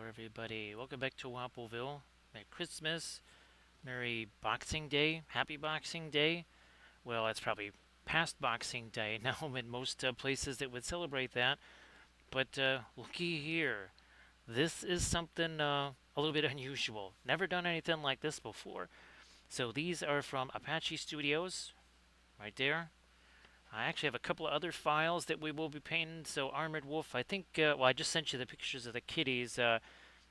everybody. Welcome back to Wappleville. Merry Christmas, Merry Boxing Day, Happy Boxing Day. Well, it's probably past Boxing Day now in most places that would celebrate that. But looky here. This is something a little bit unusual. Never done anything like this before. So these are from Apache Studios, right there. I actually have a couple of other files that we will be painting. So Armored Wolf, I think, well, I just sent you the pictures of the kitties.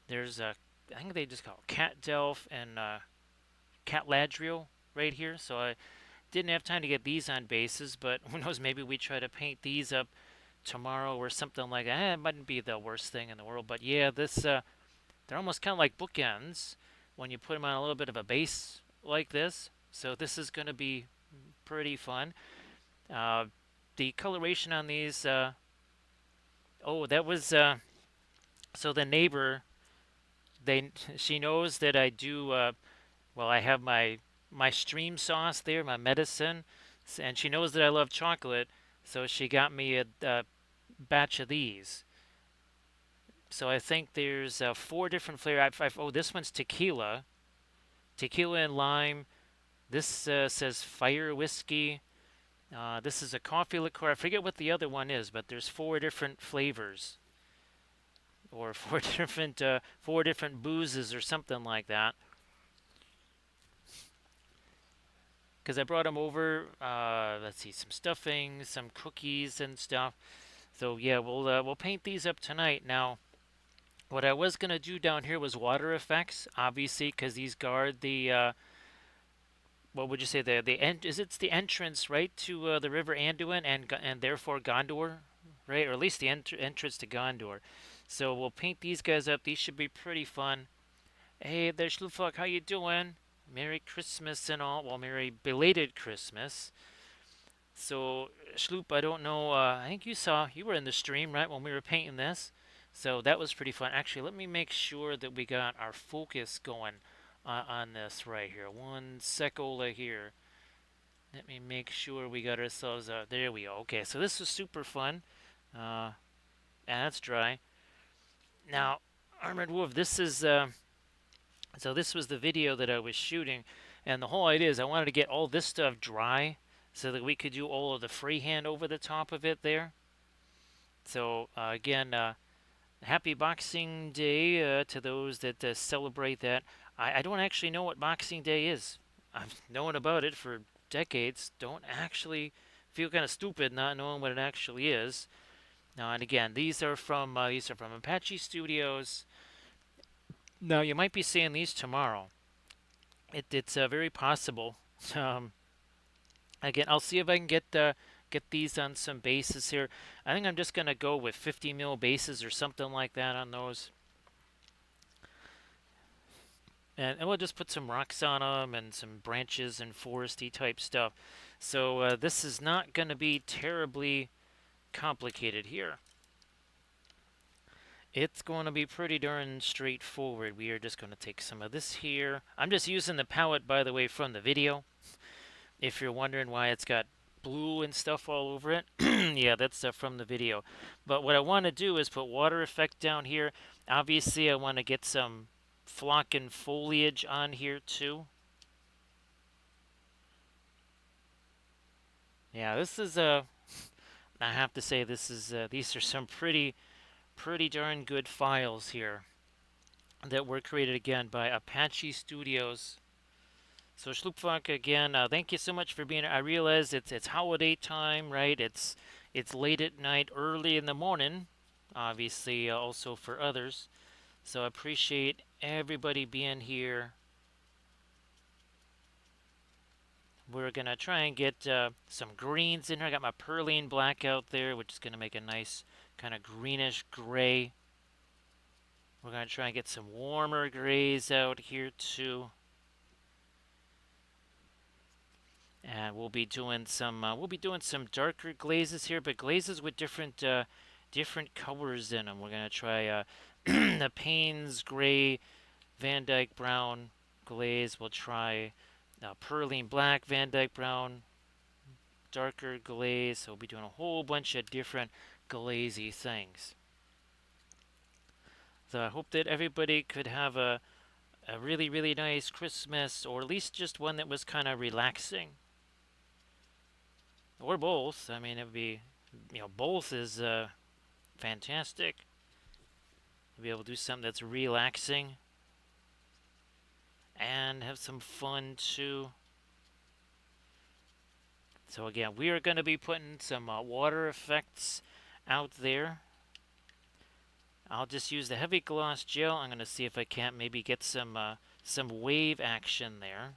There's I think they just call it Cat Delph and Cat Ladriel right here. So I didn't have time to get these on bases, but who knows? Maybe we try to paint these up tomorrow or something like that. It mightn't be the worst thing in the world, but yeah, this they're almost kind of like bookends when you put them on a little bit of a base like this. So this is going to be pretty fun. Uh, the coloration on these, oh, that was so the neighbor. She knows that I do. Well, I have my stream sauce there, my medicine, and she knows that I love chocolate, so she got me a batch of these. So I think there's four different flavors. Oh, this one's tequila and lime. This says fire whiskey. This is a coffee liqueur. I forget what the other one is, but there's four different flavors, or four different boozes, or something like that. Because I brought them over. Let's see, some stuffing, some cookies and stuff. So yeah, we'll paint these up tonight. Now, what I was gonna do down here was water effects, obviously, because these guard the what would you say is it's the entrance right to the River Anduin and therefore Gondor, right? Or at least the entrance to Gondor. So we'll paint these guys up. These should be pretty fun. Hey there, Schluffuck, how you doing? Merry Christmas and all. Well, Merry belated Christmas. So, Schloop, I don't know. I think you were in the stream, right, when we were painting this. So that was pretty fun. Actually, let me make sure that we got our focus going on this right here. One secola here. Let me make sure we got ourselves. There we go. Okay, so this was super fun. And that's dry. Now, Armored Wolf, this is. So this was the video that I was shooting, and the whole idea is I wanted to get all this stuff dry so that we could do all of the freehand over the top of it there. So again, happy Boxing Day to those that celebrate that. I don't actually know what Boxing Day is. I've known about it for decades. Don't actually feel kind of stupid not knowing what it actually is. Now and again, these are from Apache Studios. Now you might be seeing these tomorrow. It's very possible. Um, Again, I'll see if I can get these on some bases here. I think I'm just gonna go with 50 mil bases or something like that on those, and we'll just put some rocks on them and some branches and foresty type stuff. So this is not gonna be terribly complicated here. It's going to be pretty darn straightforward. We are just going to take some of this here. I'm just using the palette, by the way, from the video. If you're wondering why it's got blue and stuff all over it, yeah, that's from the video. But what I want to do is put water effect down here. Obviously, I want to get some flocking foliage on here too. Yeah, this is I have to say this is these are some pretty darn good files here that were created again by Apache Studios. So Schlupfunk again, thank you so much for being here. I realize it's holiday time, right? It's late at night, early in the morning, obviously also for others. So I appreciate everybody being here. We're gonna try and get some greens in here. I got my perline black out there, which is gonna make a nice kind of greenish gray. We're gonna try and get some warmer grays out here too. And we'll be doing some darker glazes here, but glazes with different colors in them. We're gonna try the Payne's gray, Van Dyke brown glaze. We'll try Perline black, Van Dyke brown, darker glaze. So we'll be doing a whole bunch of different glazy things. So I hope that everybody could have a really, really nice Christmas, or at least just one that was kind of relaxing. Or both. I mean, it would be, both is fantastic. To be able to do something that's relaxing and have some fun too. So again, we are going to be putting some water effects out there. I'll just use the heavy gloss gel. I'm going to see if I can't maybe get some wave action there.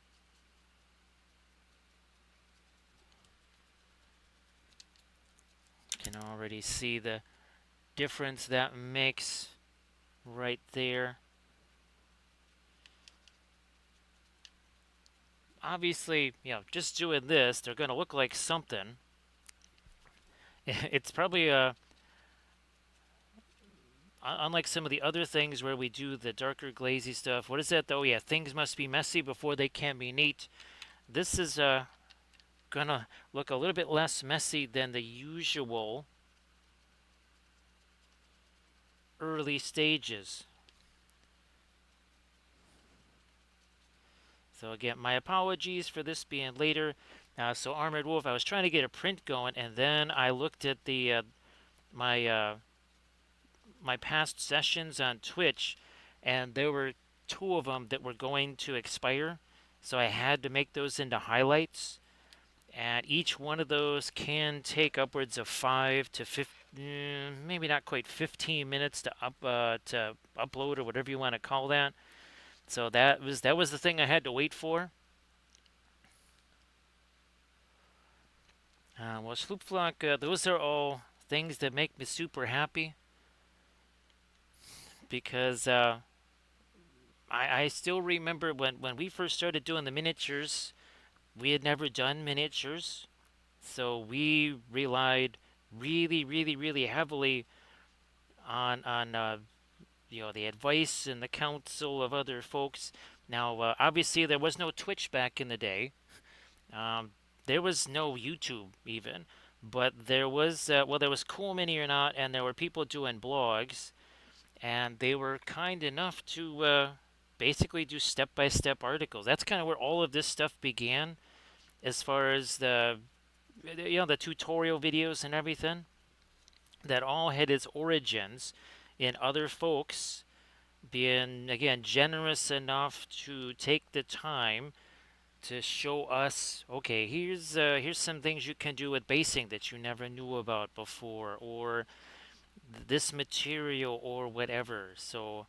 Can already see the difference that makes right there. Obviously, just doing this, they're going to look like something. It's probably unlike some of the other things where we do the darker glazy stuff. What is that though? Yeah, things must be messy before they can be neat. This is gonna look a little bit less messy than the usual early stages. So again, my apologies for this being later. So Armored Wolf, I was trying to get a print going, and then I looked at the my my past sessions on Twitch, and there were two of them that were going to expire. So I had to make those into highlights, and each one of those can take upwards of 5 to 15, maybe not quite 15 minutes to upload or whatever you want to call that. So that was the thing I had to wait for. Well, Sloopflock, those are all things that make me super happy because I still remember when we first started doing the miniatures, we had never done miniatures, so we relied really, really, really heavily on the advice and the counsel of other folks. Now, obviously, there was no Twitch back in the day. Um, there was no YouTube even, but there was Cool Mini or Not, and there were people doing blogs, and they were kind enough to basically do step-by-step articles. That's kind of where all of this stuff began, as far as the tutorial videos and everything. That all had its origins in other folks being, again, generous enough to take the time to show us, okay, here's some things you can do with basing that you never knew about before, or this material, or whatever. So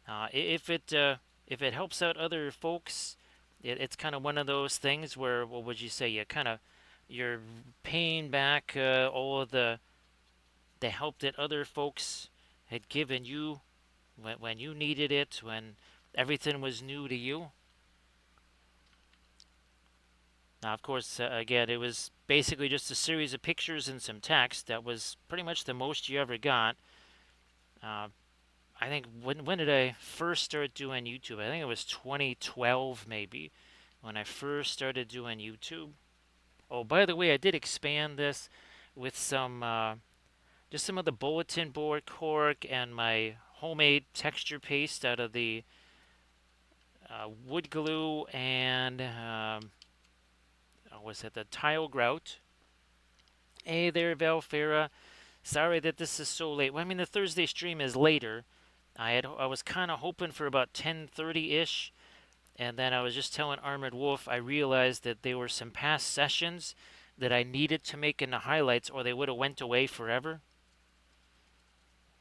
if it helps out other folks, it's kind of one of those things where, what would you say, you're paying back all of the help that other folks had given you when you needed it, when everything was new to you. Now, of course, again, it was basically just a series of pictures and some text. That was pretty much the most you ever got. Uh, I think when did I first start doing YouTube? I think it was 2012 maybe when I first started doing YouTube. Oh, by the way, I did expand this with just some of the bulletin board cork and my homemade texture paste out of the wood glue and was it the tile grout? Hey there, Valfera. Sorry that this is so late. Well, I mean, the Thursday stream is later. I was kind of hoping for about 10:30 ish, and then I was just telling Armored Wolf I realized that there were some past sessions that I needed to make into highlights, or they would have went away forever.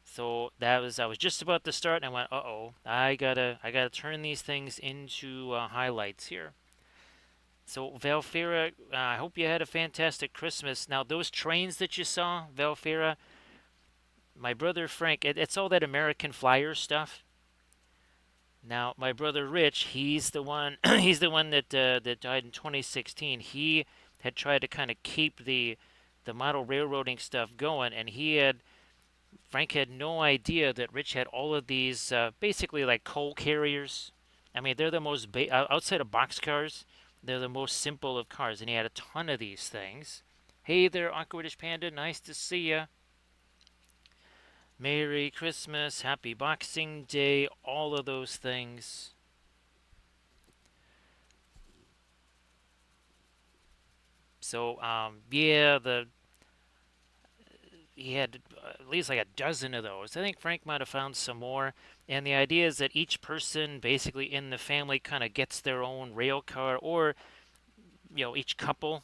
So I was just about to start, and I went, uh-oh, I gotta turn these things into highlights here. So Valfera, I hope you had a fantastic Christmas. Now those trains that you saw, Valfera, my brother Frank, it's all that American Flyer stuff. Now my brother Rich, he's the one, he's the one that died in 2016. He had tried to kind of keep the model railroading stuff going, and Frank had no idea that Rich had all of these basically like coal carriers. I mean, they're the most outside of boxcars, they're the most simple of cars, and he had a ton of these things. Hey there, Awkwardish Panda, nice to see ya. Merry Christmas, Happy Boxing Day, all of those things. So, yeah, the he had at least like a dozen of those. I think Frank might have found some more. And the idea is that each person, basically in the family, kind of gets their own rail car, or each couple,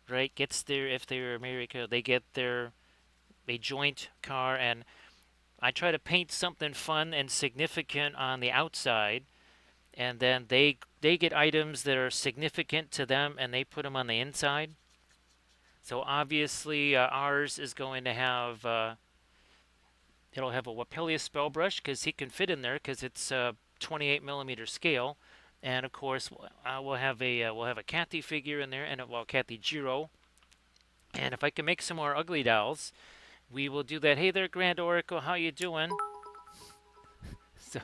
right, gets their if they're married, they get their a joint car. And I try to paint something fun and significant on the outside, and then they get items that are significant to them, and they put them on the inside. So obviously, ours is going to have it'll have a Wapelia spell brush because he can fit in there because it's a 28 millimeter scale, and of course we'll have a Kathy figure in there, and Kathy Jiro. And if I can make some more ugly dolls, we will do that. Hey there, Grand Oracle, how you doing? So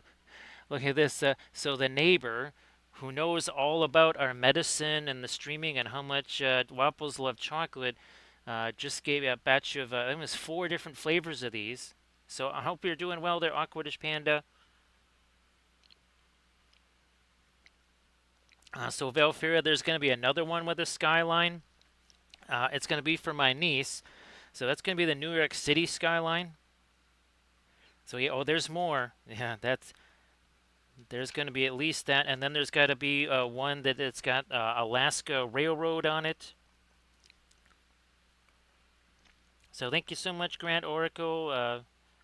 look at this. So the neighbor, who knows all about our medicine and the streaming and how much Wapples love chocolate, just gave me a batch of I think it was 4 different flavors of these. So I hope you're doing well there, Aquatish Panda. So Valfira, there's going to be another one with a skyline. It's going to be for my niece. So that's going to be the New York City skyline. So yeah, oh, there's more. Yeah, there's going to be at least that, and then there's got to be one that it's got Alaska Railroad on it. So thank you so much, Grand Oracle.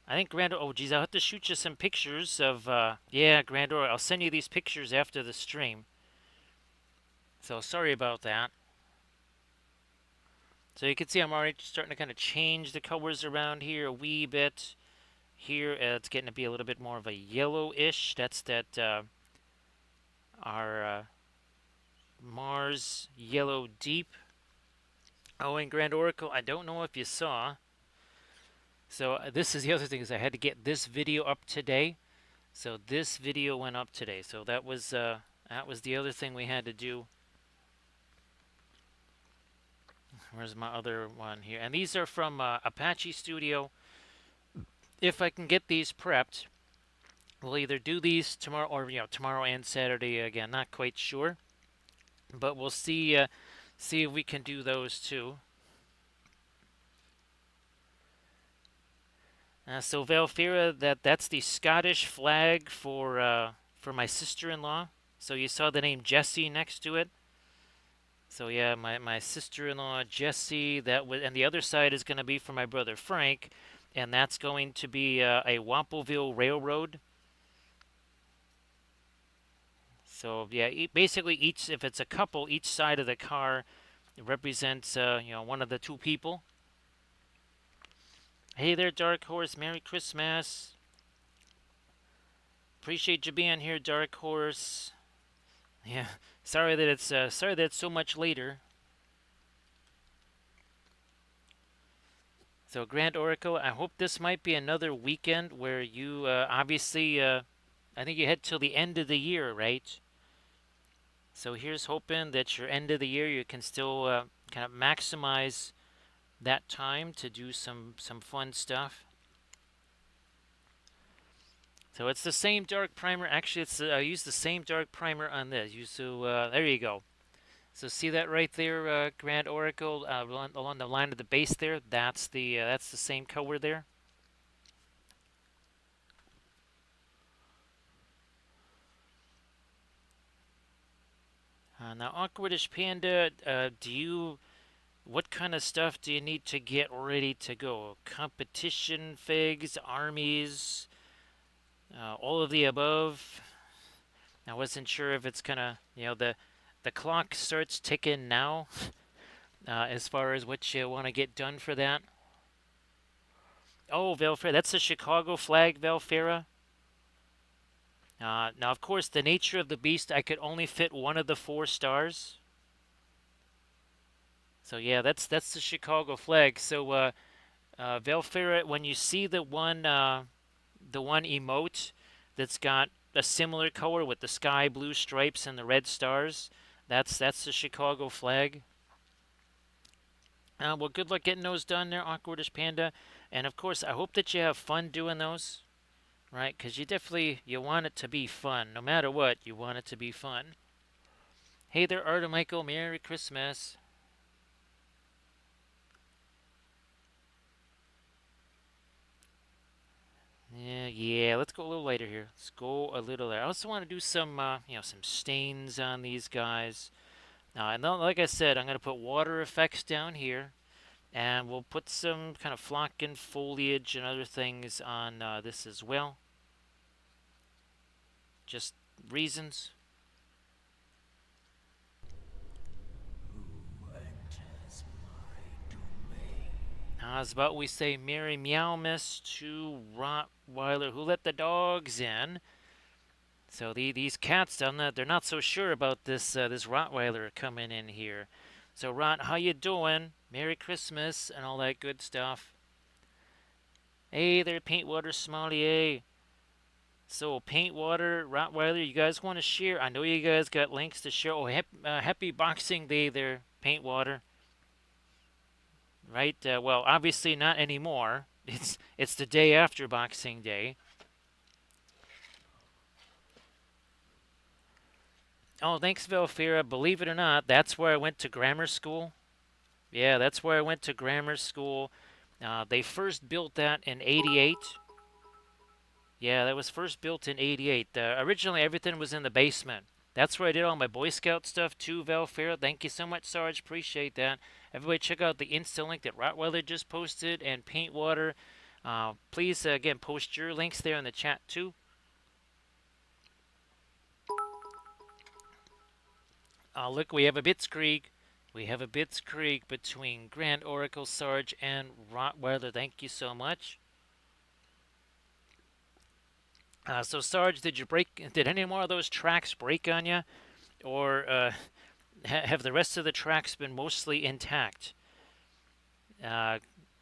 I think Grand. Oh, geez, I'll have to shoot you some pictures of. Yeah, Grand Oracle. I'll send you these pictures after the stream. So sorry about that. So you can see I'm already starting to kind of change the colors around here a wee bit. Here it's getting to be a little bit more of a yellowish. That's that our Mars Yellow Deep. Oh, and Grand Oracle, I don't know if you saw. So this is the other thing is I had to get this video up today. So this video went up today. So that was the other thing we had to do. Where's my other one here? And these are from Apache Studio. If I can get these prepped, we'll either do these tomorrow or tomorrow and Saturday again. Not quite sure, but we'll see if we can do those too. So Valfira, that's the Scottish flag for my sister-in-law. So you saw the name Jessie next to it. So yeah, my sister-in-law Jessie. And the other side is going to be for my brother Frank, and that's going to be a Wampleville Railroad. So yeah, basically if it's a couple, each side of the car represents one of the two people. Hey there, Dark Horse. Merry Christmas. Appreciate you being here, Dark Horse. Yeah, sorry that it's so much later. So Grand Oracle, I hope this might be another weekend where you obviously I think you head till the end of the year, right? So here's hoping that your end of the year you can still kind of maximize that time to do some fun stuff. So it's the same dark primer. Actually, I used the same dark primer on this. There you go. So see that right there, Grand Oracle, along the line of the base there. That's the same color there. Now, Awkwardish Panda, what kind of stuff do you need to get ready to go? Competition figs, armies, all of the above. I wasn't sure if it's gonna, the clock starts ticking now, as far as what you want to get done for that. Oh, Valfera, that's the Chicago flag, Valfera. Now, of course, the nature of the beast, I could only fit one of the 4 stars. So yeah, that's the Chicago flag. So Valfera, when you see the one emote that's got a similar color with the sky blue stripes and the red stars, that's the Chicago flag. Well, good luck getting those done there, Awkwardish Panda. And of course, I hope that you have fun doing those, right? Because you want it to be fun. No matter what, you want it to be fun. Hey there, Arda Michael. Merry Christmas. Yeah. Let's go a little later here. Let's go a little later. I also want to do some, some stains on these guys. And then, like I said, I'm gonna put water effects down here, and we'll put some kind of flocking foliage and other things on this as well. Just reasons. How's about we say Merry Meowmas to Rottweiler who let the dogs in? So these cats down there, they're not so sure about this Rottweiler coming in here. So Rott, how you doing? Merry Christmas and all that good stuff. Hey there, Paintwater Sommelier. So Paintwater, Rottweiler, you guys want to share? I know you guys got links to share. Oh, happy Boxing Day there, Paintwater. Right? Well, obviously not anymore. It's the day after Boxing Day. Oh, thanks, Velfira. Believe it or not, that's where I went to grammar school. Yeah, that's where I went to grammar school. They first built that in '88. Yeah, that was first built in '88. Originally, everything was in the basement. That's where I did all my Boy Scout stuff too, Velfira. Thank you so much, Sarge. Appreciate that. Everybody, check out the Insta link that Rottweiler just posted and Paintwater. Please, again, post your links there in the chat too. Look, we have a Blitzkrieg. We have a Blitzkrieg between Grand Oracle, Sarge, and Rottweiler. Thank you so much. So Sarge, Did any more of those tracks break on you, or have the rest of the tracks been mostly intact? Uh,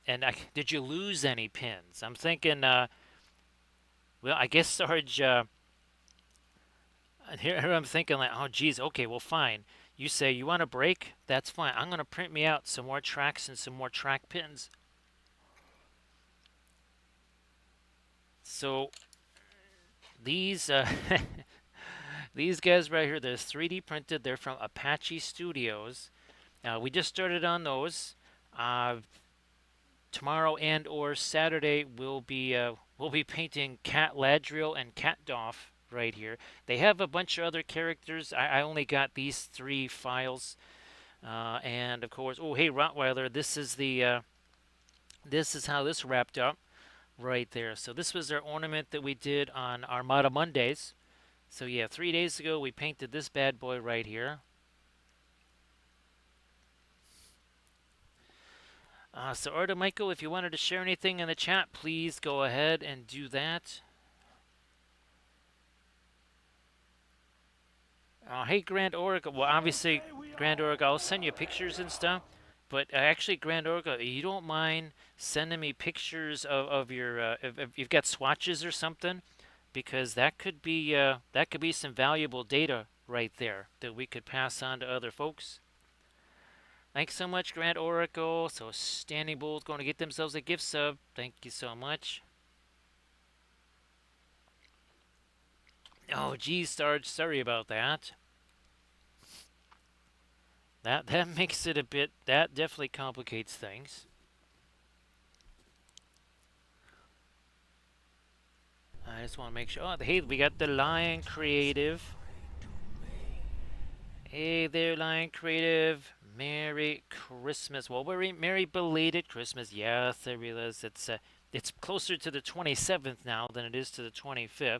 and did you lose any pins? I'm thinking. Well, I guess Sarge. Here I'm thinking like, oh geez, okay, well fine. You say you want a break? That's fine. I'm gonna print me out some more tracks and some more track pins. So these these guys right here, they're 3D printed. They're from Apache Studios. We just started on those. Uh, Tomorrow and or Saturday we'll be painting Cat Ladriel and Cat Doff right here. They have a bunch of other characters. I only got these 3 files, and of course, oh hey Rottweiler, this is how this wrapped up right there. So this was our ornament that we did on Armada Mondays. So yeah, 3 days ago we painted this bad boy right here. So Arda Michael, if you wanted to share anything in the chat, please go ahead and do that. Hey Grand Oracle. Well, obviously Grand Oracle, I'll send you pictures and stuff. But actually, Grand Oracle, you don't mind sending me pictures of your if you've got swatches or something, because that could be some valuable data right there that we could pass on to other folks. Thanks so much, Grand Oracle. So Standing Bull's going to get themselves a gift sub. Thank you so much. Oh, geez, Sarge, sorry about that. That makes it a bit. That definitely complicates things. I just want to make sure. Oh, hey, we got the Lion Creative. Hey there, Lion Creative. Merry Christmas. Well, merry belated Christmas. Yes, I realize it's closer to the 27th now than it is to the 25th.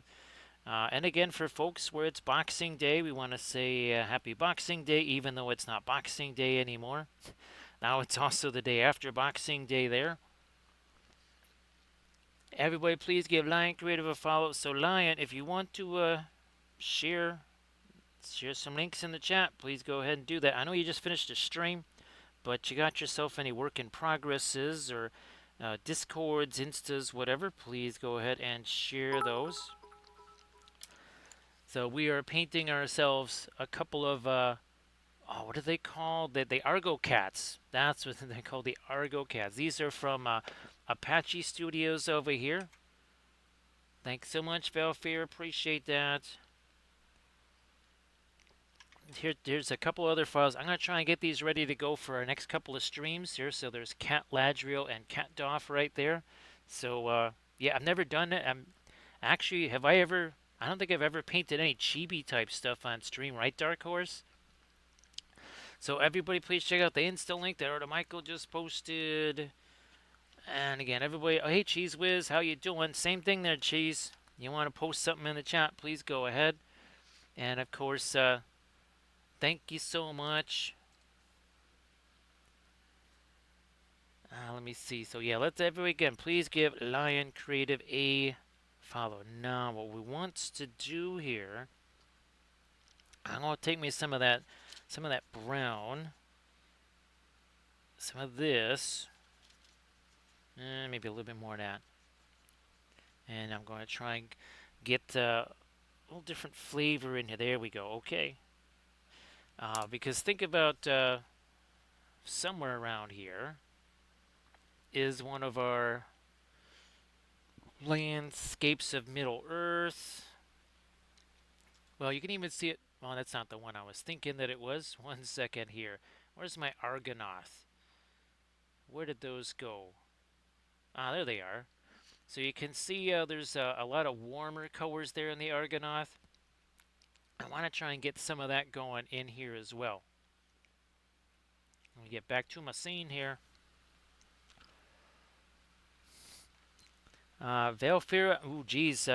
And again, for folks where it's Boxing Day, we want to say Happy Boxing Day, even though it's not Boxing Day anymore. Now it's also the day after Boxing Day there. Everybody, please give Lion Creative a follow. So, Lion, if you want to share some links in the chat, please go ahead and do that. I know you just finished a stream, but you got yourself any work in progresses or Discords, Instas, whatever, please go ahead and share those. So we are painting ourselves a couple of Oh, what are they called? The Argocats. That's what they call, the Argocats. These are from Apache Studios over here. Thanks so much, Valfear. Appreciate that. Here's a couple other files. I'm gonna try and get these ready to go for our next couple of streams here. So there's Cat Ladriel and Cat Doff right there. So yeah, I've never done it. Actually, have I ever? I don't think I've ever painted any chibi type stuff on stream, right, Dark Horse? So everybody, please check out the Insta link that Arda Michael just posted. And again, everybody, oh, hey Cheese Whiz, how you doing? Same thing there, Cheese. You want to post something in the chat? Please go ahead. And of course, thank you so much. Let me see. So yeah, let's everybody again. Please give Lion Creative a follow. Now, what we want to do here, I'm gonna take me some of that brown, some of this, and maybe a little bit more of that, and I'm gonna try and get a little different flavor in here. There we go. Okay. Because think about somewhere around here is one of our landscapes of Middle Earth. Well, you can even see it. Well, that's not the one I was thinking that it was. One second here. Where's my Argonath? Where did those go? Ah, there they are. So you can see there's a lot of warmer colors there in the Argonath. I want to try and get some of that going in here as well. Let me get back to my scene here. Valfira, ooh, geez.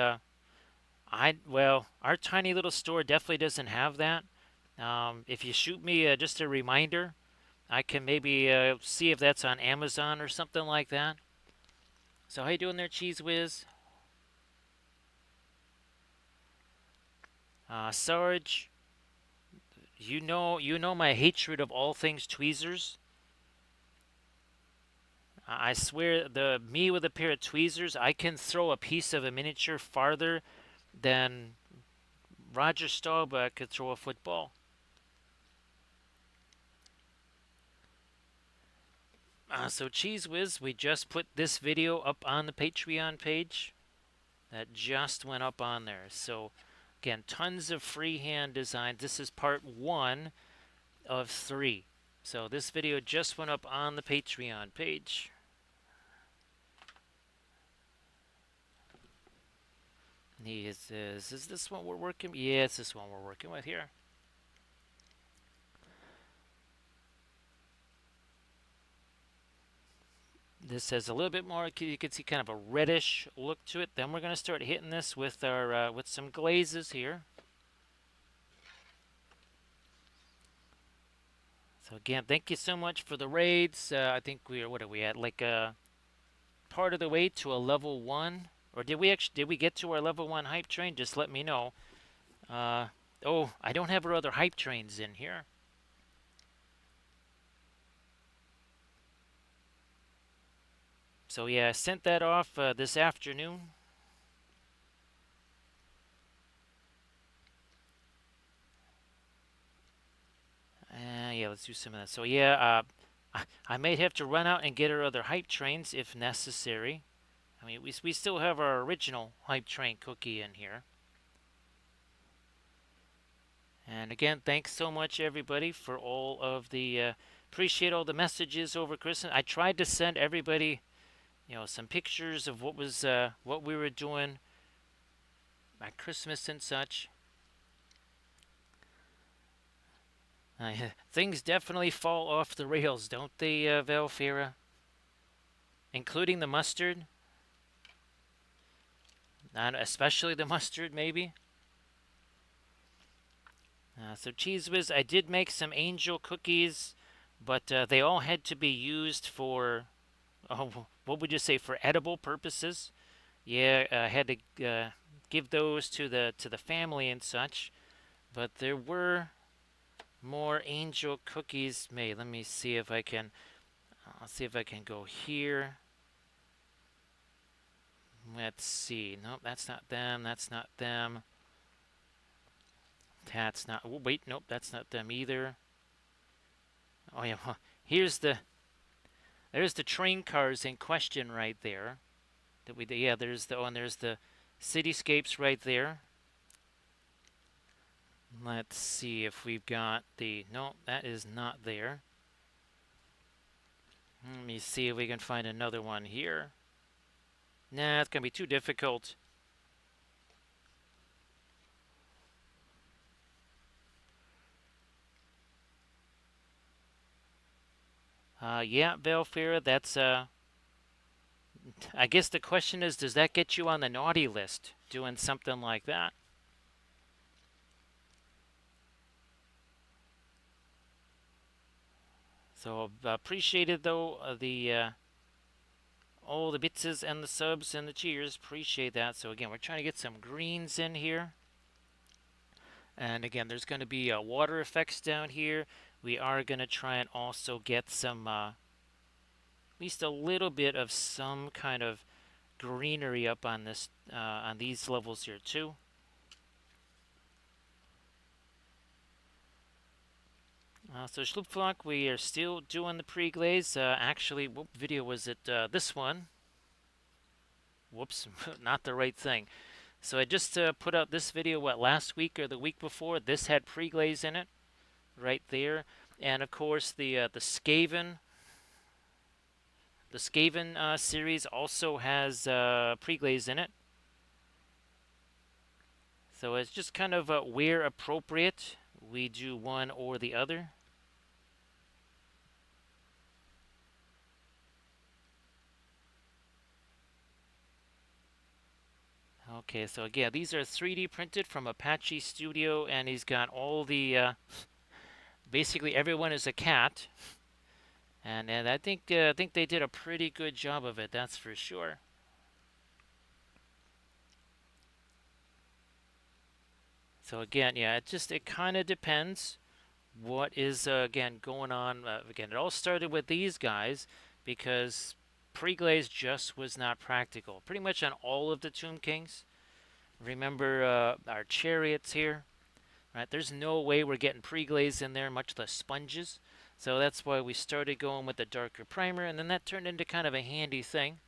Well, our tiny little store definitely doesn't have that. If you shoot me just a reminder, I can maybe see if that's on Amazon or something like that. So how you doing there, Cheese Whiz? Sarge, you know my hatred of all things tweezers. I swear, me with a pair of tweezers, I can throw a piece of a miniature farther than Roger Staubach could throw a football. So Cheese Whiz, we just put this video up on the Patreon page. That just went up on there. So again, tons of freehand designs. This is part 1 of 3. So this video just went up on the Patreon page. Is this one we're working? Yeah, it's this one we're working with here. This has a little bit more. You can see kind of a reddish look to it. Then we're going to start hitting this with our with some glazes here. So again, thank you so much for the raids. I think what are we at? Like part of the way to a level 1, or did we get to our level 1 hype train? Just let me know. Oh, I don't have our other hype trains in here. So yeah, I sent that off this afternoon. Yeah, let's do some of that. So yeah, I may have to run out and get our other hype trains if necessary. I mean, we still have our original hype train cookie in here. And again, thanks so much everybody for all of the appreciate all the messages over Christmas. I tried to send everybody, some pictures of what we were doing at Christmas and such. Things definitely fall off the rails, don't they, Valfira? Including the mustard, and especially the mustard, maybe. So Cheese Whiz, I did make some angel cookies, but they all had to be used for, what would you say, for edible purposes. Yeah, I had to give those to the family and such. But there were more angel cookies made. Let me see if I can. I'll see if I can go here. Let's see. Nope, that's not them. That's not them. That's not. Oh, wait, nope, that's not them either. Oh yeah, well, here's there's the train cars in question right there. That we yeah, there's the and there's the cityscapes right there. Let's see if we've got the no, that is not there. Let me see if we can find another one here. Nah, it's gonna be too difficult. Yeah, Belfair, that's I guess the question is, does that get you on the naughty list? Doing something like that? So appreciated though the all the bitses and the subs and the cheers. Appreciate that. So again, we're trying to get some greens in here. And again, there's going to be water effects down here. We are going to try and also get some, at least a little bit of some kind of greenery up on this, on these levels here too. So Schlupflock, we are still doing the pre-glaze. Actually, what video was it? This one. Whoops, not the right thing. So I just put out this video, what, last week or the week before. This had pre-glaze in it, right there. And of course, the Skaven series also has pre-glaze in it. So it's just kind of where appropriate, we do one or the other. Okay, so again, these are 3D printed from Apache Studio, and he's got all the basically everyone is a cat, and I think they did a pretty good job of it. That's for sure. So again, yeah, it kind of depends what is again going on. Again, it all started with these guys because pre-glaze just was not practical. Pretty much on all of the Tomb Kings. Remember our chariots here, right? There's no way we're getting pre-glaze in there, much less sponges. So that's why we started going with the darker primer, and then that turned into kind of a handy thing.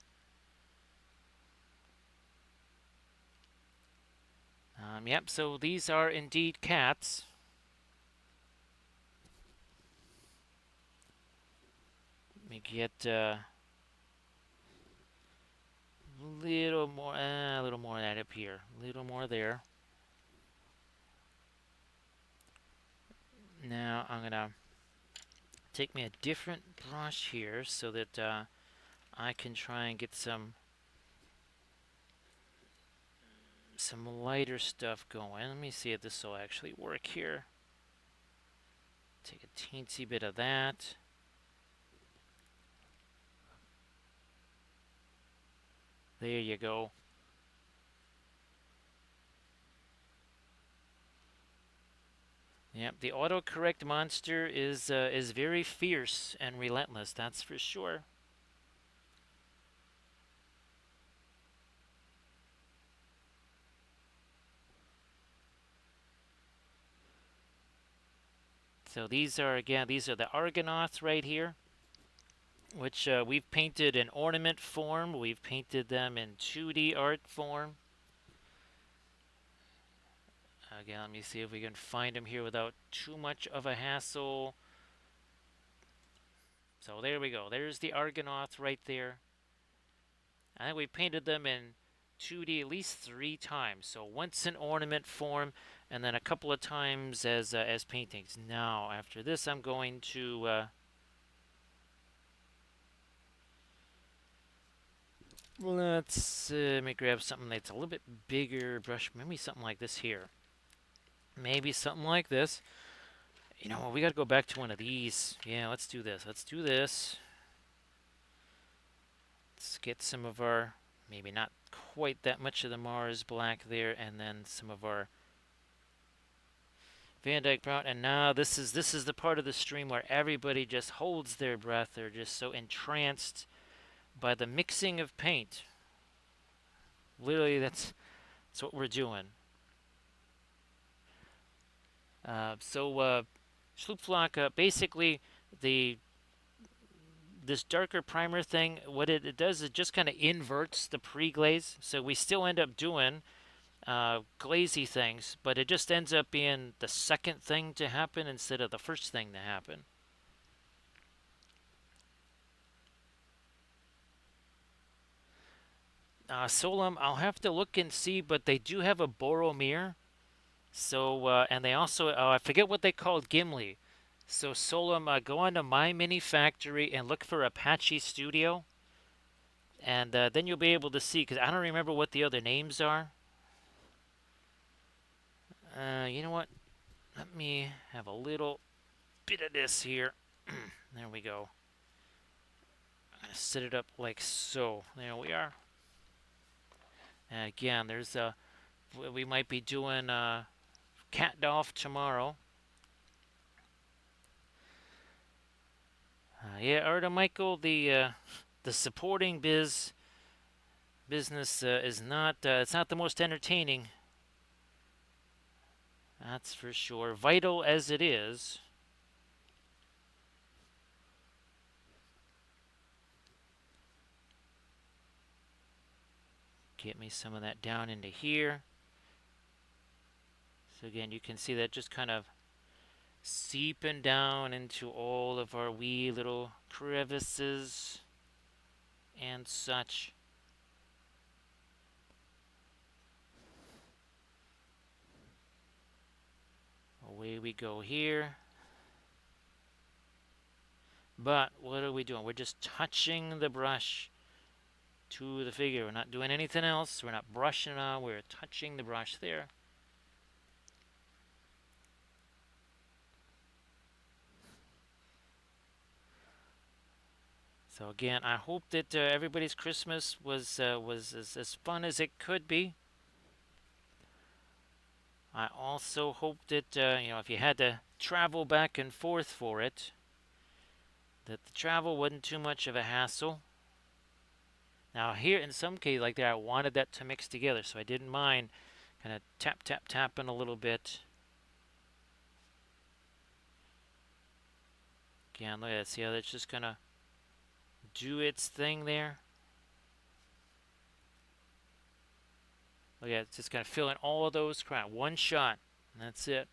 Yep, so these are indeed cats. Let me get a little more of that up here, a little more there. Now I'm gonna take me a different brush here so that I can try and get some lighter stuff going. Let me see if this will actually work here. Take a teensy bit of that. There you go. Yep, the autocorrect monster is very fierce and relentless. That's for sure. So these are the Argonauts right here, which we've painted in ornament form. We've painted them in 2D art form. Again, let me see if we can find them here without too much of a hassle. So there we go. There's the Argonauts right there. I think we painted them in 2D at least 3 times. So once in ornament form, and then a couple of times as paintings. Now, after this, I'm going to let me grab something that's a little bit bigger brush. Maybe something like this here. Maybe something like this. You know what? We got to go back to one of these. Yeah, let's do this. Let's do this. Let's get some of our, maybe not quite that much of the Mars black there, and then some of our Van Dyke Brown. And now this is the part of the stream where everybody just holds their breath. They're just so entranced by the mixing of paint. Literally, that's what we're doing. So Schlupflock, basically, the this darker primer thing, what it does is just kind of inverts the pre-glaze. So we still end up doing glazy things, but it just ends up being the second thing to happen instead of the first thing to happen. Solum, I'll have to look and see, but they do have a Boromir. So, and they also, I forget what they called Gimli. So, Solum, go on to My Mini Factory and look for Apache Studio, and then you'll be able to see, because I don't remember what the other names are. You know what? Let me have a little bit of this here. There we go. I'm going to set it up like so. There we are. And again, there's we might be doing Cat Dolph tomorrow. Yeah, Arda Michael, the supporting business is not it's not the most entertaining. That's for sure. Vital as it is. Get me some of that down into here. So again, you can see that just kind of seeping down into all of our wee little crevices and such. Away we go here. But what are we doing? We're just touching the brush to the figure. We're not doing anything else. We're not brushing on. We're touching the brush there. So again, I hope that everybody's Christmas was as fun as it could be. I also hope that if you had to travel back and forth for it, that the travel wasn't too much of a hassle. Now here, in some cases like that, I wanted that to mix together, so I didn't mind kind of tap tap tapping a little bit. Again, look at that. See how that's just gonna do its thing there. Look at it, it's just gonna fill in all of those crowns. One shot, and that's it.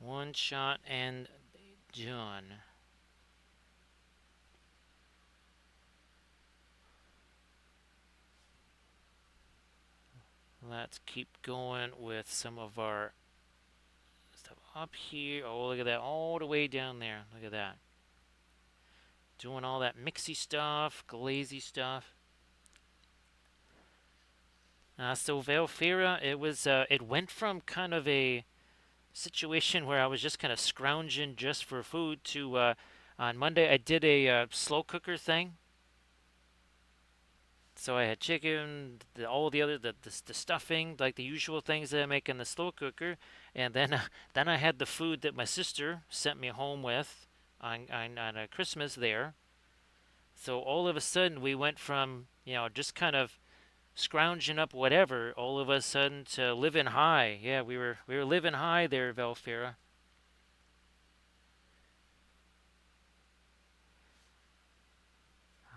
One shot and done. Let's keep going with some of our stuff up here. Oh, look at that, all the way down there. Look at that. Doing all that mixy stuff, glazy stuff. So Valfira, it went from kind of a situation where I was just kind of scrounging just for food to on Monday I did a slow cooker thing. So I had chicken, all the other the stuffing, like the usual things that I make in the slow cooker, and then then I had the food that my sister sent me home with on Christmas there. So all of a sudden we went from just kind of scrounging up whatever all of a sudden to living high. Yeah, we were living high there, Valfira.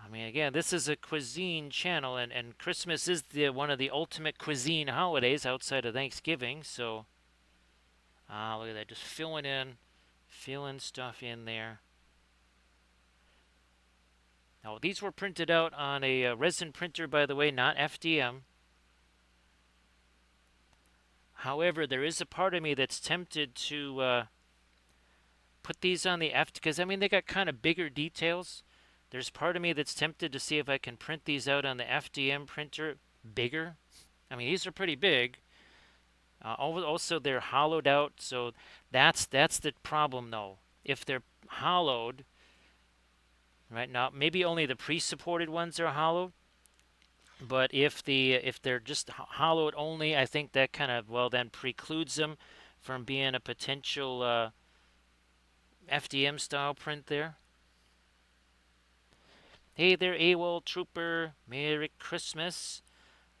I mean, again, this is a cuisine channel, and Christmas is one of the ultimate cuisine holidays outside of Thanksgiving. So, look at that, just filling stuff in there. Now, these were printed out on a resin printer, by the way, not FDM. However, there is a part of me that's tempted to put these on the F, because I mean they got kind of bigger details. There's part of me that's tempted to see if I can print these out on the FDM printer bigger. I mean, these are pretty big. Also, they're hollowed out, so that's the problem, though. If they're hollowed, right now, maybe only the pre-supported ones are hollowed. But if they're just hollowed only, I think that kind of then precludes them from being a potential FDM style print there. Hey there, AWOL Trooper. Merry Christmas.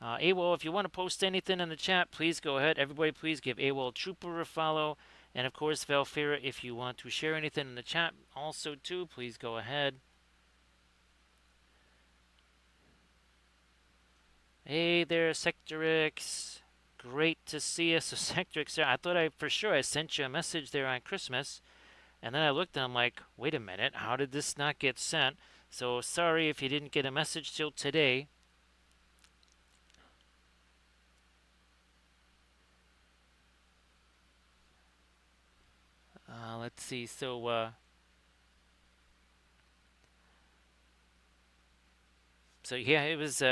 AWOL, if you want to post anything in the chat, please go ahead. Everybody, please give AWOL Trooper a follow. And of course, Valfira, if you want to share anything in the chat also too, please go ahead. Hey there, Sectorix. Great to see you. So Sectorix, I thought for sure I sent you a message there on Christmas, and then I looked and I'm like, wait a minute, how did this not get sent? So sorry if you didn't get a message till today. Let's see. So yeah, it was.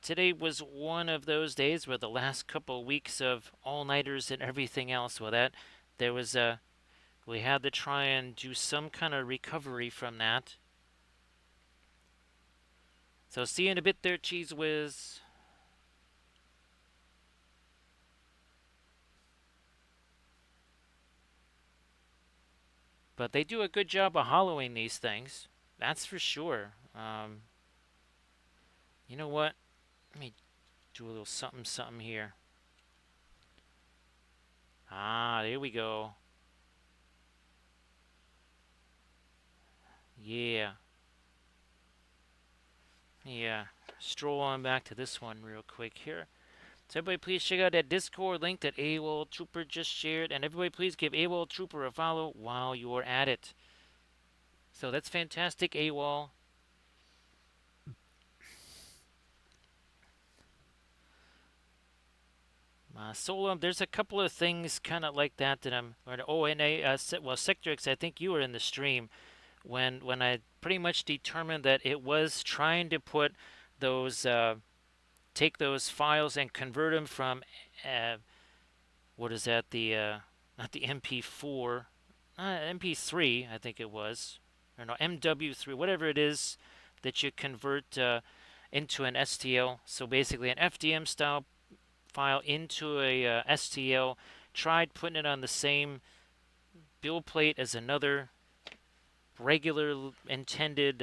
Today was one of those days where the last couple of weeks of all-nighters and everything else, well, that there was we had to try and do some kind of recovery from that. So see you in a bit there, Cheese Whiz. But they do a good job of hollowing these things. That's for sure. You know what? Let me do a little something something here. Ah, there we go. Yeah. Yeah. Stroll on back to this one real quick here. So everybody please check out that Discord link that AWOL Trooper just shared. And everybody please give AWOL Trooper a follow while you're at it. So that's fantastic, AWOL. Solo, there's a couple of things kind of like that that I'm. Oh, and well, Sectrix, I think you were in the stream when I pretty much determined that it was trying to put those take those files and convert them from what is that the not the MP4 MP3 I think it was, or no, MW3, whatever it is that you convert into an STL. So basically an FDM style file into a STL. Tried putting it on the same build plate as another regular intended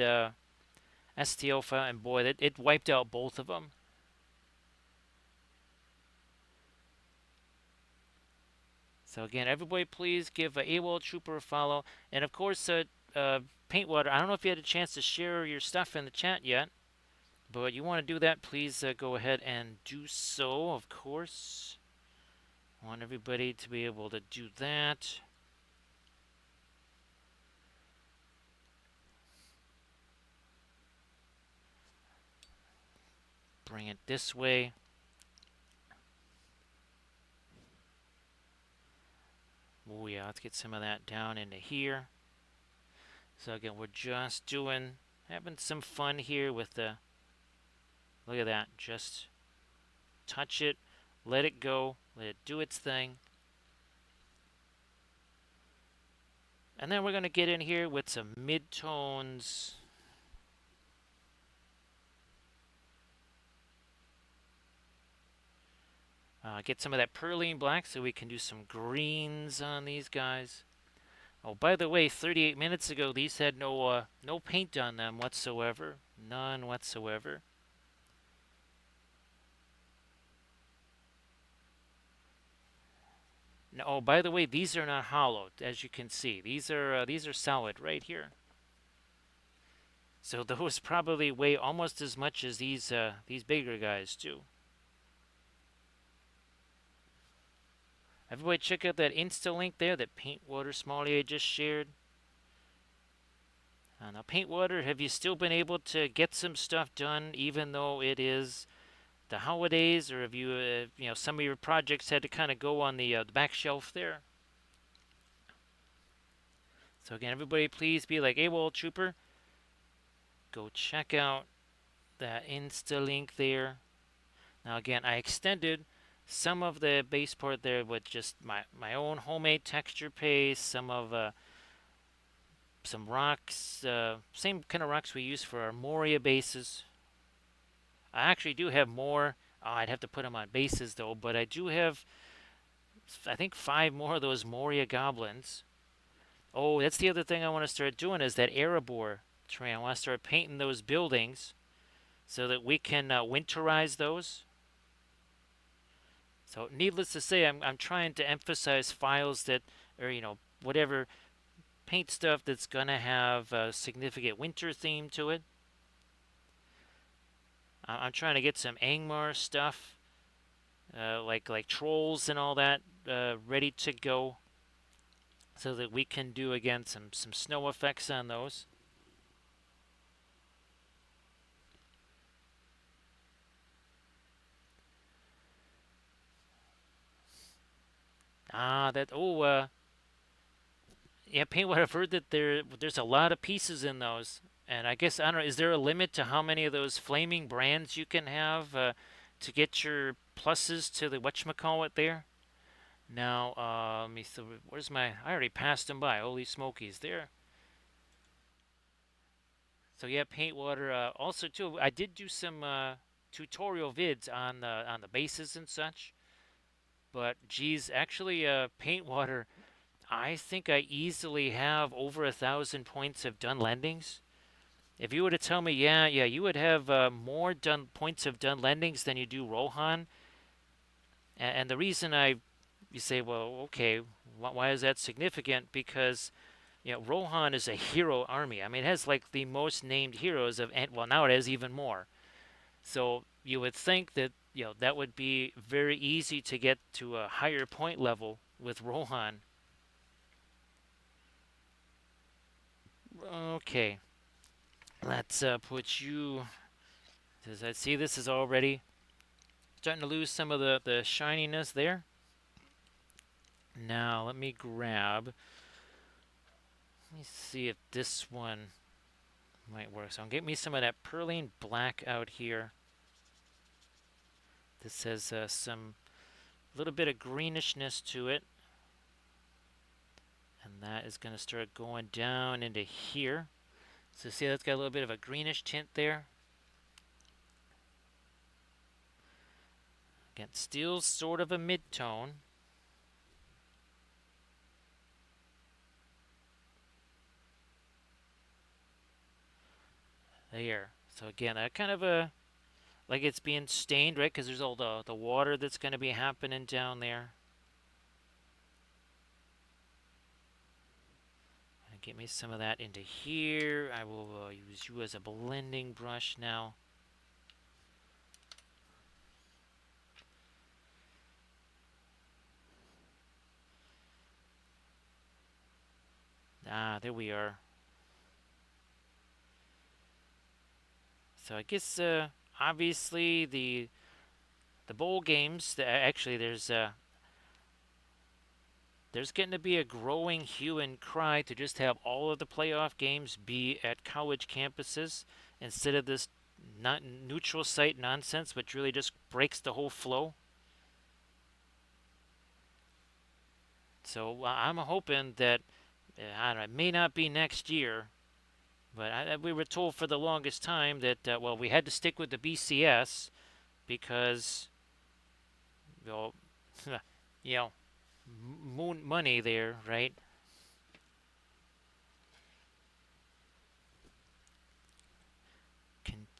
STL file, and boy, it wiped out both of them. So again, everybody please give AWOL Trooper a follow. And of course, Paintwater, I don't know if you had a chance to share your stuff in the chat yet, but you want to do that, please go ahead and do so, of course. I want everybody to be able to do that. Bring it this way. Oh yeah, let's get some of that down into here. So again, we're just having some fun here with the, look at that, just touch it, let it go, let it do its thing. And then we're going to get in here with some mid-tones. Get some of that perline black so we can do some greens on these guys. Oh, by the way, 38 minutes ago, these had no paint on them whatsoever. None whatsoever. Now, oh, by the way, these are not hollowed, as you can see. These are solid right here. So those probably weigh almost as much as these bigger guys do. Everybody check out that Insta link there that Paintwater Smalley just shared. Now, Paintwater, have you still been able to get some stuff done even though it is the holidays, or have you, some of your projects had to kind of go on the back shelf there? So again, everybody please be like AWOL Trooper. Go check out that Insta link there. Now again, I extended some of the base part there with just my own homemade texture paste, some of some rocks, same kind of rocks we use for our Moria bases. I actually do have more. I'd have to put them on bases though, but I do have, I think, 5 more of those Moria goblins. Oh, that's the other thing I want to start doing is that Erebor terrain. I want to start painting those buildings so that we can winterize those. So, needless to say, I'm trying to emphasize files that, or whatever paint stuff that's gonna have a significant winter theme to it. I'm trying to get some Angmar stuff, like trolls and all that, ready to go, so that we can do again some snow effects on those. That yeah, paint. What I've heard that there's a lot of pieces in those, and I guess I don't know. Is there a limit to how many of those flaming brands you can have to get your pluses to the whatchamacallit there? Now, let me see. Where's my? I already passed them by. Holy smokies, there. So yeah, paint water. Also, too, I did do some tutorial vids on the bases and such. But geez, actually, paint water. I think I easily have over 1,000 points of done lendings. If you were to tell me, yeah, you would have more done points of done lendings than you do Rohan. And the reason you say, well, okay, why is that significant? Because Rohan is a hero army. I mean, it has like the most named heroes of, well, now it has even more. So you would think that that would be very easy to get to a higher point level with Rohan. Okay, let's put you. As I see, this is already starting to lose some of the shininess there. Now let me grab. Let me see if this one might work. So I'm getting me some of that perline black out here. This has some little bit of greenishness to it, and that is going to start going down into here. So see, that's got a little bit of a greenish tint there. Again, still sort of a mid-tone. There. So again, that kind of a like it's being stained, right? Because there's all the water that's going to be happening down there. And get me some of that into here. I will use you as a blending brush now. There we are. So I guess obviously the bowl games. Actually, there's getting to be a growing hue and cry to just have all of the playoff games be at college campuses instead of this not neutral site nonsense, which really just breaks the whole flow. So I'm hoping that I don't know, it may not be next year, but we were told for the longest time that well, we had to stick with the BCS because well, you know, moon money there, right?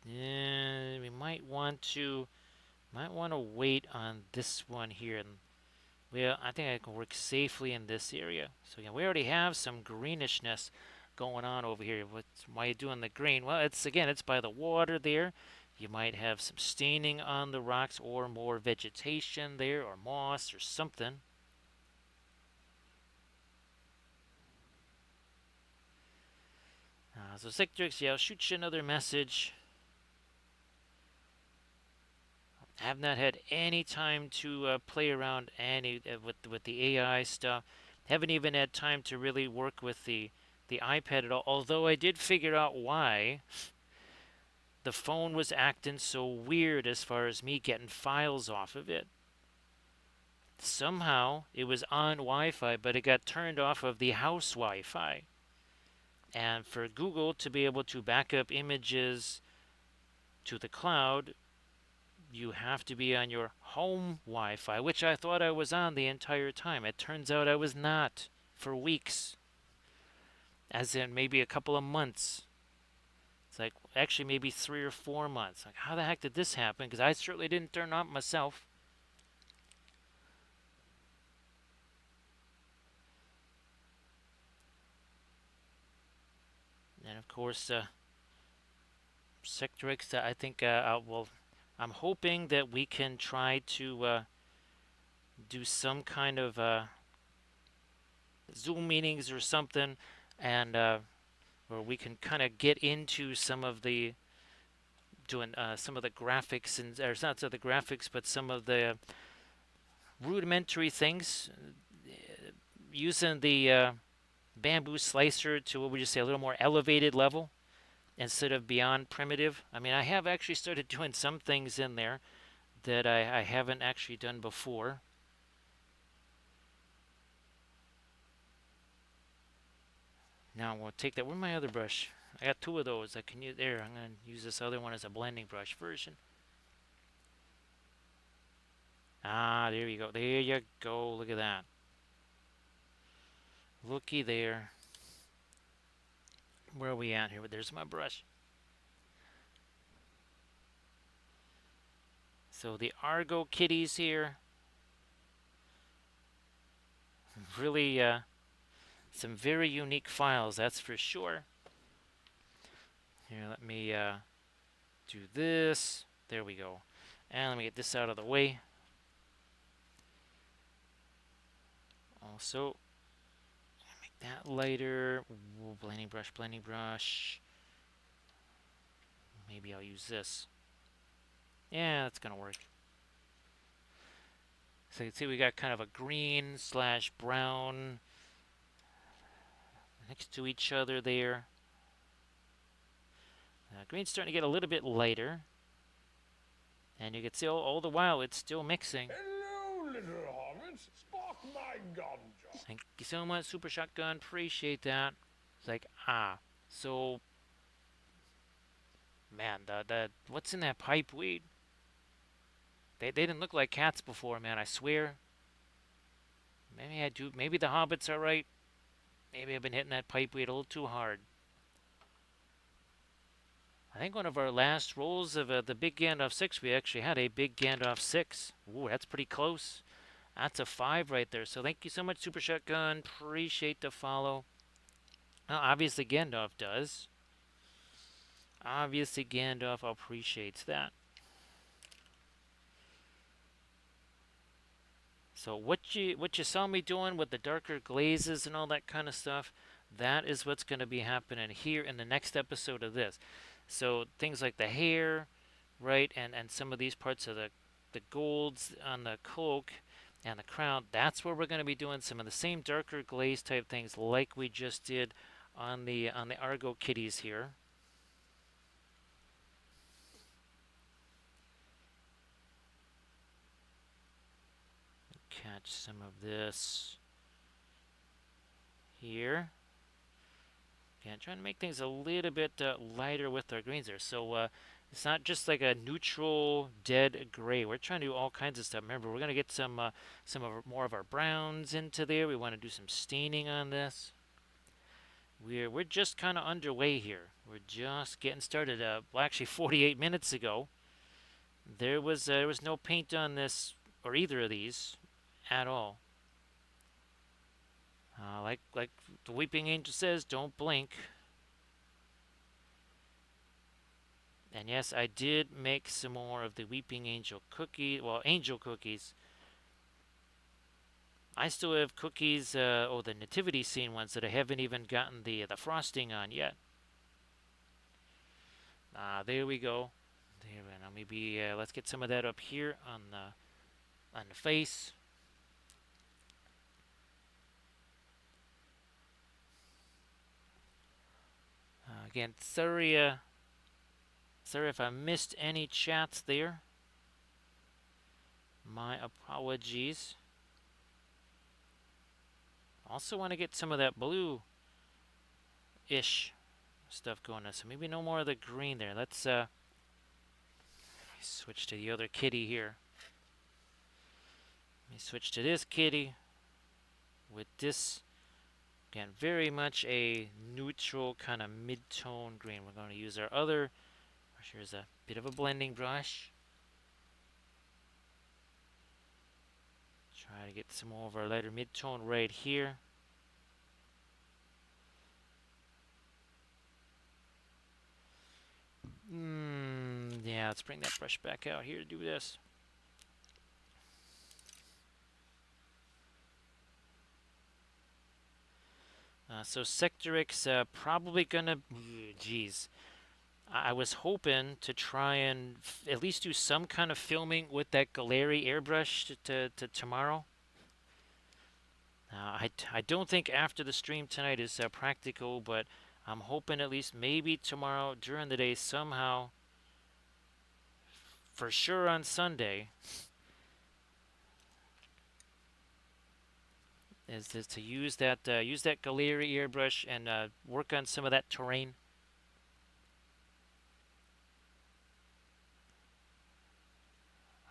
We might want to wait on this one here, and well, I think I can work safely in this area. So yeah, we already have some greenishness going on over here. Why are you doing the green? Well, it's by the water there. You might have some staining on the rocks or more vegetation there or moss or something. So Sectrix, yeah, I'll shoot you another message. I have not had any time to play around any with the AI stuff. Haven't even had time to really work with the iPad at all. Although I did figure out why the phone was acting so weird as far as me getting files off of it. Somehow it was on Wi-Fi, but it got turned off of the house Wi-Fi. And for Google to be able to back up images to the cloud, you have to be on your home Wi-Fi, which I thought I was on the entire time. It turns out I was not for weeks, as in maybe a couple of months. It's like actually maybe 3 or 4 months. Like, how the heck did this happen? Because I certainly didn't turn on myself. course, Sectrix, I think I'm hoping that we can try to do some kind of Zoom meetings or something, and where we can kind of get into some of the doing some of the graphics and or not the graphics, but some of the rudimentary things using the bamboo slicer to what would you say a little more elevated level instead of beyond primitive. I mean, I have actually started doing some things in there that I haven't actually done before. Now we'll take that. Where's my other brush? I got two of those. I can use there. I'm gonna use this other one as a blending brush version. Ah, there you go. There you go. Look at that. Looky there. Where are we at here? There's my brush. So the Argo kitties here. Really, some very unique files, that's for sure. Here, let me do this. There we go. And let me get this out of the way. Also, make that lighter. Ooh, blending brush, blending brush. Maybe I'll use this. Yeah, that's gonna work. So you can see we got kind of a green slash brown next to each other there. Green's starting to get a little bit lighter. And you can see all the while it's still mixing. Hello, little hobbits. Spark my gun, John. Thank you so much, Super Shotgun. Appreciate that. It's like, so, man, the what's in that pipe weed? They didn't look like cats before, man. I swear. Maybe I do. Maybe the hobbits are right. Maybe I've been hitting that pipe weed a little too hard. I think one of our last rolls of the big Gandalf 6, we actually had a big Gandalf 6. Ooh, that's pretty close. That's a 5 right there. So thank you so much, Super Shotgun. Appreciate the follow. Obviously, Gandalf does. Obviously, Gandalf appreciates that. So what you saw me doing with the darker glazes and all that kind of stuff, that is what's going to be happening here in the next episode of this. So things like the hair, right, and some of these parts of the golds on the cloak and the crown, that's where we're going to be doing some of the same darker glaze type things like we just did on the Argo kitties here. Catch some of this here. Again, trying to make things a little bit lighter with our greens there. So it's not just like a neutral dead gray. We're trying to do all kinds of stuff. Remember, we're going to get some more of our browns into there. We want to do some staining on this. We're just kind of underway here. We're just getting started. Well, actually, 48 minutes ago, there was no paint on this or either of these at all. Like the Weeping Angel says, don't blink. And yes, I did make some more of the Weeping Angel cookie. Well, angel cookies. I still have cookies, the nativity scene ones that I haven't even gotten the frosting on yet. There we go. There, now maybe let's get some of that up here on the face. Again, sorry if I missed any chats there. My apologies. Also want to get some of that blue-ish stuff going on. So maybe no more of the green there. Let's switch to the other kitty here. Let me switch to this kitty with this. Again, very much a neutral kind of mid-tone green. We're going to use our other brush. Here's a bit of a blending brush. Try to get some more of our lighter mid-tone right here. Yeah, let's bring that brush back out here to do this. So Sectorix probably gonna, geez, I was hoping to try and at least do some kind of filming with that Galeri airbrush to tomorrow. I don't think after the stream tonight is practical, but I'm hoping at least maybe tomorrow during the day somehow, for sure on Sunday, is to use that Galeri airbrush and work on some of that terrain.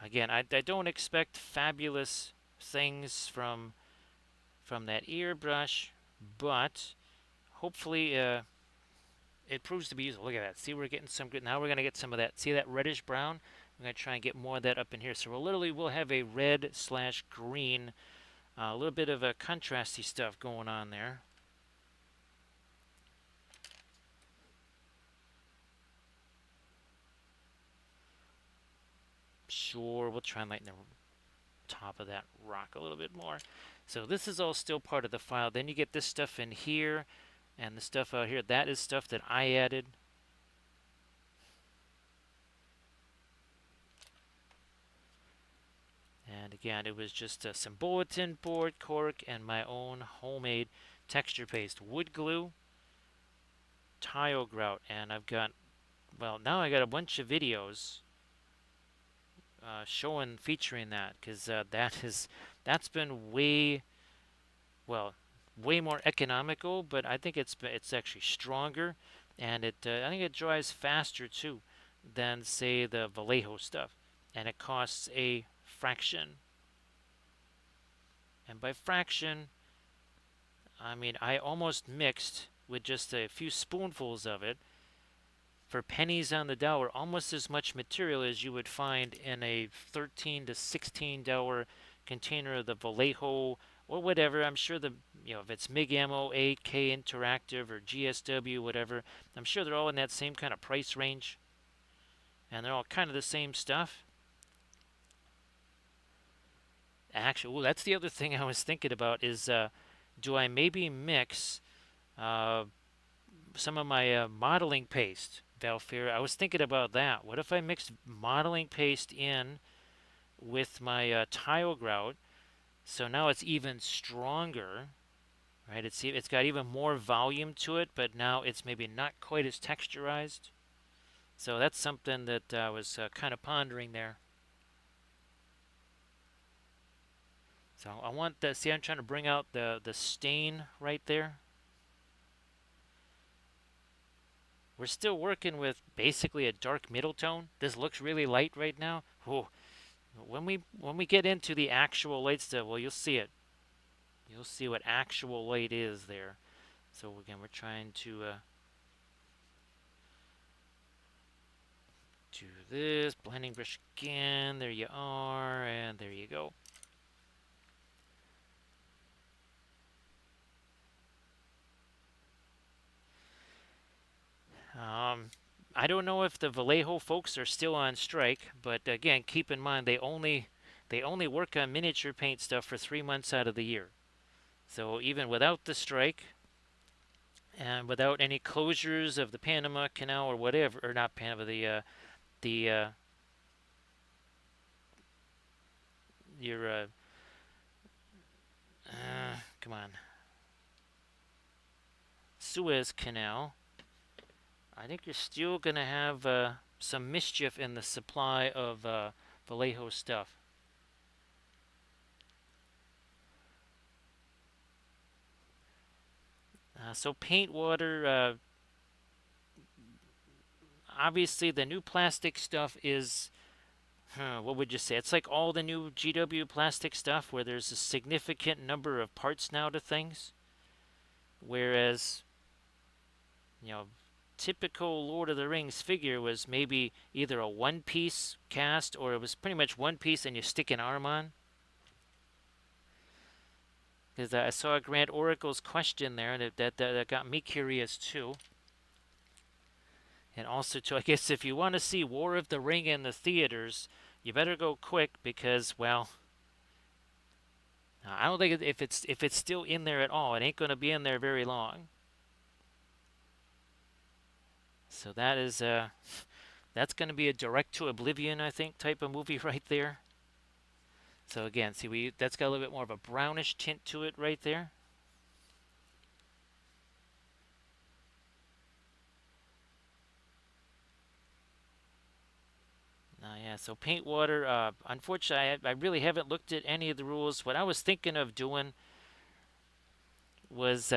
Again, I don't expect fabulous things from that airbrush, but hopefully it proves to be useful. Look at that. See, we're getting some good. Now we're gonna get some of that. See that reddish brown? I'm gonna try and get more of that up in here. So we'll have a red slash green, a little bit of a contrasty stuff going on there. Sure, we'll try and lighten the top of that rock a little bit more. So this is all still part of the file. Then you get this stuff in here and the stuff out here. That is stuff that I added. And again, it was just some bulletin board cork and my own homemade texture paste, wood glue, tile grout, and I've got, well, now I got a bunch of videos featuring that because that's been well, way more economical, but I think it's actually stronger, and I think it dries faster too than say the Vallejo stuff, and it costs a fraction. And by fraction, I mean I almost mixed with just a few spoonfuls of it for pennies on the dollar, almost as much material as you would find in a $13 to $16 container of the Vallejo or whatever. I'm sure if it's MIG Ammo, 8K Interactive, or GSW, whatever, I'm sure they're all in that same kind of price range, and they're all kind of the same stuff. Actually, that's the other thing I was thinking about is do I maybe mix uh, some of my modeling paste, Valfir? I was thinking about that. What if I mixed modeling paste in with my tile grout? So now it's even stronger, right? It's got even more volume to it, but now it's maybe not quite as texturized. So that's something that I was kind of pondering there. So I want the see. I'm trying to bring out the stain right there. We're still working with basically a dark middle tone. This looks really light right now. Ooh, when we get into the actual light stuff, well, you'll see it. You'll see what actual light is there. So again, we're trying to do this blending brush again. There you are, and there you go. Um, I don't know if the Vallejo folks are still on strike, but again, keep in mind they only work on miniature paint stuff for 3 months out of the year. So even without the strike and without any closures of the Panama Canal or whatever, or not Panama, the your come on, Suez Canal, I think you're still gonna have some mischief in the supply of Vallejo stuff. So paint water, obviously the new plastic stuff is, what would you say? It's like all the new GW plastic stuff where there's a significant number of parts now to things. Whereas, you know, typical Lord of the Rings figure was maybe either a one piece cast or it was pretty much one piece and you stick an arm on. Because I saw Grant Oracle's question there, and that got me curious too. And also, too, I guess if you want to see War of the Ring in the theaters, you better go quick because, well, I don't think if it's still in there at all, it ain't going to be in there very long. So that's going to be a direct to oblivion, I think, type of movie right there. So again, see, we that's got a little bit more of a brownish tint to it right there. Yeah, so paint water. Unfortunately, I really haven't looked at any of the rules. What I was thinking of doing was,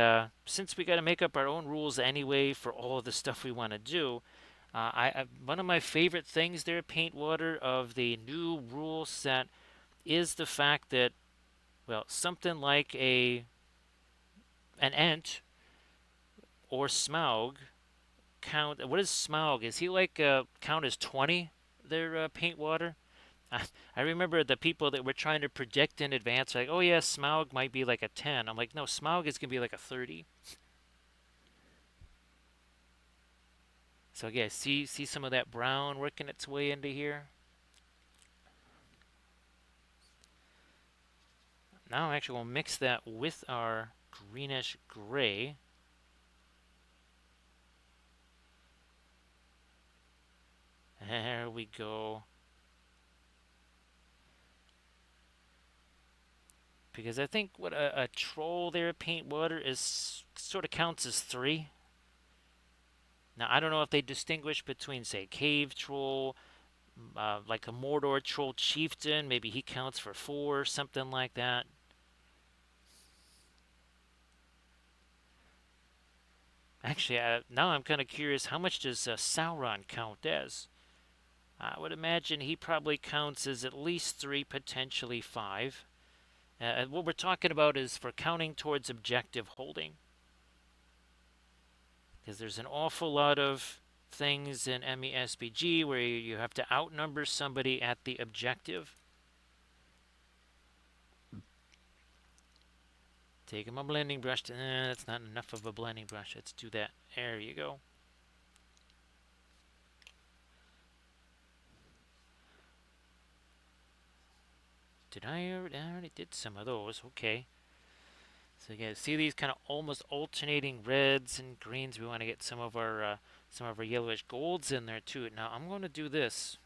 since we got to make up our own rules anyway for all of the stuff we want to do, one of my favorite things there, paint water, of the new rule set is the fact that, well, something like a an Ent or Smaug count. What is Smaug? Is he like count as 20? Their paint water. I, I remember the people that were trying to predict in advance, like, oh yeah, Smaug might be like a 10. I'm like, no, Smaug is gonna be like a 30. So yeah, see some of that brown working its way into here. Now actually we'll mix that with our greenish gray. There we go. Because I think what a troll there, paint water, is sort of counts as 3. Now I don't know if they distinguish between, say, cave troll, like a Mordor troll chieftain. Maybe he counts for 4, something like that. Actually, now I'm kind of curious. How much does Sauron count as? I would imagine he probably counts as at least 3, potentially 5. What we're talking about is for counting towards objective holding, because there's an awful lot of things in MESBG where you have to outnumber somebody at the objective. Taking my blending brush. That's not enough of a blending brush. Let's do that. There you go. I already did some of those. Okay. So you see these kind of almost alternating reds and greens. We want to get some of our yellowish golds in there too. Now I'm going to do this.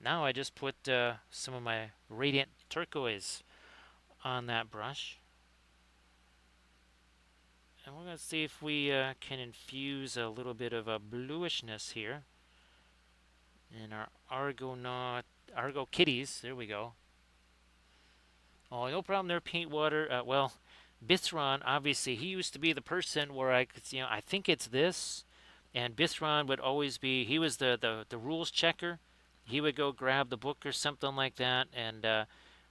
Now I just put some of my radiant turquoise on that brush, and we're going to see if we can infuse a little bit of a bluishness here in our Argo kitties. There we go. Oh, no problem there, paint water. Well, Bithron, obviously, he used to be the person where I could, I think it's this. And Bithron would always be, he was the rules checker. He would go grab the book or something like that, and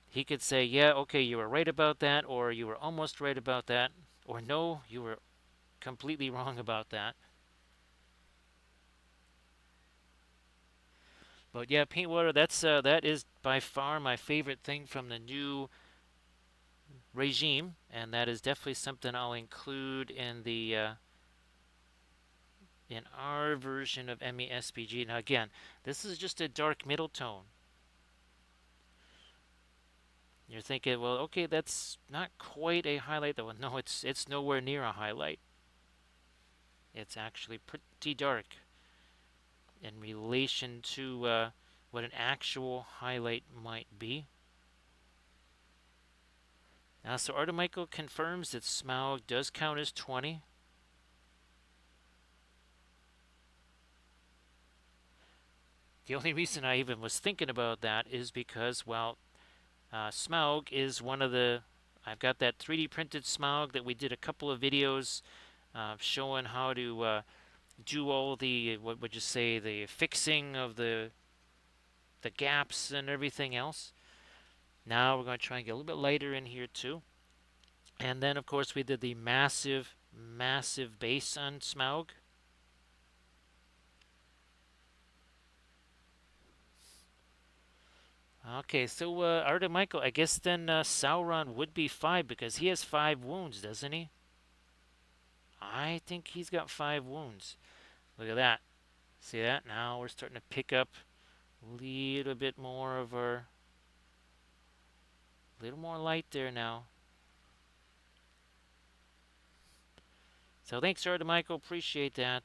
he could say, yeah, okay, you were right about that, or you were almost right about that, or no, you were completely wrong about that. But yeah, paint water, that is by far my favorite thing from the new regime, and that is definitely something I'll include in our version of MESBG. Now again, this is just a dark middle tone. You're thinking, well, okay, that's not quite a highlight though. No, it's nowhere near a highlight. It's actually pretty dark in relation to what an actual highlight might be. Now, so Artemichael confirms that Smaug does count as 20. The only reason I even was thinking about that is because, well, Smaug is one of the. I've got that 3D printed Smaug that we did a couple of videos showing how to do all the, what would you say, the fixing of the gaps and everything else. Now we're going to try and get a little bit lighter in here too. And then, of course, we did the massive, massive base on Smaug. Okay, so Artemichael, I guess then Sauron would be 5 because he has 5 wounds, doesn't he? I think he's got 5 wounds. Look at that. See that? Now we're starting to pick up a little bit more of our, little more light there now. So thanks, Art Michael. Appreciate that.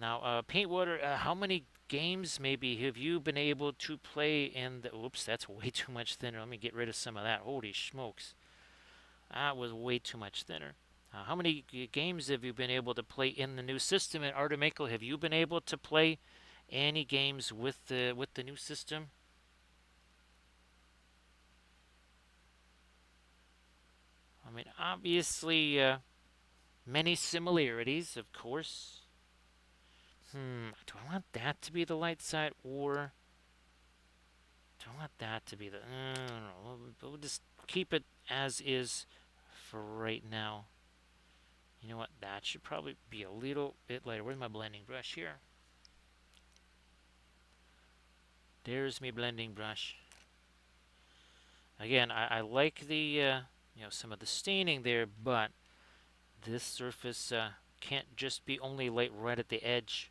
Now, Paintwater, how many games maybe have you been able to play in the? Oops, that's way too much thinner. Let me get rid of some of that. Holy smokes, that was way too much thinner. How many games have you been able to play in the new system? And Artemichael, have you been able to play any games with the new system? I mean, obviously, many similarities, of course. Do I want that to be the light side, or do I want that to be the? I don't know. We'll just keep it as is for right now. You know what? That should probably be a little bit lighter. Where's my blending brush here? There's my blending brush. Again, I like the some of the staining there, but this surface can't just be only light right at the edge.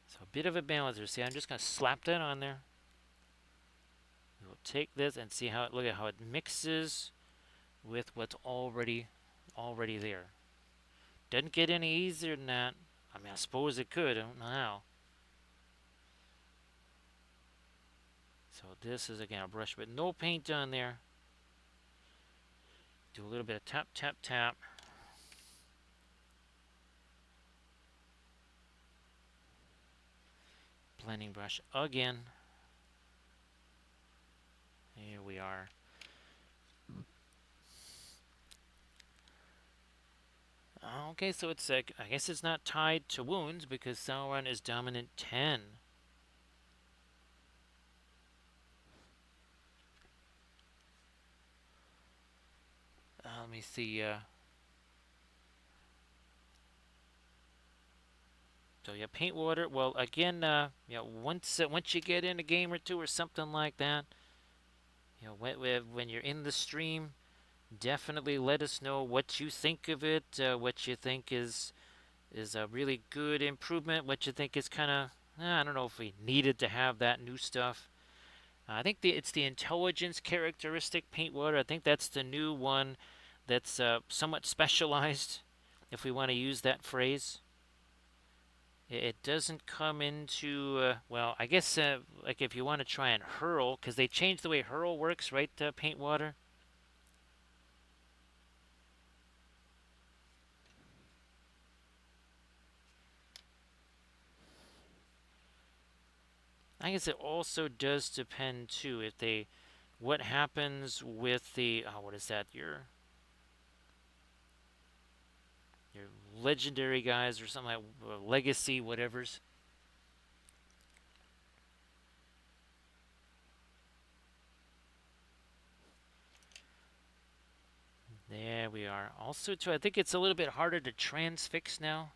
So a bit of a balancer. See, I'm just gonna slap that on there. We'll take this and see how look at how it mixes with what's already there. Doesn't get any easier than that. I mean, I suppose it could. I don't know how. So this is again a brush with no paint on there. Do a little bit of tap, tap, tap. Blending brush again. Here we are. Okay, so it's I guess it's not tied to wounds because Sauron is dominant 10. Let me see. So yeah, paint water. Well, again, once you get in a game or two or something like that, when you're in the stream, definitely let us know what you think of it. What you think is a really good improvement. What you think is kind of I don't know if we needed to have that new stuff. I think it's the intelligence characteristic paint water. I think that's the new one that's somewhat specialized, if we want to use that phrase. It doesn't come into, well, I guess, like if you want to try and hurl, because they changed the way hurl works, right, paint water? I guess it also does depend, too, if they, what happens with the, what is that, your legendary guys or something like legacy, whatever's. There we are. Also, too, I think it's a little bit harder to transfix now.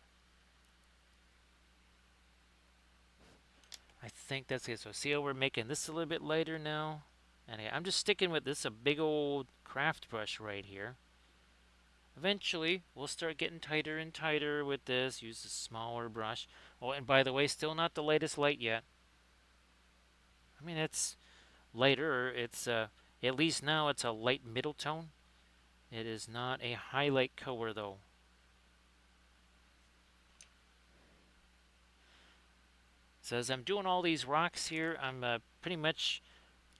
I think that's it. So see how we're making this a little bit lighter now? And I'm just sticking with this, a big old craft brush right here. Eventually, we'll start getting tighter and tighter with this. Use a smaller brush. Oh, and by the way, still not the lightest light yet. I mean, it's lighter. It's at least now it's a light middle tone. It is not a highlight color though. So as I'm doing all these rocks here, I'm pretty much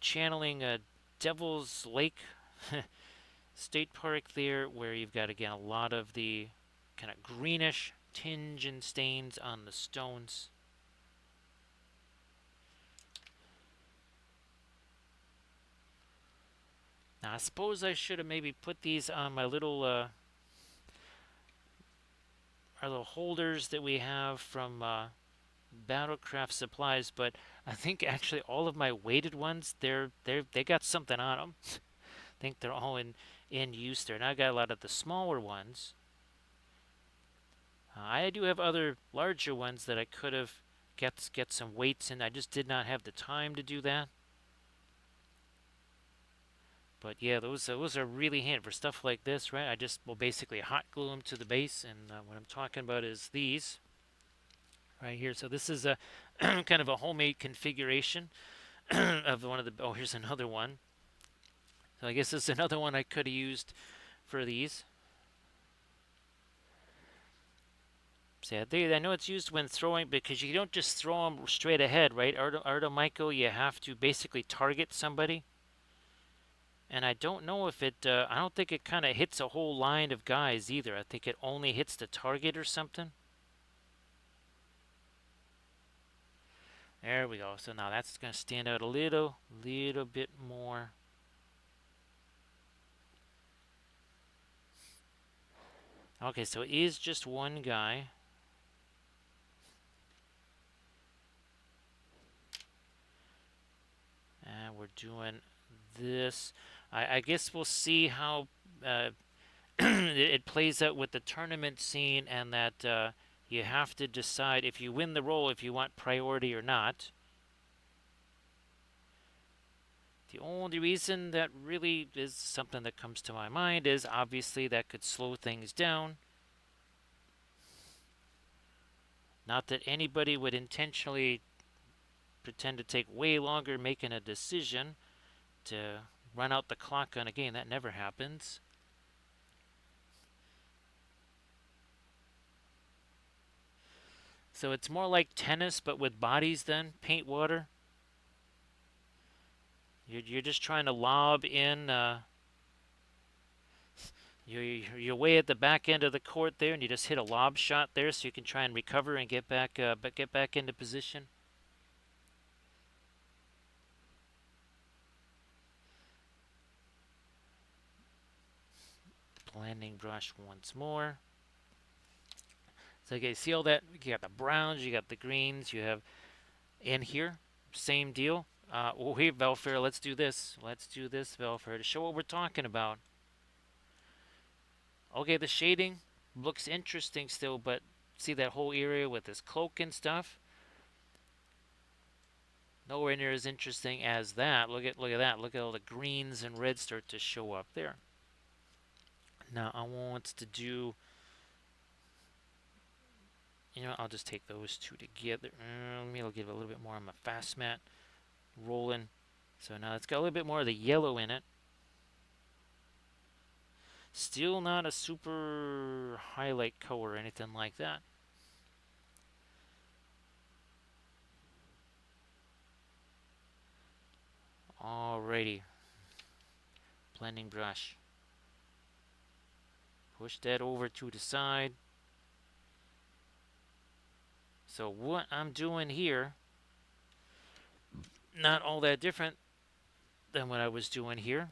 channeling a Devil's Lake State Park there, where you've got again a lot of the kind of greenish tinge and stains on the stones. Now I suppose I should have maybe put these on my little our little holders that we have from Battlecraft supplies, but I think actually all of my weighted ones they got something on them. I think they're all in use there. And I got a lot of the smaller ones. I do have other larger ones that I could have get some weights in. I just did not have the time to do that. But yeah, those are really handy for stuff like this, right? I just will basically hot glue them to the base, and what I'm talking about is these right here. So this is a kind of a homemade configuration of one of the. Oh, here's another one. So I guess this is another one I could have used for these. So I know it's used when throwing because you don't just throw them straight ahead, right? Michael, you have to basically target somebody. And I don't know if it, I don't think it kind of hits a whole line of guys either. I think it only hits the target or something. There we go. So now that's going to stand out a little bit more. Okay, so it is just one guy. And we're doing this. I guess we'll see how uh, it plays out with the tournament scene, and that you have to decide if you win the role if you want priority or not. The only reason that really is something that comes to my mind is obviously that could slow things down. Not that anybody would intentionally pretend to take way longer making a decision to run out the clock on a game. That never happens. So it's more like tennis, but with bodies then, paint water. You're just trying to lob in. You're way at the back end of the court there, and you just hit a lob shot there, so you can try and recover and get back into position. Blending brush once more. So okay, see all that? You got the browns, you got the greens, you have in here, same deal. Oh, here, Velfair, let's do this. Let's do this, Velfair, to show what we're talking about. Okay, the shading looks interesting still, but see that whole area with this cloak and stuff? Nowhere near as interesting as that. Look at that. Look at all the greens and reds start to show up there. Now I want to do, I'll just take those two together. Maybe I'll give it a little bit more on my fast mat. Rolling. So now it's got a little bit more of the yellow in it. Still not a super highlight color or anything like that. Alrighty. Blending brush. Push that over to the side. So what I'm doing here, not all that different than what I was doing here.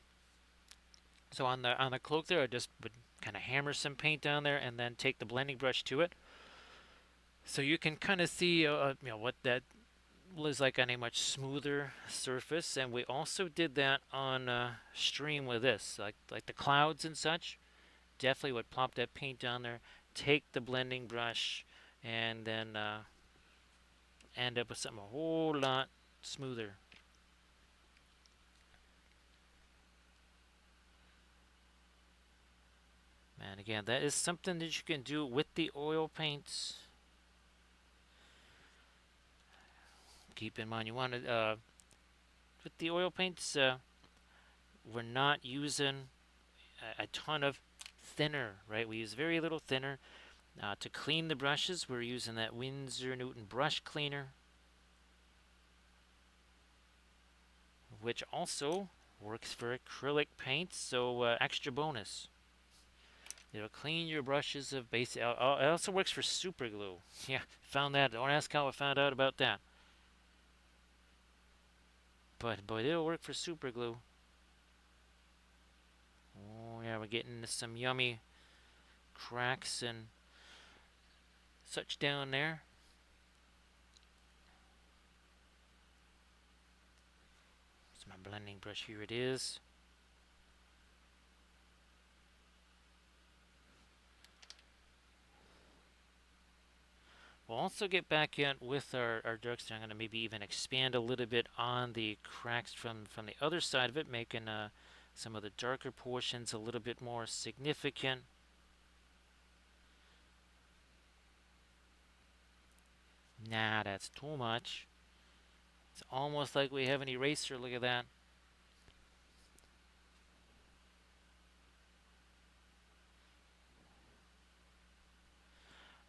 So on the cloak there, I just would kind of hammer some paint down there and then take the blending brush to it. So you can kind of see what that was like on a much smoother surface. And we also did that on stream with this, like the clouds and such. Definitely would plop that paint down there, take the blending brush, and then end up with something a whole lot smoother. And again, that is something that you can do with the oil paints. Keep in mind, you want to, with the oil paints, we're not using a ton of thinner, right? We use very little thinner. To clean the brushes, we're using that Winsor Newton brush cleaner, which also works for acrylic paints, so extra bonus. It'll clean your brushes of basic. It also works for super glue. Yeah, found that. Don't ask how I found out about that. But it'll work for super glue. Oh yeah, we're getting some yummy cracks and such down there. It's my blending brush. Here it is. We'll also get back in with our darks. I'm going to maybe even expand a little bit on the cracks from the other side of it, making some of the darker portions a little bit more significant. Nah, that's too much. It's almost like we have an eraser. Look at that.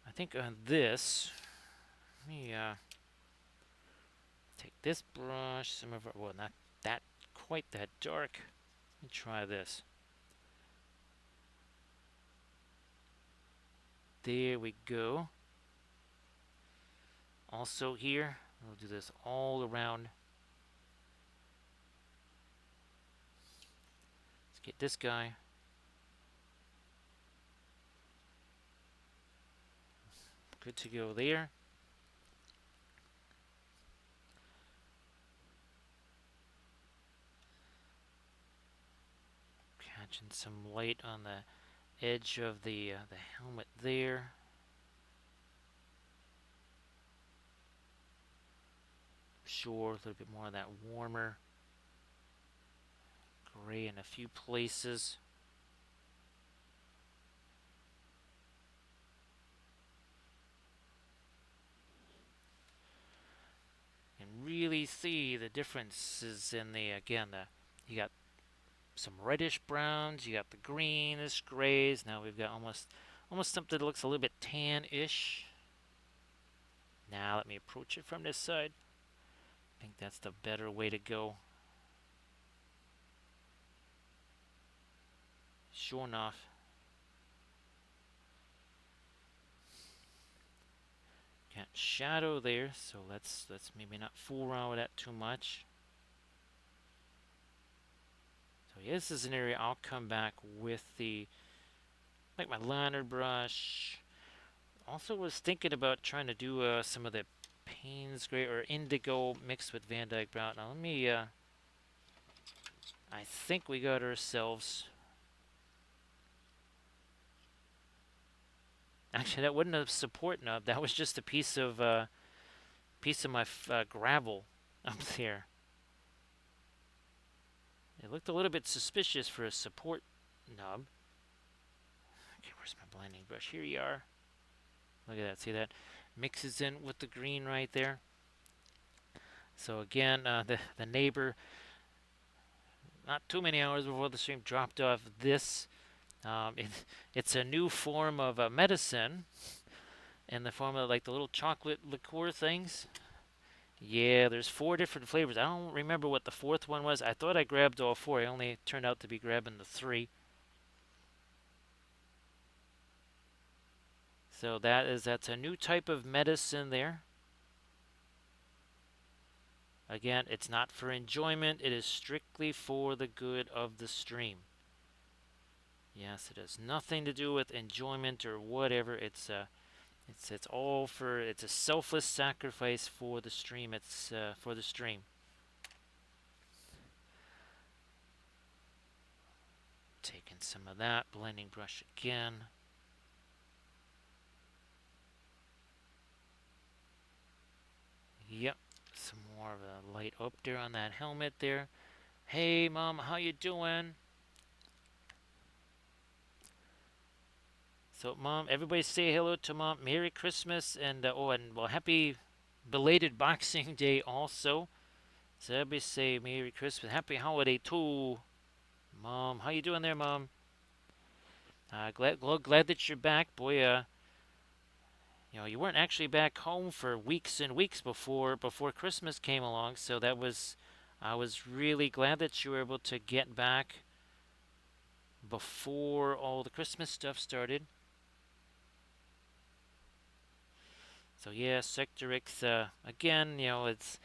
I think on this, let me take this brush. Some of it, well, not that quite that dark. Let me try this. There we go. Also here, we'll do this all around. Let's get this guy. Good to go there. Catching some light on the edge of the helmet there. Sure, a little bit more of that warmer gray in a few places. And really see the differences in the, again, you got some reddish browns, you got the greenish grays. Now we've got almost something that looks a little bit tan-ish. Now let me approach it from this side. I think that's the better way to go. Sure enough. Got shadow there, so let's maybe not fool around with that too much. So yeah, this is an area I'll come back with like my lantern brush. Also was thinking about trying to do some of the Payne's gray or indigo mixed with Van Dyke brown. Now let me, I think we got ourselves. Actually, that wasn't a support nub. That was just a piece of my gravel up there. It looked a little bit suspicious for a support nub. Okay, where's my blending brush? Here you are. Look at that. See that? Mixes in with the green right there. So again, the neighbor, not too many hours before the stream, dropped off this. It's a new form of medicine in the form of like the little chocolate liqueur things. Yeah, there's 4 different flavors. I don't remember what the fourth one was. I thought I grabbed all 4. I only turned out to be grabbing the 3. So that's a new type of medicine there. Again, it's not for enjoyment. It is strictly for the good of the stream. Yes, it has nothing to do with enjoyment or whatever. It's all for. It's a selfless sacrifice for the stream. It's for the stream. Taking some of that blending brush again. Yep, some more of a light up there on that helmet there. Hey, Mom, how you doing? So, Mom, everybody say hello to Mom. Merry Christmas and well, happy belated Boxing Day also. So everybody say Merry Christmas, Happy Holiday too. Mom, how you doing there, Mom? Glad that you're back, boy. You weren't actually back home for weeks and weeks before Christmas came along, so I was really glad that you were able to get back before all the Christmas stuff started. So yeah, Sector X, again, it's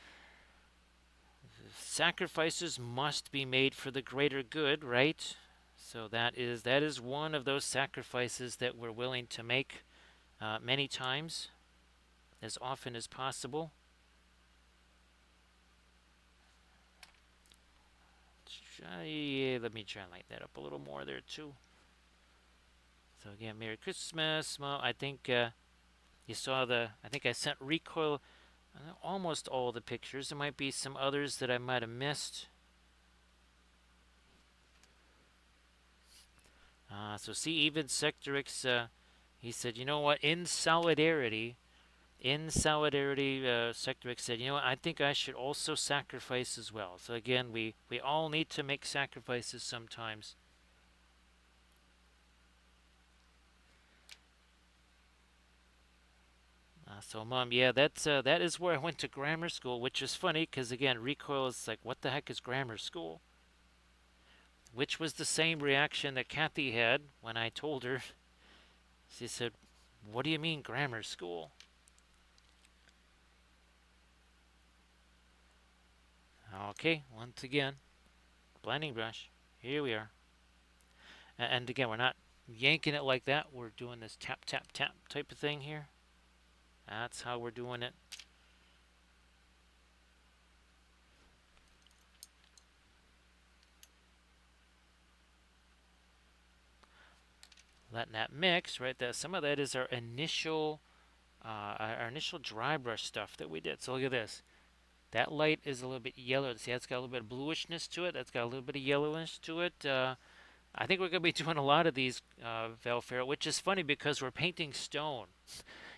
sacrifices must be made for the greater good, right? So that is one of those sacrifices that we're willing to make many times, as often as possible. Yeah, let me try and light that up a little more there too. So again, Merry Christmas, Mom. I think you saw I think I sent Recoil almost all the pictures. There might be some others that I might have missed. So see, even Sectorix, he said, you know what? In solidarity, Sectorix said, you know what? I think I should also sacrifice as well. So again, we all need to make sacrifices sometimes. So mom, yeah, that is where I went to grammar school, which is funny because again, recoil is like, what the heck is grammar school? Which was the same reaction that Kathy had when I told her. She said, "What do you mean grammar school?" Okay, once again, blending brush. Here we are. And again, we're not yanking it like that. We're doing this tap, tap, tap type of thing here. That's how we're doing it. Letting that mix, right? That some of that is our initial dry brush stuff that we did. So look at this. That light is a little bit yellow. See, that's got a little bit of bluishness to it. That's got a little bit of yellowishness to it. I think we're going to be doing a lot of these, Valfaro, which is funny because we're painting stone.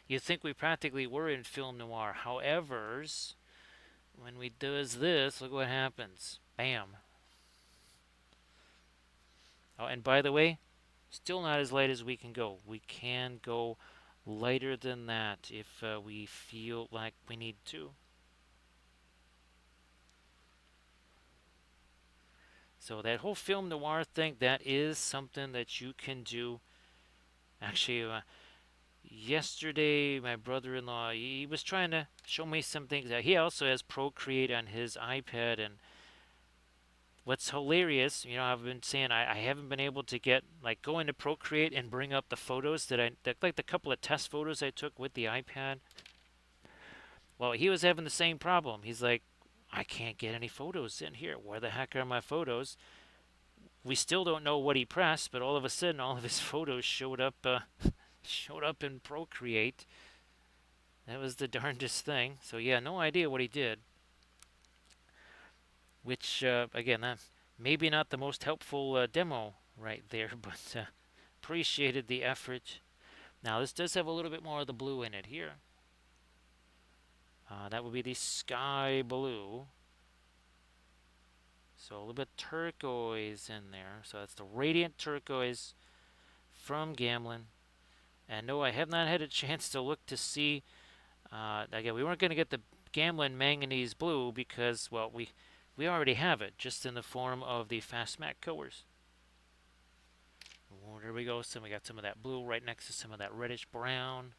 You'd think we practically were in film noir. However, when we does this, look what happens. Bam. Oh, and by the way, still not as light as we can go. We can go lighter than that if we feel like we need to. So that whole film noir thing, that is something that you can do. Actually, yesterday my brother-in-law, he was trying to show me some things. He also has Procreate on his iPad, and what's hilarious, I've been saying I haven't been able to get like go into Procreate and bring up the photos that like the couple of test photos I took with the iPad. Well, he was having the same problem. He's like, I can't get any photos in here. Where the heck are my photos? We still don't know what he pressed, but all of a sudden, all of his photos showed up in Procreate. That was the darndest thing. So yeah, no idea what he did. Which again, maybe not the most helpful demo right there, but appreciated the effort. Now this does have a little bit more of the blue in it here. That would be the sky blue. So a little bit turquoise in there. So that's the radiant turquoise from Gamlin. And no, I have not had a chance to look to see. Again, we weren't going to get the Gamlin manganese blue because, well, we already have it, just in the form of the fast matte colors. Oh, there we go. So we got some of that blue right next to some of that reddish brown.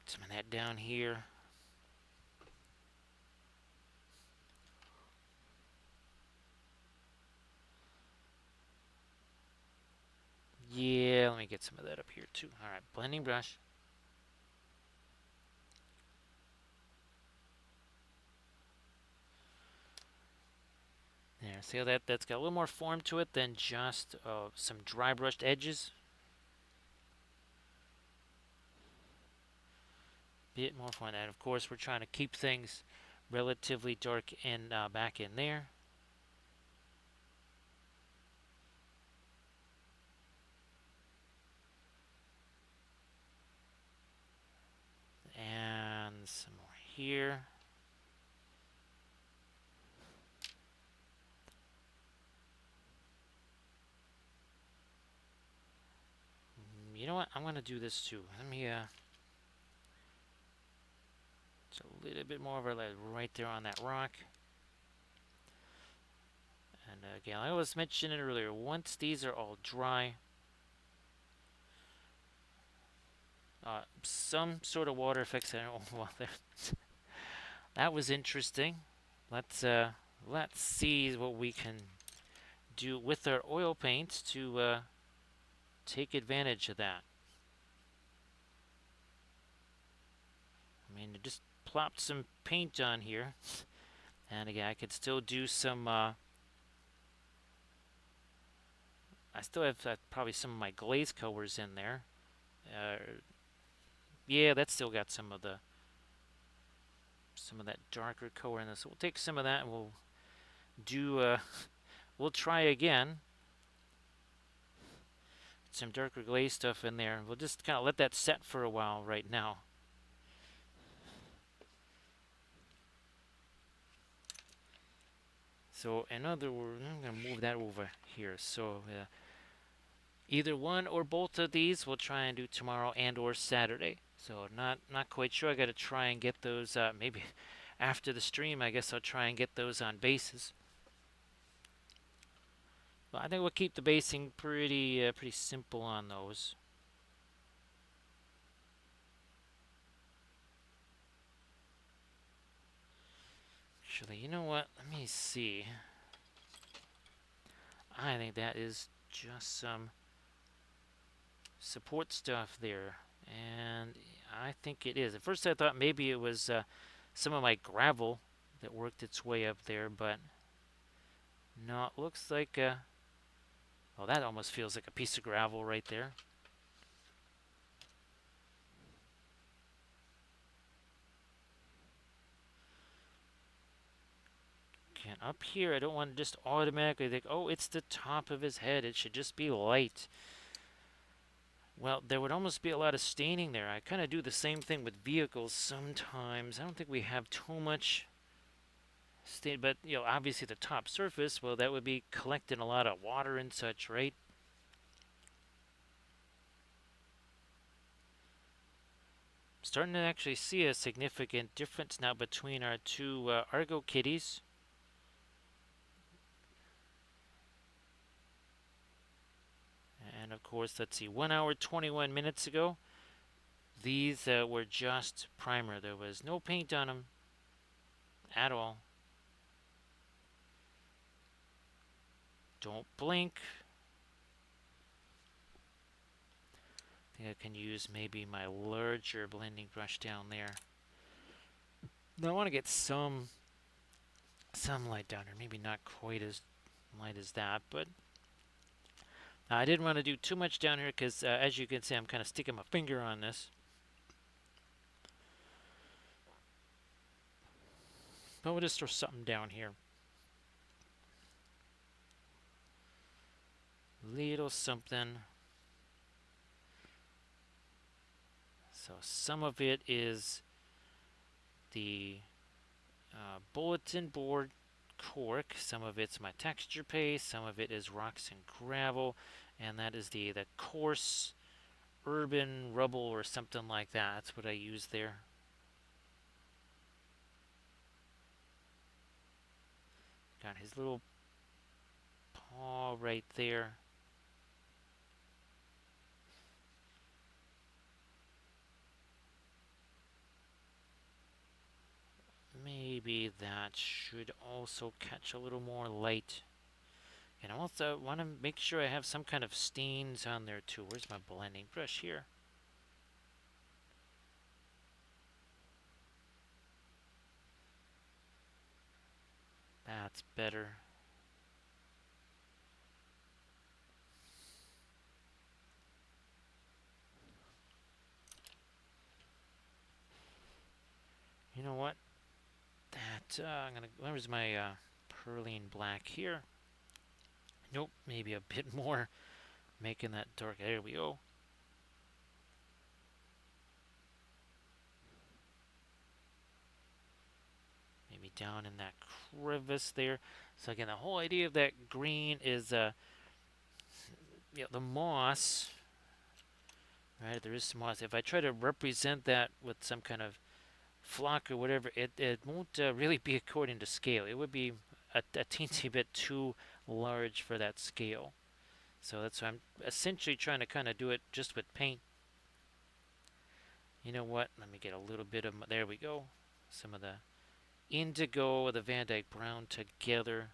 Some of that down here. Yeah, let me get some of that up here too. All right, blending brush. There, see how that's got a little more form to it than just some dry brushed edges. Bit more form. And of course, we're trying to keep things relatively dark in back in there. And some more here. You know what? I'm going to do this too. Let me, it's a little bit more of a right there on that rock. And again, I was mentioning it earlier, once these are all dry, some sort of water effects, I don't know, well, that was interesting. Let's, uh, let's see what we can do with our oil paints to take advantage of that. I mean, just plopped some paint on here. And again, I could still do some, I still have probably some of my glaze colors in there. Uh, yeah, that's still got some of the some of that darker color in this. So we'll take some of that and we'll do. We'll try again. Some darker glaze stuff in there. We'll just kind of let that set for a while right now. So in other words, I'm going to move that over here. So either one or both of these we'll try and do tomorrow and or Saturday. So not quite sure. I got to try and get those maybe after the stream. I guess I'll try and get those on bases. But I think we'll keep the basing pretty simple on those. Actually, you know what? Let me see. I think that is just some support stuff there. And I think it is. At first I thought maybe it was some of my gravel that worked its way up there, but no, it looks like, well, that almost feels like a piece of gravel right there. And up here, I don't want to just automatically think, oh, it's the top of his head. It should just be light. Well, there would almost be a lot of staining there. I kind of do the same thing with vehicles sometimes. I don't think we have too much stain, but obviously the top surface, well, that would be collecting a lot of water and such, right? Starting to actually see a significant difference now between our two Argocats. And of course, let's see, 1 hour 21 minutes ago, these were just primer. There was no paint on them at all. Don't blink. I think I can use maybe my larger blending brush down there. Now I want to get some light down here. Maybe not quite as light as that, but I didn't want to do too much down here because, as you can see, I'm kind of sticking my finger on this. But we'll just throw something down here. Little something. So some of it is the bulletin board cork. Some of it's my texture paste. Some of it is rocks and gravel. And that is the coarse urban rubble or something like that. That's what I use there. Got his little paw right there. Maybe that should also catch a little more light. And I also want to make sure I have some kind of stains on there too. Where's my blending brush here? That's better. You know what? I'm gonna. Where's my perline black here? Nope, maybe a bit more. Making that dark. There we go. Maybe down in that crevice there. So again, the whole idea of that green is the moss. Right, there is some moss. If I try to represent that with some kind of flock or whatever, it won't really be according to scale. It would be a teensy bit too large for that scale. So that's why I'm essentially trying to kind of do it just with paint. You know what? Let me get a little bit of, there we go. Some of the indigo with the Van Dyke brown together.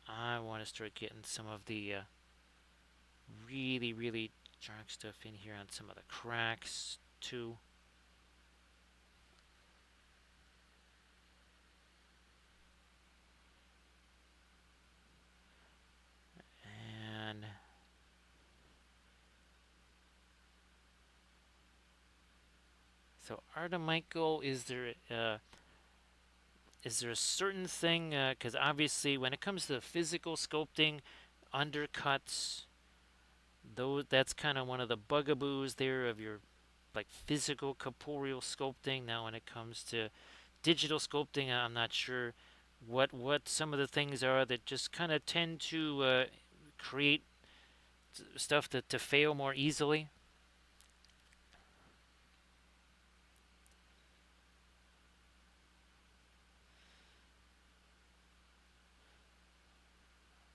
I want to start getting some of the really dark stuff in here on some of the cracks too. And So Art of Michael, is there a certain thing? Because obviously, when it comes to physical sculpting, undercuts, those that's kind of one of the bugaboos there of your like physical corporeal sculpting. Now, when it comes to digital sculpting, I'm not sure what some of the things are that just kind of tend to create stuff to fail more easily.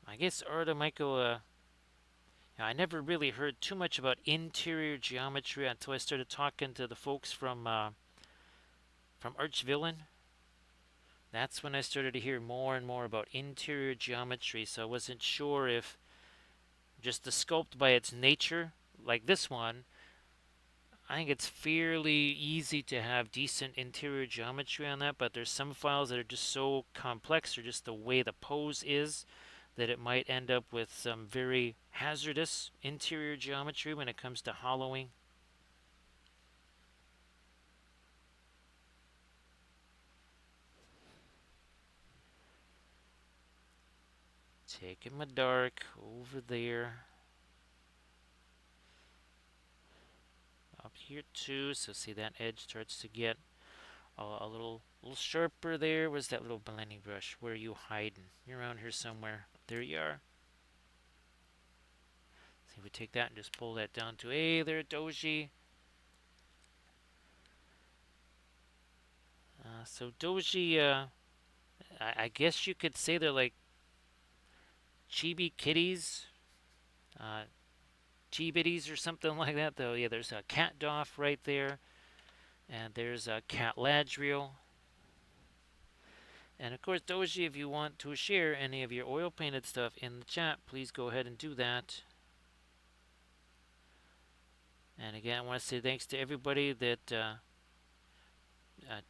I guess Art of Michael. I never really heard too much about interior geometry until I started talking to the folks from Archvillain. That's when I started to hear more and more about interior geometry. So I wasn't sure if just the sculpt by its nature, like this one, I think it's fairly easy to have decent interior geometry on that, but there's some files that are just so complex or just the way the pose is that it might end up with some very hazardous interior geometry when it comes to hollowing. Taking my dark over there, up here too. So see that edge starts to get a little sharper there. Where's that little blending brush? Where are you hiding? You're around here somewhere. There you are. See if we take that and just pull that down to hey there, Doji. So Doji, I guess you could say they're like chibi kitties, uh, chibitties or something like that. Though yeah, there's a cat doff right there, and there's a cat ladriel. And of course, Doji, if you want to share any of your oil painted stuff in the chat, please go ahead and do that. And again, I want to say thanks to everybody that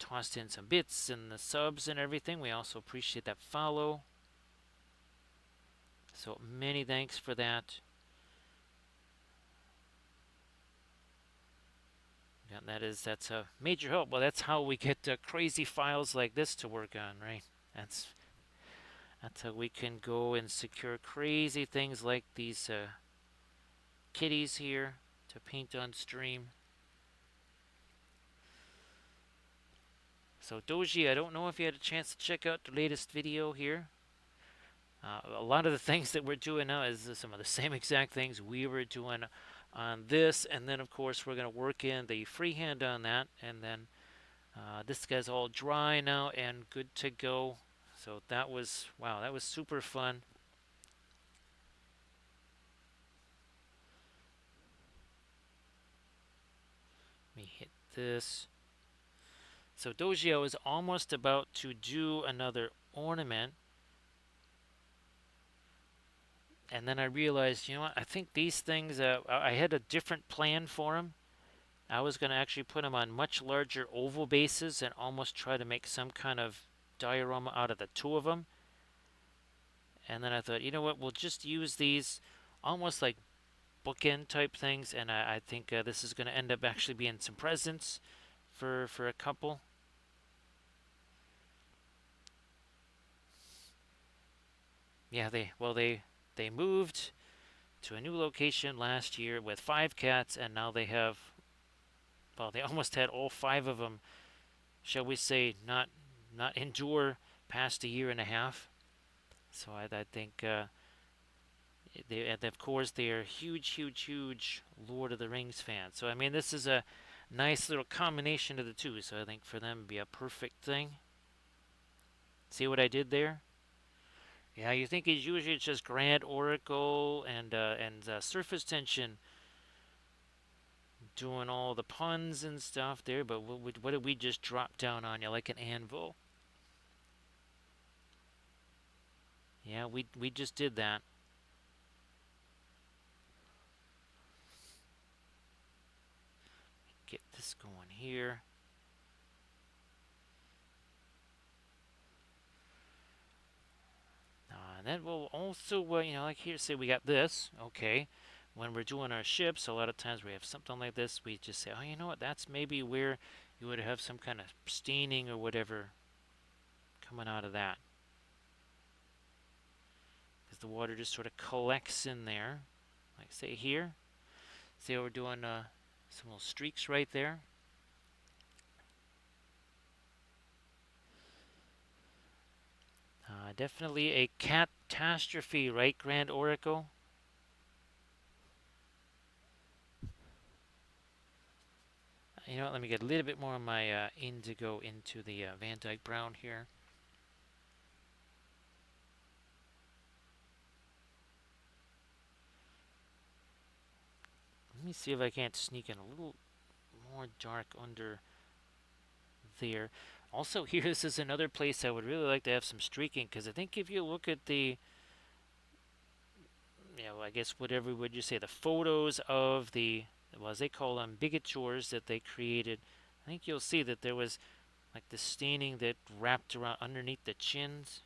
tossed in some bits and the subs and everything. We also appreciate that follow. So many thanks for that. Yeah, that's a major help. Well, that's how we get crazy files like this to work on, right? That's that's how we can go and secure crazy things like these kitties here to paint on stream. So Doji, I don't know if you had a chance to check out the latest video here. A lot of the things that we're doing now is some of the same exact things we were doing on this, and then of course we're going to work in the freehand on that, and then this guy's all dry now and good to go. So that was wow, that was super fun. Let me hit this. So Dojio is almost about to do another ornament, and then I realized, you know what? I think these things. I had a different plan for them. I was going to actually put them on much larger oval bases and almost try to make some kind of diorama out of the two of them. And then I thought, you know what? We'll just use these almost like bookend type things, and I think this is going to end up actually being some presents for a couple. Yeah, they moved to a new location last year with 5 cats, and now they have well, they almost had all 5 of them. Shall we say not endure past a year and a half? So I think they and of course they are huge Lord of the Rings fans. So I mean this is a nice little combination of the two. So I think for them it'd be a perfect thing. See what I did there? Yeah, you think it's usually just Grand Oracle and Surface Tension doing all the puns and stuff there, but what did we just drop down on you like an anvil? Yeah, we just did that. Get this going here. And then we'll also, like here, say we got this. Okay, when we're doing our ships, a lot of times we have something like this. We just say, oh, you know what? That's maybe where you would have some kind of staining or whatever coming out of that. Because the water just sort of collects in there. Like say here. See how we're doing some little streaks right there? Definitely a catastrophe, right, Grand Oracle? You know what, let me get a little bit more of my indigo into the Van Dyke Brown here. Let me see if I can't sneak in a little more dark under there. Also, here, this is another place I would really like to have some streaking, because I think if you look at the, I guess whatever would you say, the photos of the, well, as they call them, bigatures that they created, I think you'll see that there was like the staining that wrapped around underneath the chins.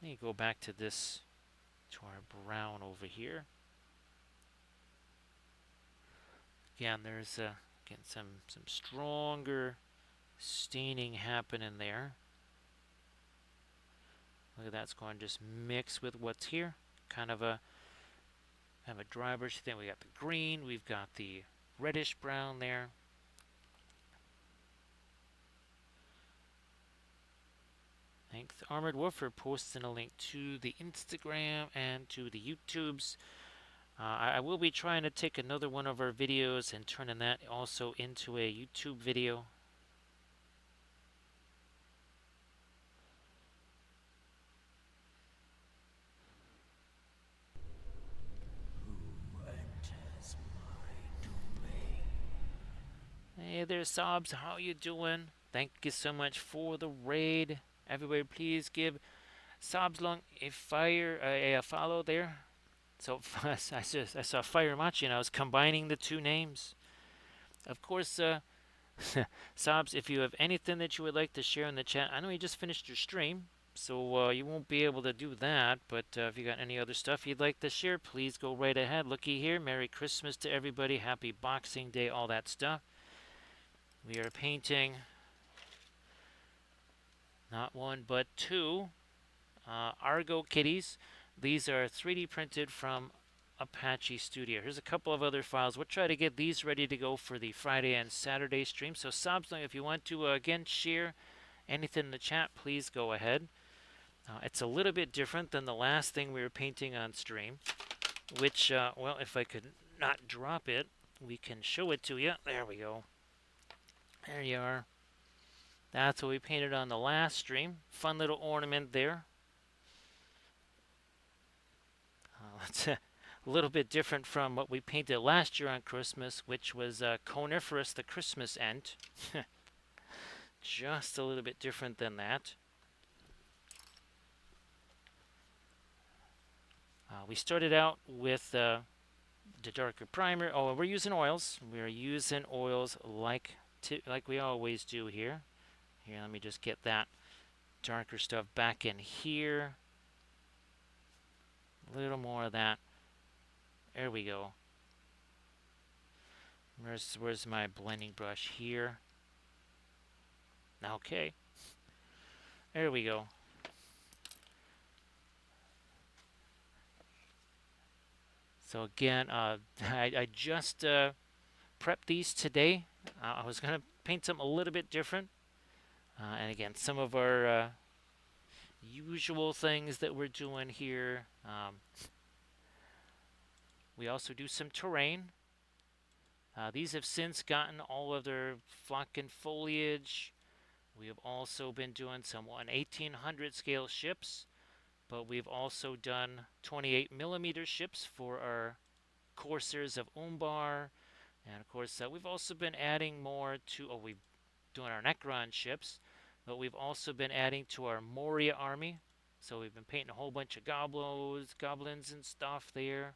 Let me go back to this, to our brown over here. Again, there's again some stronger staining happening there. Look at that's going to just mix with what's here. Kind of a dry brush. Then we got the green. We've got the reddish brown there. Thanks, Armored Warfare, posting a link to the Instagram and to the YouTubes. I will be trying to take another one of our videos and turning that also into a YouTube video. Hey there, Sobs. How you doing? Thank you so much for the raid. Everybody, please give Sobslung a follow there. So I saw Fire Machi and I was combining the two names. Of course, Sobs, if you have anything that you would like to share in the chat, I know you just finished your stream, so you won't be able to do that. But if you got any other stuff you'd like to share, please go right ahead. Looky here. Merry Christmas to everybody. Happy Boxing Day, all that stuff. We are painting not one but two Argo kitties. These are 3D printed from Apache Studio. Here's a couple of other files. We'll try to get these ready to go for the Friday and Saturday stream. So, Sobsling, if you want to again share anything in the chat, please go ahead. It's a little bit different than the last thing we were painting on stream, which, well, if I could not drop it, we can show it to you. There we go. There you are. That's what we painted on the last stream. Fun little ornament there. It's a little bit different from what we painted last year on Christmas, which was Coniferous, the Christmas Ent. Just a little bit different than that. We started out with the darker primer. Oh, and we're using oils. We're using oils like we always do here. Here, let me just get that darker stuff back in here. A little more of that. There we go. Where's my blending brush here? Okay. There we go. So again, I just prepped these today. I was going to paint them a little bit different. And again, some of our usual things that we're doing here. We also do some terrain. These have since gotten all of their flock and foliage. We have also been doing some 1800 scale ships, but we've also done 28 millimeter ships for our coursers of Umbar. And of course, we've also been adding more to, we've doing our Necron ships, but we've also been adding to our Moria army. So we've been painting a whole bunch of goblins and stuff there.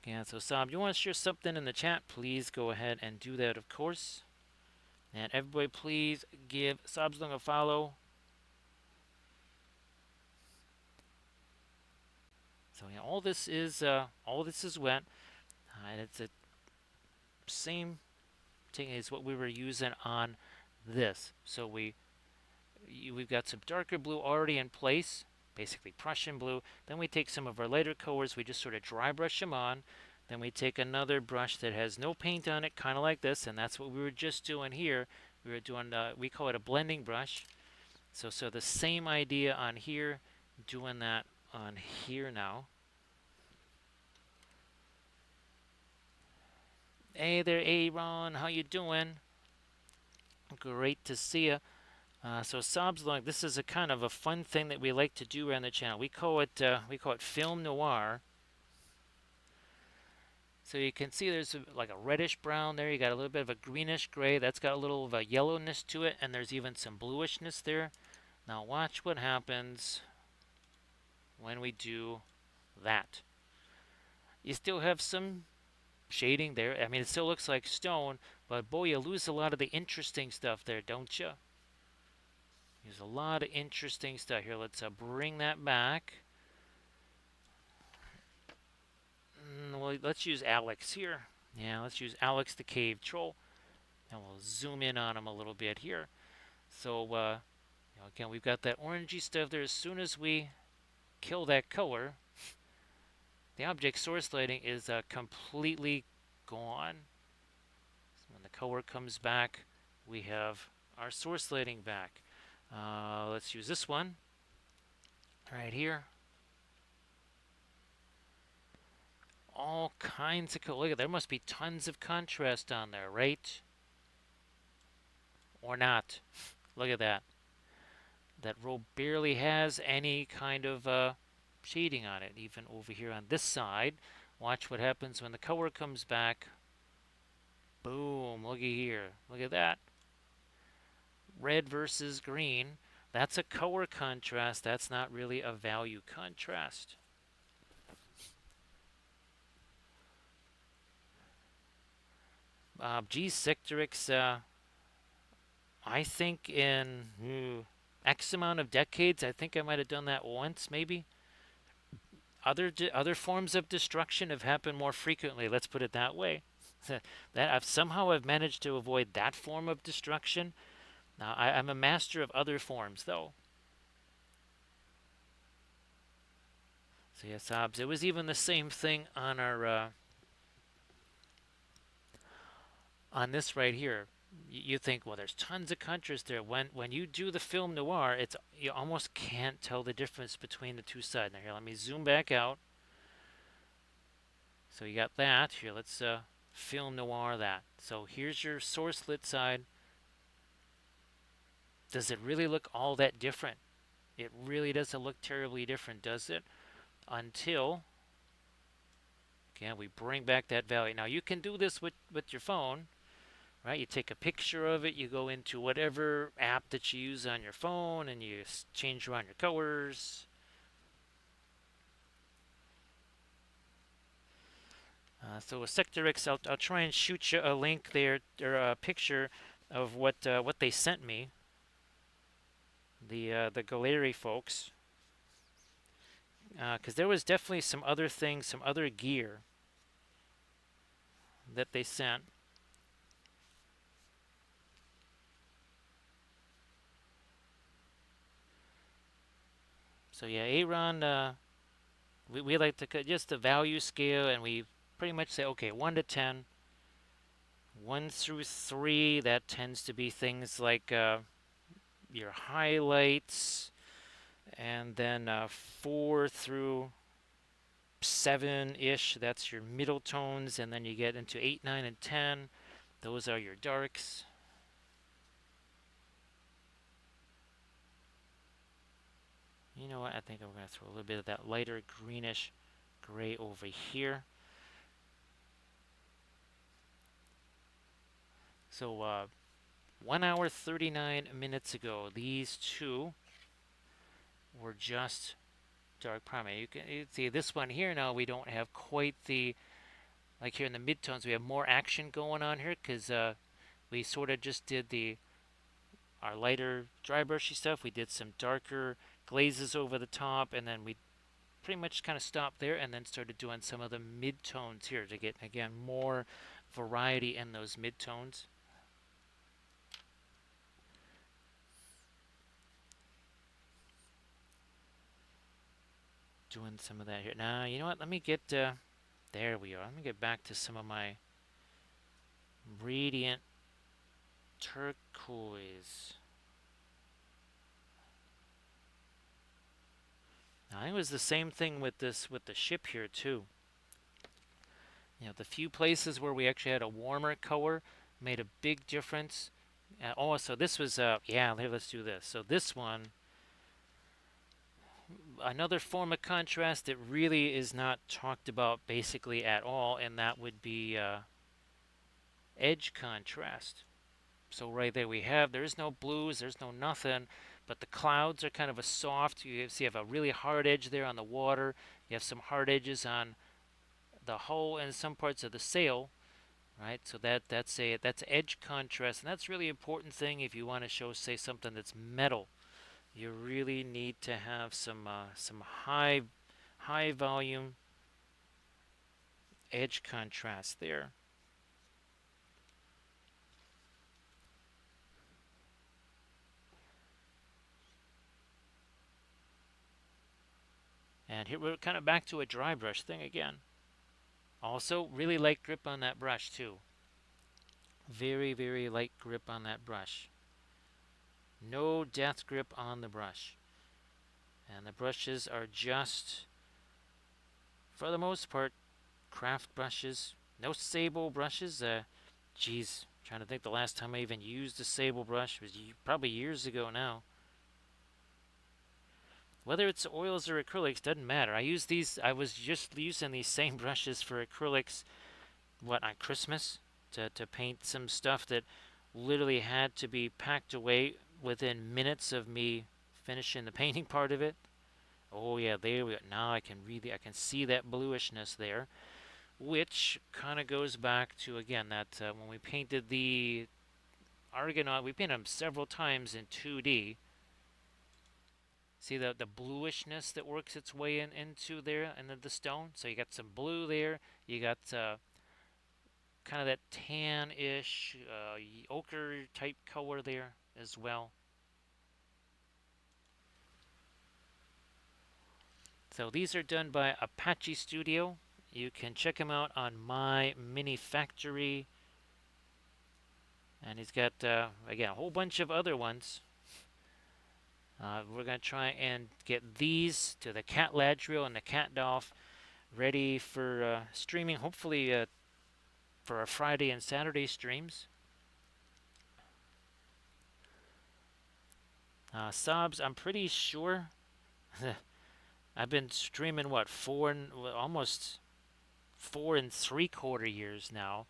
Yeah, so Sam, you want to share something in the chat? Please go ahead and do that, of course. And everybody, please give Sabslung a follow. So yeah, all this is wet, and it's the same thing as what we were using on this. So we've got some darker blue already in place, basically Prussian blue. Then we take some of our lighter colors, we just sort of dry brush them on. Then we take another brush that has no paint on it, kind of like this, and that's what we were just doing here. We were doing, we call it a blending brush. So the same idea on here, doing that on here now. Hey there, Aaron, how you doing? Great to see you. So Sobs Log, this is a kind of a fun thing that we like to do around the channel. We call it film noir. So you can see there's like a reddish brown there. You got a little bit of a greenish gray. That's got a little of a yellowness to it, and there's even some bluishness there. Now watch what happens when we do that. You still have some shading there. I mean, it still looks like stone, but boy, you lose a lot of the interesting stuff there, don't you? There's a lot of interesting stuff here. Let's bring that back. Well, let's use Alex here. Yeah, let's use Alex the Cave Troll, and we'll zoom in on him a little bit here. So, again, we've got that orangey stuff there. As soon as we kill that color, the object source lighting is completely gone. So when the color comes back, we have our source lighting back. Let's use this one right here. All kinds of color. Look at, there must be tons of contrast on there, right? Or not. Look at that. That row barely has any kind of shading on it. Even over here on this side, watch what happens when the color comes back. Boom, looky here. Look at that. Red versus green. That's a color contrast. That's not really a value contrast. G Sectrix, I think in X amount of decades, I think I might have done that once, maybe. Other forms of destruction have happened more frequently. Let's put it that way. That I've managed to avoid that form of destruction. Now I'm a master of other forms, though. So yes, Hobbs. It was even the same thing on our on this right here. You think, well, there's tons of contrast there. When you do the film noir, it's you almost can't tell the difference between the two sides. Now here, let me zoom back out. So you got that. Here, let's film noir that. So here's your source lit side. Does it really look all that different? It really doesn't look terribly different, does it? Until, again, we bring back that value. Now you can do this with your phone, right? You take a picture of it, you go into whatever app that you use on your phone, and you change around your colors. So with Sector X, I'll try and shoot you a link there, or a picture of what they sent me, the Galeri folks, because there was definitely some other things, some other gear that they sent. So yeah, Aaron, we like to cut just the value scale, and we pretty much say, okay, 1 to 10. 1 through 3, that tends to be things like your highlights, and then 4 through 7-ish, that's your middle tones, and then you get into 8, 9, and 10. Those are your darks. You know what? I think I'm going to throw a little bit of that lighter greenish gray over here. So 1 hour 39 minutes ago, these two were just dark primary. You can see this one here now. We don't have quite the, like here in the midtones, we have more action going on here because we sort of just did our lighter dry brushy stuff. We did some darker glazes over the top, and then we pretty much kind of stopped there and then started doing some of the mid-tones here to get, again, more variety in those mid-tones. Doing some of that here. Now, you know what? Let me get, there we are. Let me get back to some of my radiant turquoise. Now, I think it was the same thing with this, with the ship here too. You know, the few places where we actually had a warmer color made a big difference. Oh, so this was, yeah, here, let's do this. So this one, another form of contrast that really is not talked about basically at all, and that would be edge contrast. So right there we have, there's no blues, there's no nothing, but the clouds are kind of a soft, you see you have a really hard edge there on the water, you have some hard edges on the hull and some parts of the sail, right? So that's edge contrast, and that's really important thing if you want to show, say, something that's metal. You really need to have some high volume edge contrast there. And here we're kind of back to a dry brush thing again. Also, really light grip on that brush too. Very, very light grip on that brush. No death grip on the brush. And the brushes are just, for the most part, craft brushes. No sable brushes. Geez, trying to think the last time I even used a sable brush was probably years ago now. Whether it's oils or acrylics doesn't matter. I was just using these same brushes for acrylics, what, on Christmas? To paint some stuff that literally had to be packed away within minutes of me finishing the painting part of it. Oh yeah, there we go. Now I can see that bluishness there, which kind of goes back to, again, that when we painted the Argonaut, we painted them several times in 2D. See the bluishness that works its way into there and the stone. So you got some blue there. You got kind of that tan-ish ochre type color there as well. So these are done by Apache Studio. You can check him out on My Mini Factory. And he's got, again, a whole bunch of other ones. We're going to try and get these to the Cat Ladriel and the Cat Dolph ready for streaming, hopefully for our Friday and Saturday streams. Subs, I'm pretty sure I've been streaming, what, almost 4 and 3/4 years now.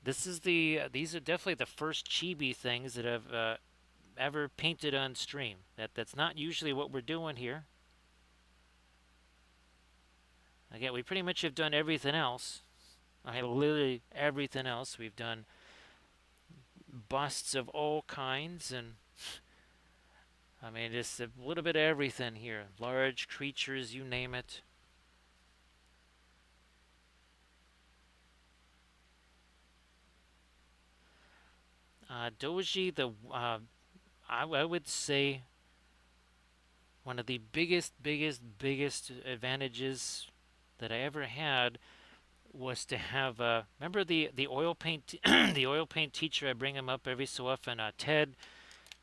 These are definitely the first chibi things that I've ever painted on stream. That's not usually what we're doing here. Again, we pretty much have done everything else. Literally everything else. We've done busts of all kinds, and I mean, just a little bit of everything here. Large creatures, you name it. Doji, I would say one of the biggest advantages that I ever had was to have. Remember the oil paint the oil paint teacher? I bring him up every so often. Ted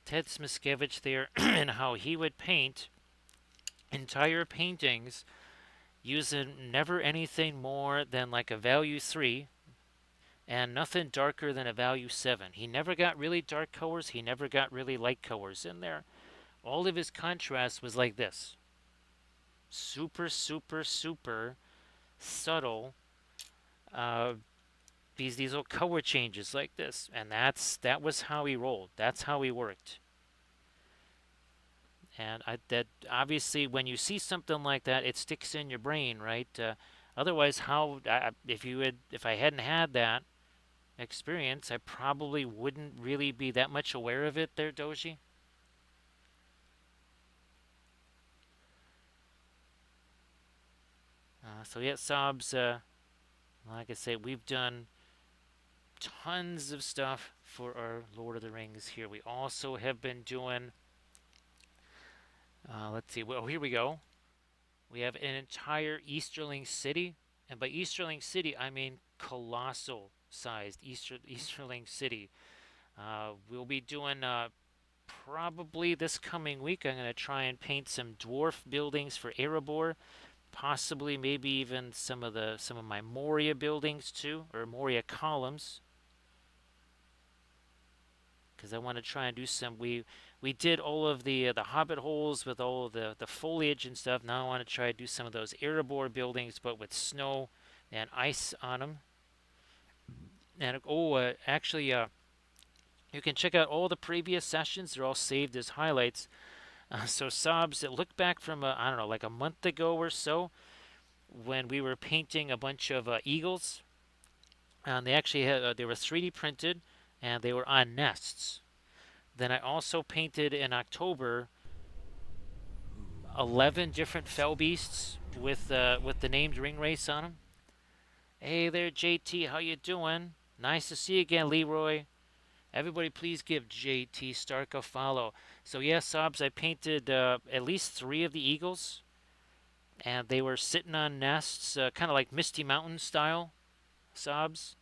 Smiskevich there, and how he would paint entire paintings using never anything more than like a value 3 and nothing darker than a value 7. He never got really dark colors, he never got really light colors in there. All of his contrast was like this. Super, super, super subtle. Uh, these little color changes like this, and that was how he rolled. That's how he worked. And that obviously, when you see something like that, it sticks in your brain, right? Otherwise, if I hadn't had that experience, I probably wouldn't really be that much aware of it. There, Doji. So yeah, Sobs, like I say, we've done tons of stuff for our Lord of the Rings here. We also have been doing, let's see, well, here we go. We have an entire Easterling city, and by Easterling city, I mean colossal sized Easterling city. We'll be doing probably this coming week. I'm going to try and paint some dwarf buildings for Erebor, possibly maybe even some of my Moria buildings too, or Moria columns, because I want to try and do some. We did all of the Hobbit holes with all of the foliage and stuff. Now I want to try to do some of those Erebor buildings, but with snow and ice on them. And actually, you can check out all the previous sessions. They're all saved as highlights. So Sobs, look back from I don't know, like a month ago or so, when we were painting a bunch of eagles. And they actually had they were 3D printed, and they were on nests. Then I also painted in October 11 different fell beasts with the named ring race on them. Hey there, JT, how you doing? Nice to see you again, Leroy. Everybody, please give JT Stark a follow. So yes, Sobs, I painted at least 3 of the eagles, and they were sitting on nests, kind of like Misty Mountain style, Sobs.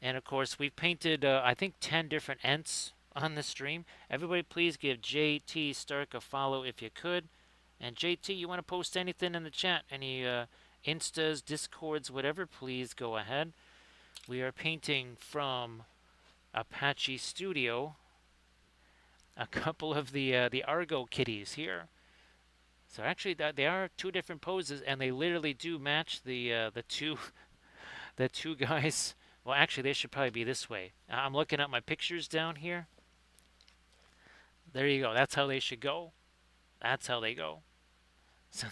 And of course, we've painted I think 10 different Ents on the stream. Everybody, please give JT Stark a follow if you could. And JT, you want to post anything in the chat? Any Instas, Discords, whatever? Please go ahead. We are painting from Apache Studio a couple of the Argo kitties here. So actually, they are 2 different poses, and they literally do match the two the two guys. Well, actually, they should probably be this way. I'm looking at my pictures down here. There you go. That's how they should go. That's how they go. So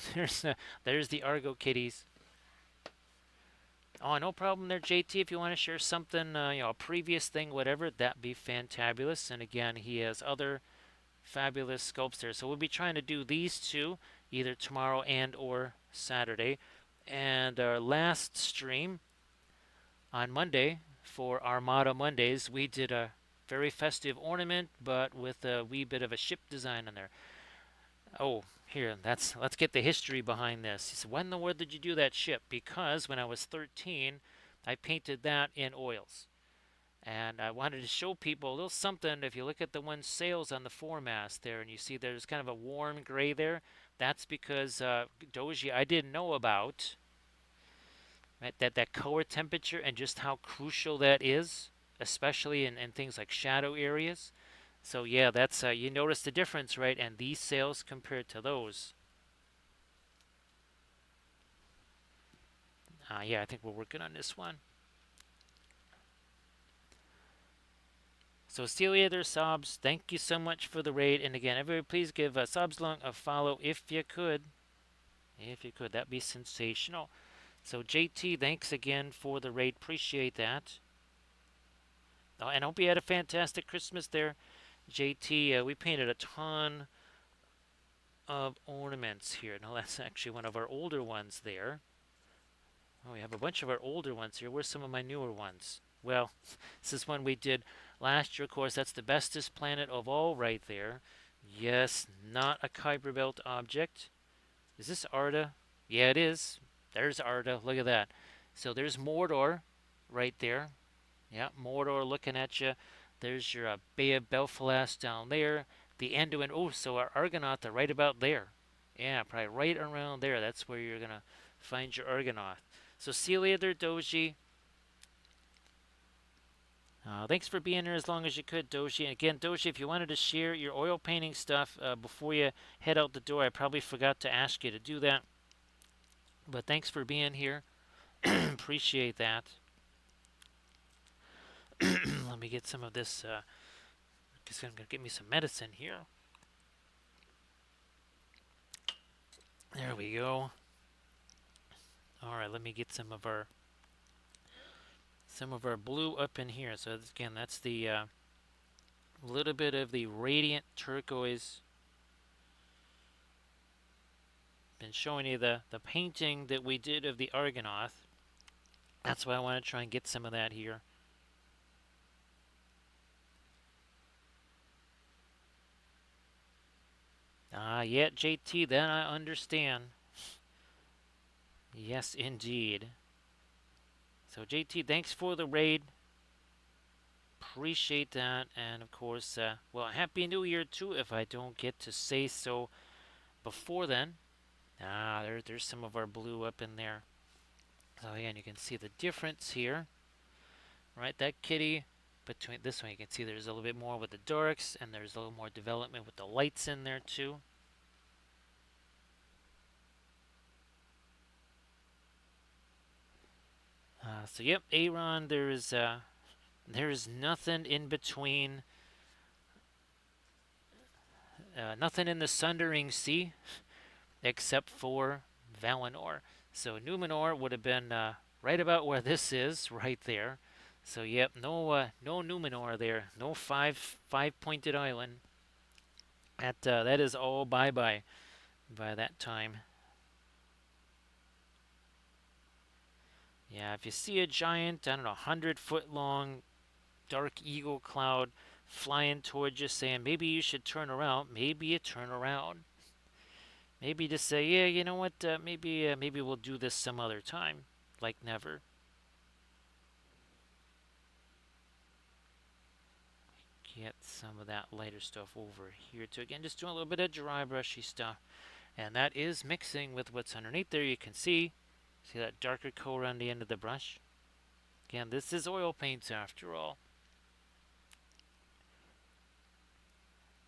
there's the Argo kitties. Oh, no problem there, JT. If you want to share something, a previous thing, whatever, that'd be fantabulous. And again, he has other fabulous sculpts there. So we'll be trying to do these 2 either tomorrow and or Saturday. And our last stream on Monday for Armada Mondays, we did a very festive ornament, but with a wee bit of a ship design on there. Oh, here, let's get the history behind this. He said, when in the world did you do that ship? Because when I was 13, I painted that in oils. And I wanted to show people a little something. If you look at the one sails on the foremast there, and you see there's kind of a warm gray there, that's because Doji I didn't know about, right? That color temperature and just how crucial that is, especially in things like shadow areas. So yeah, that's you notice the difference, right? And these sails compared to those. Yeah, I think we're working on this one. So Celia there, Sobs, thank you so much for the raid. And again, everybody please give Sobs Long a follow if you could. If you could, that'd be sensational. So JT, thanks again for the raid. Appreciate that. Oh, and I hope you had a fantastic Christmas there, JT. We painted a ton of ornaments here. No, that's actually one of our older ones there. Oh, we have a bunch of our older ones here. Where's some of my newer ones? Well, this is one we did last year. Of course, that's the bestest planet of all right there. Yes, not a Kuiper Belt object. Is this Arda? Yeah, it is. There's Arda. Look at that. So there's Mordor right there. Yeah, Mordor looking at you. There's your Bay of Belfast down there. The Anduin. Oh, so our Argonaut are right about there. Yeah, probably right around there. That's where you're going to find your Argonaut. So see you later, Doji. Thanks for being here as long as you could, Doji. And again, Doji, if you wanted to share your oil painting stuff before you head out the door, I probably forgot to ask you to do that. But thanks for being here. Appreciate that. Let me get some of this. Just gonna get me some medicine here. There we go. All right, let me get some of our blue up in here. So again, that's the little bit of the radiant turquoise been showing you the painting that we did of the Argonath. That's why I want to try and get some of that here. Ah, yeah, JT, that I understand. Yes, indeed. So, JT, thanks for the raid. Appreciate that. And of course, well, Happy New Year too, if I don't get to say so before then. Ah, there's some of our blue up in there. So, again, you can see the difference here. Right, that kitty between this one, you can see there's a little bit more with the darks, and there's a little more development with the lights in there too. So yep, Aaron, there's nothing in between, nothing in the Sundering Sea except for Valinor. So Numenor would have been right about where this is, right there. So yep, no Numenor there, no five pointed island. That is all bye bye by that time. Yeah, if you see a giant, I don't know, 100-foot long dark eagle cloud flying towards you saying maybe you should turn around, maybe you turn around. Maybe just say, yeah, you know what, maybe we'll do this some other time. Like never. Get some of that lighter stuff over here too. Again, just doing a little bit of dry brushy stuff. And that is mixing with what's underneath there. You can see that darker color on the end of the brush. Again, this is oil paints after all.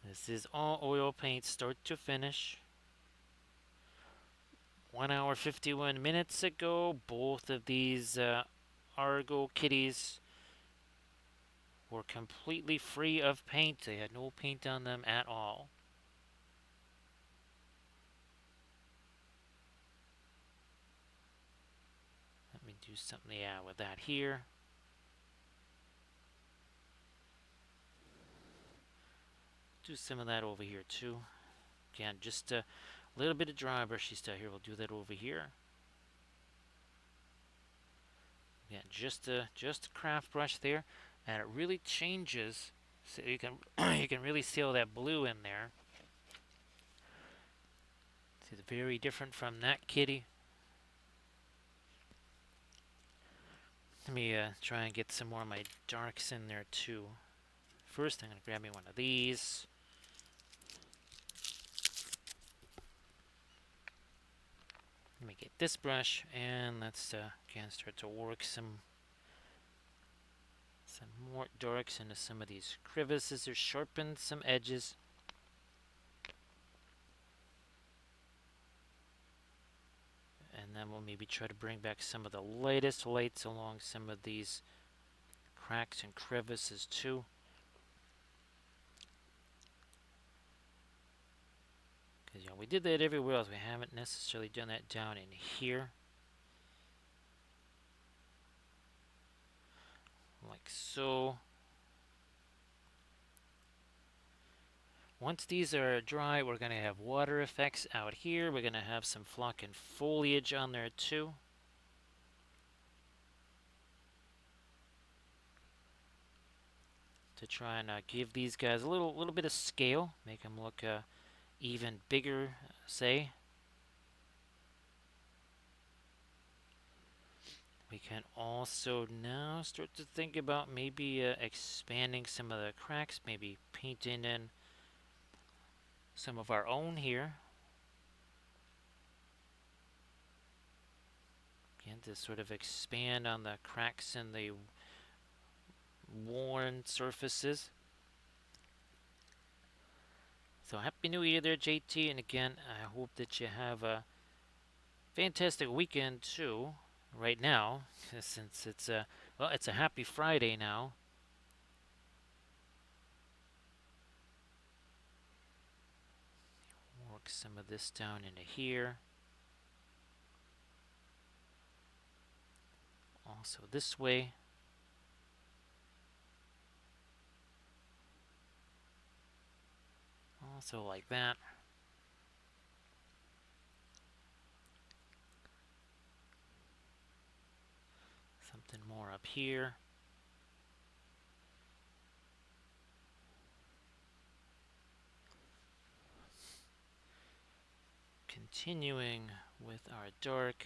This is all oil paint start to finish. 1 hour 51 minutes ago, both of these Argo kitties were completely free of paint. They had no paint on them at all. Let me do something, yeah, with that here. Do some of that over here too. Again, just a little bit of dry brushy stuff here. We'll do that over here. Yeah, just a craft brush there, and it really changes. So you can you can really see all that blue in there. It's very different from that kitty. Let me try and get some more of my darks in there too. First, I'm going to grab me one of these. Let me get this brush, and let's again start to work some more darks into some of these crevices or sharpen some edges. And then we'll maybe try to bring back some of the lightest lights along some of these cracks and crevices too. Because we did that everywhere else. We haven't necessarily done that down in here. Like so. Once these are dry, we're going to have water effects out here. We're going to have some flocking foliage on there too. To try and give these guys a little bit of scale, make them look even bigger, say. We can also now start to think about maybe expanding some of the cracks, maybe painting in some of our own here. Again, to sort of expand on the cracks in the worn surfaces. So Happy New Year there, JT, and again, I hope that you have a fantastic weekend too, right now, since it's it's a happy Friday now. Work some of this down into here. Also this way. Also like that. Something more up here. Continuing with our dark.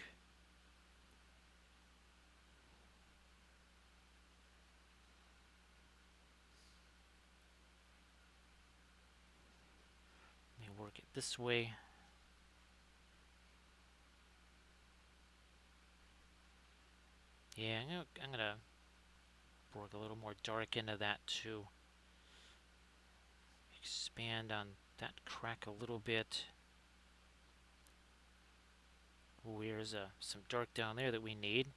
Let me work it this way. Yeah, I'm gonna work a little more dark into that too. Expand on that crack a little bit. Ooh, here's some dark down there that we need.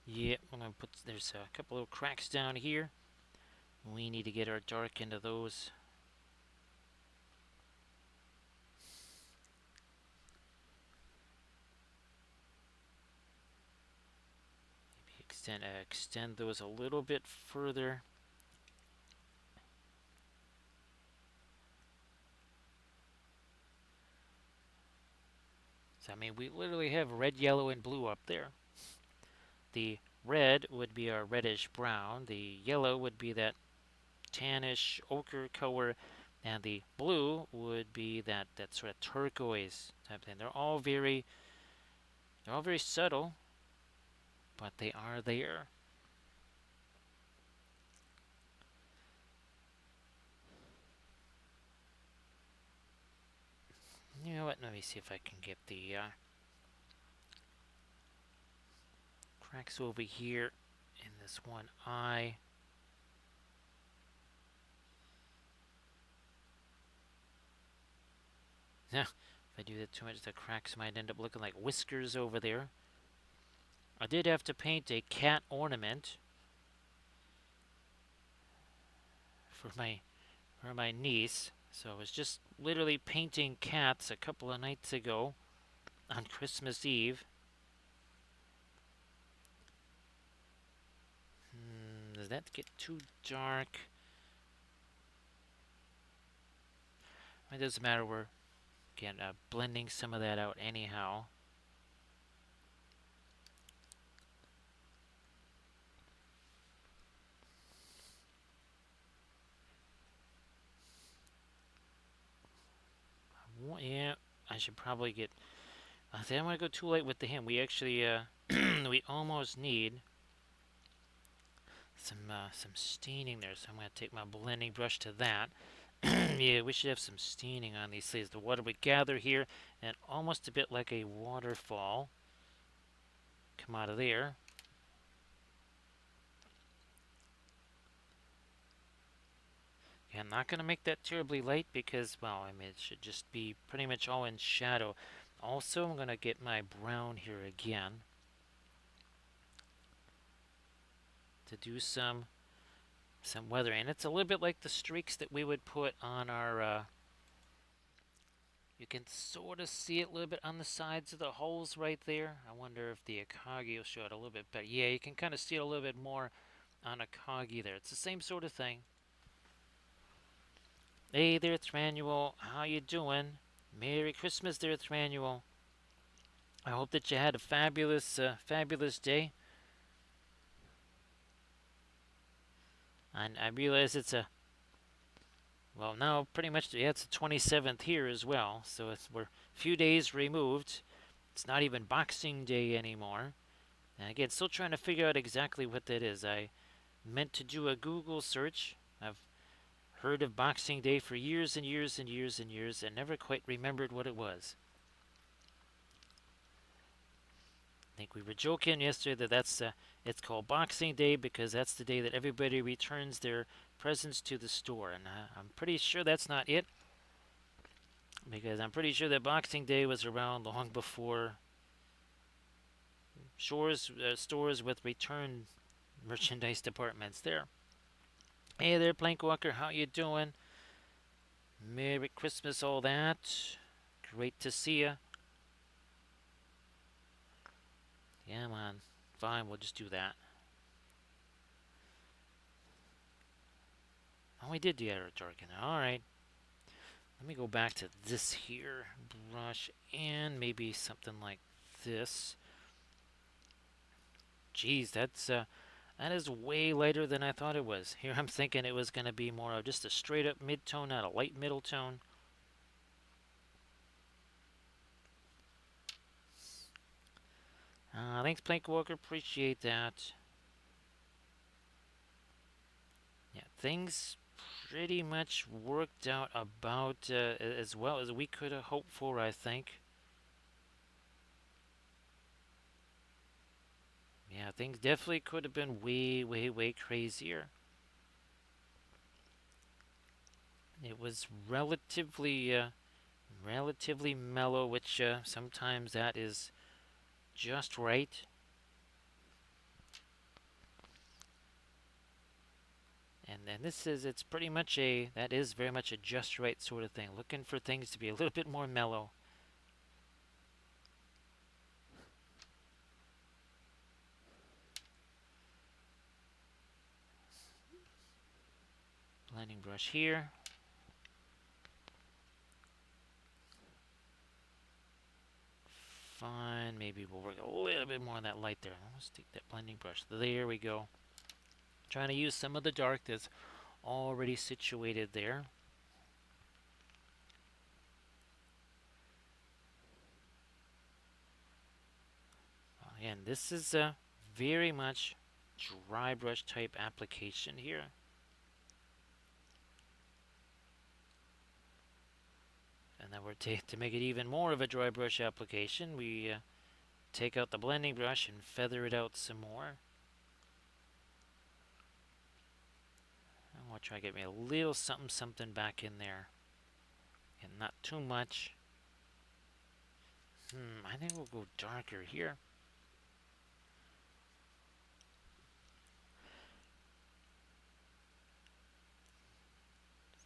Yep, I'm gonna put. There's a couple of cracks down here. We need to get our dark into those. Extend those a little bit further. So I mean, we literally have red, yellow, and blue up there. The red would be our reddish brown. The yellow would be that tannish ochre color, and the blue would be that sort of turquoise type thing. They're all very subtle, but they are there. You know what? Let me see if I can get the cracks over here in this one eye. Now, if I do that too much, the cracks might end up looking like whiskers over there. I did have to paint a cat ornament for my niece. So I was just literally painting cats a couple of nights ago on Christmas Eve. Does that get too dark? It doesn't matter. We're again blending some of that out anyhow. Yeah, I should probably get. I think I'm gonna go too late with the him. We actually we almost need some staining there, so I'm gonna take my blending brush to that. Yeah, we should have some staining on these sleeves. The water would gather here, and almost a bit like a waterfall come out of there. Yeah, I'm not gonna make that terribly light because, well, I mean, it should just be pretty much all in shadow. Also, I'm gonna get my brown here again to do some weathering. And it's a little bit like the streaks that we would put on our. You can sort of see it a little bit on the sides of the holes right there. I wonder if the Akagi will show it a little bit better. Yeah, you can kind of see it a little bit more on Akagi there. It's the same sort of thing. Hey there, Thranuel. How you doing? Merry Christmas there, Thranuel. I hope that you had a fabulous day. And I realize it's well, now pretty much, yeah, it's the 27th here as well. So we're a few days removed. It's not even Boxing Day anymore. And again, still trying to figure out exactly what that is. I meant to do a Google search. I've heard of Boxing Day for years and years and years and years and never quite remembered what it was. I think we were joking yesterday that it's called Boxing Day because that's the day that everybody returns their presents to the store, and I'm pretty sure that's not it. Because I'm pretty sure that Boxing Day was around long before stores with return merchandise departments there. Hey there, Plankwalker, how you doing? Merry Christmas, all that. Great to see ya. Yeah, man. Fine, we'll just do that. Oh, we did the editor jargon. All right. Let me go back to this here brush and maybe something like this. Geez, that is way lighter than I thought it was. Here I'm thinking it was going to be more of just a straight up mid-tone, not a light middle tone. Thanks, Plank Walker. Appreciate that. Yeah, things pretty much worked out about as well as we could have hoped for, I think. Yeah, things definitely could have been way, way, way crazier. It was relatively mellow, which sometimes that is just right. And then it's pretty much that is very much a just right sort of thing. Looking for things to be a little bit more mellow. Blending brush here. Fine. Maybe we'll work a little bit more on that light there. Let's take that blending brush. There we go. Trying to use some of the dark that's already situated there. Again, this is a very much dry brush type application here. And then we're to make it even more of a dry brush application, we take out the blending brush and feather it out some more. I want to try to get me a little something something back in there. And not too much. I think we'll go darker here.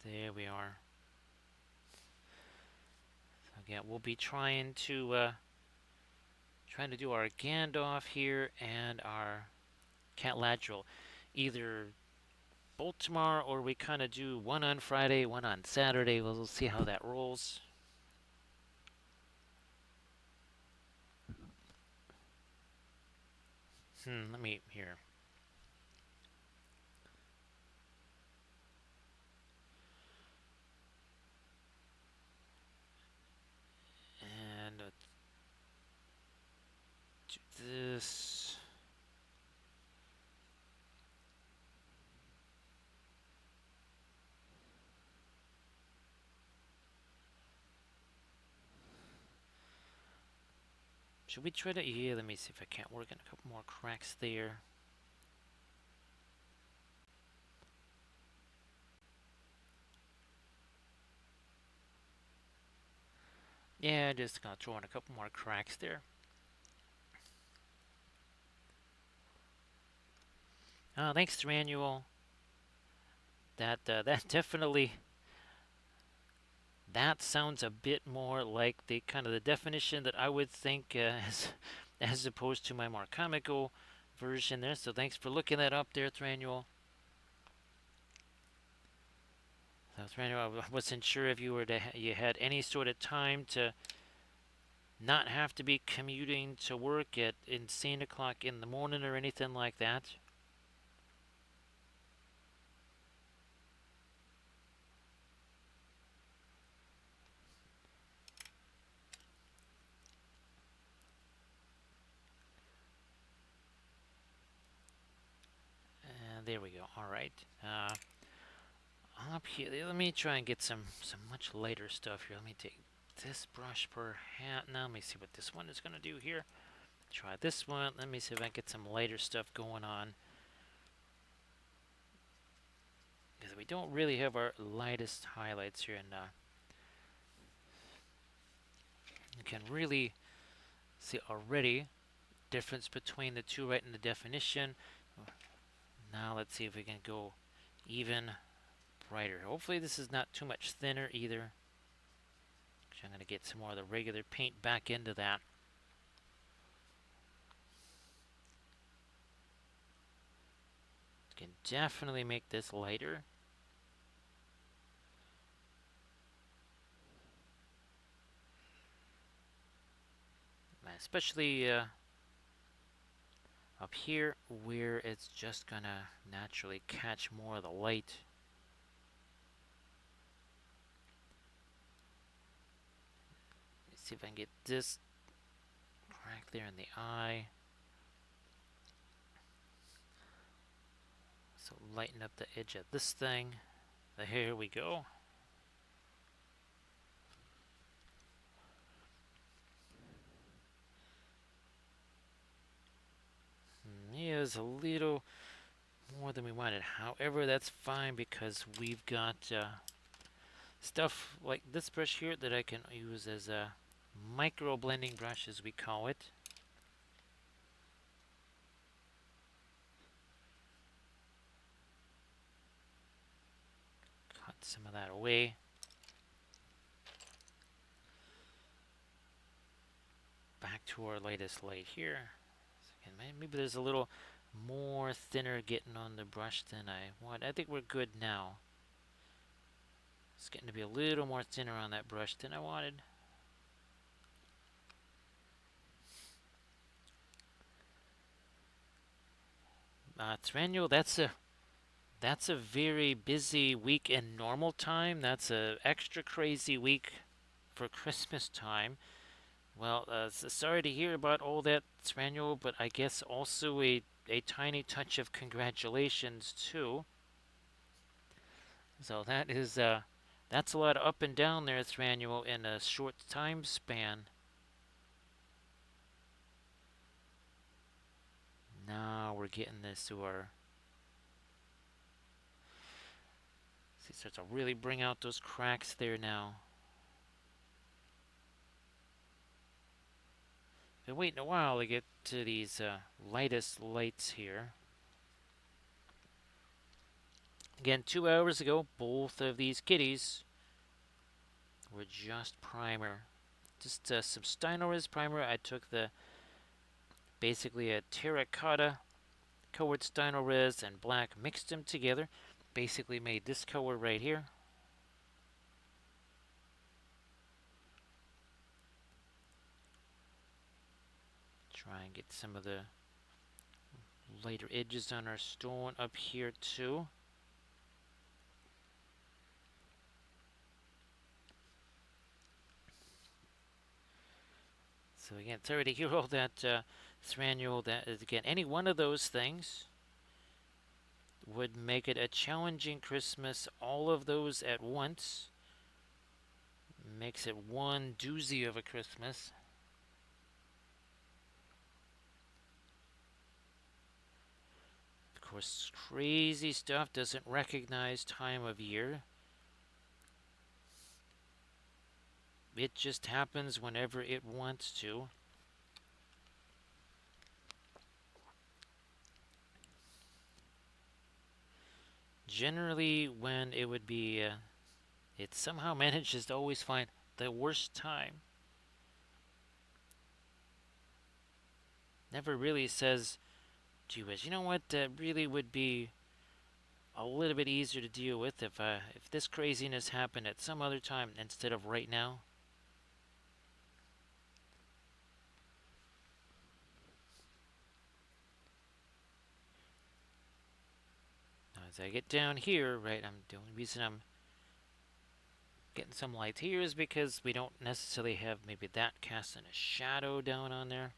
There we are. So again, we'll be trying to do our Gandalf here and our Catladriel, either both tomorrow or we kind of do one on Friday, one on Saturday. We'll see how that rolls. Let me here. And do this. Should we try to? Yeah, let me see if I can't work in a couple more cracks there. Yeah, just gonna throw in a couple more cracks there. Thanks, Thranuel. That definitely that sounds a bit more like the kind of the definition that I would think as opposed to my more comical version there. So thanks for looking that up there, Thranuel. So Thranuel, I wasn't sure if you had any sort of time to not have to be commuting to work at insane o'clock in the morning or anything like that. And there we go. All right. Up here, let me try and get some much lighter stuff here. Let me take this brush per hat. Now let me see what this one is going to do here. Try this one. Let me see if I can get some lighter stuff going on. Because we don't really have our lightest highlights here. And you can really see already difference between the two right in the definition. Now let's see if we can go even brighter. Hopefully this is not too much thinner either. I'm going to get some more of the regular paint back into that. Can definitely make this lighter. especially up here where it's just gonna naturally catch more of the light. Let's see if I can get this crack there in the eye. So lighten up the edge of this thing. Here we go. Yeah, it's a little more than we wanted. However, that's fine because we've got stuff like this brush here that I can use as a micro blending brush, as we call it. Cut some of that away. Back to our lightest light here. So again, maybe there's a little more thinner getting on the brush than I want. I think we're good now. It's getting to be a little more thinner on that brush than I wanted. Thranduil, that's a very busy week in normal time. That's a extra crazy week for Christmas time. Well, sorry to hear about all that, Thranduil, but I guess also a tiny touch of congratulations too. So that's a lot of up and down there, Thranduil, in a short time span. Now we're getting this to our. See, starts to really bring out those cracks there now. Been waiting a while to get to these lightest lights here. Again, 2 hours ago, both of these kitties were just primer. Just some Steinoriz primer. I took basically a terracotta colored Steinoriz and black, mixed them together. Basically made this color right here. Try and get some of the lighter edges on our stone up here too. So again, sorry to hear all that, Thranduil. That is, again, any one of those things would make it a challenging Christmas. All of those at once makes it one doozy of a Christmas. Of course, crazy stuff doesn't recognize time of year. It just happens whenever it wants to. Generally, when it would be, it somehow manages to always find the worst time. Never really says, gee whiz, you know what, that really would be a little bit easier to deal with if this craziness happened at some other time instead of right now. Now, as I get down here, right, the only reason I'm getting some light here is because we don't necessarily have maybe that casting a shadow down on there.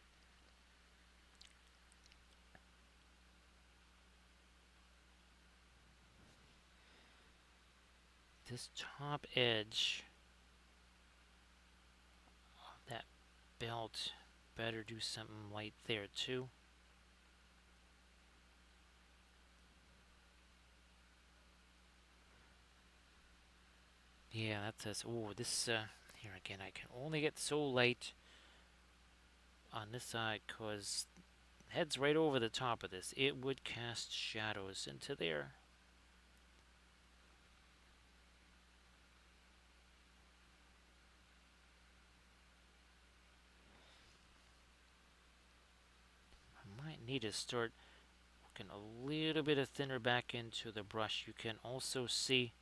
This top edge of that belt, better do something light there too. Yeah, that says, oh, this, here again, I can only get so light on this side because heads right over the top of this. It would cast shadows into there. I might need to start working a little bit of thinner back into the brush. You can also see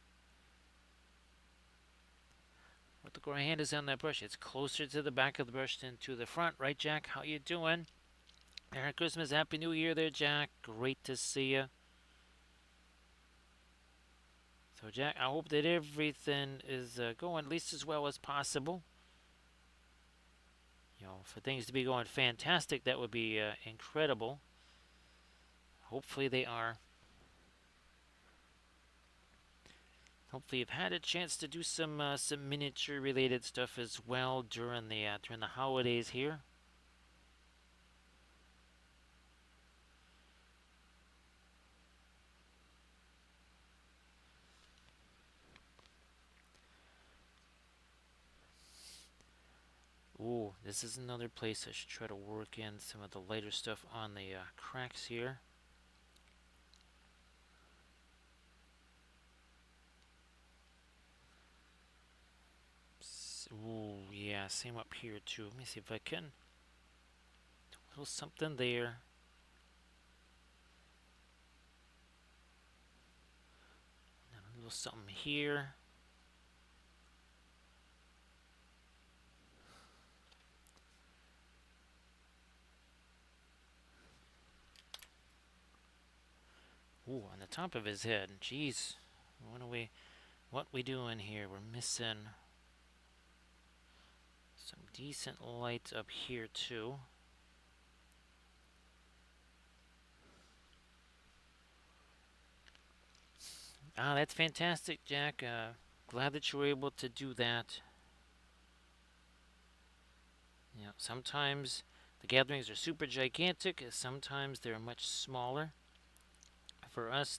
Put the hand is on that brush. It's closer to the back of the brush than to the front, right, Jack? How you doing? Merry Christmas, Happy New Year, there, Jack. Great to see you. So, Jack, I hope that everything is going at least as well as possible. For things to be going fantastic, that would be incredible. Hopefully they are. Hopefully you've had a chance to do some miniature related stuff as well during the holidays here. Ooh, this is another place I should try to work in some of the lighter stuff on the cracks here. Ooh, yeah, same up here too. Let me see if I can. Do a little something there. And a little something here. Ooh, on the top of his head. Jeez, what we doing here? We're missing some decent light up here too. Ah, that's fantastic, Jack. Glad that you were able to do that. Sometimes the gatherings are super gigantic. Sometimes they're much smaller. For us,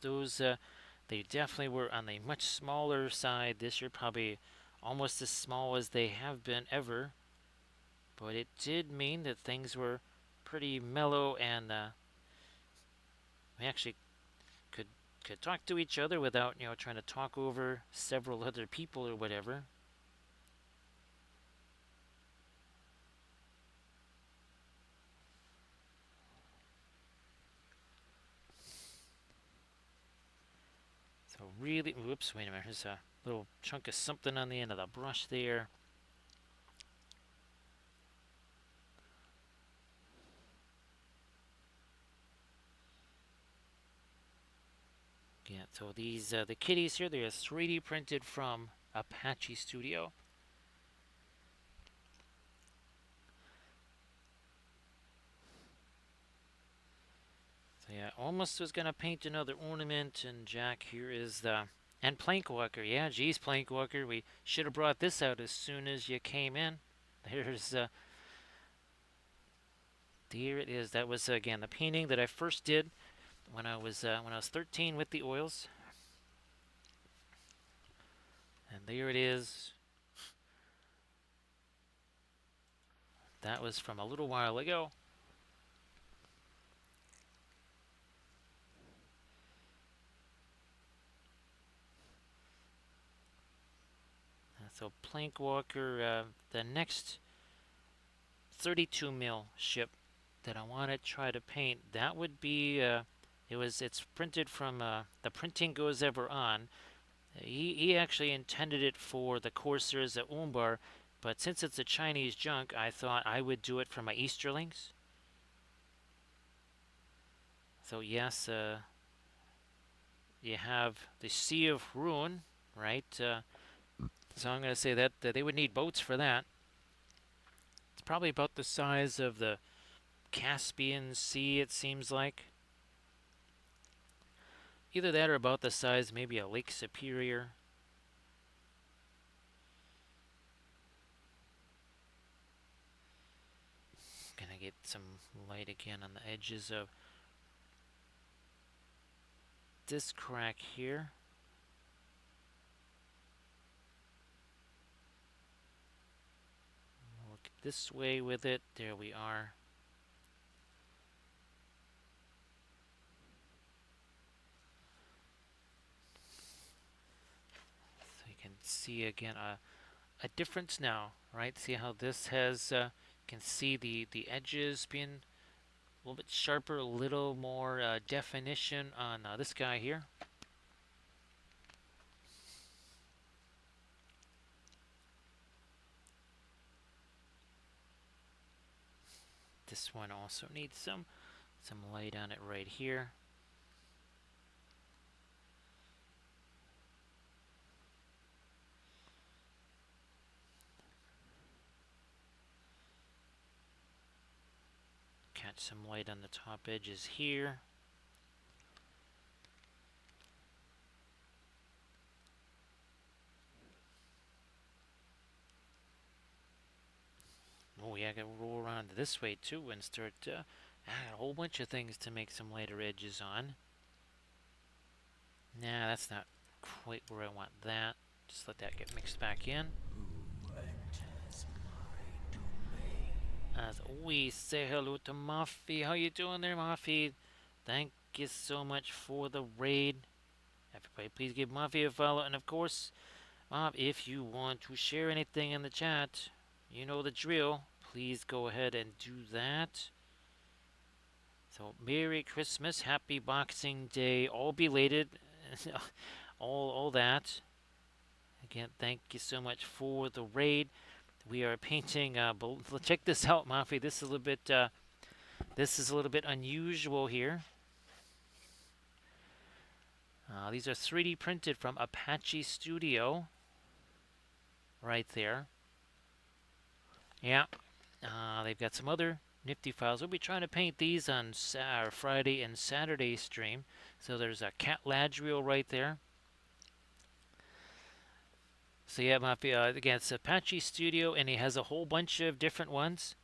they definitely were on the much smaller side this year, probably almost as small as they have been ever. But it did mean that things were pretty mellow, and we actually could could talk to each other without trying to talk over several other people or whatever. So really, whoops, wait a minute. There's a little chunk of something on the end of the brush there. Yeah, so these the kitties here, they're 3D printed from Apache Studio. So yeah, almost was gonna paint another ornament, and Jack here is the and Plank Walker. Yeah, geez, Plank Walker, we should have brought this out as soon as you came in. There's there it is. That was again the painting that I first did when I was 13 with the oils, and there it is. That was from a little while ago. So Plank Walker, the next 32 mil ship that I want to try to paint, that would be it's printed from the printing goes ever on. He actually intended it for the coursers at Umbar, but since it's a Chinese junk, I thought I would do it for my Easterlings. So yes, you have the Sea of Ruin, right? So I'm going to say that they would need boats for that. It's probably about the size of the Caspian Sea, it seems like. Either that or about the size, maybe a Lake Superior. Gonna get some light again on the edges of this crack here. Look this way with it. There we are. So you can see again a difference now, right? See how this has, you can see the edges being a little bit sharper, a little more definition on this guy here. This one also needs some light on it right here. Catch some light on the top edges here. Oh yeah, I gotta roll around this way too and start a whole bunch of things to make some lighter edges on. Nah, that's not quite where I want that. Just let that get mixed back in. As we say hello to Muffy. How you doing there, Muffy? Thank you so much for the raid. Everybody, please give Muffy a follow. And of course, if you want to share anything in the chat, you know the drill. Please go ahead and do that. So, Merry Christmas, Happy Boxing Day, all belated, all that. Again, thank you so much for the raid. We are painting. Check this out, Mafi. This is a little bit. This is a little bit unusual here. These are 3D printed from Apache Studio. Right there. Yeah. They've got some other nifty files. We'll be trying to paint these on Friday and Saturday stream. So there's a Cat Ladriel right there. So yeah, Mafi, again, it's Apache Studio, and he has a whole bunch of different ones.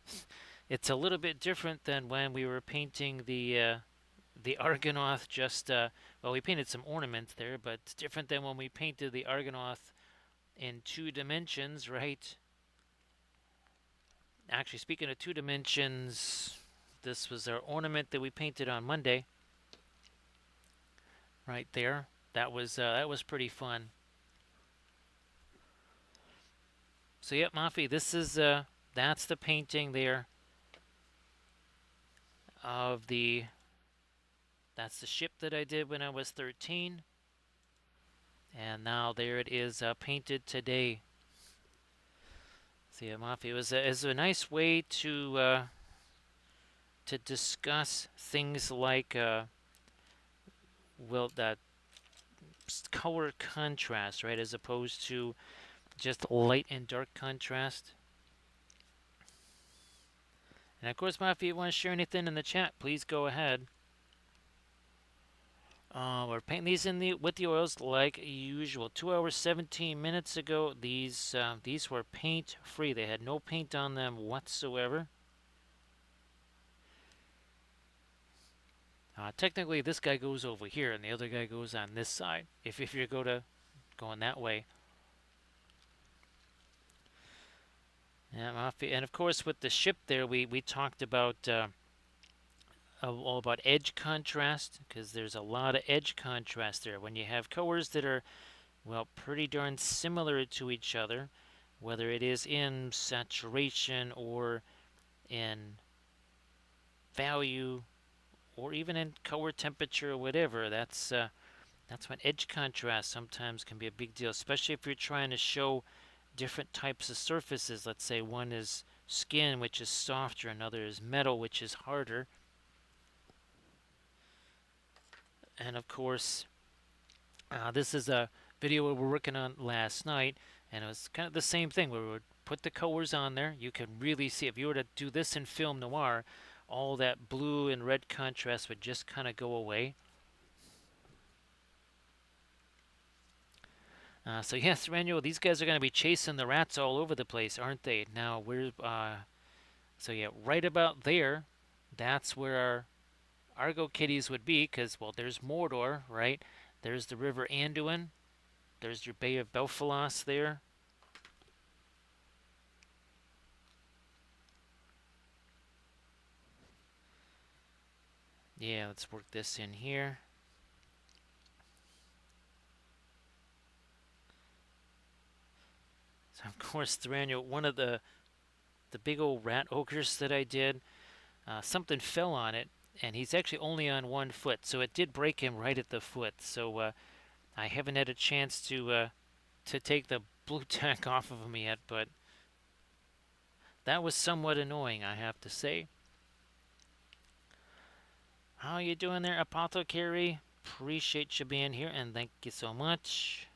It's a little bit different than when we were painting the Argonaut. Well, we painted some ornaments there, but it's different than when we painted the Argonaut in 2 dimensions, right? Actually, speaking of 2 dimensions, this was our ornament that we painted on Monday. Right there. That was pretty fun. So yep, Mafi, this is that's the painting there of that's the ship that I did when I was 13. And now there it is painted today. So yeah, Mafi, it was a nice way to discuss things like well, that color contrast, right, as opposed to just light and dark contrast. And of course, Mafi, if you want to share anything in the chat, please go ahead. We're painting these with the oils like usual. 2 hours 17 minutes ago, these were paint free. They had no paint on them whatsoever. Technically, this guy goes over here, and the other guy goes on this side. If you're going that way. Yeah, and of course, with the ship there, we talked about all about edge contrast, because there's a lot of edge contrast there. When you have colors that are, well, pretty darn similar to each other, whether it is in saturation or in value or even in color temperature or whatever, that's when edge contrast sometimes can be a big deal, especially if you're trying to show different types of surfaces. Let's say one is skin, which is softer, another is metal, which is harder. And of course, this is a video we were working on last night, and it was kind of the same thing where we would put the colors on there. You can really see, if you were to do this in film noir, all that blue and red contrast would just kind of go away. So yes, Manuel, these guys are going to be chasing the rats all over the place, aren't they? Now so yeah, right about there, that's where our Argocats would be, because, well, there's Mordor, right? There's the River Anduin. There's your Bay of Belfalos there. Yeah, let's work this in here. So of course, Thranio, one of the big old rat ogres that I did, something fell on it, and he's actually only on 1 foot, so it did break him right at the foot. So I haven't had a chance to take the blue tack off of him yet, but that was somewhat annoying, I have to say. How you doing there, Apothecary? Appreciate you being here, and thank you so much.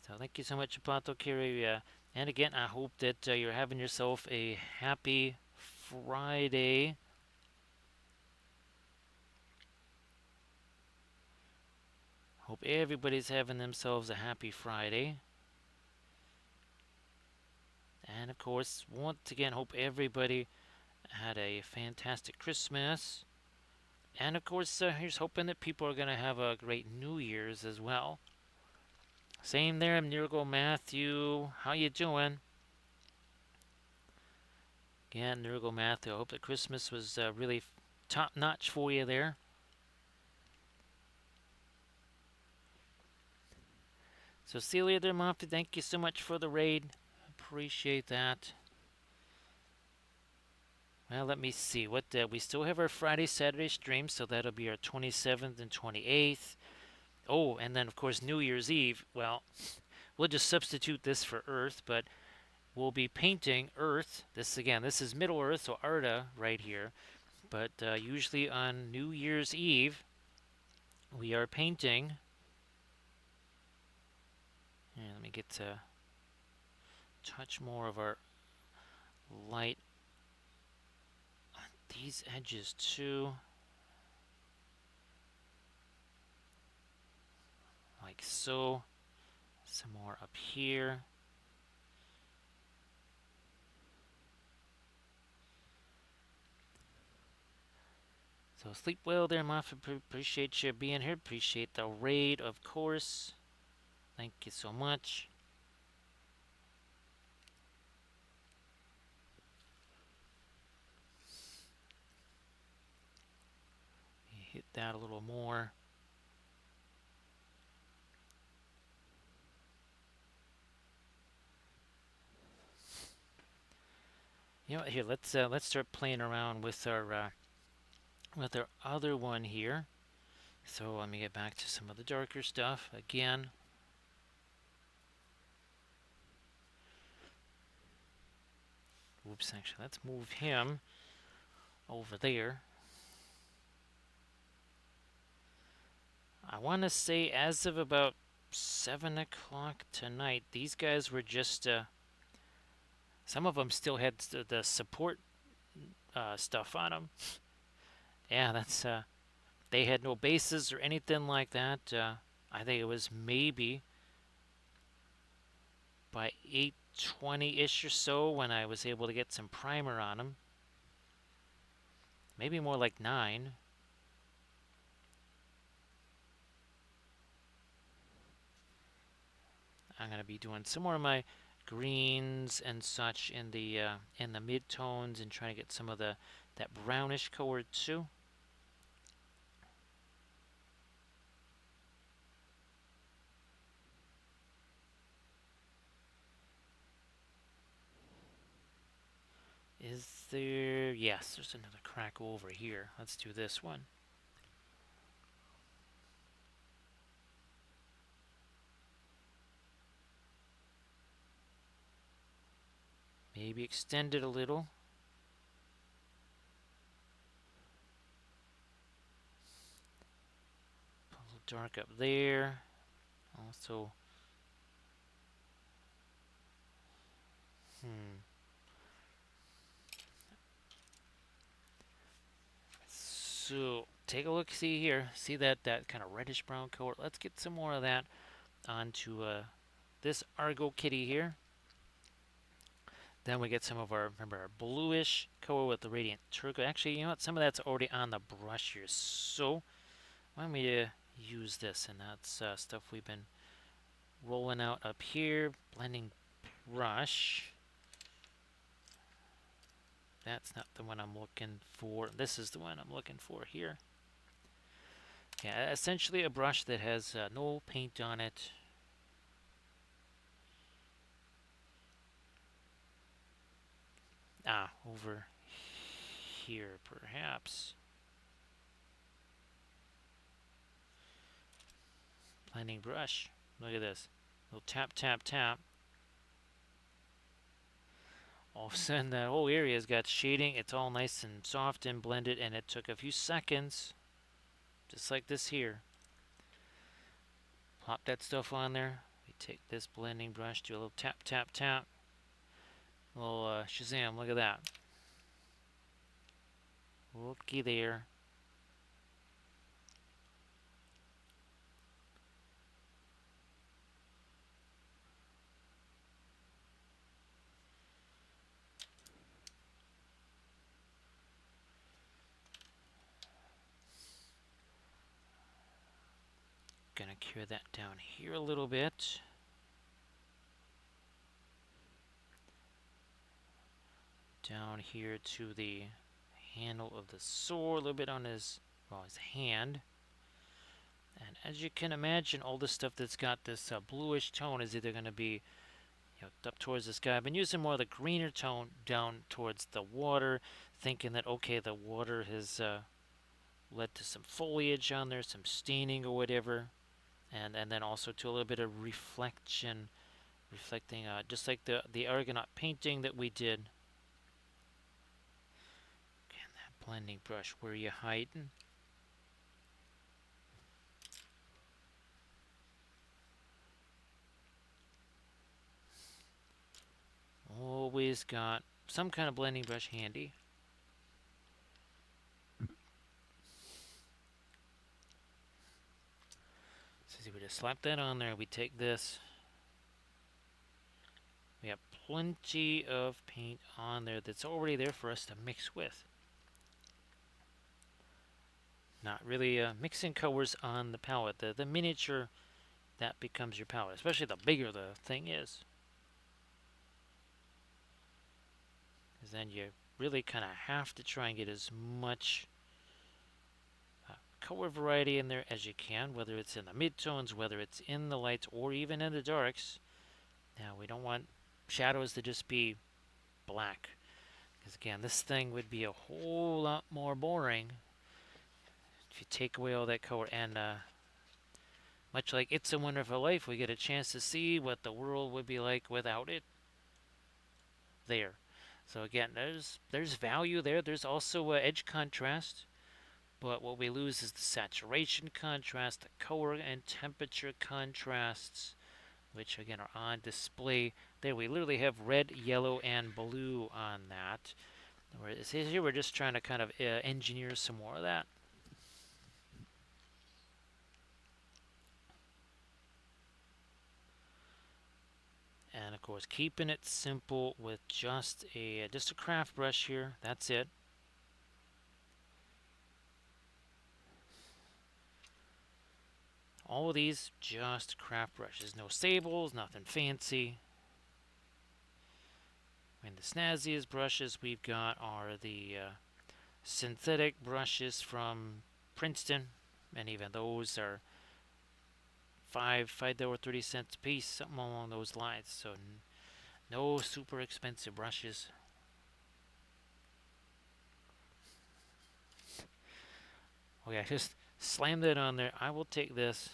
So thank you so much, Apothecary. And again, I hope that you're having yourself a happy Friday. Hope everybody's having themselves a happy Friday. And of course, once again, hope everybody had a fantastic Christmas. And of course, here's hoping that people are going to have a great New Year's as well. Same there, Miracle Matthew. How you doing? Again, Miracle Matthew. I hope that Christmas was really top notch for you there. So Celia there, Mofty, thank you so much for the raid. Appreciate that. Well, let me see. What we still have our Friday, Saturday stream, so that'll be our 27th and 28th. Oh, and then of course New Year's Eve. Well, we'll just substitute this for Earth, but we'll be painting Earth. This again, this is Middle Earth, so Arda right here. But usually on New Year's Eve, we are painting. And let me get to touch more of our light on these edges too, like so. Some more up here. So sleep well there, Moffat. Appreciate you being here. Appreciate the raid, of course. Thank you so much. Hit that a little more. You know, here let's start playing around with our other one here. So let me get back to some of the darker stuff again. Oops, actually, let's move him over there. I want to say as of about 7 o'clock tonight, these guys were just, some of them still had the support stuff on them. Yeah, that's, they had no bases or anything like that. I think it was maybe by 8:20-ish or so when I was able to get some primer on them. Maybe more like 9. I'm gonna be doing some more of my greens and such in the mid-tones and trying to get some of that brownish color too. Is there? Yes, there's another crack over here. Let's do this one. Maybe extend it a little. A little dark up there. Also, So take a look. See here. See that kind of reddish brown color. Let's get some more of that onto this Argo kitty here. Then we get some of our, remember, our bluish color with the radiant turquoise. Actually, you know what? Some of that's already on the brush here. So why don't we use this? And that's stuff we've been rolling out up here. Blending brush. That's not the one I'm looking for. This is the one I'm looking for here. Yeah, essentially a brush that has no paint on it. Over here, perhaps. Blending brush. Look at this. Little tap, tap, tap. All of a sudden, that whole area's got shading. It's all nice and soft and blended, and it took a few seconds, just like this here. Plop that stuff on there. We take this blending brush, do a little tap, tap, tap. A little Shazam, look at that. Looky there. Gonna cure that down here a little bit. Down here to the handle of the sword, a little bit on his, well, his hand. And as you can imagine, all the stuff that's got this bluish tone is either going to be up towards the sky. I've been using more of the greener tone down towards the water, thinking that, okay, the water has led to some foliage on there, some staining or whatever. And then also to a little bit of reflection, reflecting just like the Argonaut painting that we did. And that blending brush, where you hiding? Always got some kind of blending brush handy. So we just slap that on there. We take this. We have plenty of paint on there that's already there for us to mix with. Not really mixing colors on the palette. The miniature, that becomes your palette, especially the bigger the thing is. Because then you really kind of have to try and get as much color variety in there as you can, whether it's in the midtones, whether it's in the lights, or even in the darks. Now, we don't want shadows to just be black. Because again, this thing would be a whole lot more boring if you take away all that color. And much like It's a Wonderful Life, we get a chance to see what the world would be like without it there. So again, there's value there. There's also edge contrast. But what we lose is the saturation contrast, the color and temperature contrasts, which again are on display. There we literally have red, yellow, and blue on that. Whereas here we're just trying to kind of engineer some more of that. And of course, keeping it simple with just a craft brush here. That's it. All of these just craft brushes. No sables, nothing fancy. And the snazziest brushes we've got are the synthetic brushes from Princeton, and even those are $5 or 30 cents a piece, something along those lines. So no super expensive brushes. Okay, just slam that on there. I will take this,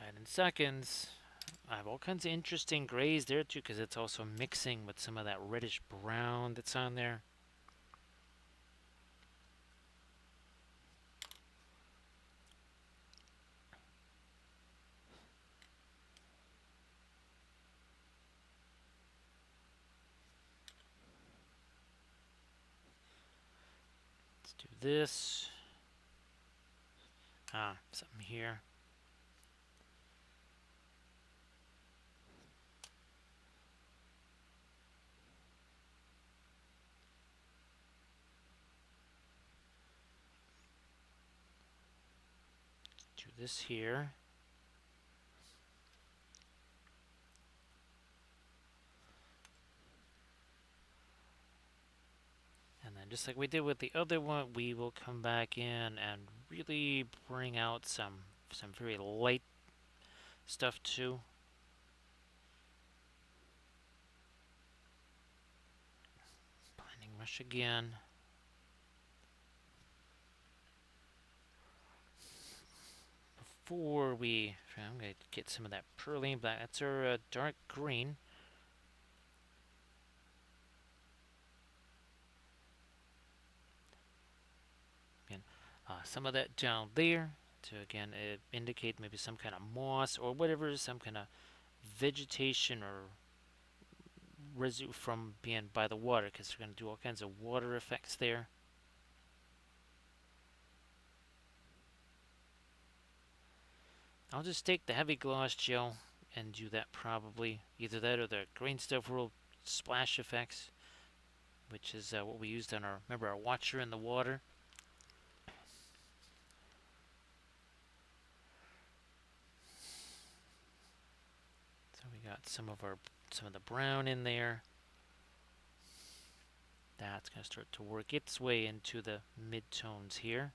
and in seconds, I have all kinds of interesting grays there too, because it's also mixing with some of that reddish brown that's on there. Let's do this. Something here. Do this here. And then just like we did with the other one, we will come back in and really bring out some very light stuff too. Blending brush again. before I'm going to get some of that perlene black. That's our dark green. And some of that down there to again indicate maybe some kind of moss or whatever, some kind of vegetation or residue from being by the water, because we're going to do all kinds of water effects there. I'll just take the heavy gloss gel and do that probably. Either that or the green stuff world splash effects, which is what we used on remember our watcher in the water. So we got some of the brown in there. That's going to start to work its way into the mid-tones here.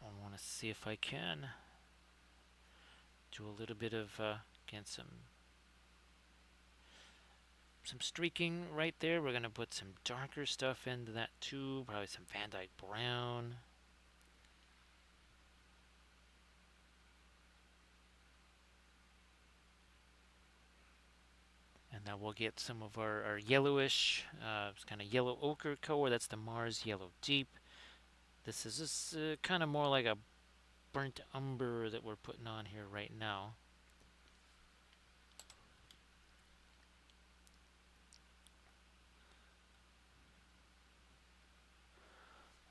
I want to see if I can do a little bit of, again, some streaking right there. We're going to put some darker stuff into that too, probably some Van Dyke brown. And now we'll get some of our yellowish, kind of yellow ochre color. That's the Mars Yellow Deep. This is just kind of more like a burnt umber that we're putting on here right now.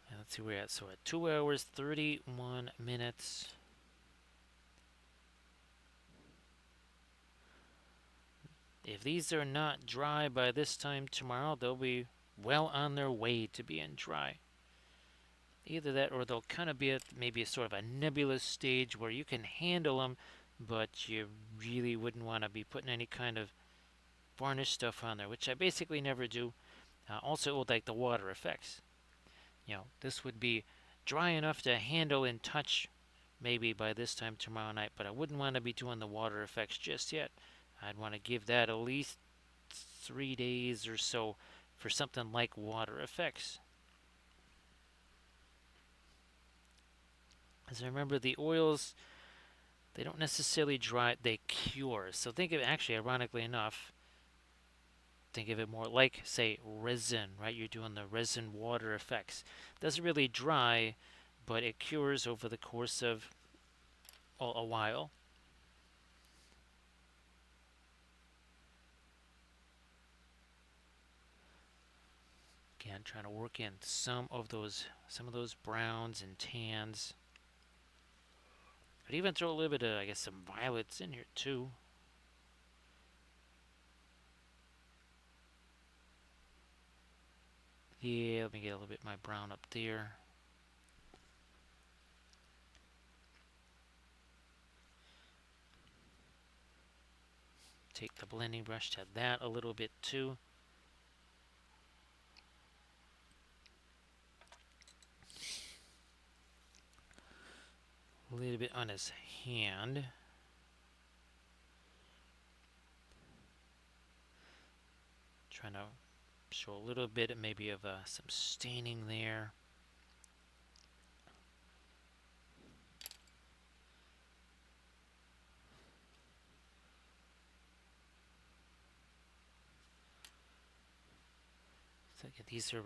And let's see where we're at. So at 2 hours, 31 minutes. If these are not dry by this time tomorrow, they'll be well on their way to being dry. Either that or they'll kind of be at maybe a sort of a nebulous stage where you can handle them, but you really wouldn't want to be putting any kind of varnish stuff on there, which I basically never do. Also, like the water effects. This would be dry enough to handle and touch maybe by this time tomorrow night, but I wouldn't want to be doing the water effects just yet. I'd want to give that at least 3 days or so for something like water effects. As I remember, the oils, they don't necessarily dry, they cure. So think of it, actually, ironically enough, think of it more like, say, resin, right? You're doing the resin water effects. It doesn't really dry, but it cures over the course of a while. Again, trying to work in some of those browns and tans. I'd even throw a little bit of, I guess, some violets in here too. Yeah, let me get a little bit of my brown up there. Take the blending brush to that a little bit too. A little bit on his hand. Trying to show a little bit maybe of some staining there. So these are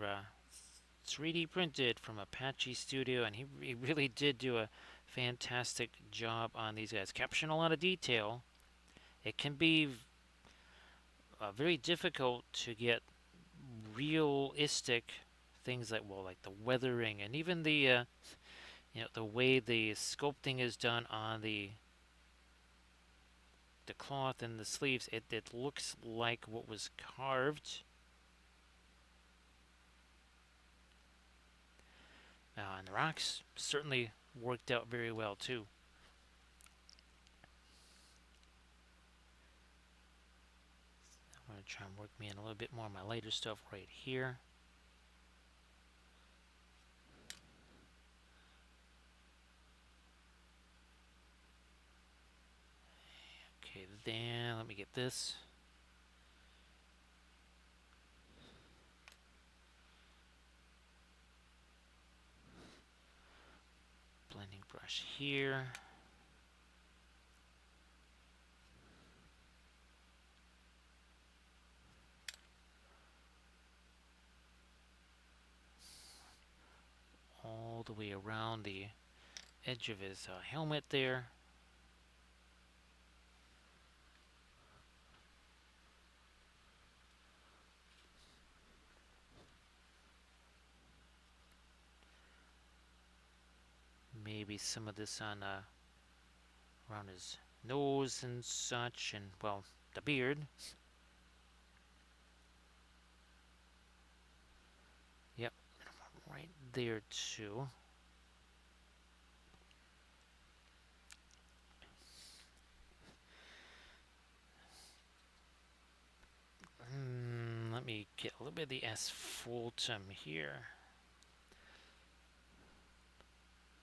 3D printed from Apache Studio, and he really did do a fantastic job on these guys, capturing a lot of detail. It can be very difficult to get realistic things like the weathering and even the way the sculpting is done on the cloth and the sleeves. It looks like what was carved. And the rocks certainly worked out very well too. I'm going to try and work me in a little bit more of my lighter stuff right here. Okay, then let me get this. Blending brush here. All the way around the edge of his helmet there. Maybe some of this on around his nose and such, and well, the beard. Yep, right there too. Let me get a little bit of the asphaltum here.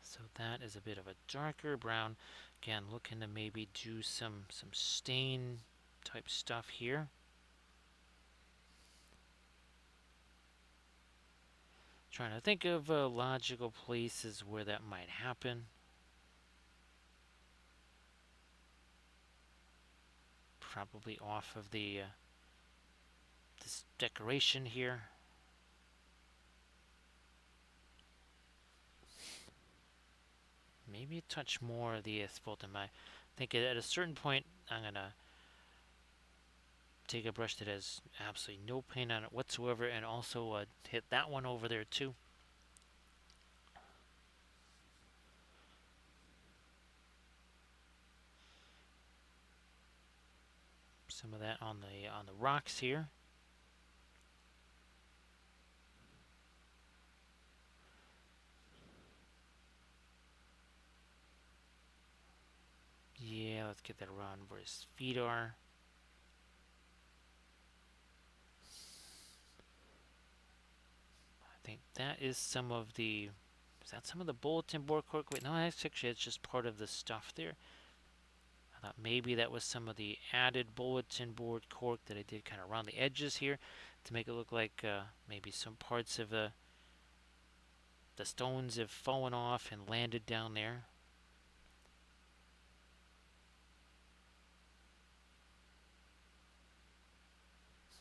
So that is a bit of a darker brown. Again, looking to maybe do some stain type stuff here. Trying to think of logical places where that might happen. Probably off of the this decoration here. Maybe a touch more of the asphaltum. I think at a certain point I'm gonna take a brush that has absolutely no paint on it whatsoever and also hit that one over there too. Some of that on the rocks here. Yeah, let's get that around where his feet are. I think that is some of the. Is that some of the bulletin board cork? Wait, no, that's actually it's just part of the stuff there. I thought maybe that was some of the added bulletin board cork that I did kind of around the edges here to make it look like maybe some parts of the stones have fallen off and landed down there.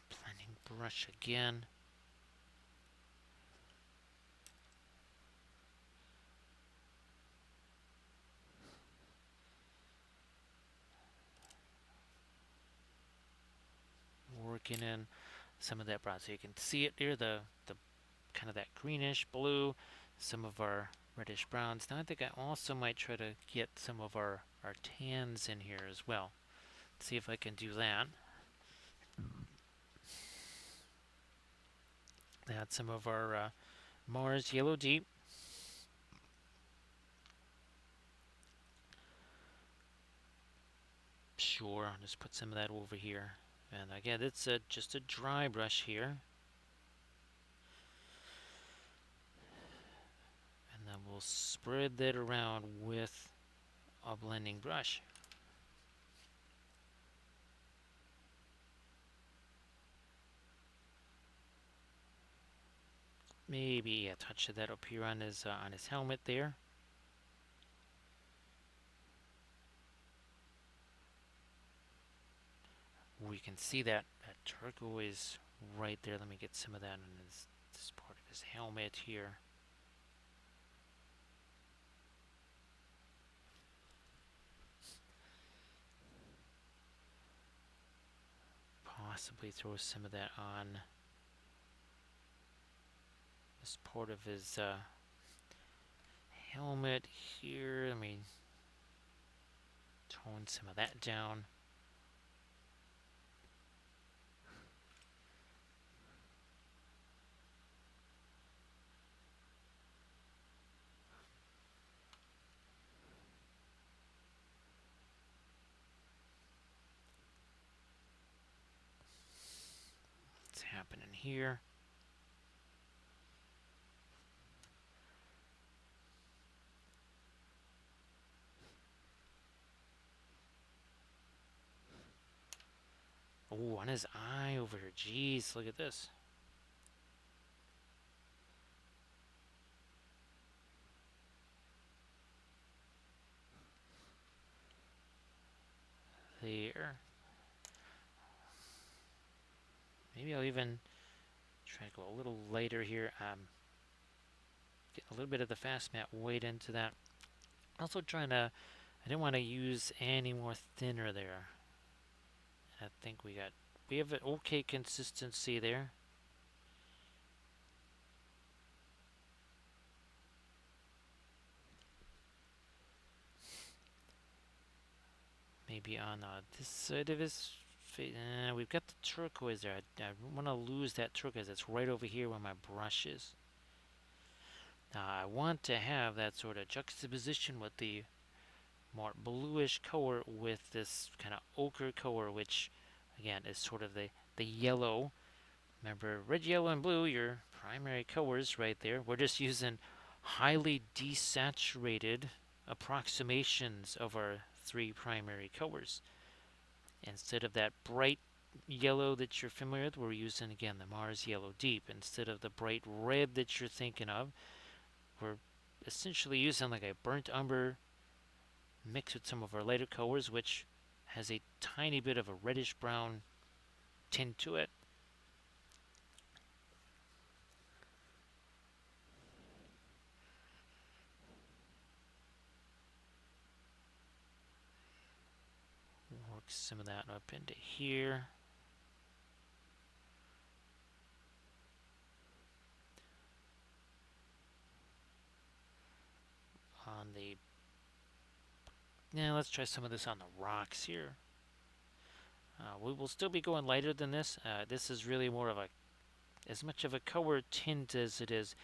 Blending brush again. Working in some of that brown. So you can see it there, the kind of that greenish blue, some of our reddish browns. Now I think I also might try to get some of our tans in here as well. See if I can do that. Add some of our Mars Yellow Deep. Sure, I'll just put some of that over here. And again, it's just a dry brush here. And then we'll spread that around with a blending brush. Maybe a touch of that up here on his helmet there. We can see that turquoise right there. Let me get some of that on this part of his helmet here. Possibly throw some of that on this part of his helmet here. Let me tone some of that down. What's happening here? Oh, on his eye over here. Jeez, look at this. There. Maybe I'll even try to go a little lighter here. Get a little bit of the fast matte weight into that. Also trying to, I didn't want to use any more thinner there. I think we have an okay consistency there. Maybe on this side of his face. We've got the turquoise there. I want to lose that turquoise. It's right over here where my brush is. Now I want to have that sort of juxtaposition with the more bluish color with this kind of ochre color, which again is sort of the yellow. Remember, red, yellow, and blue, your primary colors right there. We're just using highly desaturated approximations of our three primary colors. Instead of that bright yellow that you're familiar with, we're using again the Mars Yellow Deep. Instead of the bright red that you're thinking of, we're essentially using like a burnt umber mixed with some of our lighter colors, which has a tiny bit of a reddish brown tint to it. Work some of that up into here. On the Now let's try some of this on the rocks here. We will still be going lighter than this. This is really more of as much of a color tint as it is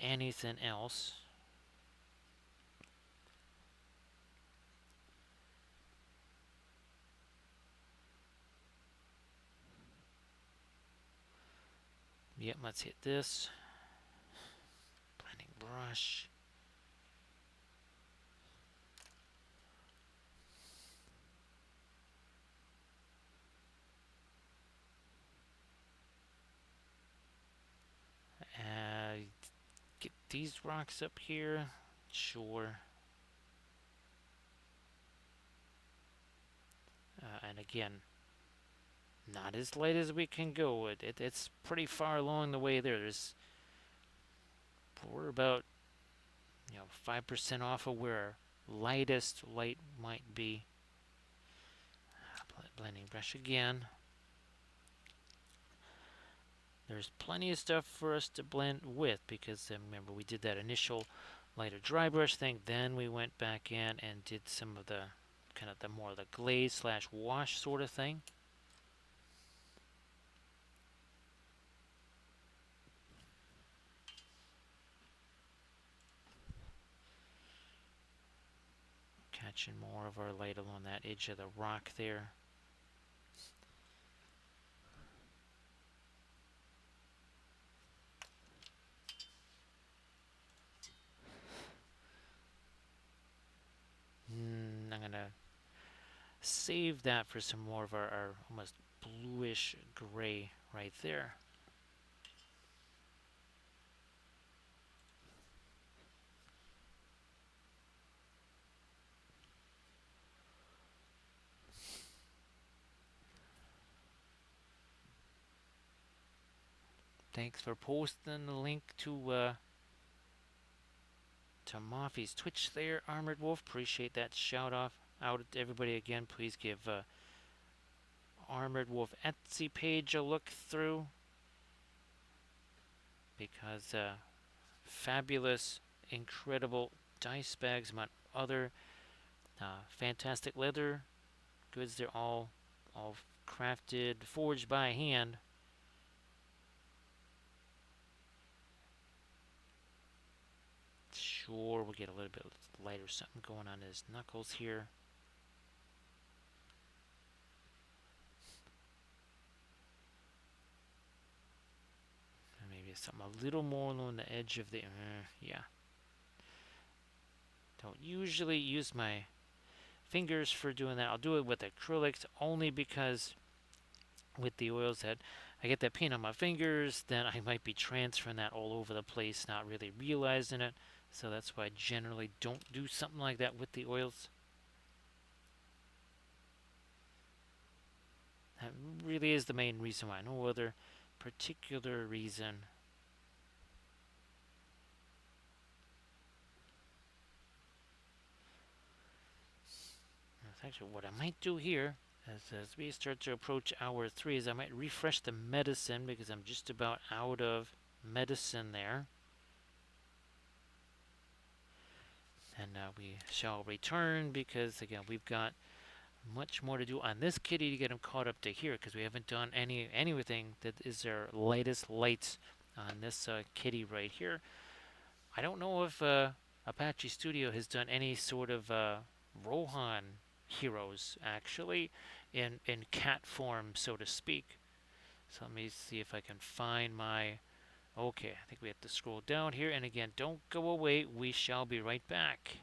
anything else. Yep, let's hit this. Blending brush. Get these rocks up here. Sure. And again, not as light as we can go. It's pretty far along the way there. We're about 5% off of where our lightest light might be. Blending brush again. There's plenty of stuff for us to blend with because remember we did that initial lighter dry brush thing. Then we went back in and did some of the kind of the more the glaze slash wash sort of thing. Catching more of our light along that edge of the rock there. I'm gonna save that for some more of our almost bluish gray right there. Thanks for posting the link to Mafi's Twitch there, Armored Wolf. Appreciate that shout out to everybody again. Please give Armored Wolf Etsy page a look through because fabulous, incredible dice bags, among other fantastic leather goods. They're all crafted, forged by hand. Sure, we'll get a little bit lighter something going on his knuckles here. Maybe something a little more on the edge of the yeah. Don't usually use my fingers for doing that. I'll do it with acrylics only because with the oils that I get that paint on my fingers, then I might be transferring that all over the place, not really realizing it. So that's why I generally don't do something like that with the oils. That really is the main reason why. No other particular reason. That's actually what I might do here. As we start to approach hour 3, is I might refresh the medicine because I'm just about out of medicine there. And we shall return because, again, we've got much more to do on this kitty to get him caught up to here because we haven't done anything that is their latest lights on this kitty right here. I don't know if Apache Studio has done any sort of Rohan heroes actually in cat form, so to speak. So let me see if I can find my. Okay, I think we have to scroll down here. And again, don't go away. We shall be right back.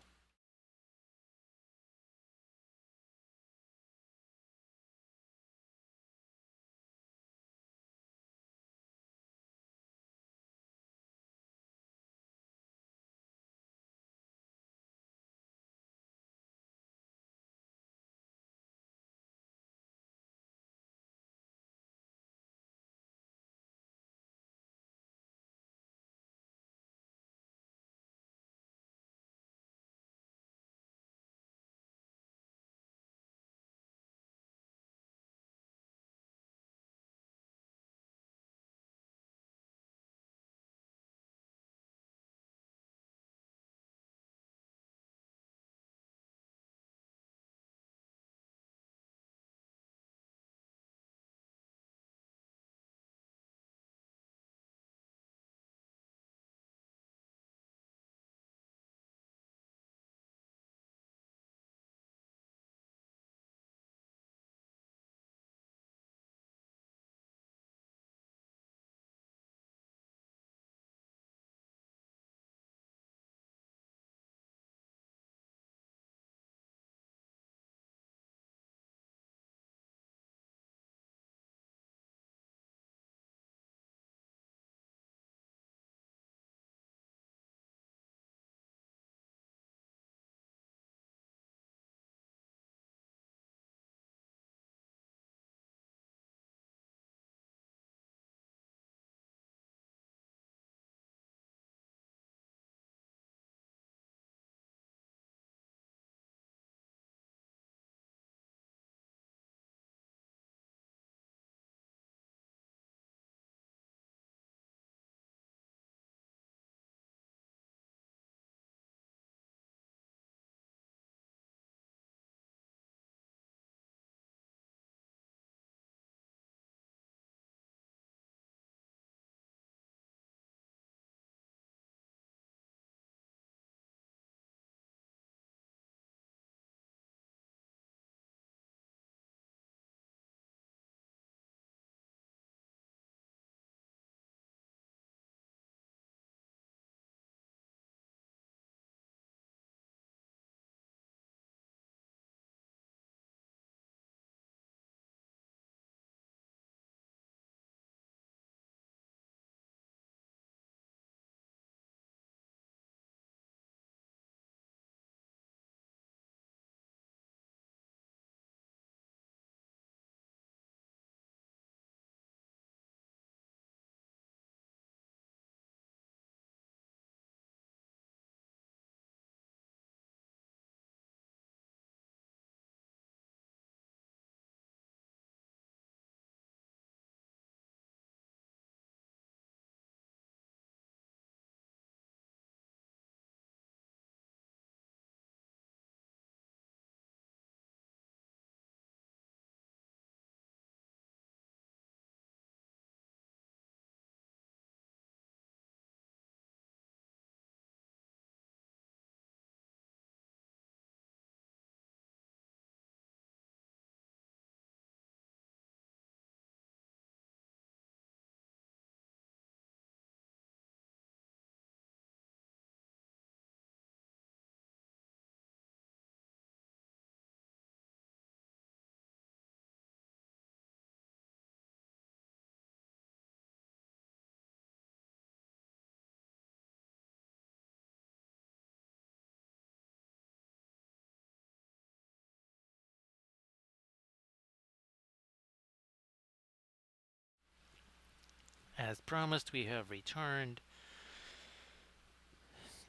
As promised, we have returned.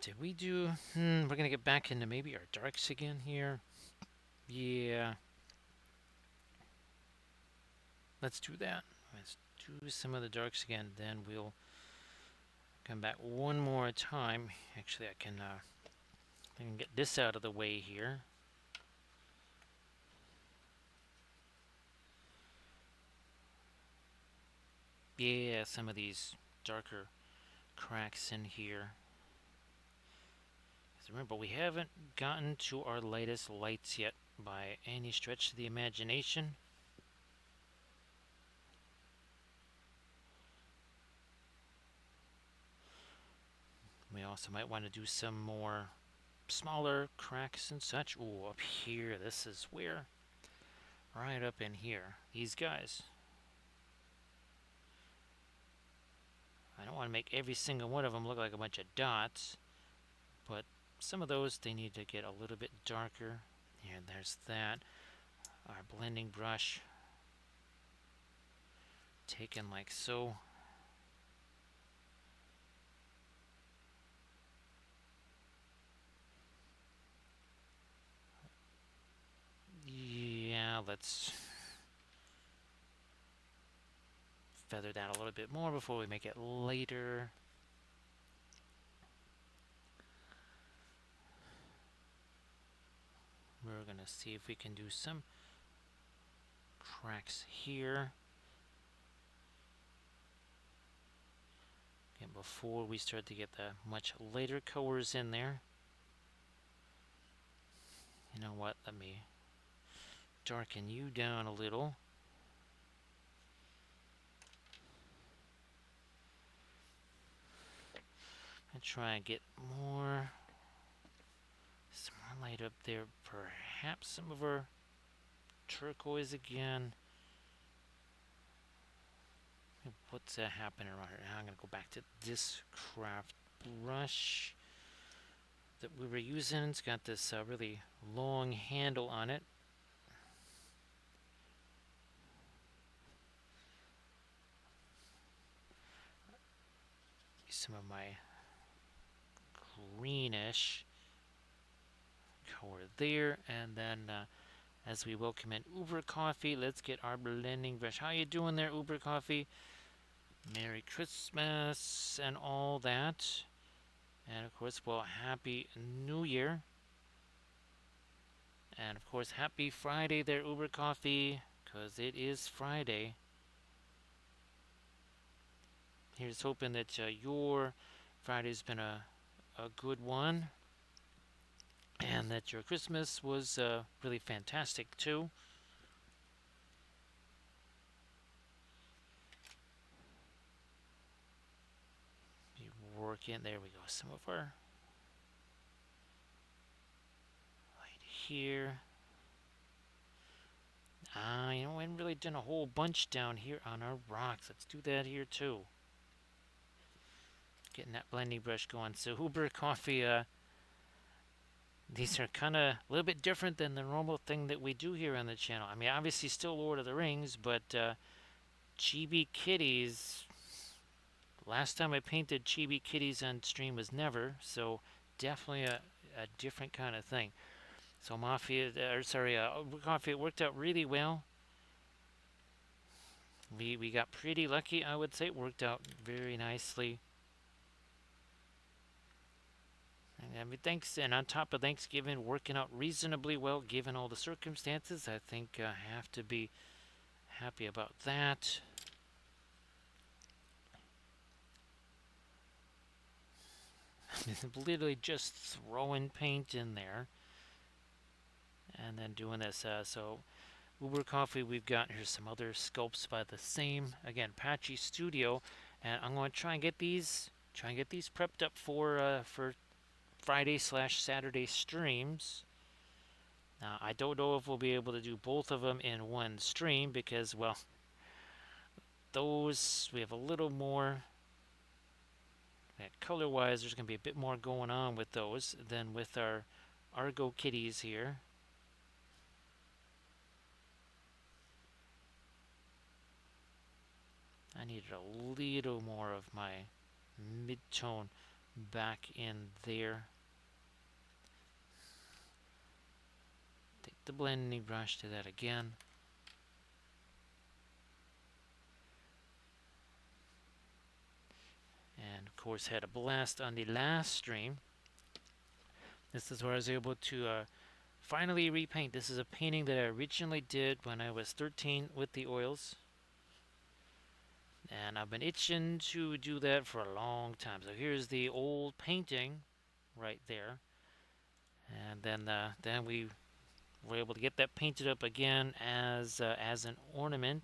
Did we do... we're gonna get back into maybe our darks again here. Yeah, let's do that. Let's do some of the darks again, then we'll come back one more time. Actually, I can get this out of the way here. Yeah, some of these darker cracks in here. Remember, we haven't gotten to our lightest lights yet by any stretch of the imagination. We also might want to do some more smaller cracks and such. Ooh, up here, this is where. Right up in here. These guys. I don't want to make every single one of them look like a bunch of dots, but some of those, they need to get a little bit darker. Here, there's that. Our blending brush. Taken like so. Yeah, let's feather that a little bit more before we make it lighter. We're going to see if we can do some cracks here. And before we start to get the much lighter colors in there. You know what? Let me darken you down a little. And try and get some more light up there. Perhaps some of our turquoise again. What's happening around here? Now I'm going to go back to this craft brush that we were using. It's got this really long handle on it. Some of my greenish color there, and then as we welcome in Uber Coffee, let's get our blending brush. How you doing there, Uber Coffee? Merry Christmas and all that, and of course, well, Happy New Year, and of course, Happy Friday there, Uber Coffee, because it is Friday. Here's hoping that your Friday's been a good one, and that your Christmas was really fantastic too. Be working. There we go. Some of our light here. You know, we haven't really done a whole bunch down here on our rocks. Let's do that here too. Getting that blending brush going. So Uber Coffee, these are kind of a little bit different than the normal thing that we do here on the channel. I mean, obviously still Lord of the Rings, but chibi kitties. Last time I painted chibi kitties on stream was never, so definitely a different kind of thing. So Coffee, it worked out really well. We got pretty lucky, I would say. It worked out very nicely. And I mean, thanks, and on top of Thanksgiving, working out reasonably well given all the circumstances. I think I have to be happy about that. Literally just throwing paint in there and then doing this. So Uber Coffee, we've got here some other sculpts by the same, again, Patchy Studio, and I'm going to try and get these prepped up for Friday/Saturday streams. Now, I don't know if we'll be able to do both of them in one stream because, well, those we have a little more. Color-wise, there's going to be a bit more going on with those than with our Argo kitties here. needed a little more of my mid-tone back in there. Take the blending brush, do that again. And of course had a blast on the last stream. This is where I was able to finally repaint. This is a painting that I originally did when I was 13 with the oils. And I've been itching to do that for a long time. So here's the old painting right there. And then we were able to get that painted up again as an ornament.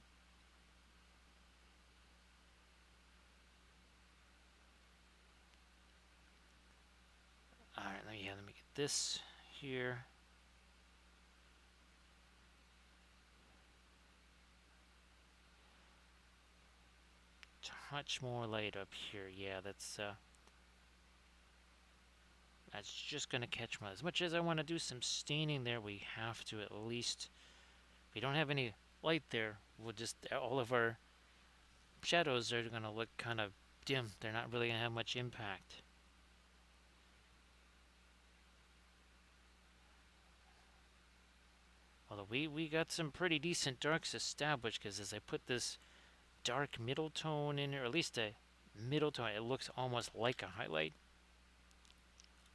All right, let me get this here. Touch more light up here. Yeah, that's just gonna catch my. As much as I want to do some staining there, we have to at least. If we don't have any light there, we'll just all of our shadows are gonna look kind of dim. They're not really gonna have much impact. Although we got some pretty decent darks established, because as I put this dark middle tone in, or at least a middle tone, it looks almost like a highlight.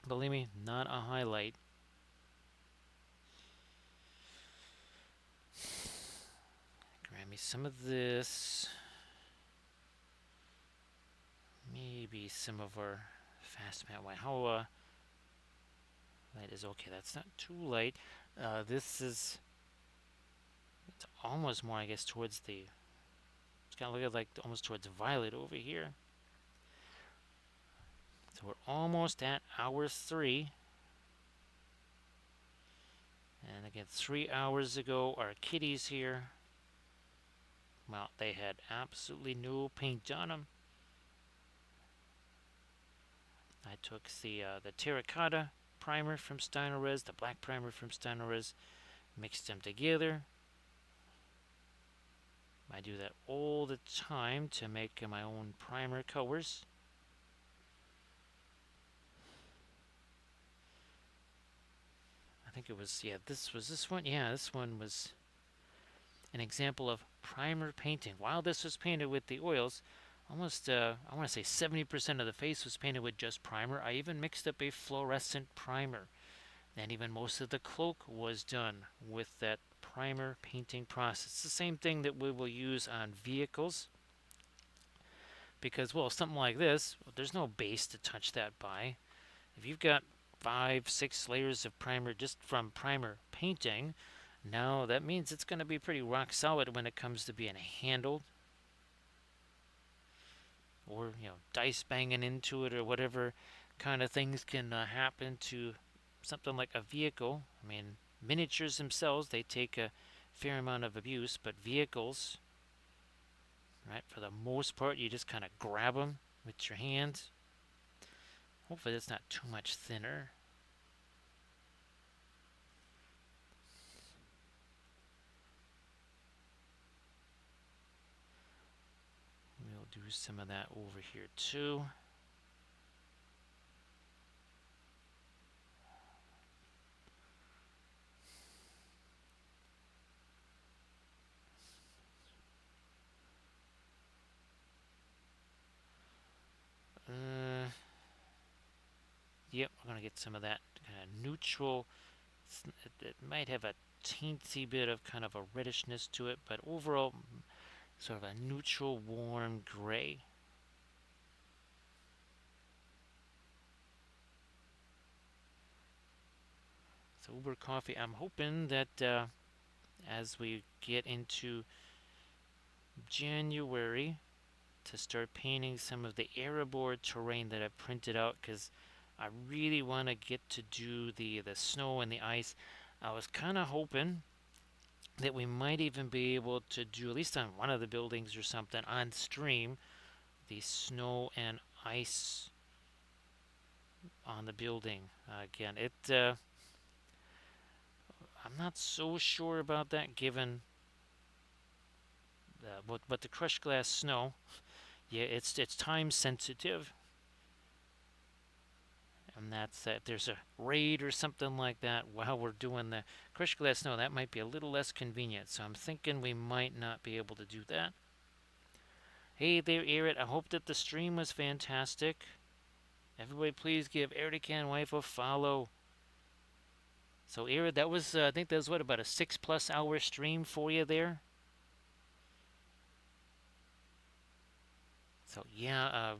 Believe me, not a highlight. Grab me some of this. Maybe some of our fast matte white. How light is okay? That's not too light. This is. It's almost more, I guess, towards the. It's kind of looking like almost towards violet over here. So we're almost at hour 3. And again, 3 hours ago, our kitties here. Well, they had absolutely no paint on them. I took the terracotta primer from Steinerez, the black primer from Steinerez, mixed them together. I do that all the time to make my own primer colors. I think it was, yeah, this one? Yeah, this one was an example of primer painting. While this was painted with the oils, almost, I want to say 70% of the face was painted with just primer. I even mixed up a fluorescent primer. And even most of the cloak was done with that primer painting process. It's the same thing that we will use on vehicles. Because, well, something like this, there's no base to touch that by. If you've got 5, 6 layers of primer just from primer painting, now that means it's going to be pretty rock solid when it comes to being handled. Or, dice banging into it or whatever kind of things can happen to something like a vehicle. I mean, miniatures themselves, they take a fair amount of abuse, but vehicles, right, for the most part, you just kind of grab them with your hands. Hopefully it's not too much thinner. We'll do some of that over here too. Yep, we're going to get some of that kind of neutral. It might have a teensy bit of kind of a reddishness to it, but overall, sort of a neutral, warm gray. So Uber Coffee, I'm hoping that as we get into January, to start painting some of the Erebor terrain that I've printed out, because I really want to get to do the snow and the ice. I was kind of hoping that we might even be able to do, at least on one of the buildings or something, on stream, the snow and ice on the building. Again, I'm not so sure about that, given but the crushed glass snow, yeah, it's time sensitive, and that's if there's a raid or something like that while we're doing the crushed glass snow, that might be a little less convenient. So I'm thinking we might not be able to do that. Hey there, Erit. I hope that the stream was fantastic. Everybody, please give Erican Wife a follow. So, Erit, that was I think that was what, about a 6+ hour stream for you there. So yeah,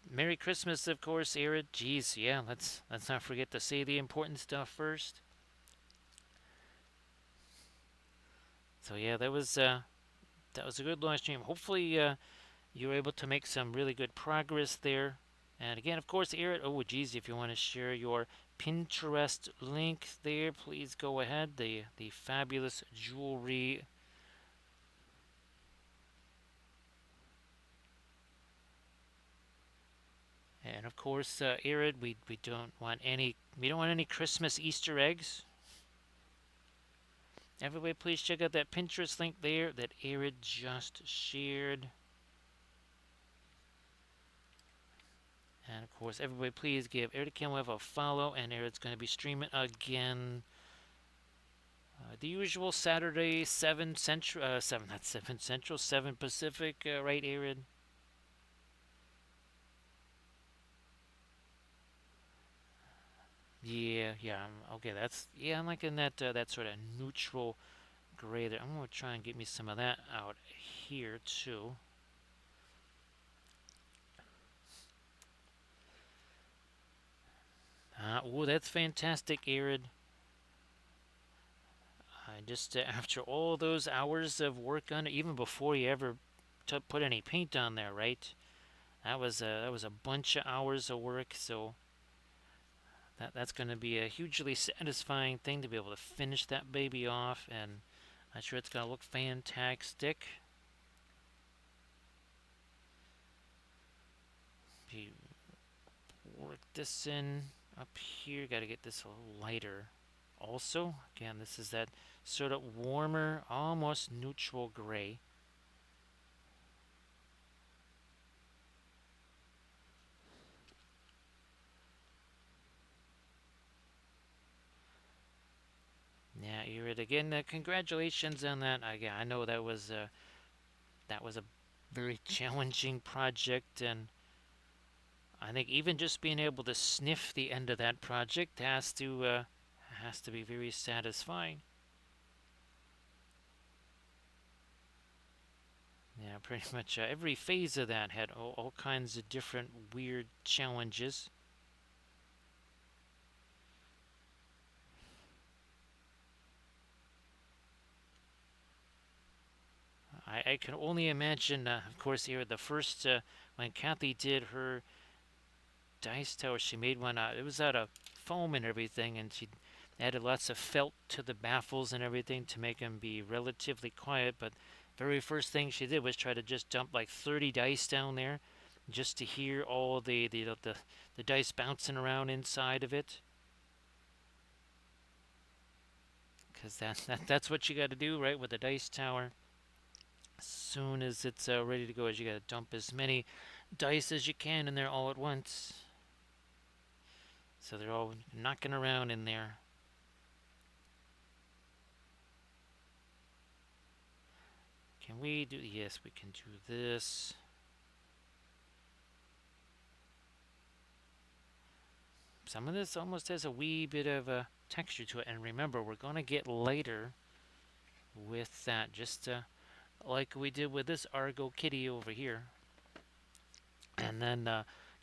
Merry Christmas, of course, Erit. Jeez, yeah, let's not forget to say the important stuff first. So yeah, that was a good live stream. Hopefully, you were able to make some really good progress there. And again, of course, Erit. Oh, geez, if you want to share your Pinterest link there, please go ahead. The fabulous jewelry. And of course, Erit, we don't want any Christmas Easter eggs. Everybody, please check out that Pinterest link there that Erit just shared. And of course, everybody, please give Erit Camweb a follow. And Erit's going to be streaming again. The usual Saturday, 7 Central, 7, not 7 Central, 7 Pacific, right, Erit? Yeah, yeah, okay, I'm liking that sort of neutral gray there. I'm going to try and get me some of that out here, too. Oh, that's fantastic, Arid. I just after all those hours of work on it, even before you ever put any paint on there, right? That was a bunch of hours of work. So that's going to be a hugely satisfying thing to be able to finish that baby off, and I'm sure it's going to look fantastic. You work this in up here. Got to get this a little lighter. Also, again, this is that sort of warmer, almost neutral gray. Yeah, Irid, again, congratulations on that. I know that was a very challenging project, and I think even just being able to sniff the end of that project has to be very satisfying. Yeah, pretty much every phase of that had all kinds of different weird challenges. I can only imagine, of course, here the first when Kathy did her dice tower, she made one. It was out of foam and everything, and she added lots of felt to the baffles and everything to make them be relatively quiet. But very first thing she did was try to just dump like 30 dice down there, just to hear all the dice bouncing around inside of it. Because that's what you got to do, right, with the dice tower. As soon as it's ready to go, is you got to dump as many dice as you can in there all at once. So they're all knocking around in there. Can we do? Yes, we can do this. Some of this almost has a wee bit of a texture to it. And remember, we're going to get lighter with that, just like we did with this Argo kitty over here. And then,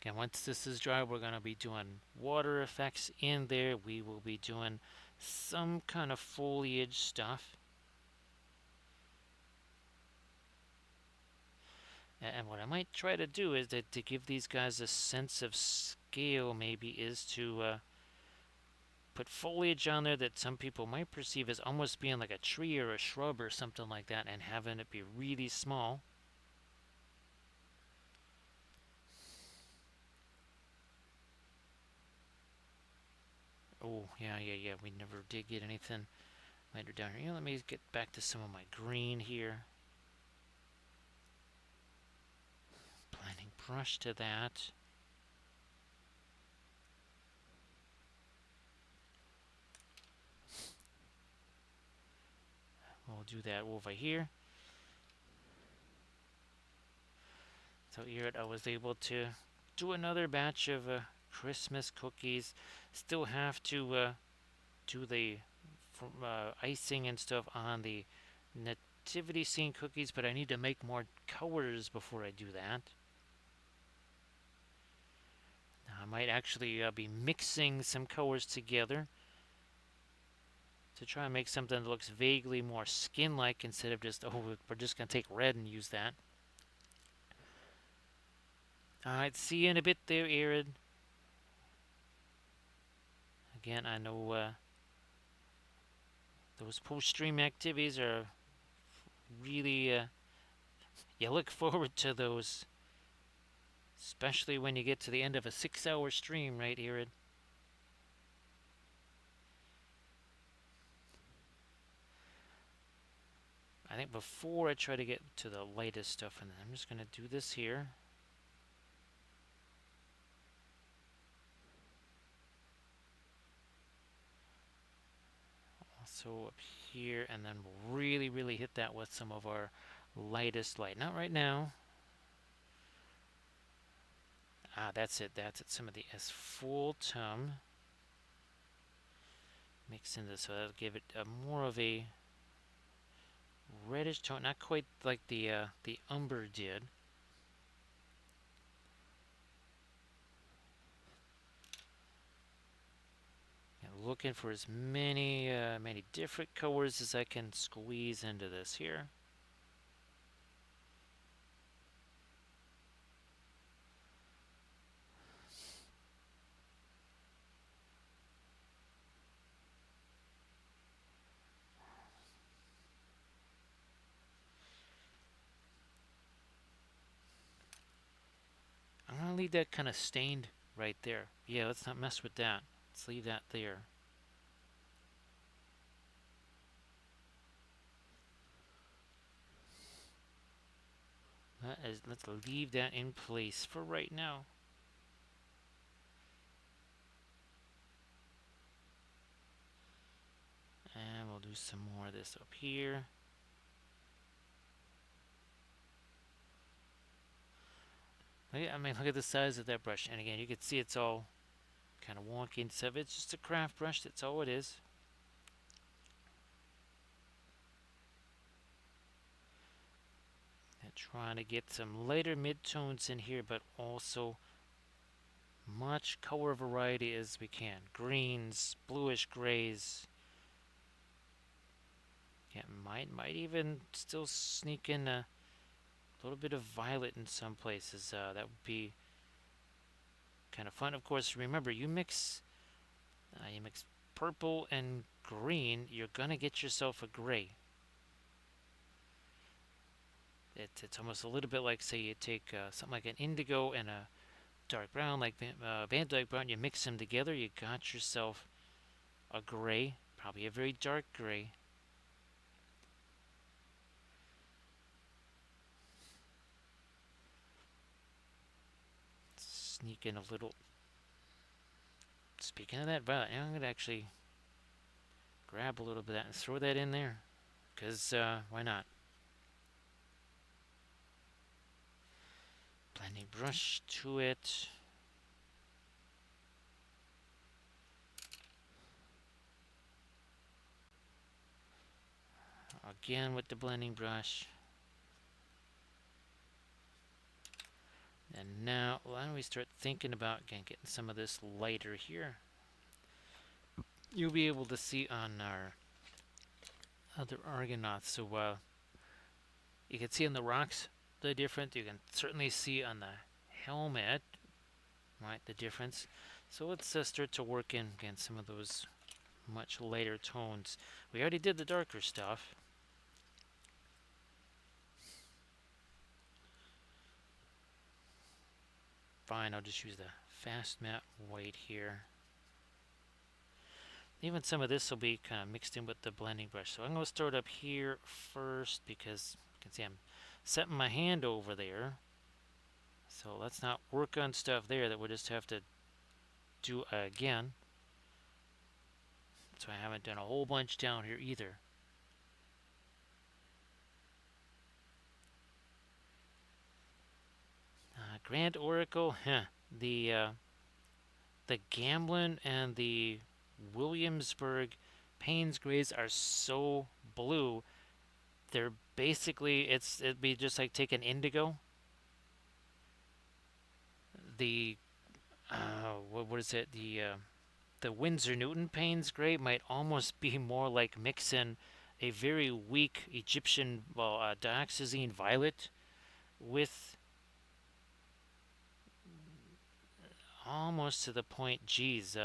again, once this is dry, we're going to be doing water effects in there. We will be doing some kind of foliage stuff. And what I might try to do is to give these guys a sense of scale, maybe, is to put foliage on there that some people might perceive as almost being like a tree or a shrub or something like that, and having it be really small. Oh, yeah, yeah, yeah. We never did get anything later down here. Let me get back to some of my green here. brush to that. We'll do that over here. So here I was able to do another batch of Christmas cookies. Still have to do the icing and stuff on the nativity scene cookies, but I need to make more colors before I do that. Now, I might actually be mixing some colors together to try and make something that looks vaguely more skin-like instead of just, oh, we're just going to take red and use that. Alright, see you in a bit there, Arid. Again, I know those post-stream activities are really, you look forward to those, especially when you get to the end of a 6-hour stream, right, Arid? I think before I try to get to the lightest stuff, and I'm just going to do this here. Also up here, and then we'll really, really hit that with some of our lightest light. Not right now. Ah, that's it. That's it. Some of the asphaltum. Mix in this, so that'll give it more of a reddish tone. Not quite like the umber did. And looking for as many many different colors as I can squeeze into this here. I'm gonna leave that kind of stained right there. Yeah, let's not mess with that. Let's leave that there. Let's leave that in place for right now. And we'll do some more of this up here. I mean, look at the size of that brush. And again, you can see it's all kind of wonky and stuff. It's just a craft brush. That's all it is. And trying to get some lighter midtones in here, but also much color variety as we can. Greens, bluish grays. Yeah, might even still sneak in a little bit of violet in some places. That would be kind of fun. Of course, remember you mix purple and green, you're gonna get yourself a gray. It's almost a little bit like, say, you take something like an indigo and a dark brown, like Van Dyke brown. You mix them together, you got yourself a gray, probably a very dark gray. Sneak in a little. Speaking of that violet, I'm gonna actually grab a little bit of that and throw that in there, because why not? Blending brush to it. Again with the blending brush. And now, why don't we start thinking about, again, getting some of this lighter here. You'll be able to see on our other Argonauts. So you can see on the rocks the difference. You can certainly see on the helmet, right, the difference. So let's start to work in, again, some of those much lighter tones. We already did the darker stuff. Fine, I'll just use the fast matte white here. Even some of this will be kind of mixed in with the blending brush. So I'm going to start up here first because you can see I'm setting my hand over there. So let's not work on stuff there that we'll just have to do again. So I haven't done a whole bunch down here either. Grand Oracle, huh. The Gamblin and the Williamsburg Payne's Grays are so blue. They're basically it'd be just like taking indigo. The what is it? The Windsor Newton Payne's Gray might almost be more like mixing a very weak Egyptian dioxazine violet with almost to the point. Geez,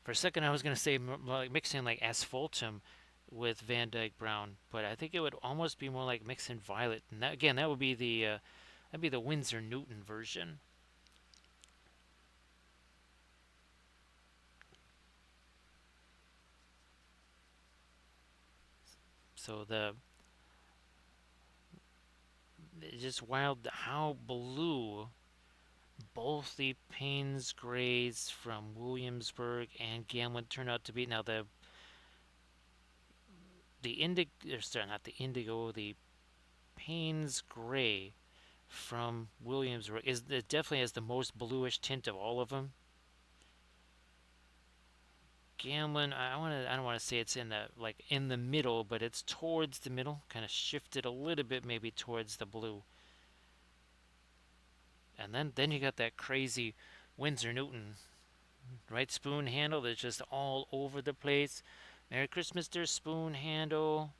for a second I was gonna say like mixing like asphaltum with Van Dyke Brown, but I think it would almost be more like mixing violet. And that, again, that would be that'd be the Windsor Newton version. So it's just wild how blue both the Payne's Grays from Williamsburg and Gamlin turned out to be. Now the indigo, sorry, not the indigo, the Payne's Gray from Williamsburg is it definitely has the most bluish tint of all of them. Gamlin, I don't want to say it's in the like in the middle, but it's towards the middle, kind of shifted a little bit maybe towards the blue. And then you got that crazy Windsor Newton, right? Spoon handle that's just all over the place. Merry Christmas, dear Spoon Handle.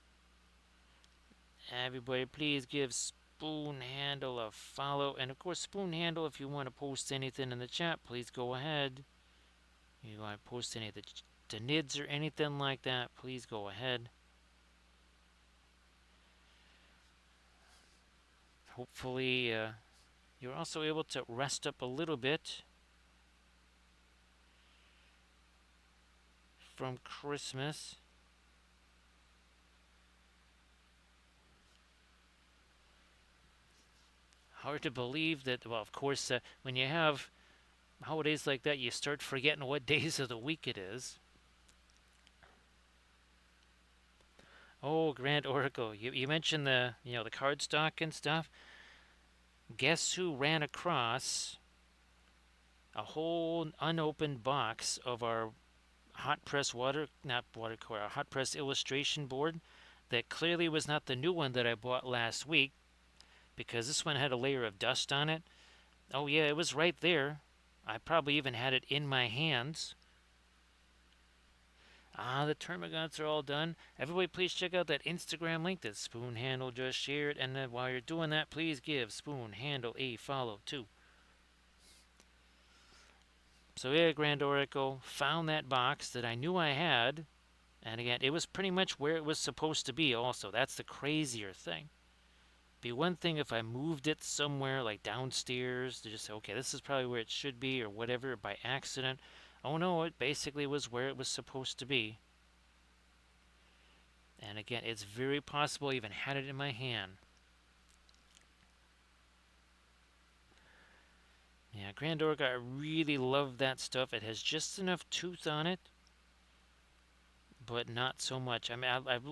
Everybody, please give Spoon Handle a follow. And of course, Spoon Handle, if you want to post anything in the chat, please go ahead. You want to post any of the nids or anything like that, please go ahead. Hopefully, you're also able to rest up a little bit from Christmas. Hard to believe that, well, of course, when you have holidays like that, you start forgetting what days of the week it is. Oh, Grand Oracle, you mentioned the cardstock and stuff. Guess who ran across a whole unopened box of our hot press not watercolor, a hot press illustration board that clearly was not the new one that I bought last week because this one had a layer of dust on it. Oh yeah, it was right there. I probably even had it in my hands. The Termagants are all done. Everybody, please check out that Instagram link that Spoon Handle just shared. And then while you're doing that, please give Spoon Handle a follow too. So yeah, Grand Oracle found that box that I knew I had, and again, it was pretty much where it was supposed to be. Also, that's the crazier thing. Be one thing if I moved it somewhere like downstairs to just say, okay, this is probably where it should be or whatever by accident. Oh no, it basically was where it was supposed to be. And again, it's very possible I even had it in my hand. Yeah, Grand Orca, I really love that stuff. It has just enough tooth on it, but not so much. I mean,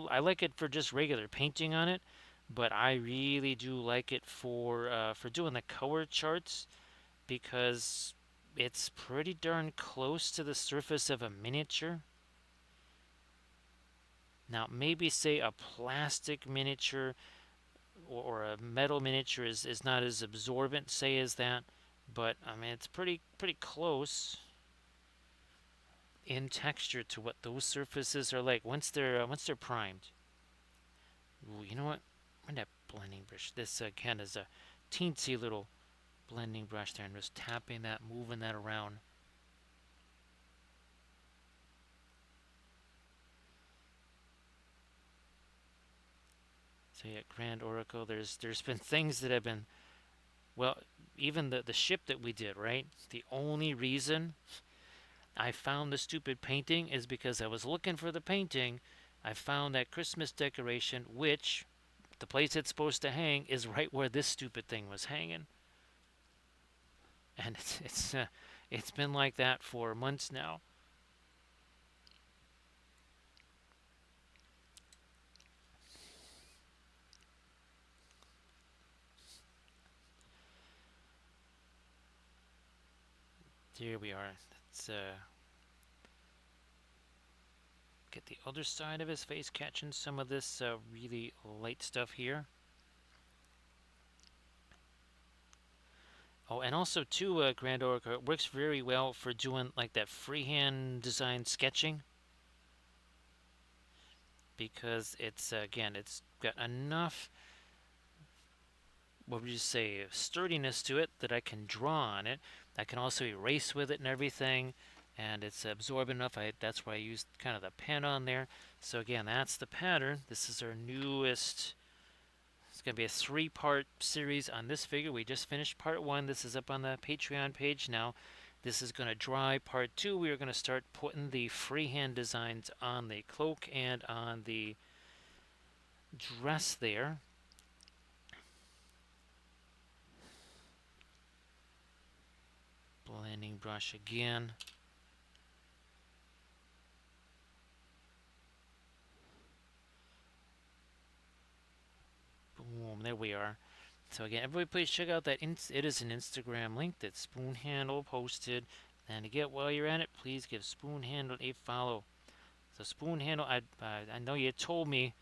I like it for just regular painting on it, but I really do like it for doing the color charts because it's pretty darn close to the surface of a miniature. Now, maybe say a plastic miniature or a metal miniature is not as absorbent, say, as that, but I mean it's pretty close in texture to what those surfaces are like once they're primed. Ooh, you know what? Where'd that blending brush? This again is a teensy little blending brush there, and just tapping that, moving that around. So yeah, Grand Oracle. There's been things that have been well, even the ship that we did, right? The only reason I found the stupid painting is because I was looking for the painting. I found that Christmas decoration, which the place it's supposed to hang is right where this stupid thing was hanging. and it's been like that for months now. Here we are. Let's get the other side of his face, catching some of this really light stuff here. Oh, and also too, Grand Oracle, it works very well for doing like that freehand design sketching because it's again, it's got enough, what would you say, sturdiness to it that I can draw on it. I can also erase with it and everything, and it's absorbent enough. That's why I used kind of the pen on there. So again, that's the pattern. This is our newest. It's going to be a three-part series on this figure. We just finished part one. This is up on the Patreon page now. This is going to dry. Part two, we are going to start putting the freehand designs on the cloak and on the dress there. Blending brush again. Boom, there we are. So again, everybody please check out that. It is an Instagram link that Spoon Handle posted. And to get while you're at it, please give Spoon Handle a follow. So Spoon Handle, I know you told me,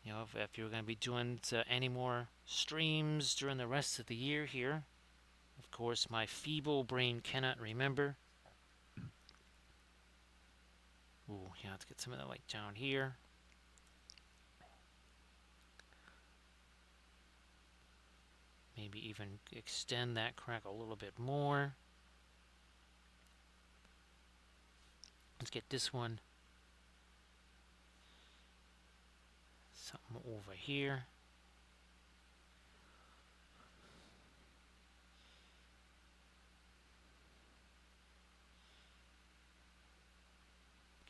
if you're going to be doing any more streams during the rest of the year here. Of course, my feeble brain cannot remember. Ooh, yeah, let's get some of that light down here. Maybe even extend that crack a little bit more. Let's get this one. Something over here.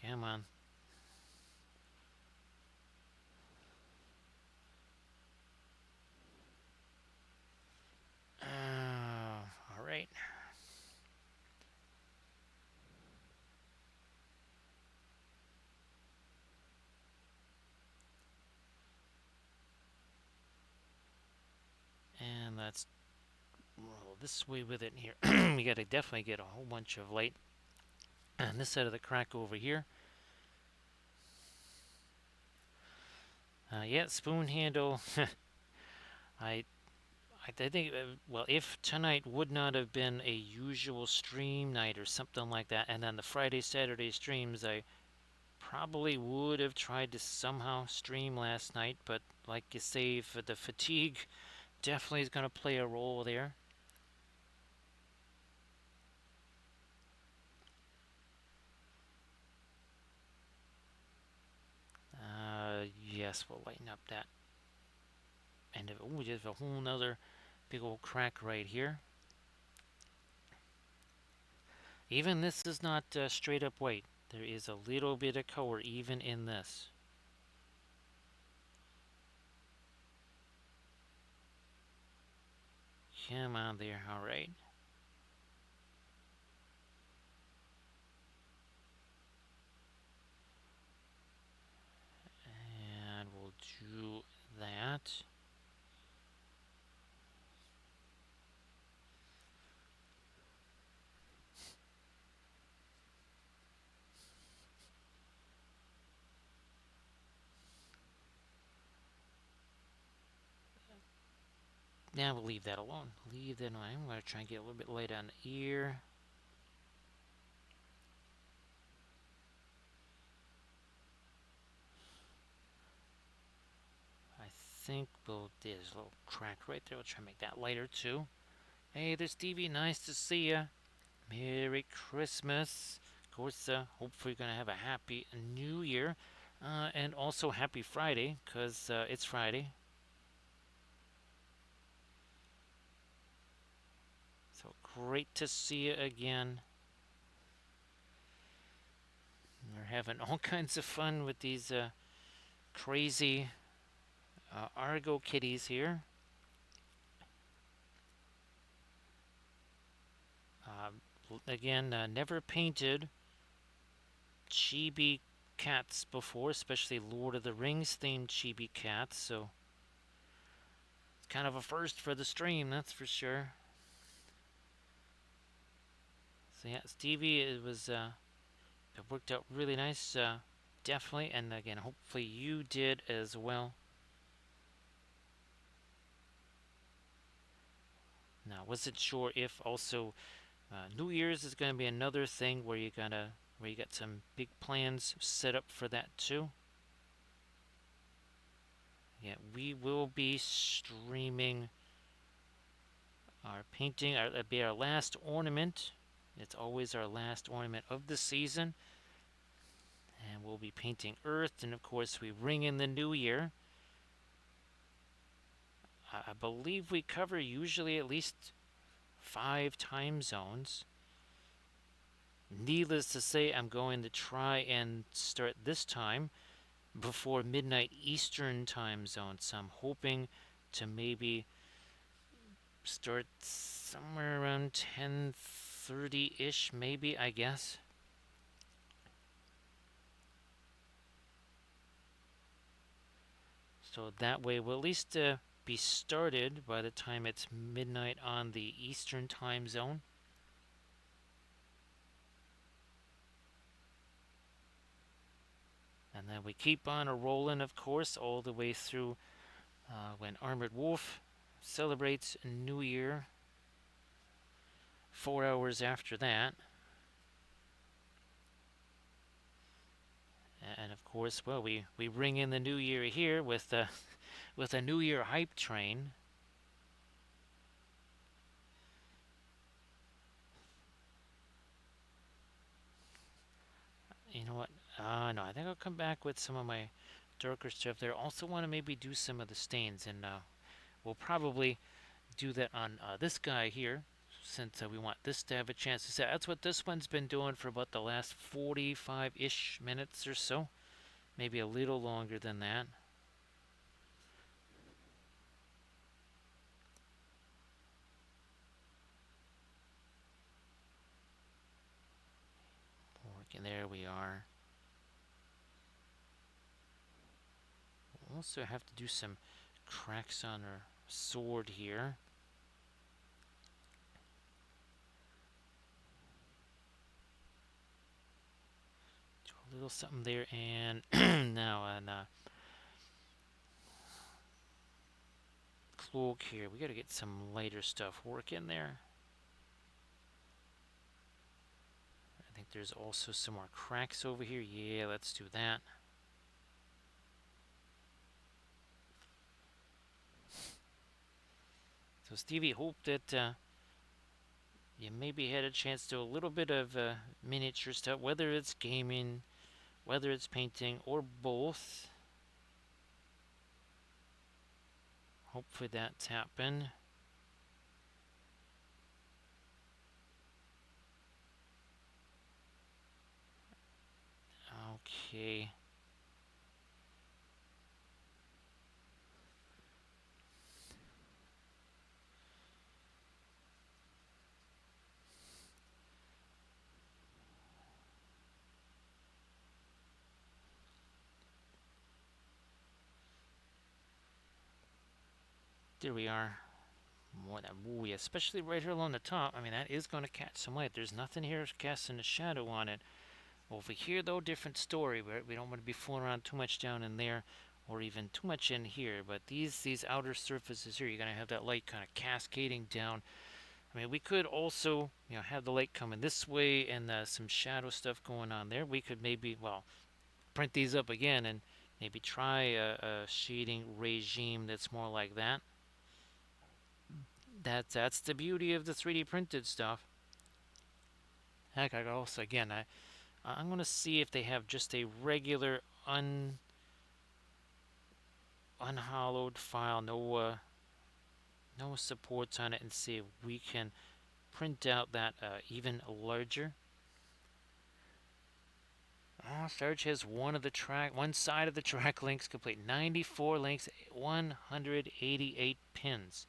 Come on. All right. And let's roll this way with it here. We got to definitely get a whole bunch of light on this side of the crack over here. Yeah, spoon handle. I I think, well, if tonight would not have been a usual stream night or something like that, and then the Friday, Saturday streams, I probably would have tried to somehow stream last night, but like you say, for the fatigue definitely is going to play a role there. Yes, we'll lighten up that end of it. Ooh, just a whole nother big old crack right here. Even this is not straight up white. There is a little bit of color even in this. Come on there, alright. And we'll do that. Now we'll leave that alone. Leave that alone. I'm going to try and get a little bit light on the ear. I think there's a little crack right there. We'll try and make that lighter too. Hey, there's Stevie. Nice to see ya. Merry Christmas. Of course, hopefully you're going to have a happy new year. And also happy Friday, because it's Friday. So great to see you again. We're having all kinds of fun with these crazy Argo kitties here. Again, never painted chibi cats before, especially Lord of the Rings themed chibi cats, so it's kind of a first for the stream, that's for sure. So yeah, Stevie, it worked out really nice, definitely, and again, hopefully you did as well. Now, wasn't sure if also New Year's is going to be another thing where you got some big plans set up for that too. Yeah, we will be streaming our painting. That'll be our last ornament. It's always our last ornament of the season. And we'll be painting Earth, and of course, we ring in the new year. I believe we cover usually at least 5 time zones. Needless to say, I'm going to try and start this time before midnight Eastern time zone. So I'm hoping to maybe start somewhere around 10:30-ish, maybe, I guess. So that way we'll at least be started by the time it's midnight on the Eastern time zone. And then we keep on a rolling, of course, all the way through when Armored Wolf celebrates New Year 4 hours after that. And of course, well, we ring in the new year here with with a New Year hype train. You know what? No, I think I'll come back with some of my darker stuff there. Also want to maybe do some of the stains, and we'll probably do that on this guy here, since we want this to have a chance to set. That's what this one's been doing for about the last 45-ish minutes or so. Maybe a little longer than that. Working, there we are. We'll also have to do some cracks on our sword here. Do a little something there, and now on cloak here. We got to get some lighter stuff working there. I think there's also some more cracks over here. Yeah, let's do that. So Stevie, hope that you maybe had a chance to do a little bit of miniature stuff, whether it's gaming, whether it's painting, or both. Hopefully that's happened. Okay. There we are. More that ooh, yeah, especially right here along the top. I mean, that is going to catch some light. There's nothing here casting a shadow on it. Over here, though, different story. We don't want to be fooling around too much down in there, or even too much in here. But these outer surfaces here, you're going to have that light kind of cascading down. I mean, we could also, have the light coming this way and some shadow stuff going on there. We could maybe, well, print these up again and maybe try a shading regime that's more like that. That's the beauty of the 3D printed stuff. Heck, I could also, again, I'm going to see if they have just a regular unhollowed file, no supports on it, and see if we can print out that even larger. Oh, Sarge has one side of the track links complete. 94 links, 188 pins.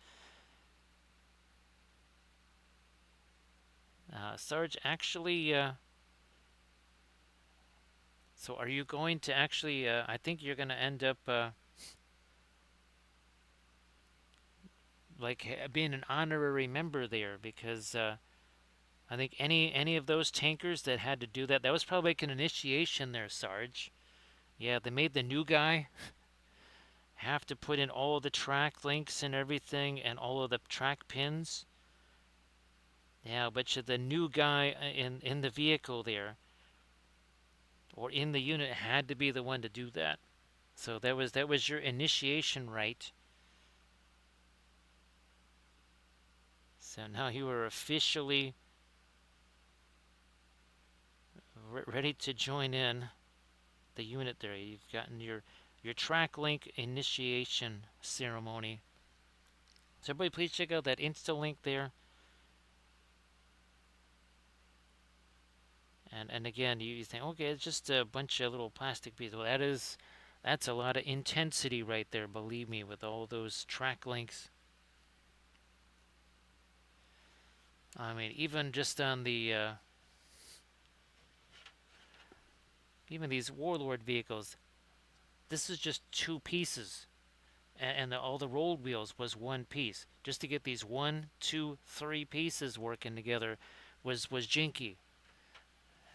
Sarge, actually, so are you going to actually? I think you're going to end up like being an honorary member there because I think any of those tankers that had to do that, that was probably like an initiation there, Sarge. Yeah, they made the new guy have to put in all of the track links and everything and all of the track pins. Yeah, but the new guy in the vehicle there or in the unit had to be the one to do that. So that was your initiation rite. So now you are officially ready to join in the unit there. You've gotten your track link initiation ceremony. So everybody please check out that Insta link there. And again, you think, okay, it's just a bunch of little plastic pieces. Well, that's a lot of intensity right there. Believe me, with all those track links. I mean, even just on the even these warlord vehicles, this is just two pieces, and all the rolled wheels was one piece. Just to get these one, two, three pieces working together was jinky.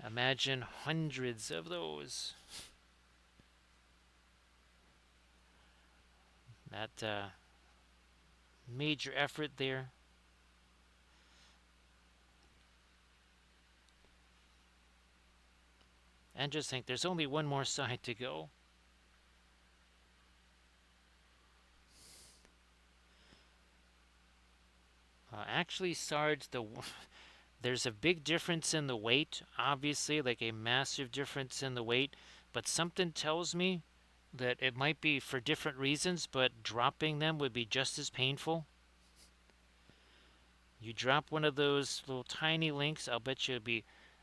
Imagine hundreds of those. That major effort there. And just think, there's only one more side to go. Actually, Sarge, there's a big difference in the weight, obviously, like a massive difference in the weight, but something tells me that it might be for different reasons, but dropping them would be just as painful. You drop one of those little tiny links, I'll bet you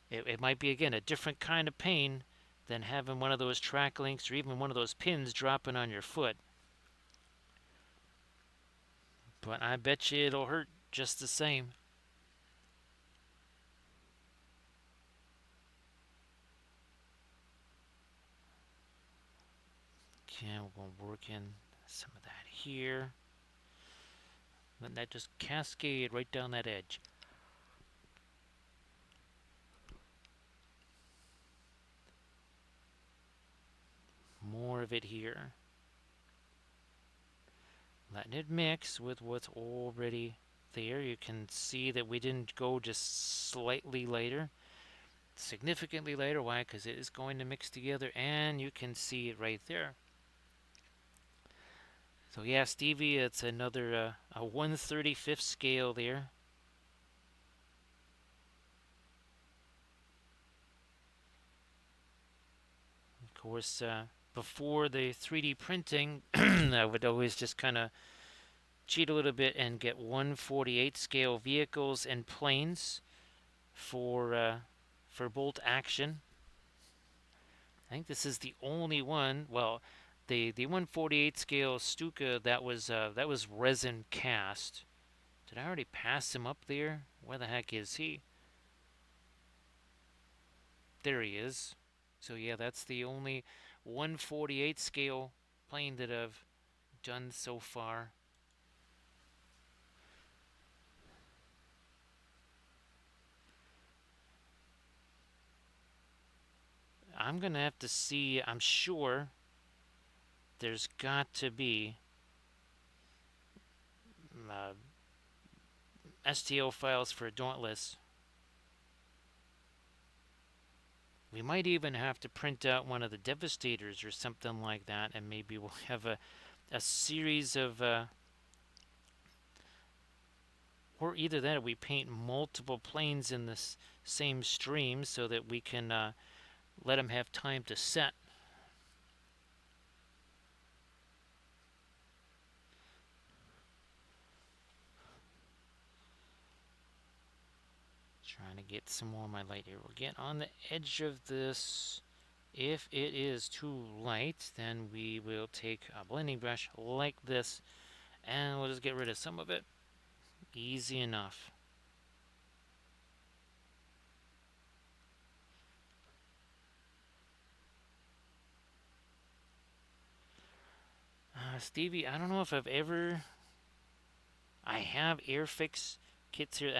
it might be again a different kind of pain than having one of those track links or even one of those pins dropping on your foot. But I bet you it'll hurt just the same. Okay, we're going to work in some of that here. Let that just cascade right down that edge. More of it here. Letting it mix with what's already there. You can see that we didn't go just slightly lighter. Significantly lighter. Why? Because it is going to mix together, and you can see it right there. So yeah, Stevie, it's another a 1/35th scale there. Of course, before the 3D printing, I would always just kind of cheat a little bit and get 1/48 scale vehicles and planes for bolt action. I think this is the only one. Well, the 1/48 scale Stuka that was resin cast. Did I already pass him up there? Where the heck is he? There he is. So yeah, that's the only 1/48 scale plane that I've done so far. I'm gonna have to see. I'm sure there's got to be uh, STO files for Dauntless. We might even have to print out one of the Devastators or something like that, and maybe we'll have a series of, or either that or we paint multiple planes in this same stream so that we can let them have time to set. Trying to get some more of my light here. We'll get on the edge of this. If it is too light, then we will take a blending brush like this, and we'll just get rid of some of it. Easy enough. Stevie, I don't know if I've ever. I have Airfix kits here.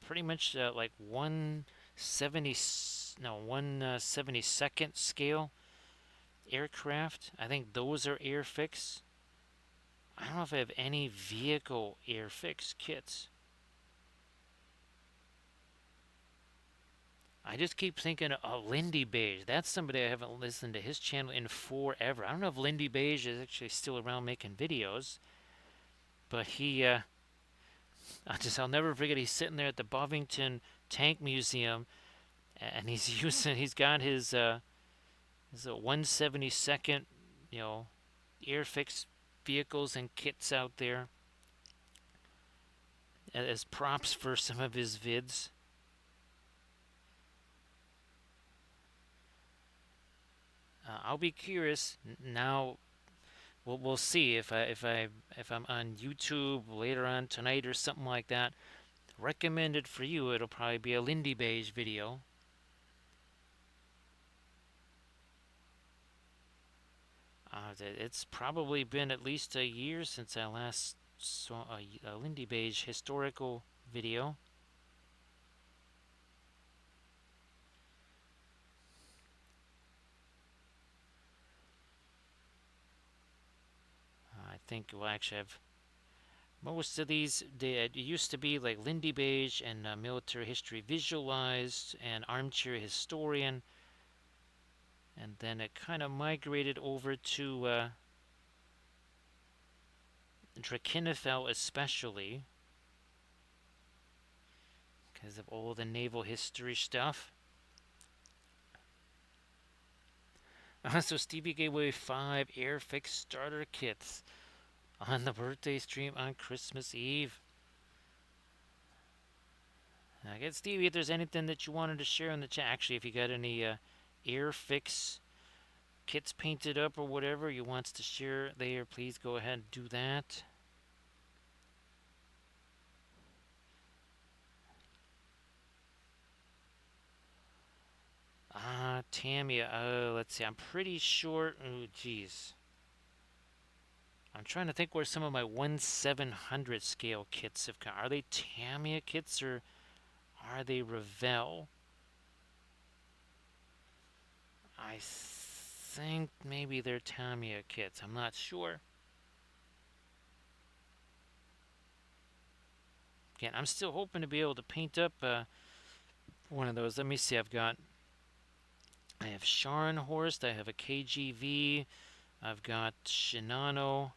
Pretty much like 170, no, 1/72nd scale aircraft. I think those are Airfix. I don't know if I have any vehicle Airfix kits. I just keep thinking of Lindy Beige. That's somebody I haven't listened to his channel in forever. I don't know if Lindy Beige is actually still around making videos, but I'll never forget. He's sitting there at the Bovington Tank Museum, and he's got his 1/72nd, you know, Airfix vehicles and kits out there as props for some of his vids. I'll be curious now. We'll see if I'm on YouTube later on tonight or something like that. Recommended for you, it'll probably be a Lindy Beige video. It's probably been at least a year since I last saw a Lindy Beige historical video. I think, well, actually, I've most of these. It used to be like Lindy Beige and Military History Visualized and Armchair Historian, and then it kind of migrated over to Drakenifel, especially because of all the naval history stuff. So Stevie gave away 5 Airfix starter kits on the birthday stream on Christmas Eve. I guess, Stevie, if there's anything that you wanted to share in the chat, actually, if you got any Airfix kits painted up or whatever you wants to share there, please go ahead and do that. Tammy, let's see, I'm pretty sure, oh, geez. I'm trying to think where some of my 1/700 scale kits have come. Are they Tamiya kits or are they Revell? I think maybe they're Tamiya kits. I'm not sure. Again, I'm still hoping to be able to paint up one of those. Let me see. I have Scharnhorst. I have a KGV. I've got Shinano.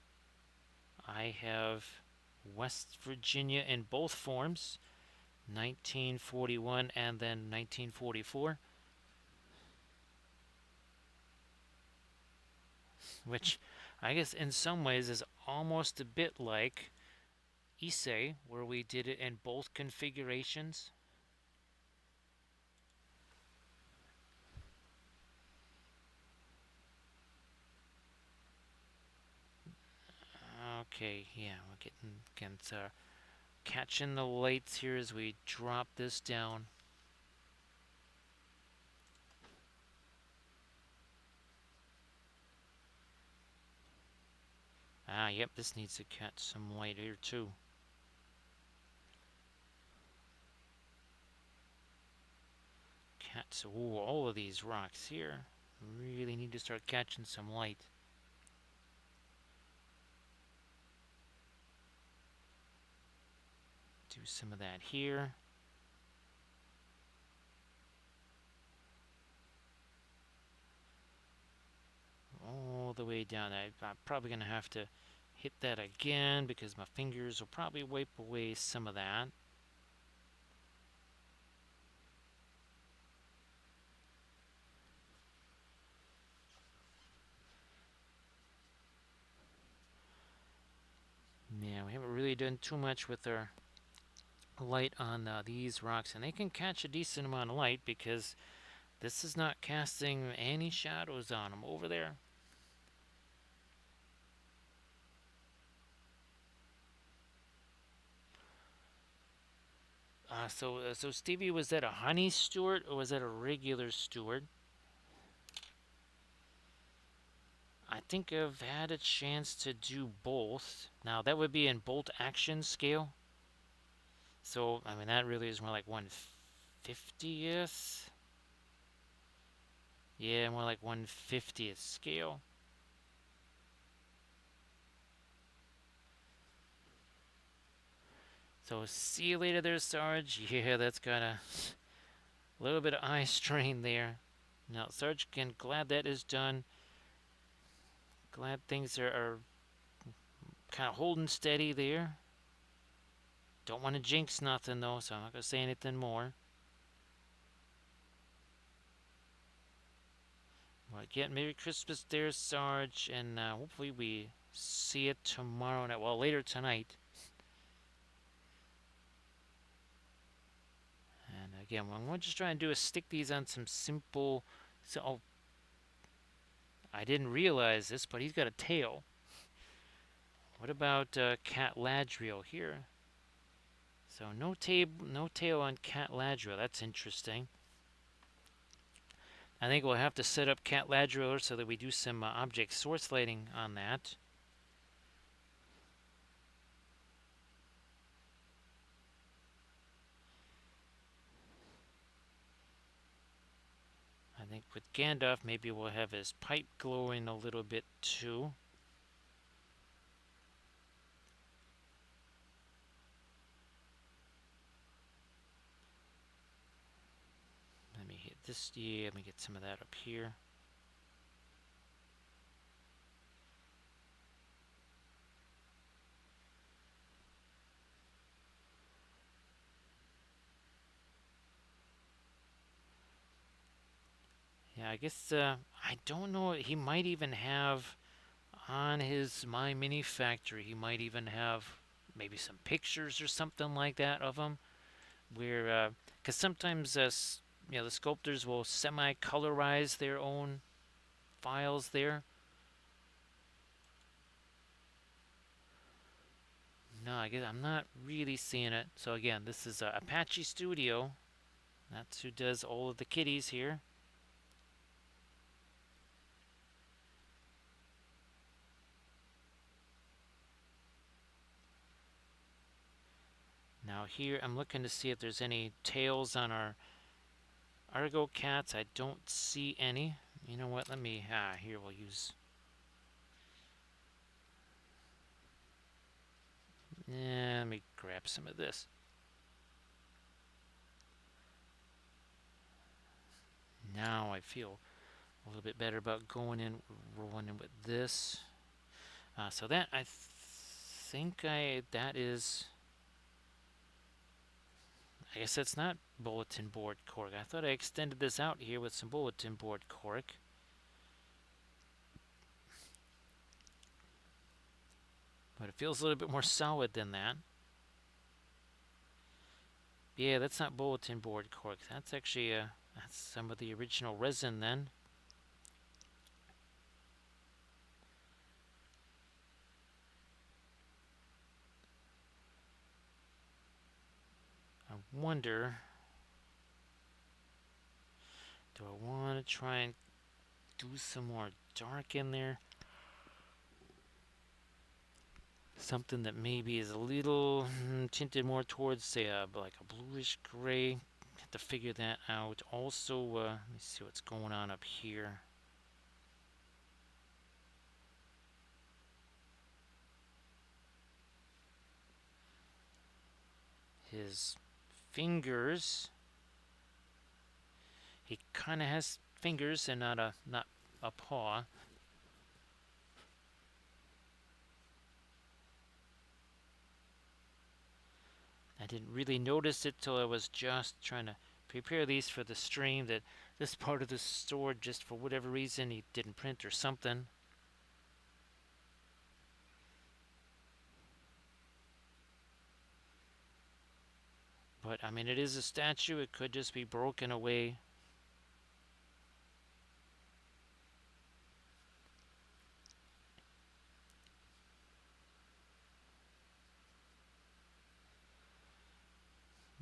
I have West Virginia in both forms, 1941 and then 1944. Which I guess in some ways is almost a bit like Issei, where we did it in both configurations. Okay, yeah, we're getting catching the lights here as we drop this down. Yep, this needs to catch some light here too. Ooh, all of these rocks here really need to start catching some light. Do some of that here. All the way down. I'm probably going to have to hit that again because my fingers will probably wipe away some of that. Yeah, we haven't really done too much with our light on these rocks, and they can catch a decent amount of light because this is not casting any shadows on them over there. So Stevie, was that a honey Stewart or was that a regular Stewart? I think I've had a chance to do both. Now that would be in bolt action scale. So I mean that really is more like 1/50th. Yeah, more like 1/50th scale. So see you later there, Sarge. Yeah, that's got a little bit of eye strain there. Now, Sarge, again, glad that is done. Glad things are kind of holding steady there. Don't want to jinx nothing though, so I'm not gonna say anything more. Well, again, Merry Christmas there, Sarge, and hopefully we see it tomorrow night. Well, later tonight. And again, what I'm going to just try and do is stick these on some simple. So, oh, I didn't realize this, but he's got a tail. What about Cat Ladriel here? So no tail on Cat Ladriel. That's interesting. I think we'll have to set up Cat Ladriel so that we do some object source lighting on that. I think with Gandalf, maybe we'll have his pipe glowing a little bit too. Let me hit this. Yeah, let me get some of that up here. Yeah, I guess I don't know. He might even have on his My Mini Factory. He might even have maybe some pictures or something like that of him. Where, because sometimes the sculptors will semi-colorize their own files there. No, I guess I'm not really seeing it. So again, this is Apache Studio. That's who does all of the kitties here. Now here, I'm looking to see if there's any tails on our Argocats. I don't see any. You know what? Let me, here we'll use, let me grab some of this. Now I feel a little bit better about going in, rolling in with this. So that, I think that is, I guess that's not bulletin board cork. I thought I extended this out here with some bulletin board cork. But it feels a little bit more solid than that. Yeah, that's not bulletin board cork. That's actually that's some of the original resin then. I wonder, do I want to try and do some more dark in there? Something that maybe is a little tinted more towards, say, like a bluish gray. Have to figure that out. Also, let me see what's going on up here. His fingers. He kind of has fingers and not a paw. I didn't really notice it till I was just trying to prepare these for the stream, that this part of the store, just for whatever reason, he didn't print or something. But I mean, it is a statue. It could just be broken away.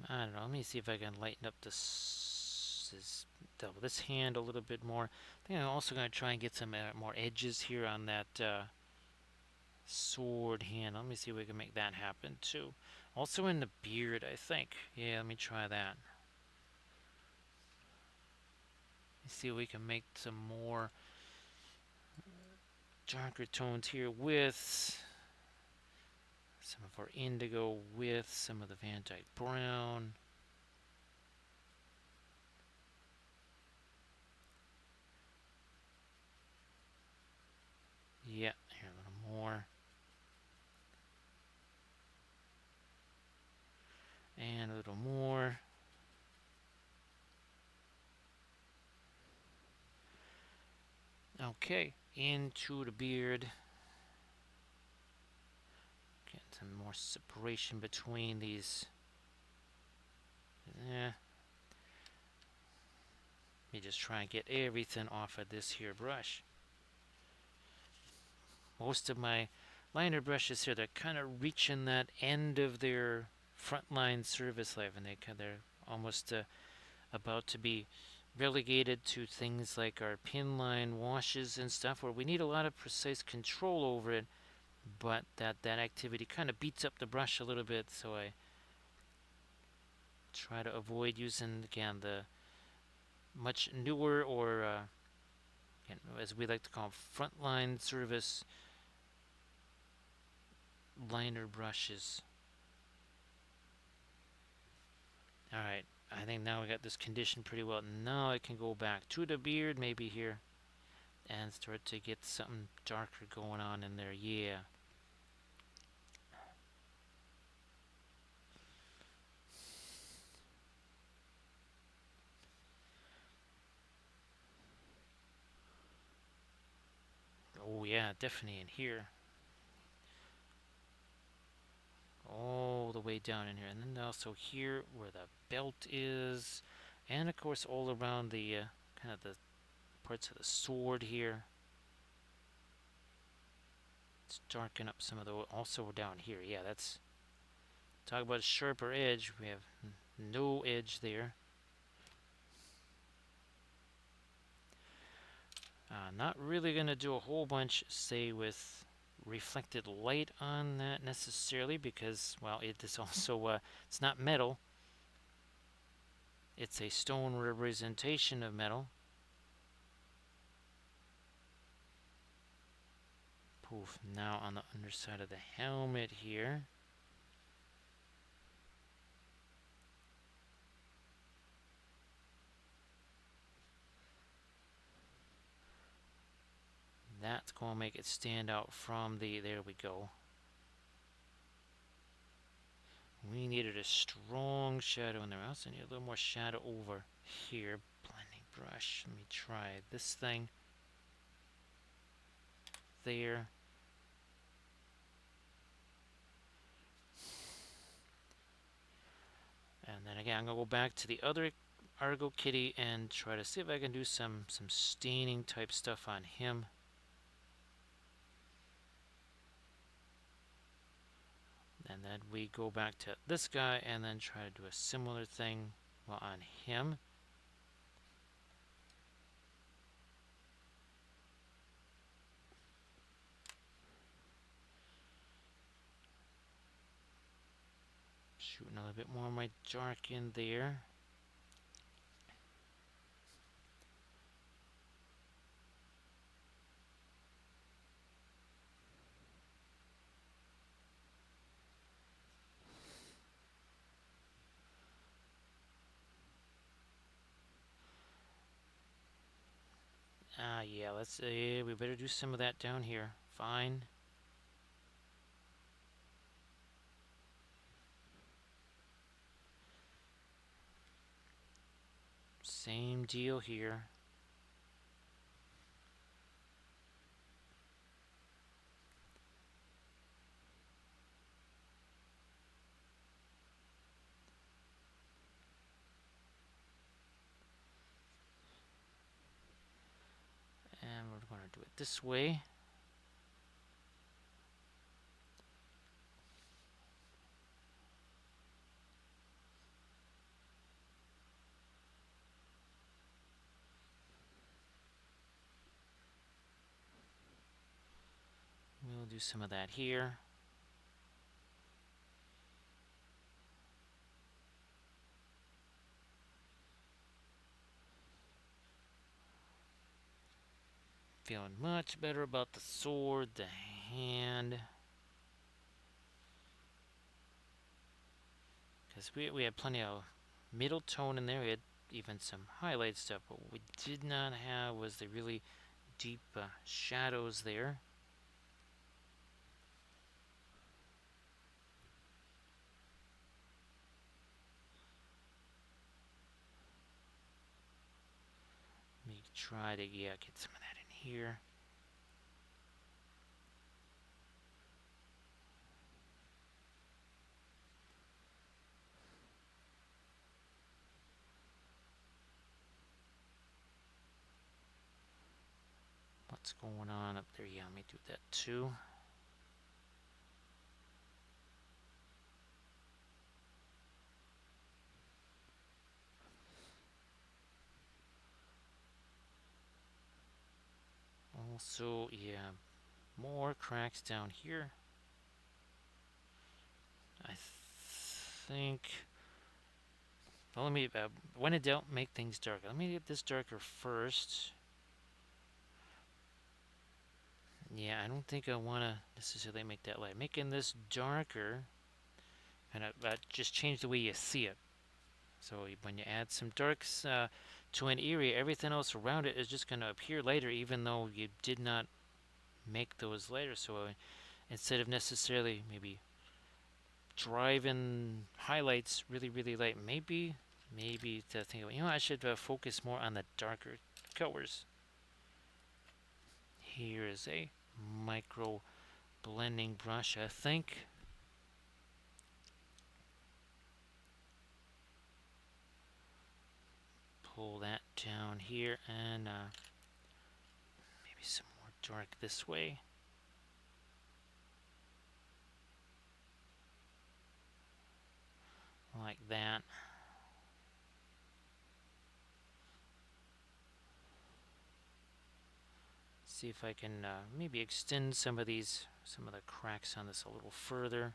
I don't know. Let me see if I can lighten up this. double this hand a little bit more. I think I'm also going to try and get some more edges here on that sword hand. Let me see if we can make that happen too. Also in the beard, I think. Yeah, let me try that. Let's see if we can make some more darker tones here with some of our indigo, with some of the Van Dyke brown. Yeah, here a little more. And a little more. Okay, into the beard. Getting some more separation between these. Yeah. Let me just try and get everything off of this here brush. Most of my liner brushes here, they're kind of reaching that end of their frontline service life, and they're almost about to be relegated to things like our pin line washes and stuff, where we need a lot of precise control over it, but that activity kind of beats up the brush a little bit, so I try to avoid using, again, the much newer or as we like to call them, frontline service liner brushes. Alright, I think now we got this conditioned pretty well. Now I can go back to the beard maybe here and start to get something darker going on in there. Yeah. Oh yeah, definitely in here. All the way down in here. And then also here where the belt is. And of course all around the kind of the parts of the sword here. Let's darken up some of the, also down here. Yeah, that's, talk about a sharper edge. We have no edge there. Not really going to do a whole bunch, say, with reflected light on that necessarily, because, well, it is also, it's not metal. It's a stone representation of metal. Poof. Now on the underside of the helmet here. That's going to make it stand out from the, there we go. We needed a strong shadow in there. I also need a little more shadow over here. Blending brush. Let me try this thing. There. And then again, I'm going to go back to the other Argo Kitty and try to see if I can do some staining type stuff on him. And then we go back to this guy and then try to do a similar thing, well, on him. Shooting a little bit more of my dark in there. Yeah, let's we better do some of that down here. Fine. Same deal here. And we're going to do it this way. we'll do some of that here. Feeling much better about the sword, the hand. Because we had plenty of middle tone in there. We had even some highlight stuff. But what we did not have was the really deep shadows there. Let me try to, yeah, get some of that in here. What's going on up there? Yeah, let me do that too. Also, yeah, more cracks down here. I think. Well, let me. When in doubt, make things darker. Let me get this darker first. Yeah, I don't think I want to necessarily make that light. Making this darker, and just change the way you see it. So when you add some darks to an area, everything else around it is just going to appear lighter, even though you did not make those lighter. So instead of necessarily maybe driving highlights really, really light, maybe to think, I should focus more on the darker colors. Here is a micro blending brush, I think. Pull that down here and maybe some more dark this way. Like that. See if I can maybe extend some of the cracks on this a little further.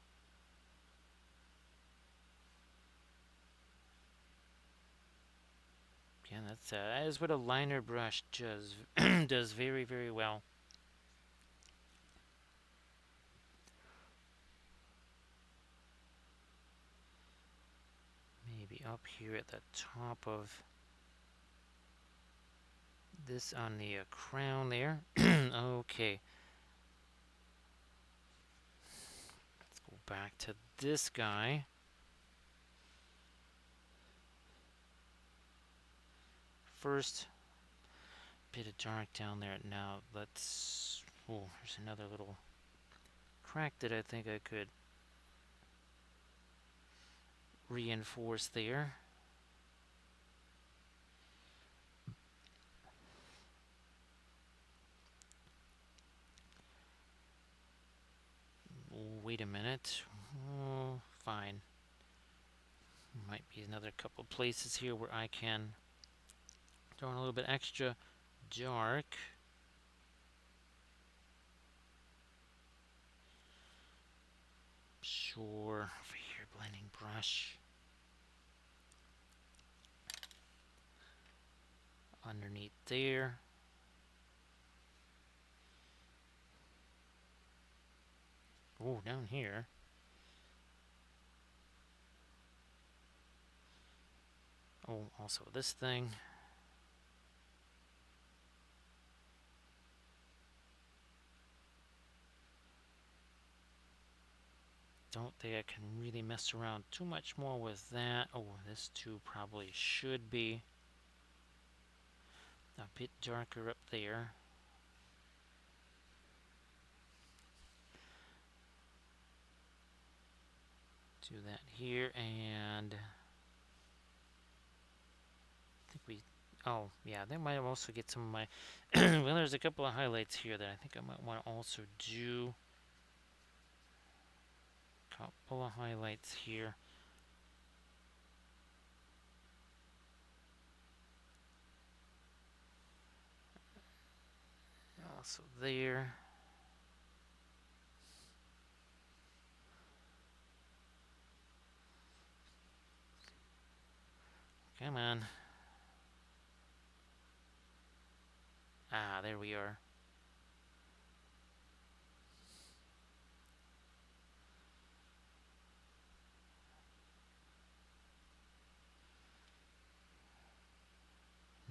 Again, that is what a liner brush does does very, very well. Maybe up here at the top of this on the crown there. Okay. Let's go back to this guy. First, bit of dark down there. Now let's. Oh, there's another little crack that I think I could reinforce there. Wait a minute. Oh, fine. Might be another couple places here where I can throw in a little bit extra dark. Sure. Over here, blending brush. Underneath there. Oh, down here. Oh, also this thing. Don't think I can really mess around too much more with that. Oh, this too probably should be a bit darker up there. Do that here, and I think we. Oh, yeah, that might also get some of my. Well, there's a couple of highlights here that I think I might want to also do. Couple of highlights here. Also there. Come on. Ah, there we are.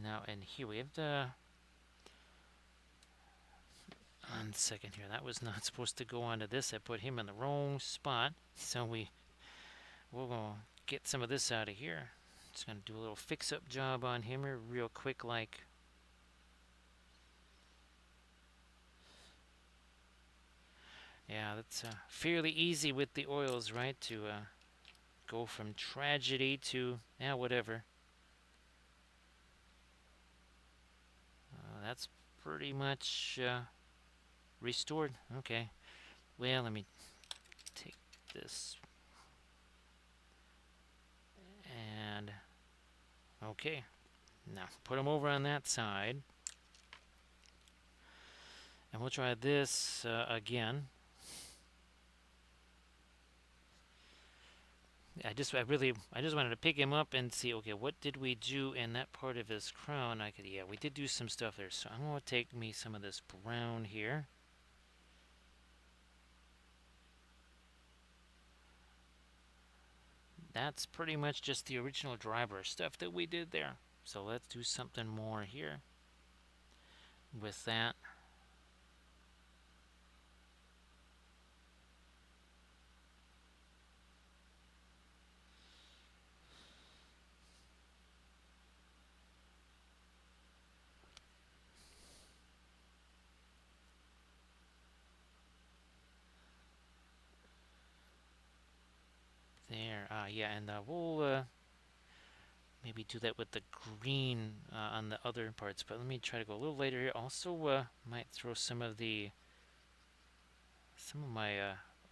Now, and here we have the. One second here. That was not supposed to go onto this. I put him in the wrong spot. So we're gonna get some of this out of here. Just gonna do a little fix-up job on him here, real quick, like. Yeah, that's fairly easy with the oils, right? To go from tragedy to yeah, whatever. That's pretty much restored. Okay. Well, let me take this and okay. Now put them over on that side, and we'll try this again. I just wanted to pick him up and see. Okay, what did we do in that part of his crown? Yeah, we did do some stuff there. So I'm gonna take me some of this brown here. That's pretty much just the original dry brush stuff that we did there. So let's do something more here with that. There, yeah, and we'll maybe do that with the green on the other parts. But let me try to go a little later here. Also, might throw some of my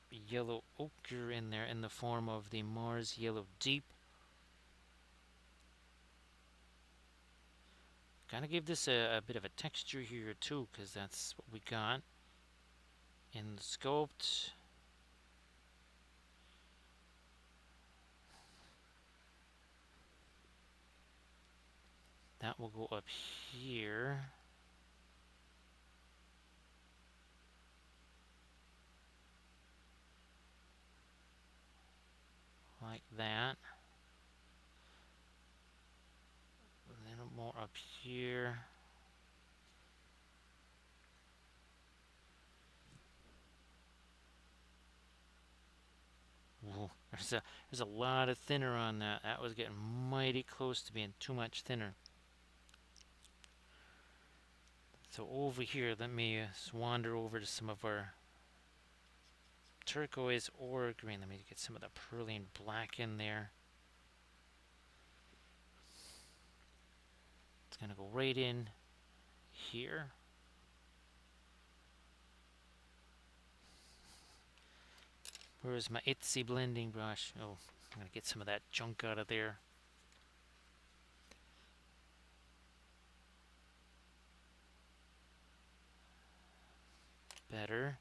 yellow ochre in there in the form of the Mars Yellow Deep. Gotta give this a bit of a texture here too, because that's what we got in the sculpt. That will go up here. Like that. A little more up here. Ooh, there's a lot of thinner on that. That was getting mighty close to being too much thinner. So over here, let me wander over to some of our turquoise or green. Let me get some of the pearline black in there. It's gonna go right in here. Where is my Itsy blending brush? Oh, I'm gonna get some of that junk out of there. Better.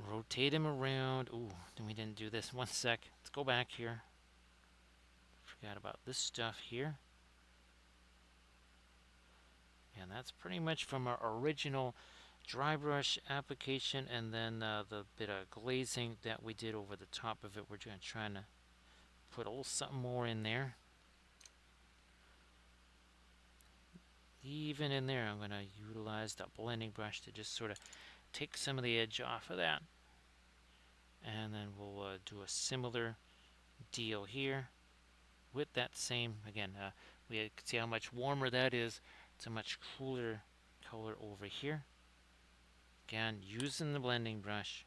Rotate him around. Ooh, we didn't do this. One sec. Let's go back here. Forgot about this stuff here. And that's pretty much from our original dry brush application, and then the bit of glazing that we did over the top of it. We're just trying to put a little something more in there. Even in there, I'm going to utilize the blending brush to just sort of take some of the edge off of that. And then we'll do a similar deal here with that same, again, we can see how much warmer that is. It's a much cooler color over here. Again, using the blending brush.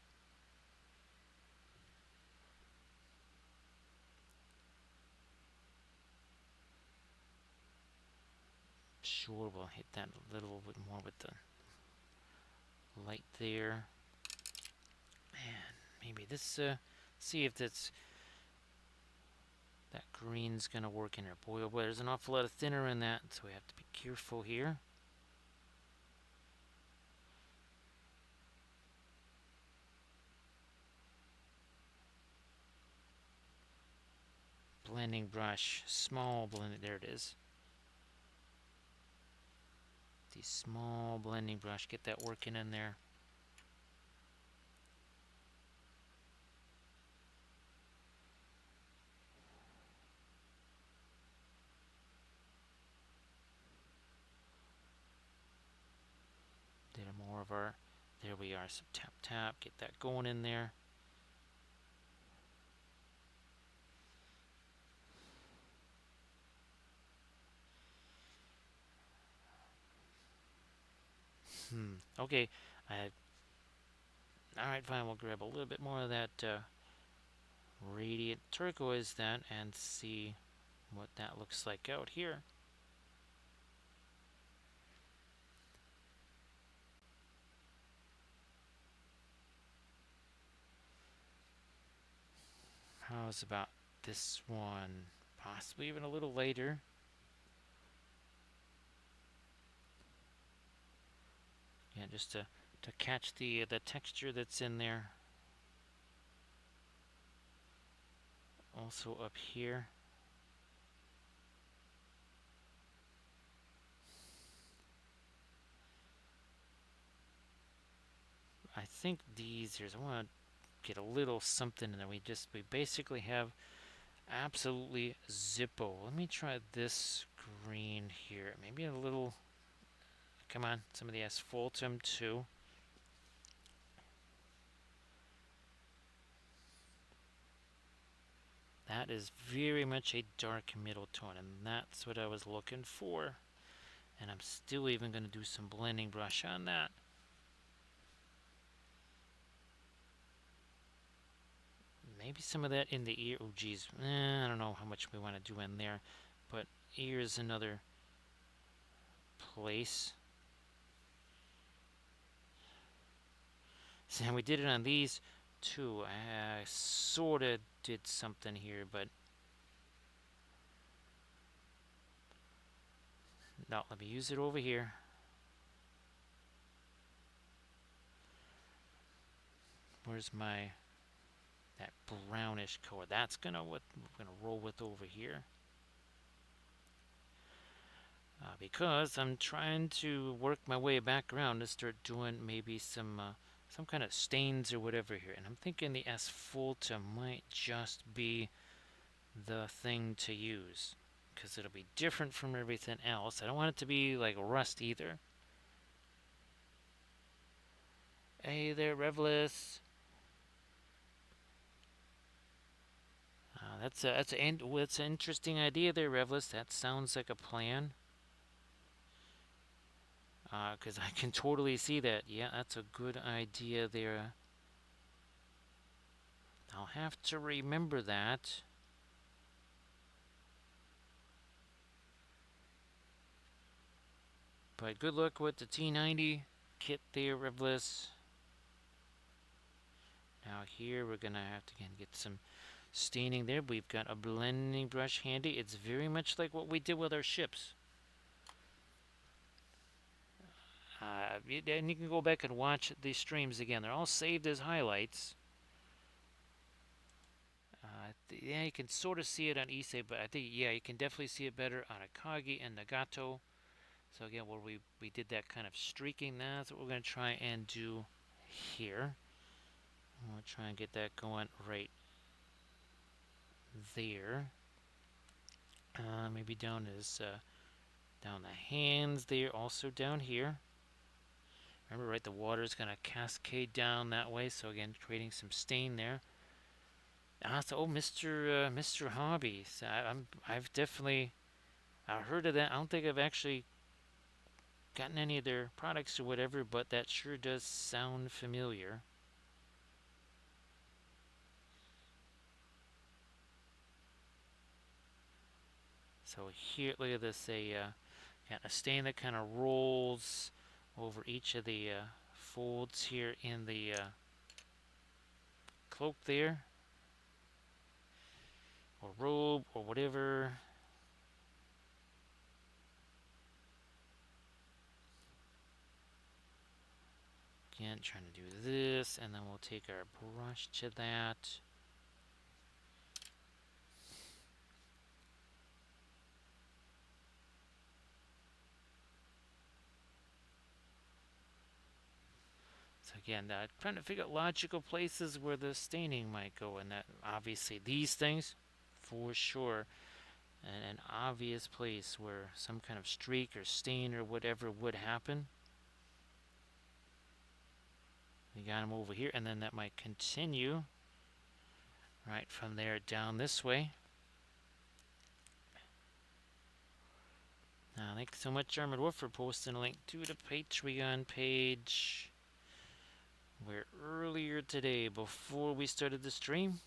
Sure, we'll hit that a little bit more with the light there. And maybe this, see if that's, that green's gonna work in there. Boy, oh boy, there's an awful lot of thinner in that, so we have to be careful here. blending brush, small blending, there it is. The small blending brush, get that working in there. Did more of our, there we are, some tap tap, get that going in there. Okay, all right, fine, we'll grab a little bit more of that radiant turquoise then and see what that looks like out here. How's about this one? Possibly even a little later. Yeah, just to catch the texture that's in there. Also up here. I think these here, I want to get a little something in there. We basically have absolutely Zippo. Let me try this green here. Maybe a little, come on, some of the asphaltum too. That is very much a dark middle tone, and that's what I was looking for. And I'm still even going to do some blending brush on that. Maybe some of that in the ear. Oh, geez. I don't know how much we want to do in there. But ear is another place. So we did it on these two. I sort of did something here, but no, let me use it over here. Where's my that brownish color? That's gonna what we're gonna roll with over here. Because I'm trying to work my way back around to start doing maybe some kind of stains or whatever here. And I'm thinking the asphaltum might just be the thing to use because it'll be different from everything else. I don't want it to be like rust either. Hey there, Revlis. That's an interesting idea there, Revlis. That sounds like a plan. Because I can totally see that. Yeah, that's a good idea there. I'll have to remember that. But good luck with the T90 kit there, Revlis. Now here we're gonna have to again get some staining there. We've got a blending brush handy. It's very much like what we did with our ships. And you can go back and watch these streams again. They're all saved as highlights. Yeah, you can sort of see it on Issei, but I think, yeah, you can definitely see it better on Akagi and Nagato. So again, where we did that kind of streaking, that's what we're going to try and do here. We'll try and get that going right there. Maybe down down the hands there, also down here. Remember, right, the water is going to cascade down that way, so again, creating some stain there. So, Mr. Hobbies, I've definitely heard of that. I don't think I've actually gotten any of their products or whatever, but that sure does sound familiar. So here, look at this, a stain that kind of rolls over each of the folds here in the cloak there, or robe, or whatever. Again, trying to do this, and then we'll take our brush to that. again, trying to figure out logical places where the staining might go, and that obviously these things, for sure, and an obvious place where some kind of streak or stain or whatever would happen. We got them over here, and then that might continue right from there down this way. Thanks so much, Armored Wolf, for posting a link to the Patreon page. Where earlier today, before we started the stream,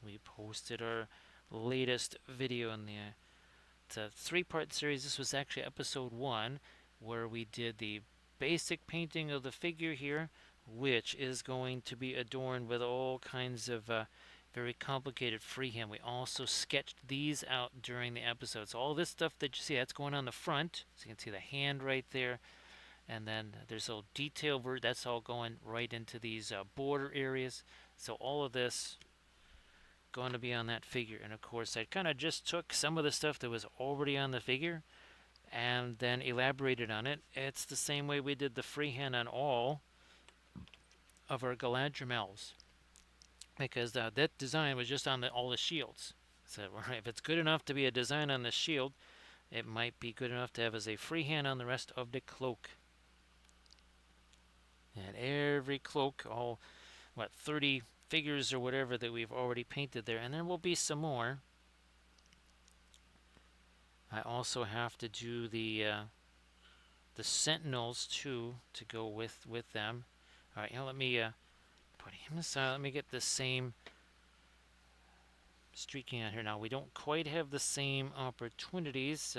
we posted our latest video in the it's a three-part series. This was actually episode 1, where we did the basic painting of the figure here, which is going to be adorned with all kinds of very complicated freehand. We also sketched these out during the episode. So all this stuff that you see, that's going on the front. So you can see the hand right there. And then there's a little detail word that's all going right into these border areas. So all of this going to be on that figure. And of course, I kind of just took some of the stuff that was already on the figure and then elaborated on it. It's the same way we did the freehand on all of our Galadrim elves, because that design was just on all the shields. So if it's good enough to be a design on the shield, it might be good enough to have as a freehand on the rest of the cloak. And every cloak, all 30 figures or whatever that we've already painted there, and there will be some more. I also have to do the sentinels too to go with them. All right, now let me put him aside. Let me get the same streaking on here. Now we don't quite have the same opportunities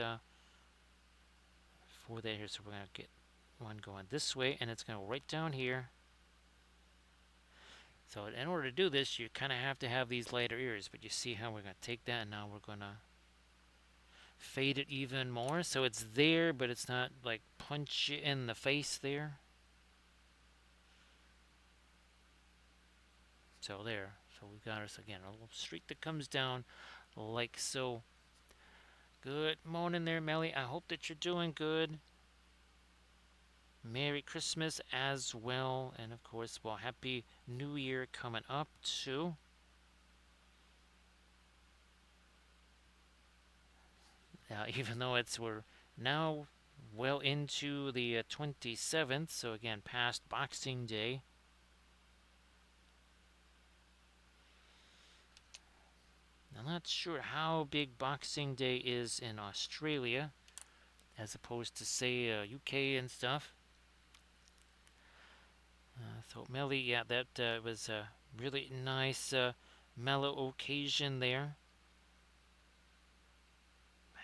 for that here, so we're gonna get one going this way, and it's gonna go right down here. So in order to do this, you kind of have to have these lighter ears, but you see how we're going to take that, and now we're going to fade it even more. So it's there, but it's not like punch you in the face there. So there. So we've got us again, a little streak that comes down like so. Good morning there, Melly. I hope that you're doing good. Merry Christmas as well. And of course, well, Happy New Year coming up too. Even though we're now well into the 27th, so again, past Boxing Day. I'm not sure how big Boxing Day is in Australia, as opposed to, say, UK and stuff. So, Melly, yeah, that was a really nice, mellow occasion there.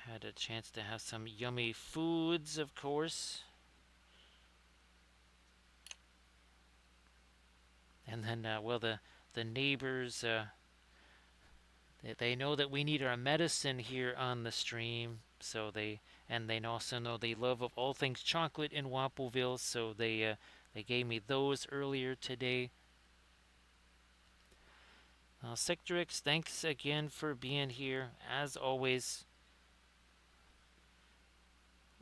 Had a chance to have some yummy foods, of course. And then, well, the neighbors, they know that we need our medicine here on the stream, so they also know they love of all things chocolate in Wappleville, so they gave me those earlier today. Sectorix, thanks again for being here as always,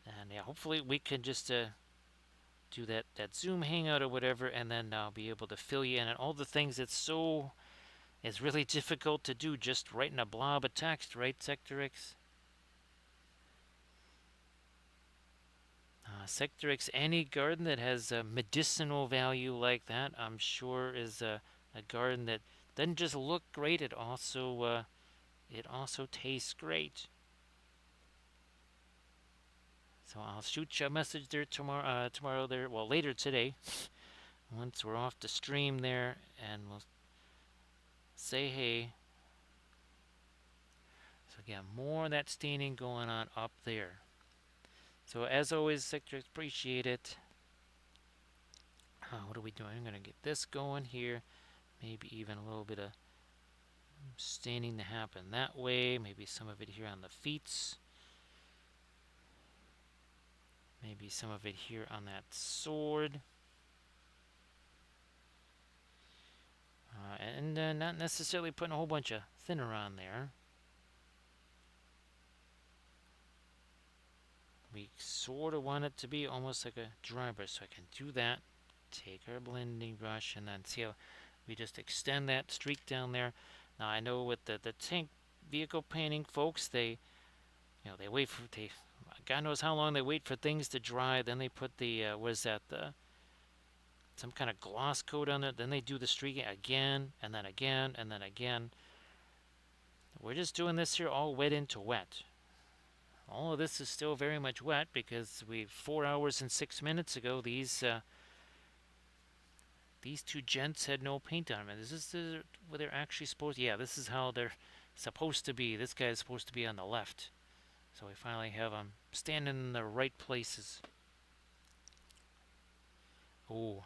and yeah, hopefully we can just do that Zoom hangout or whatever, and then I'll be able to fill you in on all the things it's really difficult to do just writing a blob of text, right, Sectorix? Sectorix, any garden that has a medicinal value like that, I'm sure is a garden that doesn't just look great, it also tastes great. So I'll shoot you a message there tomorrow there, well, later today, once we're off the stream there, and we'll say hey. So again, more of that staining going on up there. So as always, Sectorix, appreciate it. What are we doing? I'm going to get this going here. Maybe even a little bit of staining to happen that way. Maybe some of it here on the feet. Maybe some of it here on that sword. And not necessarily putting a whole bunch of thinner on there. We sort of want it to be almost like a dry brush, so I can do that. Take our blending brush and then see how we just extend that streak down there. Now I know with the tank vehicle painting folks, they wait for they God knows how long they wait for things to dry. Then they put the what is that, the some kind of gloss coat on it. Then they do the streaking again and then again and then again. We're just doing this here all wet into wet. All of this is still very much wet because 4 hours and 6 minutes ago these two gents had no paint on them. Is this what they're actually supposed? Yeah, this is how they're supposed to be. This guy is supposed to be on the left. So we finally have them standing in the right places. Oh,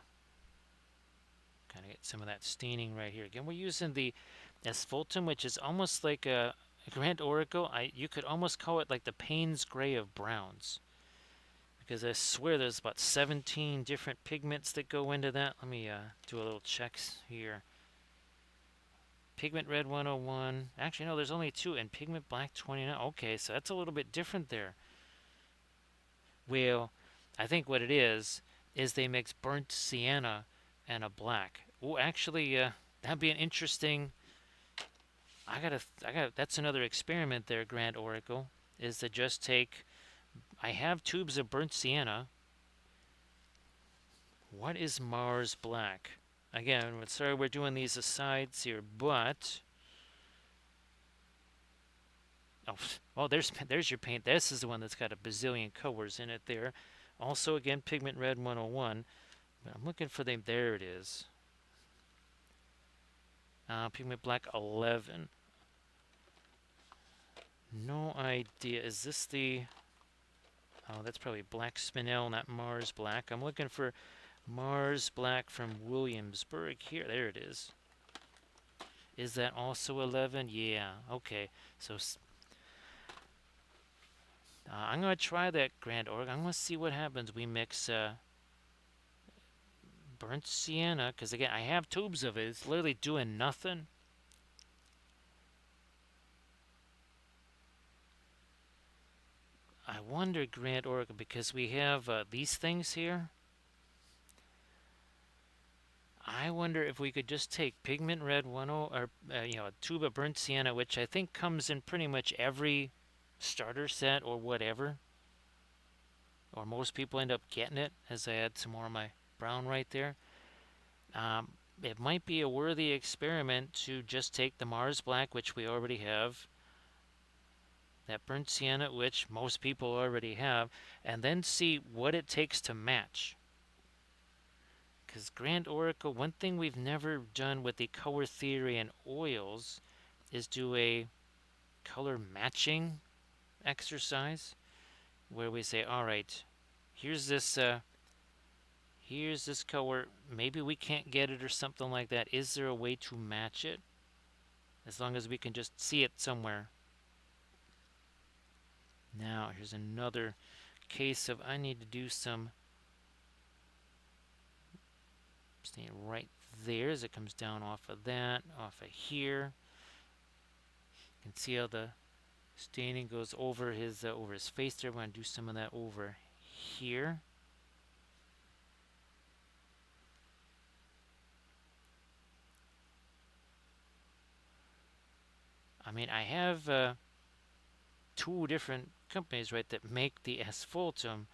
kind of get some of that staining right here. Again, we're using the asphaltum, which is almost like a Grand Oracle. You could almost call it like the Payne's Gray of browns. Because I swear there's about 17 different pigments that go into that. Let me do a little checks here. Pigment Red 101. Actually, no, there's only two. And Pigment Black 29. Okay, so that's a little bit different there. Well, I think what it is they mix burnt sienna and a black. Oh, actually, that'd be an interesting. That's another experiment there, Grand Oracle. Is to just take. I have tubes of burnt sienna. What is Mars Black? Again, sorry we're doing these asides here, but oh, there's your paint. This is the one that's got a bazillion colors in it there. Also, again, Pigment Red 101. But I'm looking for them. There it is. Pigment Black 11. No idea. Is this the? Oh, that's probably Black Spinel, not Mars Black. I'm looking for Mars Black from Williamsburg. Here, there it is. Is that also 11? Yeah. Okay. So I'm gonna try that Grand Org. I'm gonna see what happens. We mix burnt sienna, because again, I have tubes of it. It's literally doing nothing. I wonder, Grand Oracle, because we have these things here. I wonder if we could just take Pigment Red 10 or a tube of burnt sienna, which I think comes in pretty much every starter set or whatever, or most people end up getting it. As I add some more of my brown right there, it might be a worthy experiment to just take the Mars Black, which we already have, that burnt sienna, which most people already have, and then see what it takes to match. Because Grand Oracle, one thing we've never done with the color theory and oils is do a color matching exercise where we say, all right, here's this color. Maybe we can't get it or something like that. Is there a way to match it? As long as we can just see it somewhere. Now, here's another case of I need to do some stain right there as it comes down off of that, off of here. You can see how the staining goes over his face there. We're going to do some of that over here. I mean, I have two different companies, right, that make the asphaltum.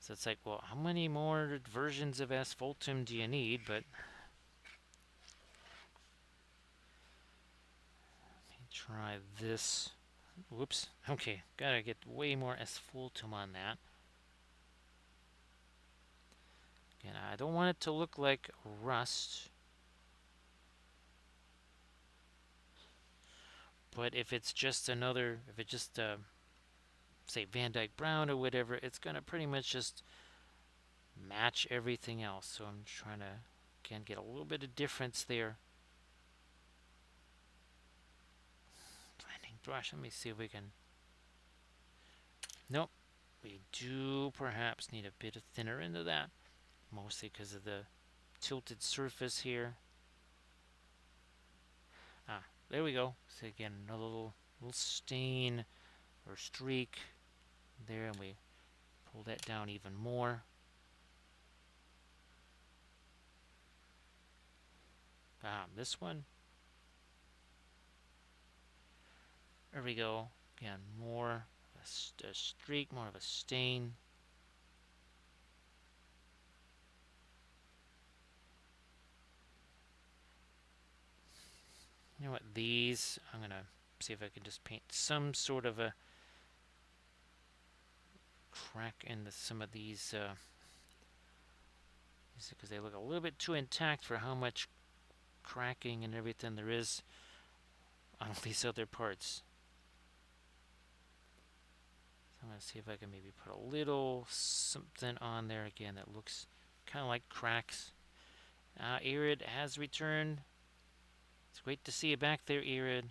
So it's like, well, how many more versions of asphaltum do you need? But let me try this. Whoops. Okay, gotta get way more asphaltum on that. And I don't want it to look like rust. But if it's just say Van Dyke Brown or whatever, it's gonna pretty much just match everything else. So I'm trying to, again, get a little bit of difference there. Blending brush, let me see if we can, nope. We do perhaps need a bit of thinner into that, mostly because of the tilted surface here. There we go. So again, another little stain or streak there, and we pull that down even more. This one. There we go. Again, more a streak, more of a stain. You know what? These, I'm gonna see if I can just paint some sort of a crack in some of these, because they look a little bit too intact for how much cracking and everything there is on all these other parts. So I'm gonna see if I can maybe put a little something on there again that looks kind of like cracks. Irid has returned. It's great to see you back there, Irid.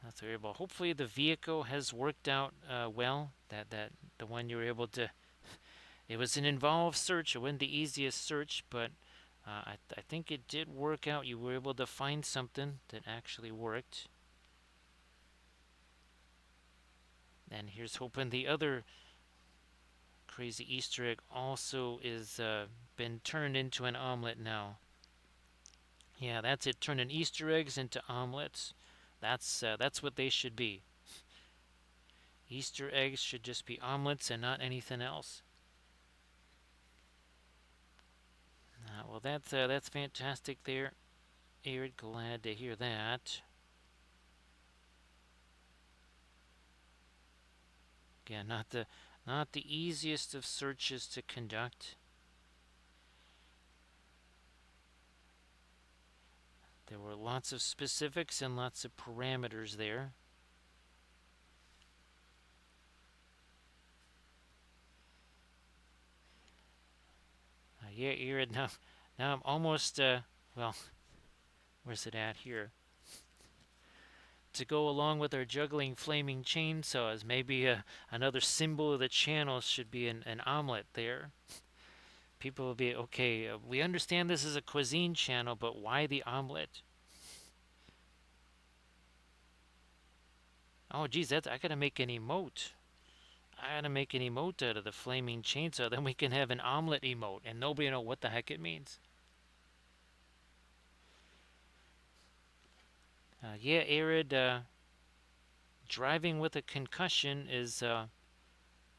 That's very well. Hopefully the vehicle has worked out well. That the one you were able to. It was an involved search. It wasn't the easiest search, but I think it did work out. You were able to find something that actually worked. And here's hoping the other crazy Easter egg also is been turned into an omelet now. Yeah, that's it. Turning Easter eggs into omelets. That's what they should be. Easter eggs should just be omelets and not anything else. Well, that's fantastic there, Eric. Glad to hear that. Again, not the easiest of searches to conduct. There were lots of specifics and lots of parameters there. Yeah, Eric. Now I'm almost well. Where's it at here? To go along with our juggling flaming chainsaws, maybe another symbol of the channel should be an omelet there. People will be okay. We understand this is a cuisine channel, but why the omelet? Oh, geez, I gotta make an emote. I gotta make an emote out of the flaming chainsaw. Then we can have an omelet emote, and nobody know what the heck it means. Yeah, Arid. Driving with a concussion is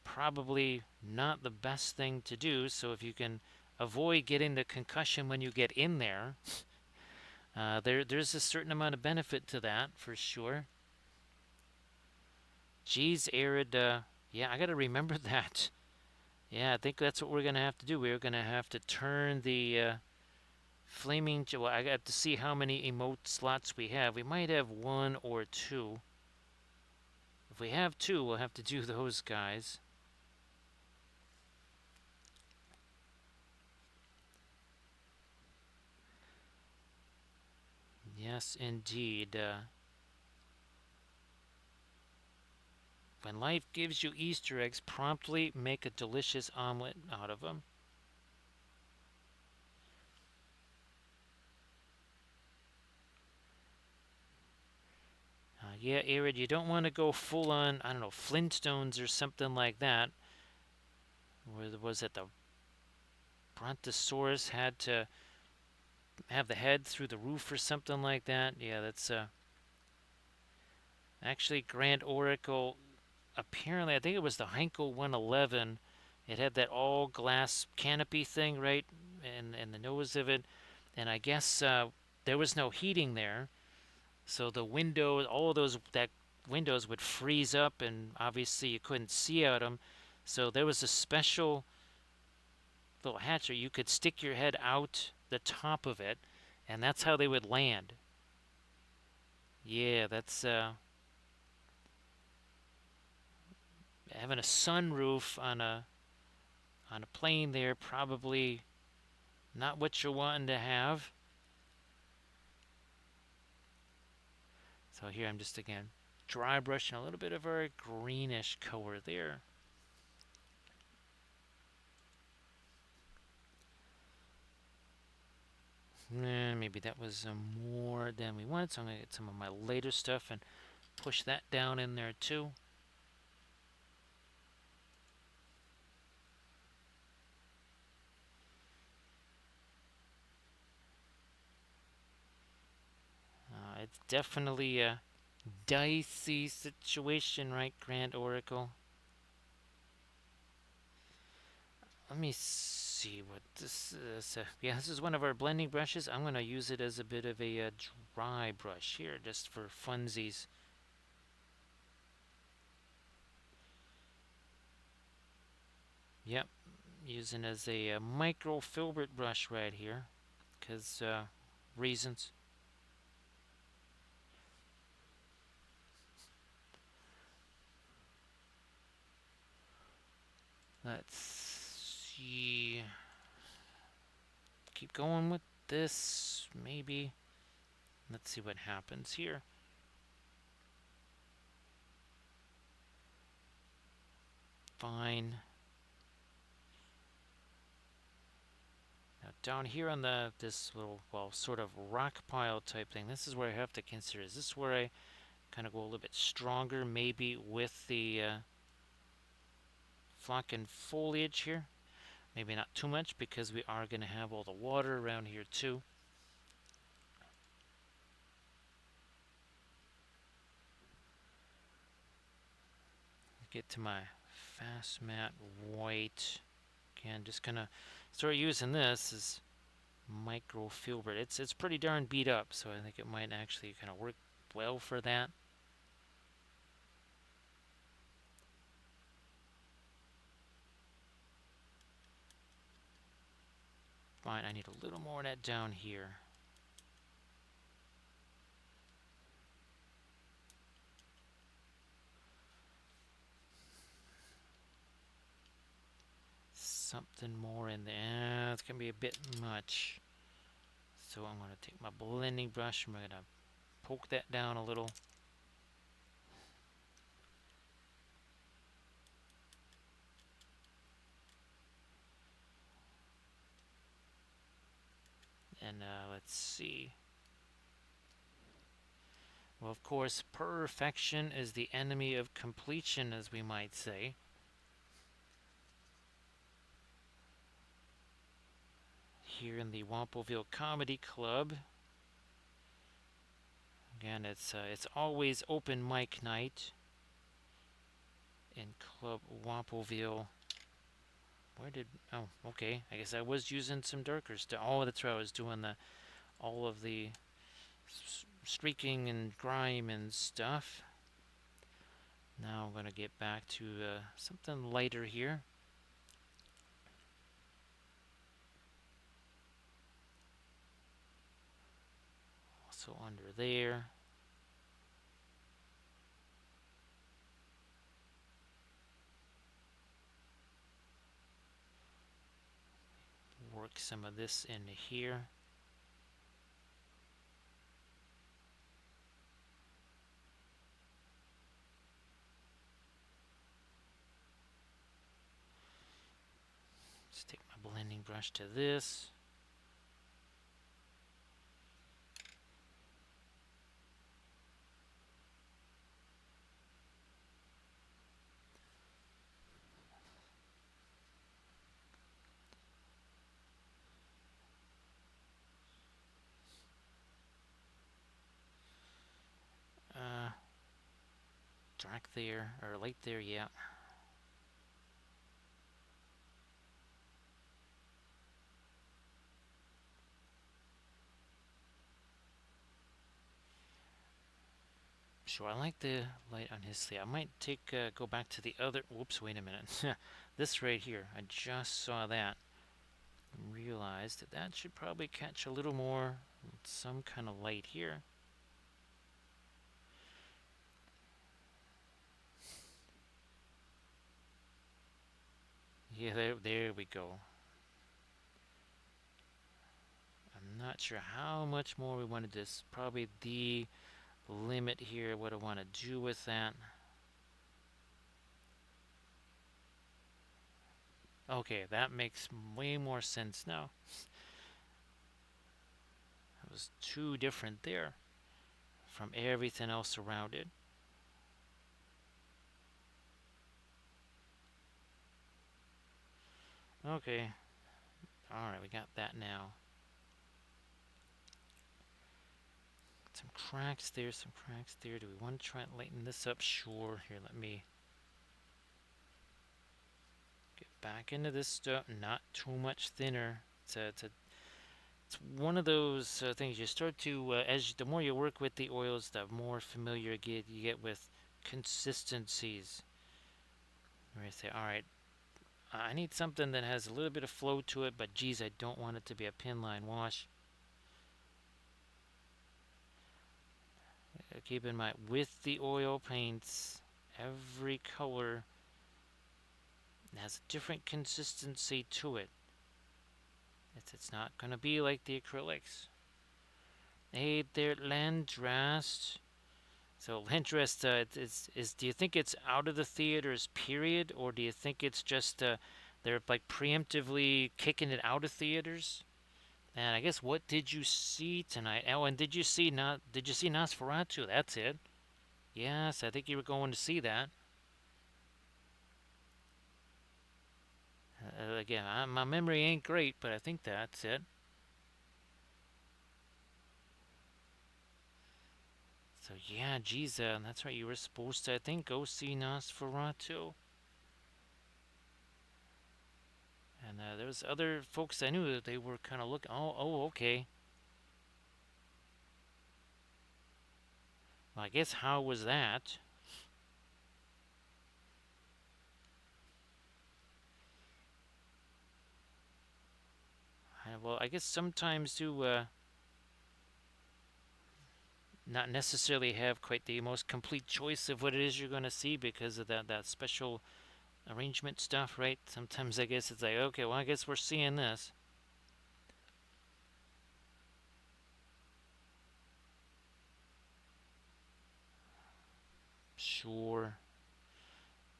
probably not the best thing to do. So if you can avoid getting the concussion when you get in there, there's a certain amount of benefit to that for sure. Geez, Arid. Yeah, I gotta remember that. Yeah, I think that's what we're gonna have to do. We're gonna have to turn the flaming. Well, I got to see how many emote slots we have. We might have one or two. If we have two, we'll have to do those guys. Yes, indeed. When life gives you Easter eggs, promptly make a delicious omelet out of them. Yeah, Arid, you don't want to go full on, I don't know, Flintstones or something like that. Where was it the Brontosaurus had to have the head through the roof or something like that? Yeah, that's actually Grand Oracle. Apparently, I think it was the Heinkel 111. It had that all glass canopy thing, right? And the nose of it. And I guess there was no heating there. So the windows, all of those that windows would freeze up, and obviously you couldn't see out them. So there was a special little hatcher. You could stick your head out the top of it, and that's how they would land. Yeah, that's having a sunroof on a plane there. Probably not what you're wanting to have. So here I'm just again dry brushing a little bit of our greenish color there. Maybe that was more than we wanted, so I'm going to get some of my later stuff and push that down in there too. it's definitely a dicey situation, right, Grand Oracle? Let me see what this is. Yeah, this is one of our blending brushes. I'm going to use it as a bit of a dry brush here, just for funsies. Yep, using as a micro filbert brush right here, because reasons. Let's see. Keep going with this, maybe. Let's see what happens here. Fine. Now down here on this little, well, sort of rock pile type thing, this is where I have to consider. Is this where I kind of go a little bit stronger, maybe with the flock and foliage here? Maybe not too much, because we are going to have all the water around here too. Get to my fast matte white. Again, just gonna start using this as microfilbert. It's pretty darn beat up, so I think it might actually kind of work well for that. Fine, I need a little more of that down here. Something more in there. It's gonna be a bit much. So I'm gonna take my blending brush and we're gonna poke that down a little. And let's see. Well, of course, perfection is the enemy of completion, as we might say. Here in the Wampoville Comedy Club. Again, it's always open mic night in Club Wampoville. Where did? Oh, okay. I guess I was using some darker stuff. Oh, that's right. I was doing all of the streaking and grime and stuff. Now I'm gonna get back to something lighter here. Also under there. Work some of this in here. Just take my blending brush to this. Dark there, or light there, yeah. Sure, I like the light on his sleeve. I might go back to the other. Whoops, wait a minute. This right here, I just saw that. Realized that that should probably catch a little more, some kind of light here. Yeah, there we go. I'm not sure how much more we wanted this. Probably the limit here, what I want to do with that. Okay, that makes way more sense now. It was too different there from everything else around it. Okay, alright, we got that now. Let's some cracks there, some cracks there. Do we want to try and lighten this up? Sure. Here, let me get back into this stuff. Not too much thinner. It's one of those things you start to, the more you work with the oils, the more familiar you get with consistencies. Where I say, all right, I need something that has a little bit of flow to it, but geez, I don't want it to be a pin line wash. Keep in mind, with the oil paints, every color has a different consistency to it. It's not going to be like the acrylics. Hey there, Landrast. So Landrast, do you think it's out of the theaters, period, or do you think it's just they're like preemptively kicking it out of theaters? And I guess what did you see tonight? Oh, and did you see Nosferatu? That's it. Yes, I think you were going to see that. Again, my memory ain't great, but I think that's it. So yeah, geez, that's right. You were supposed to, I think, go see Nosferatu. And there was other folks I knew that they were kind of looking. Oh, okay. Well, I guess how was that? Well, I guess sometimes to not necessarily have quite the most complete choice of what it is you're going to see because of that special arrangement stuff, right? Sometimes I guess it's like, okay, well, I guess we're seeing this. Sure.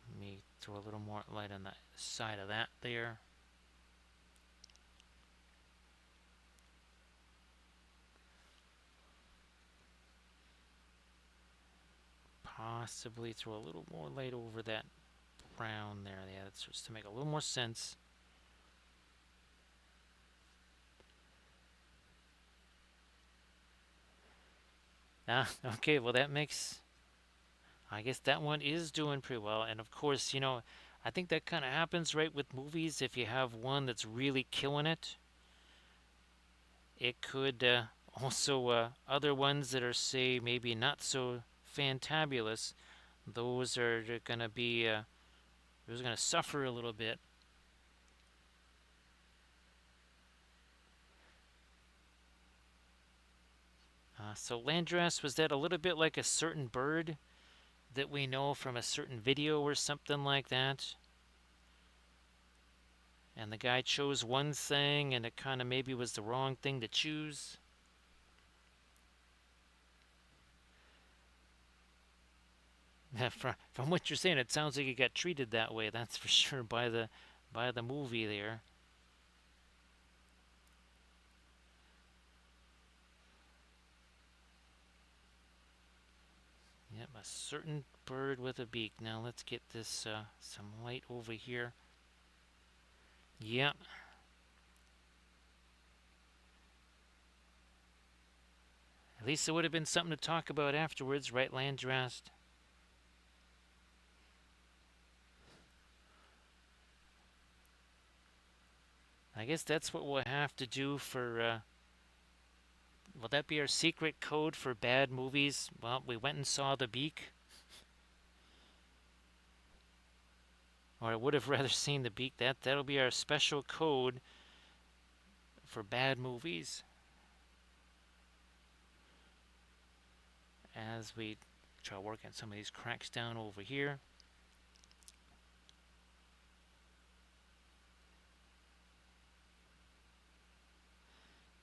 Let me throw a little more light on the side of that there. Possibly throw a little more light over that brown there. Yeah, that's just to make a little more sense. Ah, okay, well, that makes. I guess that one is doing pretty well. And of course, I think that kind of happens, right, with movies. If you have one that's really killing it, it could also, other ones that are, say, maybe not so fantabulous, those are going to be, those are going to suffer a little bit. So Landras, was that a little bit like a certain bird that we know from a certain video or something like that? And the guy chose one thing and it kind of maybe was the wrong thing to choose? From what you're saying, it sounds like he got treated that way. That's for sure by the movie there. Yep, a certain bird with a beak. Now let's get this some light over here. Yep. At least it would have been something to talk about afterwards, right, Landrast? I guess that's what we'll have to do for. Will that be our secret code for bad movies? Well, we went and saw The Beak. Or I would have rather seen The Beak. That'll be our special code for bad movies. As we try working some of these cracks down over here.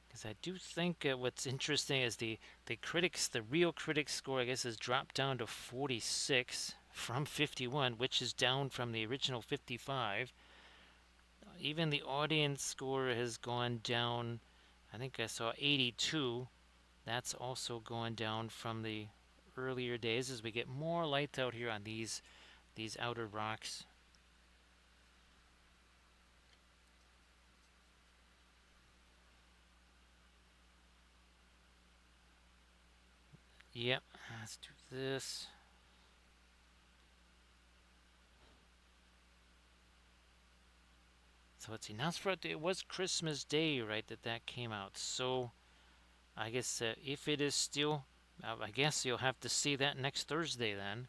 Because I do think what's interesting is the real critics score, I guess, has dropped down to 46 from 51, which is down from the original 55. Even the audience score has gone down. I think I saw 82. That's also going down from the earlier days as we get more light out here on these outer rocks. Yep, let's do this. So let's see. Now it was Christmas Day, right? That came out. So I guess if it is still, I guess you'll have to see that next Thursday then.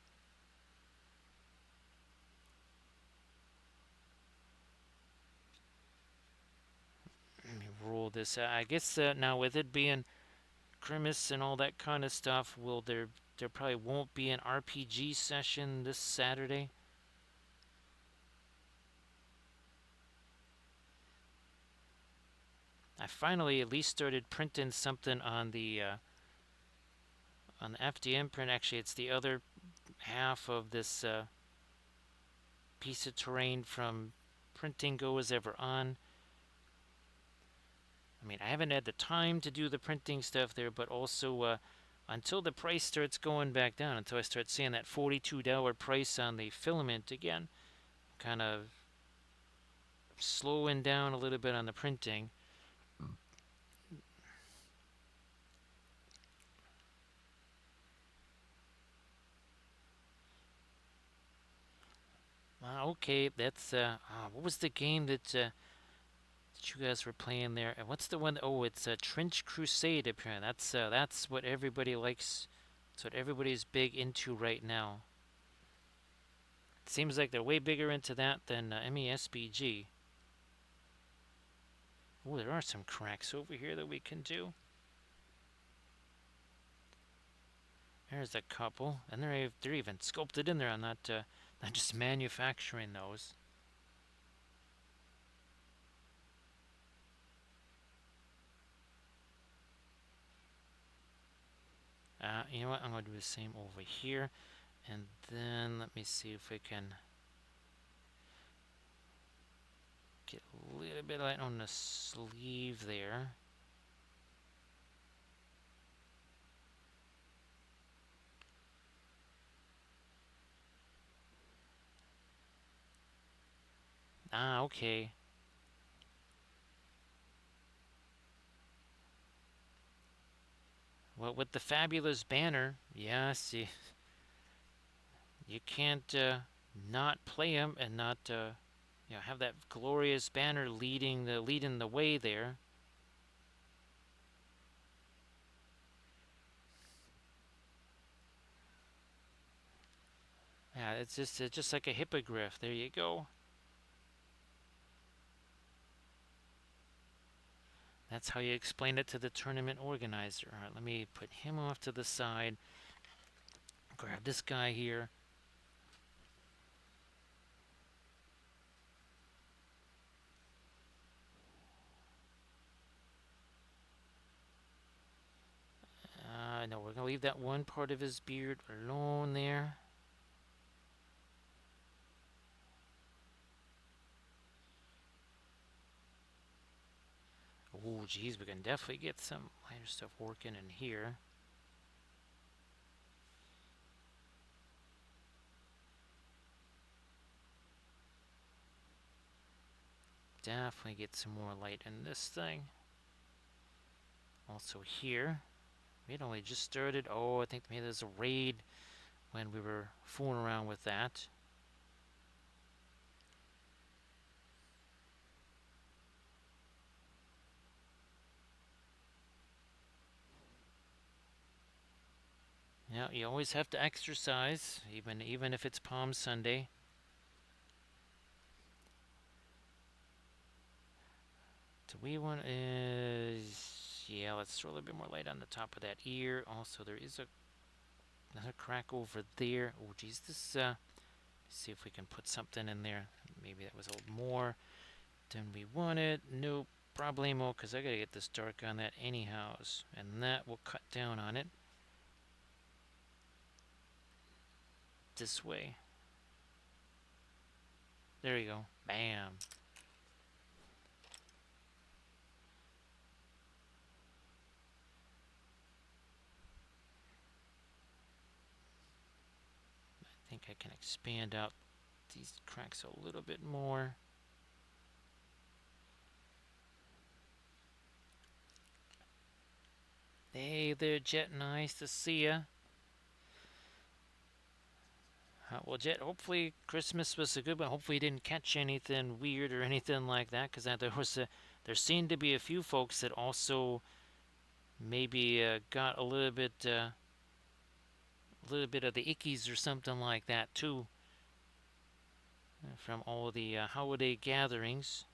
Let me roll this out. I guess now with it being Christmas and all that kind of stuff, will there probably won't be an RPG session this Saturday. I finally at least started printing something on the FDM print. Actually, it's the other half of this piece of terrain from Printing Go was ever on. I mean, I haven't had the time to do the printing stuff there, but also until the price starts going back down, until I start seeing that $42 price on the filament again, kind of slowing down a little bit on the printing. Okay, that's what was the game that you guys were playing there? And what's the one? Oh, it's Trench Crusade. Apparently, that's what everybody likes. That's what everybody's big into right now. It seems like they're way bigger into that than MESBG. Oh, there are some cracks over here that we can do. There's a couple, and they're even sculpted in there. I'm not just manufacturing those. You know what? I'm gonna do the same over here, and then let me see if we can get a little bit light on the sleeve there. Okay. Well, with the fabulous banner, yes, you can't not play them and not have that glorious banner leading the way there. Yeah, it's just like a hippogriff. There you go. That's how you explain it to the tournament organizer. All right, let me put him off to the side. Grab this guy here. No, we're gonna leave that one part of his beard alone there. Oh, geez, we can definitely get some lighter stuff working in here. Definitely get some more light in this thing. Also here, we had only just started. Oh, I think maybe there's a raid when we were fooling around with that. Yeah, you always have to exercise, even if it's Palm Sunday. So we want is yeah. Let's throw a little bit more light on the top of that ear. Also, there is another crack over there. Oh, geez, this. See if we can put something in there. Maybe that was a little more than we wanted. No problemo, because I gotta get this dark on that anyhows, and that will cut down on it this way. There you go. Bam. I think I can expand out these cracks a little bit more. Hey there, Jet. Nice to see ya. Well, Jet, hopefully Christmas was a good one. Hopefully you didn't catch anything weird or anything like that, because there seemed to be a few folks that also maybe got a little bit of the ickies or something like that too, from all the holiday gatherings.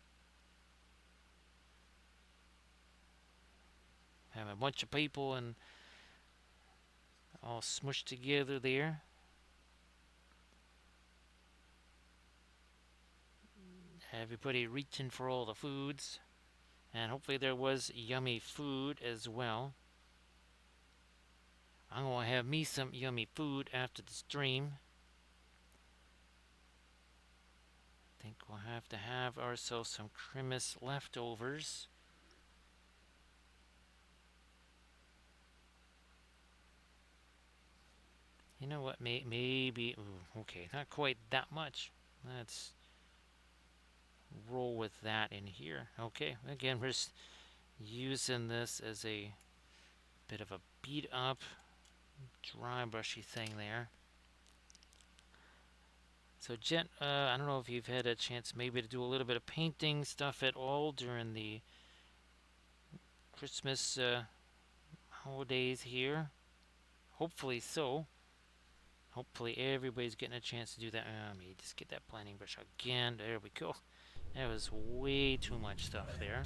Have a bunch of people and all smushed together there. Everybody reaching for all the foods. And hopefully there was yummy food as well. I'm going to have me some yummy food after the stream. Think we'll have to have ourselves some Christmas leftovers. You know what? Maybe. Ooh, okay, not quite that much. Let's roll with that in here. Okay, again, we're just using this as a bit of a beat up, dry brushy thing there. So, Jen, I don't know if you've had a chance maybe to do a little bit of painting stuff at all during the Christmas holidays here. Hopefully so. Hopefully everybody's getting a chance to do that. Let me just get that blending brush again. There we go. That was way too much stuff there.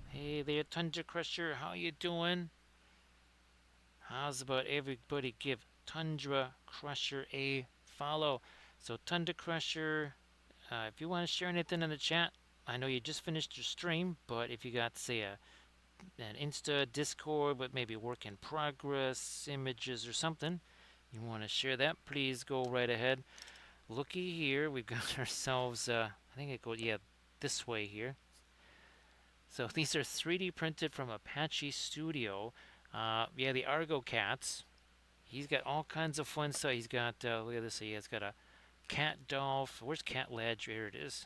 Hey there, Tundra Crusher. How you doing? How's about everybody give Tundra Crusher a follow? So Tundra Crusher, if you want to share anything in the chat, I know you just finished your stream, but if you got, say, an Insta, Discord with maybe work in progress, images, or something, you want to share that, please go right ahead. Looky here, we've got ourselves, I think it goes, yeah, this way here. So these are 3D printed from Apache Studio. Yeah, the Argocats. He's got all kinds of fun stuff. He's got, look at this, he's got a cat doll. Where's Cat Ladriel? Here it is.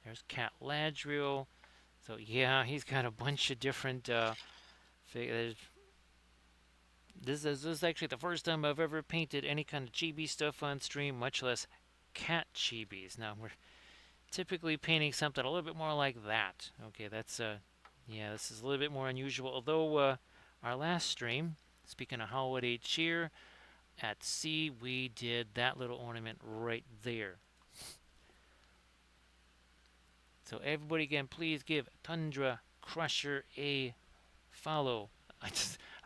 There's Cat Ladriel. So yeah, he's got a bunch of different figures. This is actually the first time I've ever painted any kind of chibi stuff on stream, much less cat chibis. Now we're typically painting something a little bit more like that. Okay, that's yeah, this is a little bit more unusual. Although our last stream, speaking of holiday cheer, at sea we did that little ornament right there. So everybody again, please give Tundra Crusher a follow.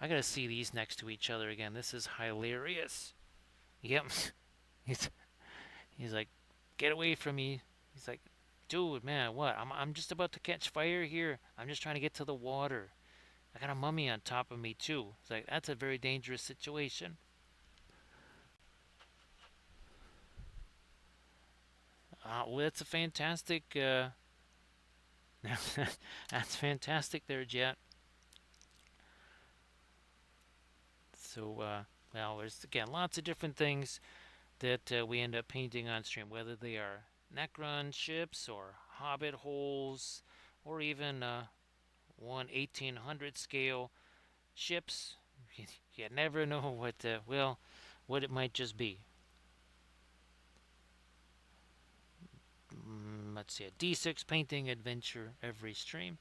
I gotta see these next to each other again. This is hilarious. Yep. he's he's like, get away from me. He's like, dude, man, what? I'm just about to catch fire here. I'm just trying to get to the water. I got a mummy on top of me too. It's like that's a very dangerous situation. Well, that's a fantastic. That's fantastic there, Jet. So, well, there's again lots of different things that we end up painting on stream, whether they are Necron ships or Hobbit holes, or even 1/1800 scale ships. You never know what, well, what it might just be. Let's see, a D6 painting adventure every stream.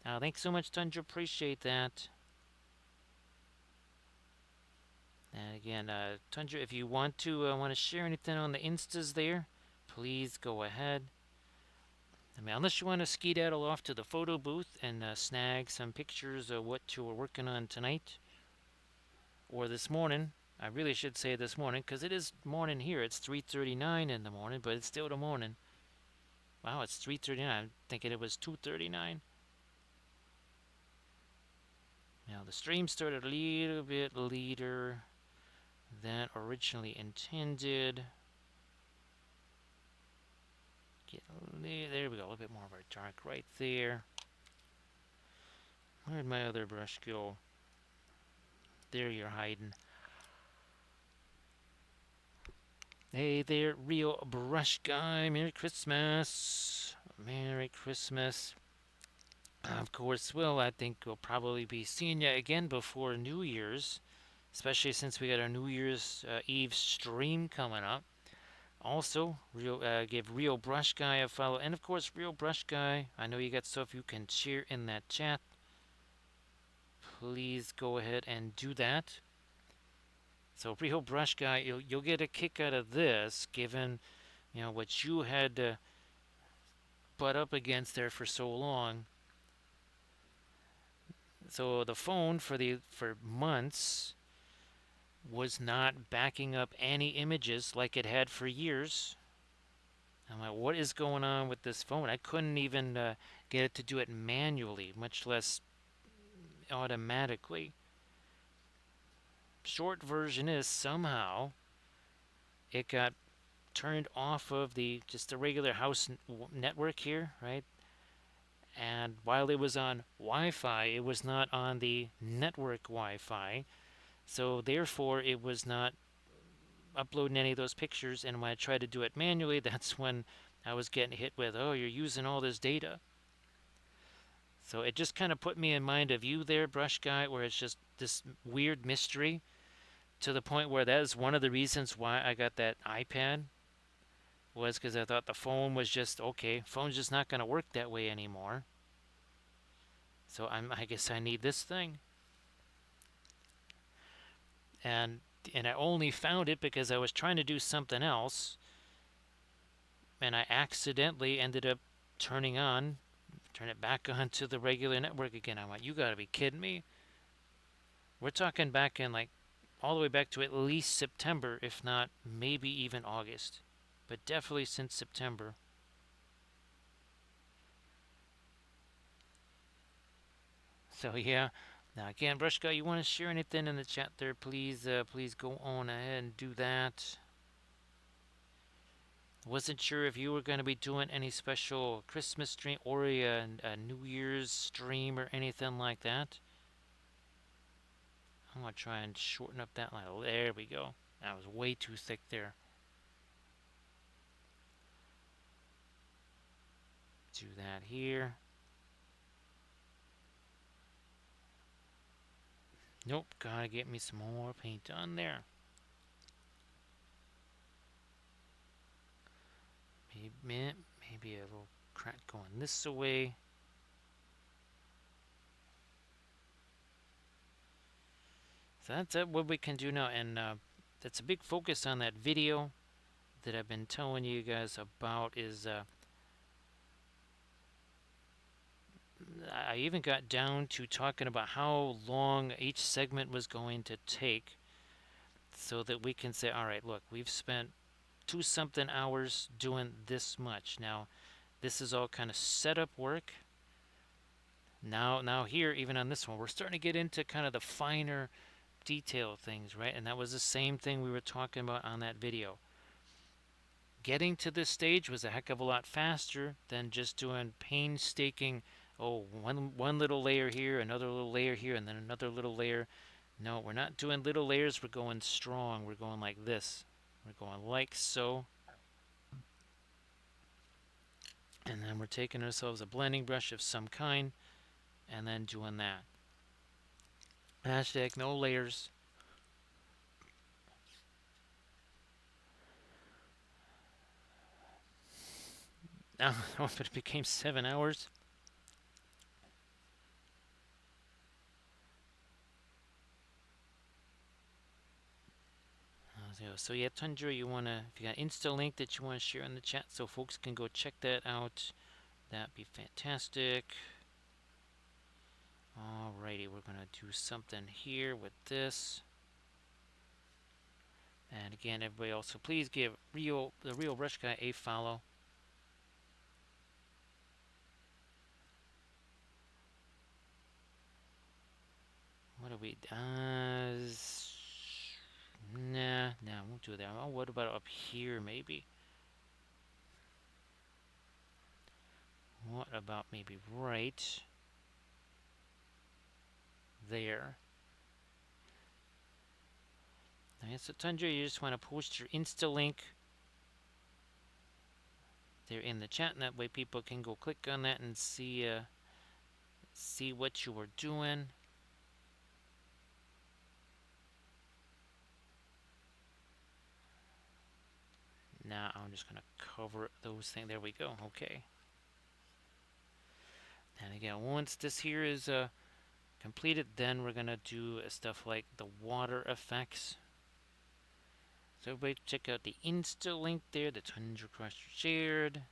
Thanks so much, Tundra. Appreciate that. And again, Tundra, if you want to share anything on the instas there, please go ahead. I mean, unless you want to skedaddle off to the photo booth and snag some pictures of what you were working on tonight or this morning. I really should say this morning because it is morning here. It's 3:39 in the morning, but it's still the morning. Wow, it's 3:39. I'm thinking it was 2:39. Now the stream started a little bit later than originally intended. There we go. A little bit more of our dark right there. Where'd my other brush go? There you're hiding. Hey there, real brush guy. Merry Christmas. Merry Christmas. Of course, well, I think we'll probably be seeing you again before New Year's. especially since we got our New Year's Eve stream coming up. Also, give Real Brush Guy a follow, and of course, Real Brush Guy. I know you got stuff you can share in that chat. Please go ahead and do that. So, Real Brush Guy, you'll get a kick out of this, given what you had to butt up against there for so long. So the phone for months was not backing up any images like it had for years. I'm like, what is going on with this phone? I couldn't even get it to do it manually, much less automatically. Short version is somehow it got turned off of the just the regular house network here, right? And while it was on Wi-Fi, it was not on the network Wi-Fi. So therefore, it was not uploading any of those pictures. And when I tried to do it manually, that's when I was getting hit with, oh, you're using all this data. So it just kind of put me in mind of you there, Brush Guy, where it's just this weird mystery to the point where that is one of the reasons why I got that iPad was because I thought the phone was just okay. Phone's just not going to work that way anymore. So I guess I need this thing. And I only found it because I was trying to do something else, and I accidentally ended up turning it back on to the regular network again. I'm like, you got to be kidding me. We're talking back in like all the way back to at least September, if not maybe even August, but definitely since September. So yeah. Now again, Brush Guy, you want to share anything in the chat there? Please go on ahead and do that. Wasn't sure if you were going to be doing any special Christmas stream or a New Year's stream or anything like that. I'm going to try and shorten up that line. There we go. That was way too thick there. Do that here. Nope, gotta get me some more paint on there. Maybe a little crack going this way. So that's what we can do now, and that's a big focus on that video that I've been telling you guys about. Is I even got down to talking about how long each segment was going to take, so that we can say, all right, look, we've spent 2 something hours doing this much. Now, this is all kind of setup work. Now here, even on this one, we're starting to get into kind of the finer detail things, right? And that was the same thing we were talking about on that video. Getting to this stage was a heck of a lot faster than just doing painstaking, one little layer here, another little layer here, and then another little layer. No, we're not doing little layers. We're going strong. We're going like this. We're going like so. And then we're taking ourselves a blending brush of some kind and then doing that. Hashtag no layers. Now, if it became 7 hours. So yeah, Tundra, if you got Insta link that you want to share in the chat so folks can go check that out, that'd be fantastic. Alrighty, we're gonna do something here with this. And again, everybody also please give the Real Brush Guy a follow. What do we nah, I won't do that. Oh, what about up here maybe? What about maybe right there? Okay, so Tundra, you just want to post your Insta link there in the chat, and that way people can go click on that and see what you were doing. just going to cover those things. There we go. Okay. And again, once this here is completed, then we're going to do stuff like the water effects. So everybody check out the Insta link there, the Tundra Crusher shared.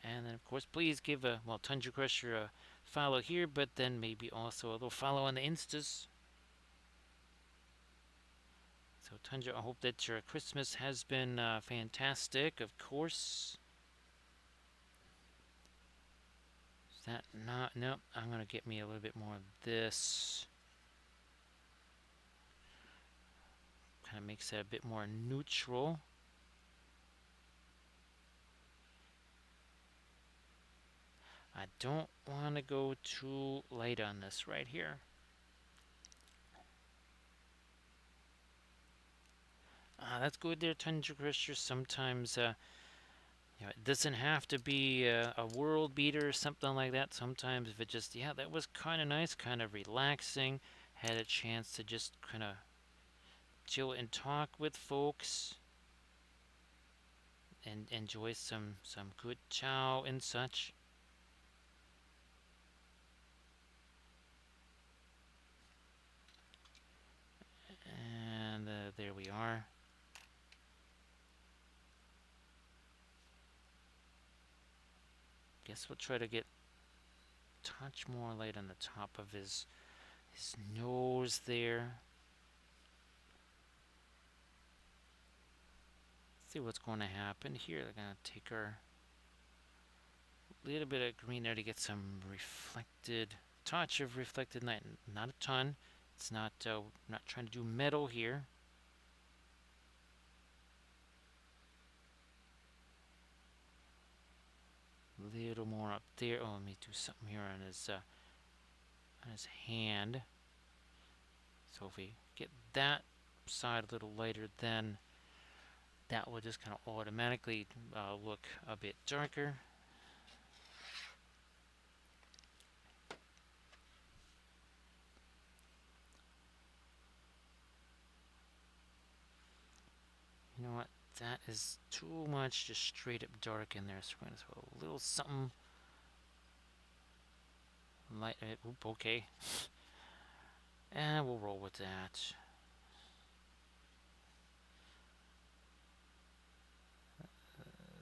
And then, of course, please give Tundra Crusher a follow here, but then maybe also a little follow on the Instas. So, Tundra, I hope that your Christmas has been fantastic, of course. Is that not? Nope. I'm going to get me a little bit more of this. Kind of makes it a bit more neutral. I don't want to go too light on this right here. That's good there, Tundra Crusher. Sometimes it doesn't have to be a world beater or something like that. Sometimes if it just, yeah, that was kind of nice, kind of relaxing. Had a chance to just kind of chill and talk with folks and enjoy some good chow and such. And there we are. Guess we'll try to get a touch more light on the top of his nose there. See what's going to happen here. They're going to take our little bit of green there to get some reflected touch of reflected light. Not a ton. It's not trying to do metal here. A little more up there. Oh, let me do something here on his hand. So if we get that side a little lighter, then that will just kind of automatically look a bit darker. You know what? That is too much just straight up dark in there. So we're going to throw a little something light. Oop, okay. And we'll roll with that.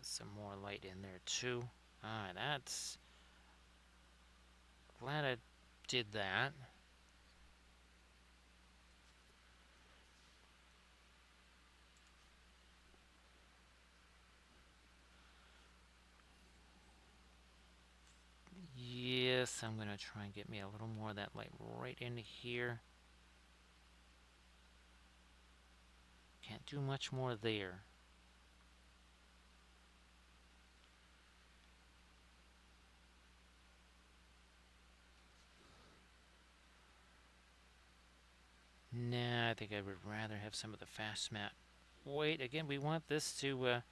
Some more light in there too. Alright, that's... Glad I did that. Yes, I'm going to try and get me a little more of that light right in here. Can't do much more there. Nah, I think I would rather have some of the fast matte. Wait, again, we want this to,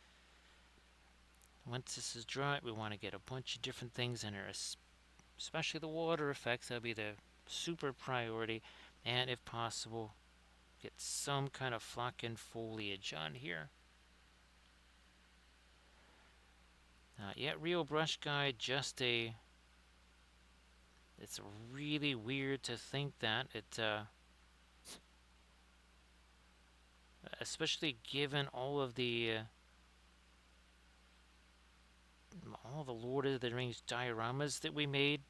once this is dry, we want to get a bunch of different things in there, especially the water effects. That'll be the super priority. And if possible, get some kind of flocking foliage on here. Yeah, Real Brush Guide, just a... It's really weird to think that. Especially given all the Lord of the Rings dioramas that we made.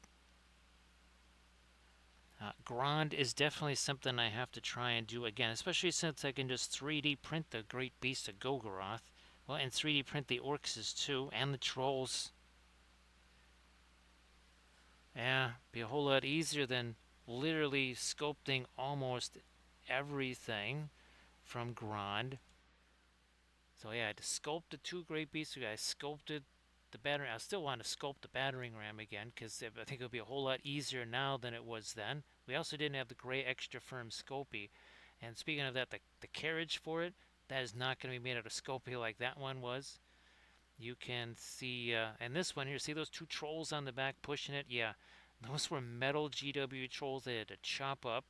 Grand is definitely something I have to try and do again, especially since I can just 3D print the great beast of Golgoroth. Well, and 3D print the orcs too, and the trolls. Yeah, be a whole lot easier than literally sculpting almost everything from Grand. So yeah, I had to sculpt the two great beasts. I sculpted the battering. I still want to sculpt the battering ram again because I think it'll be a whole lot easier now than it was then. We also didn't have the gray extra firm Sculpey. And speaking of that, the carriage for it, that is not going to be made out of Sculpey like that one was. You can see, and this one here, see those two trolls on the back pushing it? Yeah, those were metal GW trolls they had to chop up.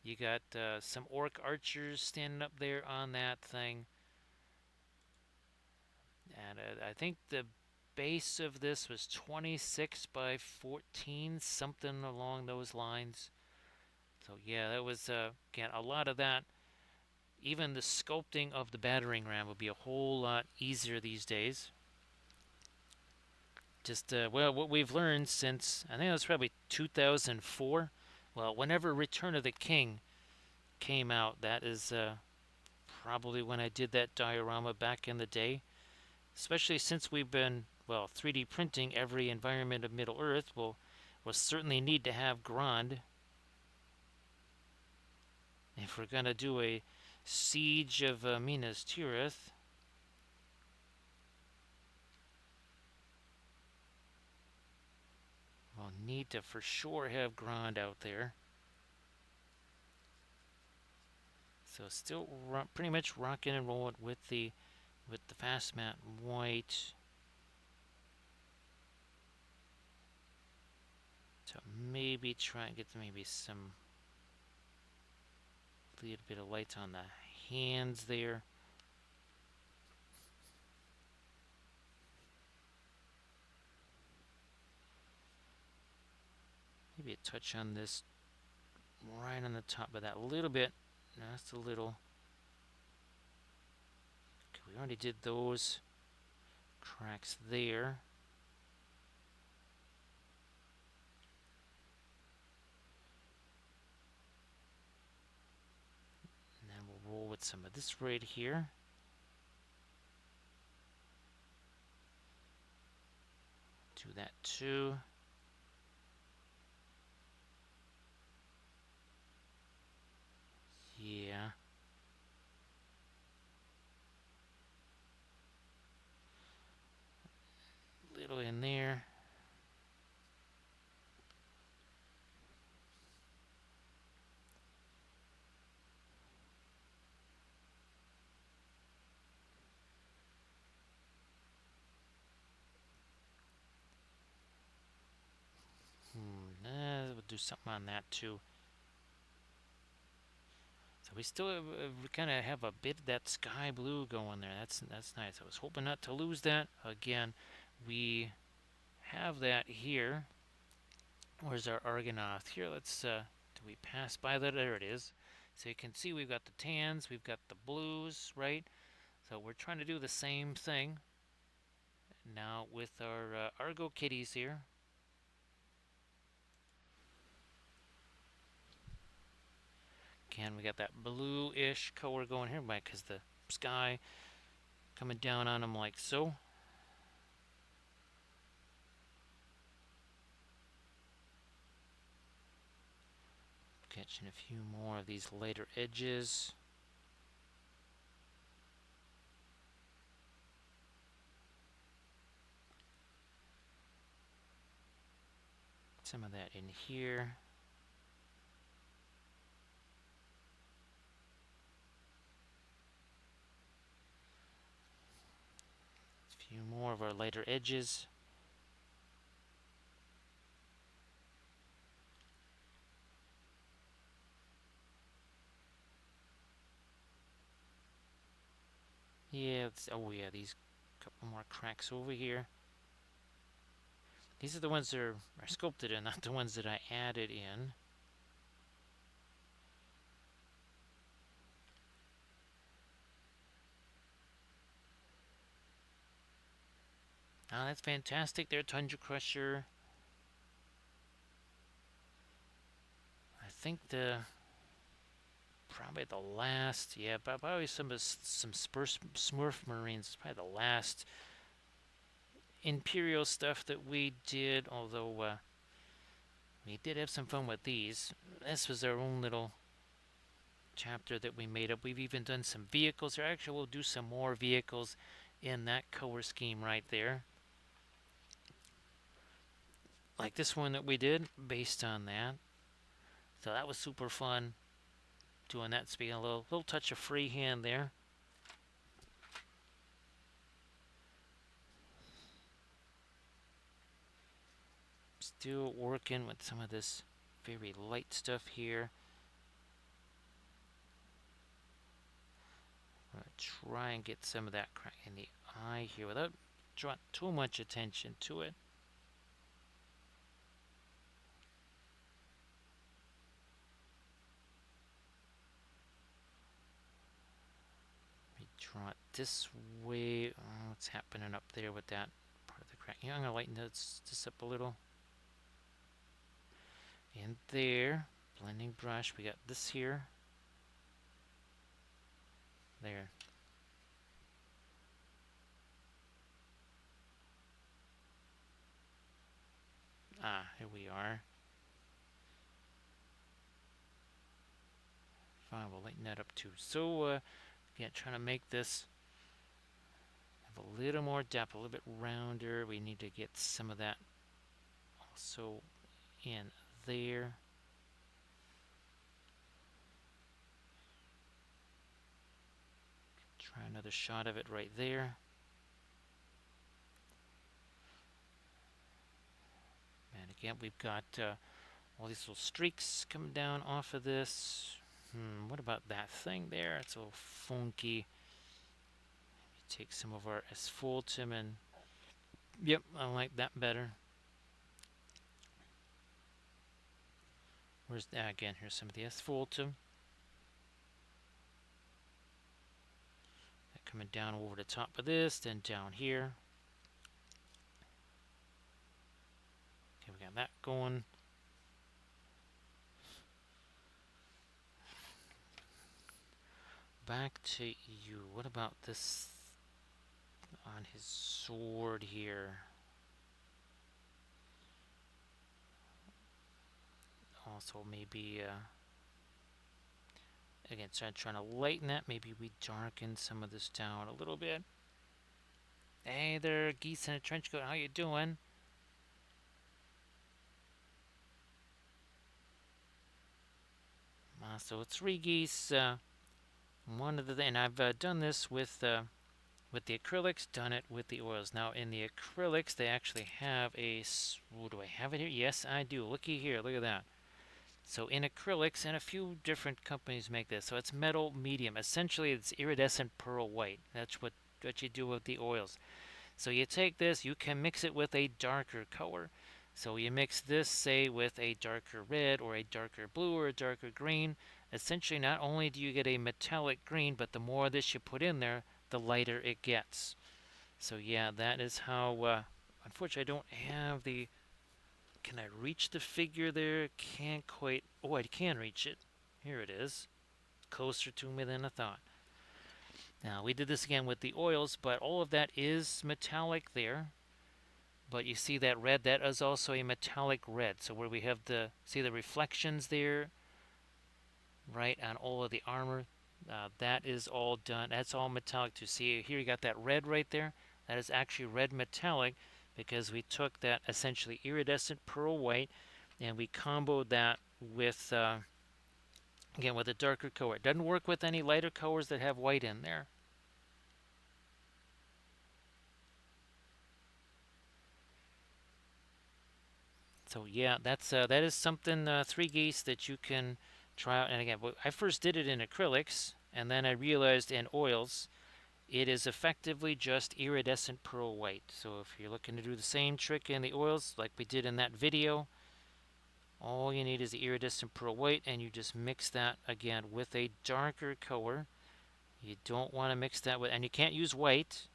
You got some orc archers standing up there on that thing. And I think the base of this was 26 by 14, something along those lines. So yeah, that was again a lot of that. Even the sculpting of the battering ram would be a whole lot easier these days. Just well, what we've learned since I think it was probably 2004. Well, whenever Return of the King came out, that is probably when I did that diorama back in the day. Especially since we've been, well, 3D printing every environment of Middle Earth, we'll certainly need to have Grand if we're gonna do a siege of Minas Tirith. We'll need to for sure have Grand out there. So still pretty much rocking and rolling with the fast matte white. So maybe try and get maybe some little bit of light on the hands there. Maybe a touch on this right on the top of that little bit. Just a little. Okay, we already did those cracks there. And then we'll roll with some of this right here. Do that too. Yeah. Little in there. We'll do something on that too. So we still kind of have a bit of that sky blue going there. That's nice. I was hoping not to lose that. Again, we have that here. Where's our Argonaut? Here, let's, do we pass by that? There it is. So you can see we've got the tans, we've got the blues, right? So we're trying to do the same thing now with our Argo kitties here. Again, we got that blue-ish color going here, because the sky coming down on them like so. Catching a few more of these lighter edges. Some of that in here. A few more of our lighter edges. Yeah, oh yeah, these couple more cracks over here. These are the ones that are sculpted in, not the ones that I added in. Oh, that's fantastic there, Tundra Crusher. I think probably the last, yeah, but probably some Smurf Marines. Probably the last Imperial stuff that we did, although we did have some fun with these. This was our own little chapter that we made up. We've even done some vehicles. Or actually, we'll do some more vehicles in that color scheme right there. Like this one that we did, based on that. So that was super fun doing that. Speaking a little touch of freehand there. Still working with some of this very light stuff here. I'm going to try and get some of that crack in the eye here without drawing too much attention to it. We draw it this way. Oh, what's happening up there with that part of the crack? Yeah, I'm gonna lighten this up a little. In there, blending brush. We got this here. There. Ah, here we are. Fine, we'll lighten that up too. So, again, trying to make this have a little more depth, a little bit rounder. We need to get some of that also in there. Try another shot of it right there. And again, we've got all these little streaks coming down off of this. What about that thing there? It's all funky. Take some of our asphaltum and yep, I like that better. Where's that again? Here's some of the asphaltum. That coming down over the top of this, then down here. Okay, we got that going. Back to you. What about this on his sword here? Also, maybe again, so I'm trying to lighten that. Maybe we darken some of this down a little bit. Hey there, geese in a trench coat. How you doing? So 3 geese. One of the and I've done this with the acrylics, done it with the oils. Now in the acrylics, they actually have a. Oh, do I have it here? Yes, I do. Looky here. Look at that. So in acrylics, and a few different companies make this. So it's metal medium. Essentially, it's iridescent pearl white. That's what you do with the oils. So you take this, you can mix it with a darker color. So you mix this, say, with a darker red or a darker blue or a darker green. Essentially, not only do you get a metallic green, but the more of this you put in there, the lighter it gets. So yeah, that is how. Unfortunately, I don't have the. Can I reach the figure there? Can't quite. Oh, I can reach it. Here it is. Closer to me than I thought. Now, we did this again with the oils, but all of that is metallic there. But you see that red, that is also a metallic red. So where we have see the reflections there, right, on all of the armor, that is all done. That's all metallic too. See, here you got that red right there. That is actually red metallic because we took that essentially iridescent pearl white and we comboed that with, again, with a darker color. It doesn't work with any lighter colors that have white in there. So yeah, that is something 3 geese that you can try out. And again, I first did it in acrylics, and then I realized in oils, it is effectively just iridescent pearl white. So if you're looking to do the same trick in the oils, like we did in that video, all you need is the iridescent pearl white, and you just mix that again with a darker color. You don't want to mix that with, and you can't use white.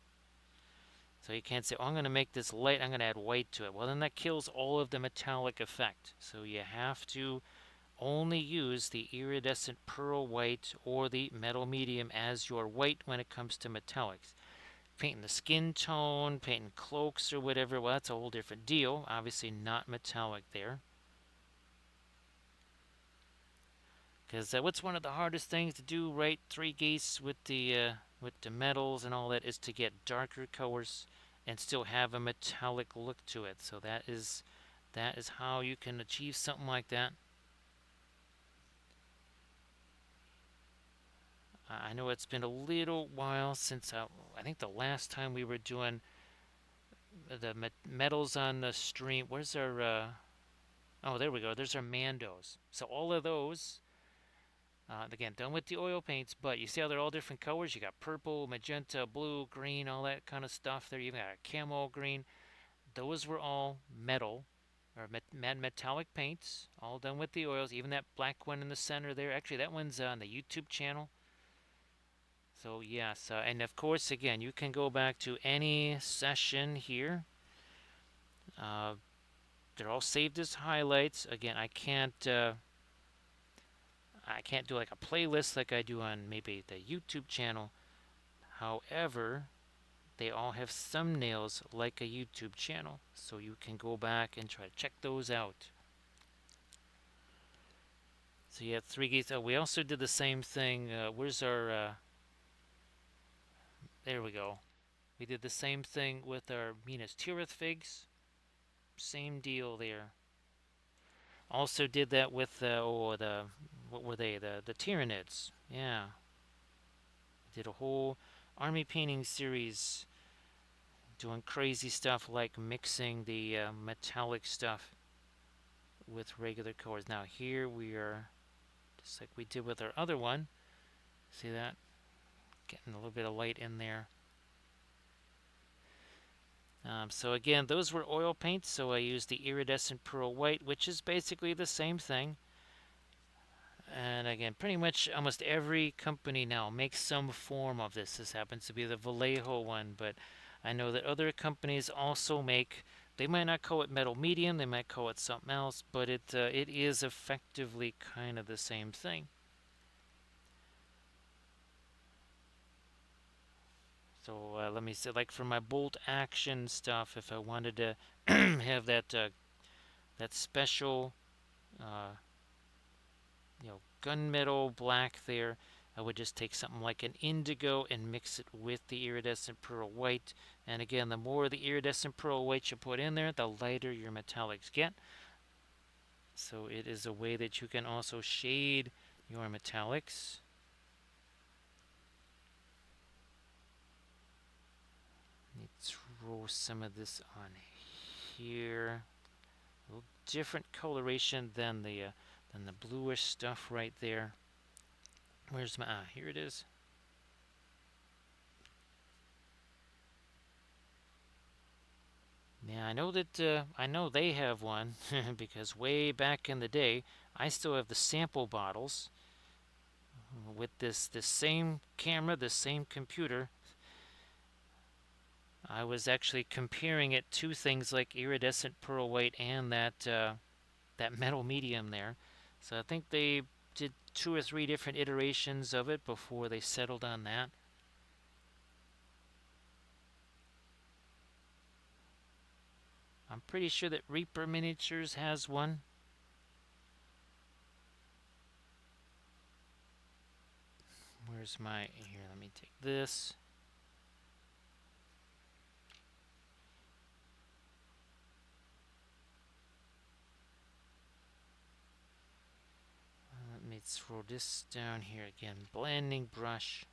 So you can't say, oh, I'm going to make this light, I'm going to add white to it. Well, then that kills all of the metallic effect. So you have to only use the iridescent pearl white or the metal medium as your white when it comes to metallics. Painting the skin tone, painting cloaks or whatever, well, that's a whole different deal. Obviously not metallic there. Because what's one of the hardest things to do, right, 3 geese with the metals and all that, is to get darker colors and still have a metallic look to it. So that is how you can achieve something like that. I know it's been a little while since I think the last time we were doing the metals on the stream. Where's our? Oh, there we go. There's our Mandos. So all of those Again, done with the oil paints, but you see how they're all different colors? You got purple, magenta, blue, green, all that kind of stuff there. You even got a camo green. Those were all metal or metallic paints, all done with the oils. Even that black one in the center there. Actually, that one's on the YouTube channel. So yes, and of course, again, you can go back to any session here. Uh, they're all saved as highlights. Again, I can't do like a playlist like I do on maybe the YouTube channel. However, they all have thumbnails like a YouTube channel, so you can go back and try to check those out. So you have 3 gates. Oh, we also did the same thing. Where's our? There we go. We did the same thing with our Minas Tirith figs. Same deal there. Also did that with the what were they? The Tyranids. Yeah, did a whole army painting series doing crazy stuff like mixing the metallic stuff with regular colors. Now here we are, just like we did with our other one. See that? Getting a little bit of light in there. So again, those were oil paints, so I used the iridescent pearl white, which is basically the same thing. And again, pretty much almost every company now makes some form of this. This happens to be the Vallejo one, but I know that other companies also make. They might not call it metal medium, they might call it something else, but it is effectively kind of the same thing. So let me say, like for my bolt action stuff, if I wanted to have that special, uh, gunmetal black there, I would just take something like an indigo and mix it with the iridescent pearl white. And again, the more the iridescent pearl white you put in there, the lighter your metallics get. So it is a way that you can also shade your metallics. Let me throw some of this on here. A little different coloration than the bluish stuff right there. Where's my here it is. Yeah, I know they have one because way back in the day, I still have the sample bottles with this same camera, this same computer. I was actually comparing it to things like iridescent pearl white and that metal medium there. So I think they did 2 or 3 different iterations of it before they settled on that. I'm pretty sure that Reaper Miniatures has one. Where's my here? Let me take this. Let me throw this down here again. Blending brush.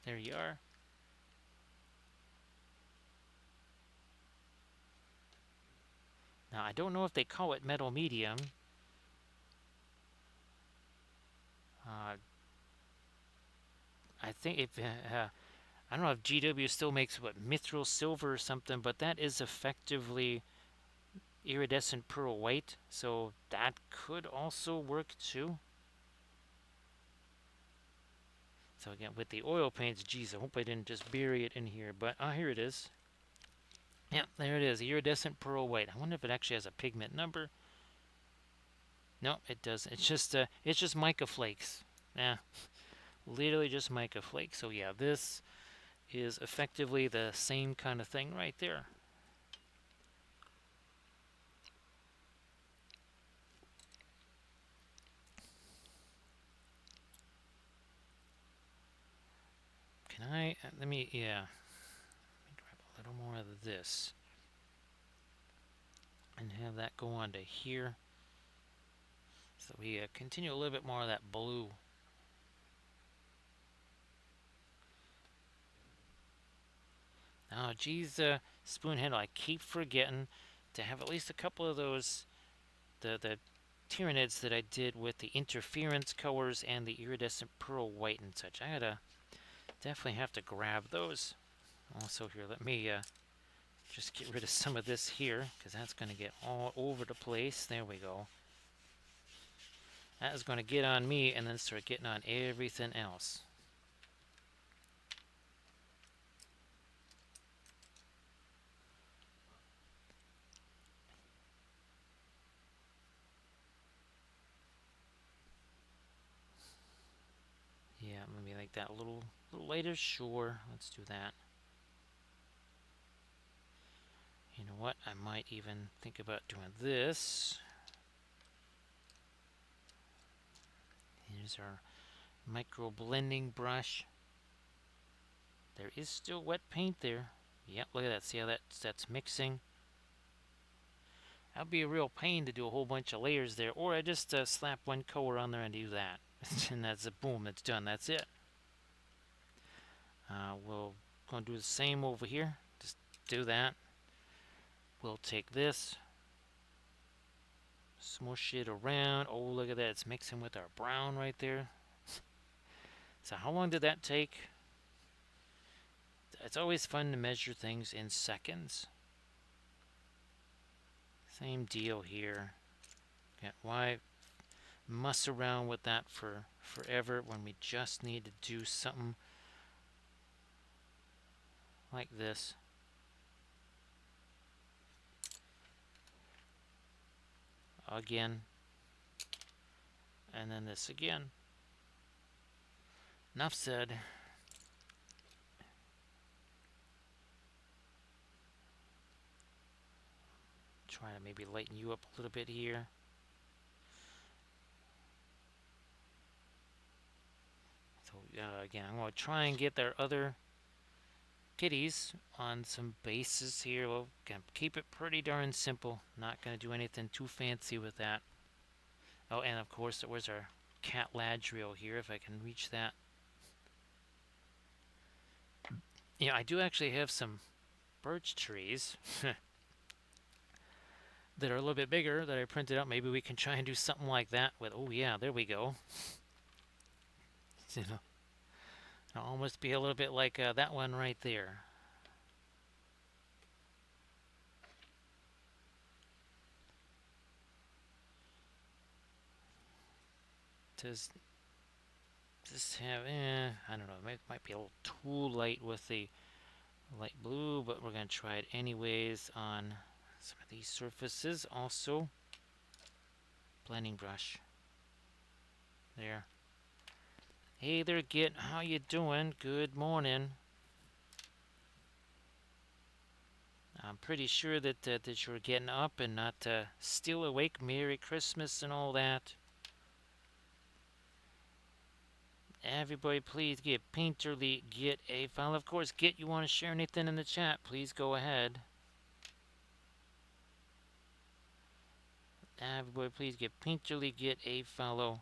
There you are. Now I don't know if they call it metal medium. Uh, I think if I don't know if GW still makes what mithril silver or something, but that is effectively iridescent pearl white, so that could also work too. So again, with the oil paints, geez, I hope I didn't just bury it in here, but here it is. Yeah, there it is, iridescent pearl white. I wonder if it actually has a pigment number. No, it doesn't. It's just mica flakes. Yeah, literally just mica flakes. So yeah, this is effectively the same kind of thing right there. Can I? Let me. Yeah. Let me grab a little more of this and have that go on to here. So we continue a little bit more of that blue. Now, geez, spoon handle. I keep forgetting to have at least a couple of those. The Tyranids that I did with the interference colors and the iridescent pearl white and such. I gotta definitely have to grab those. Also here, let me just get rid of some of this here, because that's going to get all over the place. There we go. That is going to get on me and then start getting on everything else. Yeah, maybe like that a little lighter. Sure, let's do that. You know what? I might even think about doing this. Here's our micro blending brush. There is still wet paint there. Yep, look at that. See how that's mixing? That'd be a real pain to do a whole bunch of layers there. Or I just slap one color on there and do that. And that's a boom, it's done. That's it. We'll gonna do the same over here. Just do that. We'll take this, smush it around. Oh, look at that. It's mixing with our brown right there. So how long did that take? It's always fun to measure things in seconds. Same deal here. Yeah, why muss around with that for forever when we just need to do something like this? Again. And then this again. Enough said. Try to maybe lighten you up a little bit here. So again, I'm going to try and get their other kitties on some bases here. We'll keep it pretty darn simple. Not going to do anything too fancy with that. Oh, and of course, where's our cat ladriel here, if I can reach that. Yeah, I do actually have some birch trees that are a little bit bigger that I printed out. Maybe we can try and do something like that with, oh yeah, there we go. You know, it'll almost be a little bit like that one right there. Does this have, I don't know, it might be a little too light with the light blue, but we're going to try it anyways on some of these surfaces. Also, blending brush. There. Hey there, Git. How you doing? Good morning. I'm pretty sure that you're getting up and not still awake. Merry Christmas and all that. Everybody, please get Painterly, get a file. Of course, Git, you want to share anything in the chat? Please go ahead. Everybody, please get Painterly, get a follow.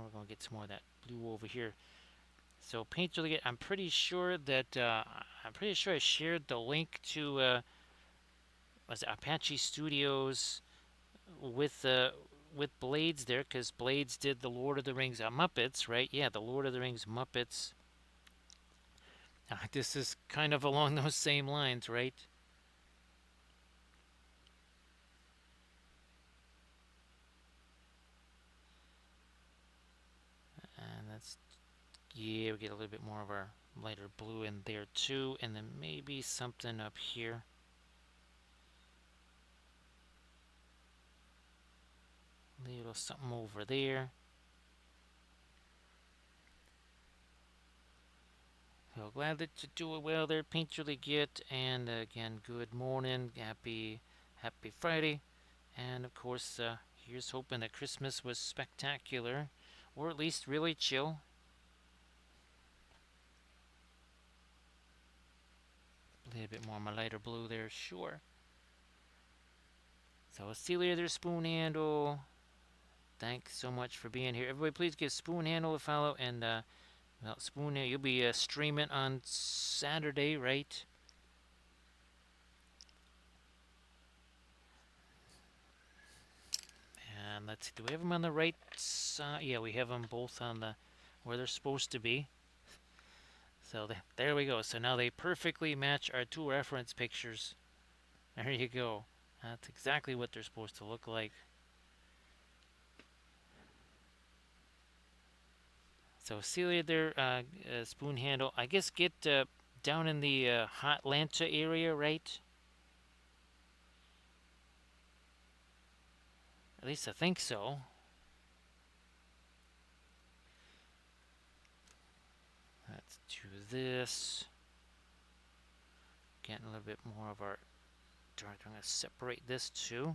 We're gonna get some more of that blue over here. So Painterly, I'm pretty sure that I shared the link to was it Apache Studios with Blades there, because Blades did the Lord of the Rings Muppets, right? Yeah, the Lord of the Rings Muppets. This is kind of along those same lines, right? And that's, yeah, we get a little bit more of our lighter blue in there too, and then maybe something up here. A little something over there. So glad that you do it well there, Painterly Git, and again, good morning, happy Friday, and of course, here's hoping that Christmas was spectacular, or at least really chill. A little bit more of my lighter blue there, sure. So Celia there, Spoon Handle. Thanks so much for being here. Everybody, please give Spoon Handle a follow, and well, Spoon, you'll be streaming on Saturday, right? And let's see, do we have them on the right side? Yeah, we have them both on the where they're supposed to be. So there we go. So now they perfectly match our two reference pictures. There you go. That's exactly what they're supposed to look like. So Celia there, spoon handle. I guess get down in the hot Lanta area, right? At least I think so. Let's do this. Getting a little bit more of our dark. I'm going to separate this too.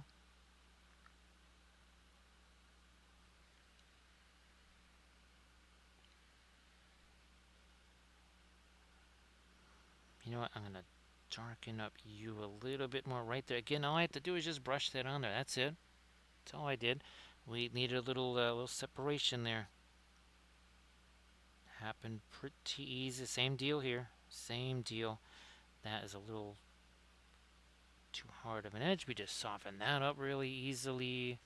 You know what? I'm going to darken up you a little bit more right there. Again, all I have to do is just brush that on there. That's it. That's all I did. We needed a little separation there. Happened pretty easy. Same deal here. Same deal. That is a little too hard of an edge. We just soften that up really easily.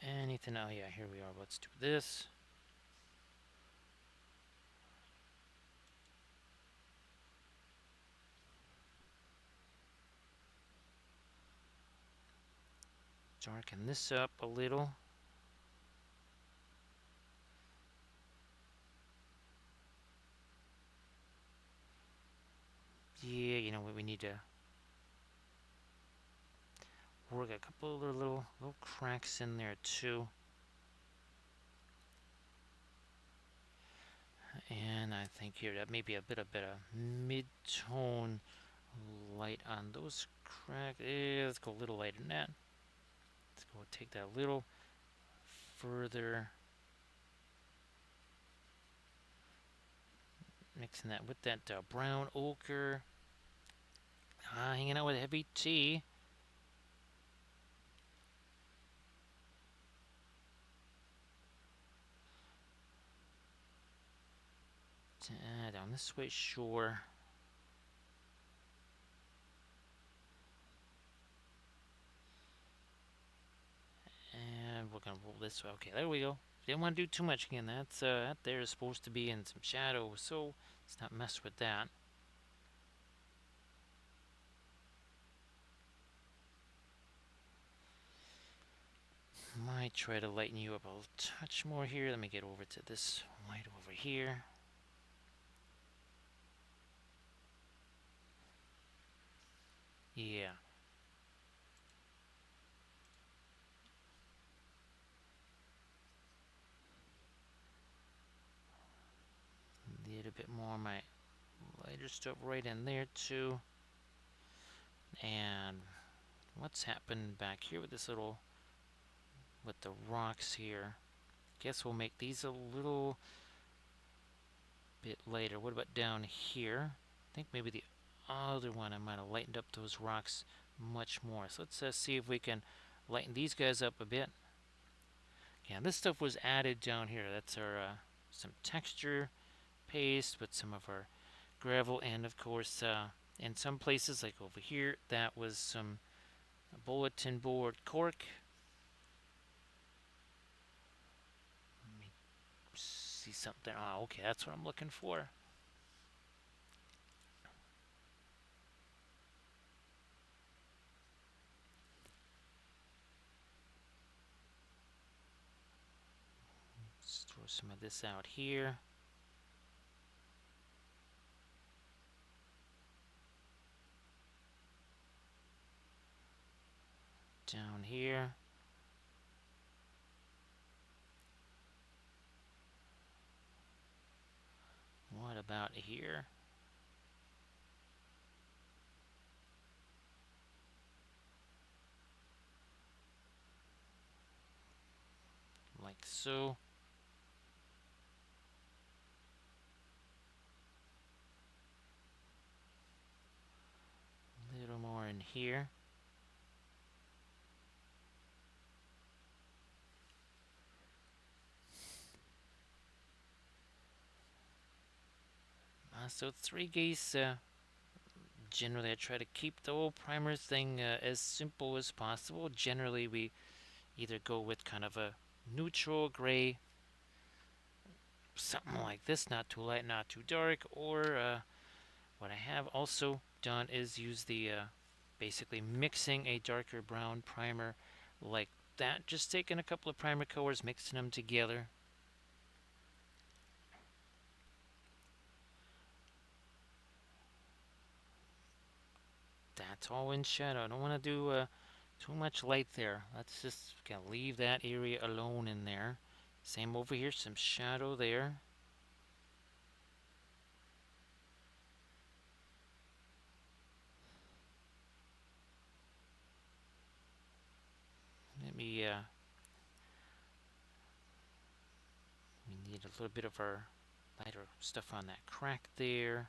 Anything? Oh yeah, here we are. Let's do this. Darken this up a little. Yeah, you know what? We need to work a couple of little cracks in there too. And I think here that may be a bit of mid-tone light on those cracks. Let's go a little lighter than that. Let's go take that a little further. Mixing that with that brown ochre. Hanging out with heavy tea. Down this way, sure. And we're gonna roll this way. Okay, there we go. Didn't want to do too much again. That there is supposed to be in some shadow, so let's not mess with that. Might try to lighten you up a touch more here. Let me get over to this light over here. Yeah. A little bit more of my lighter stuff right in there too. And what's happened back here with this little, with the rocks here? Guess we'll make these a little bit lighter. What about down here? I think maybe the other one I might have lightened up those rocks much more. So let's see if we can lighten these guys up a bit. Yeah, this stuff was added down here. That's our some texture paste with some of our gravel, and of course in some places like over here that was some bulletin board cork. Let me see something. Oh, okay, that's what I'm looking for. Let's throw some of this out here. Down here. What about here? Like so. A little more in here. So 3 geese. Generally, I try to keep the whole primer thing as simple as possible. Generally, we either go with kind of a neutral gray, something like this, not too light, not too dark, or what I have also done is use the basically mixing a darker brown primer like that. Just taking a couple of primer colors, mixing them together. That's all in shadow. I don't want to do too much light there. Let's just kind of leave that area alone in there. Same over here, some shadow there. Let me, we need a little bit of our lighter stuff on that crack there.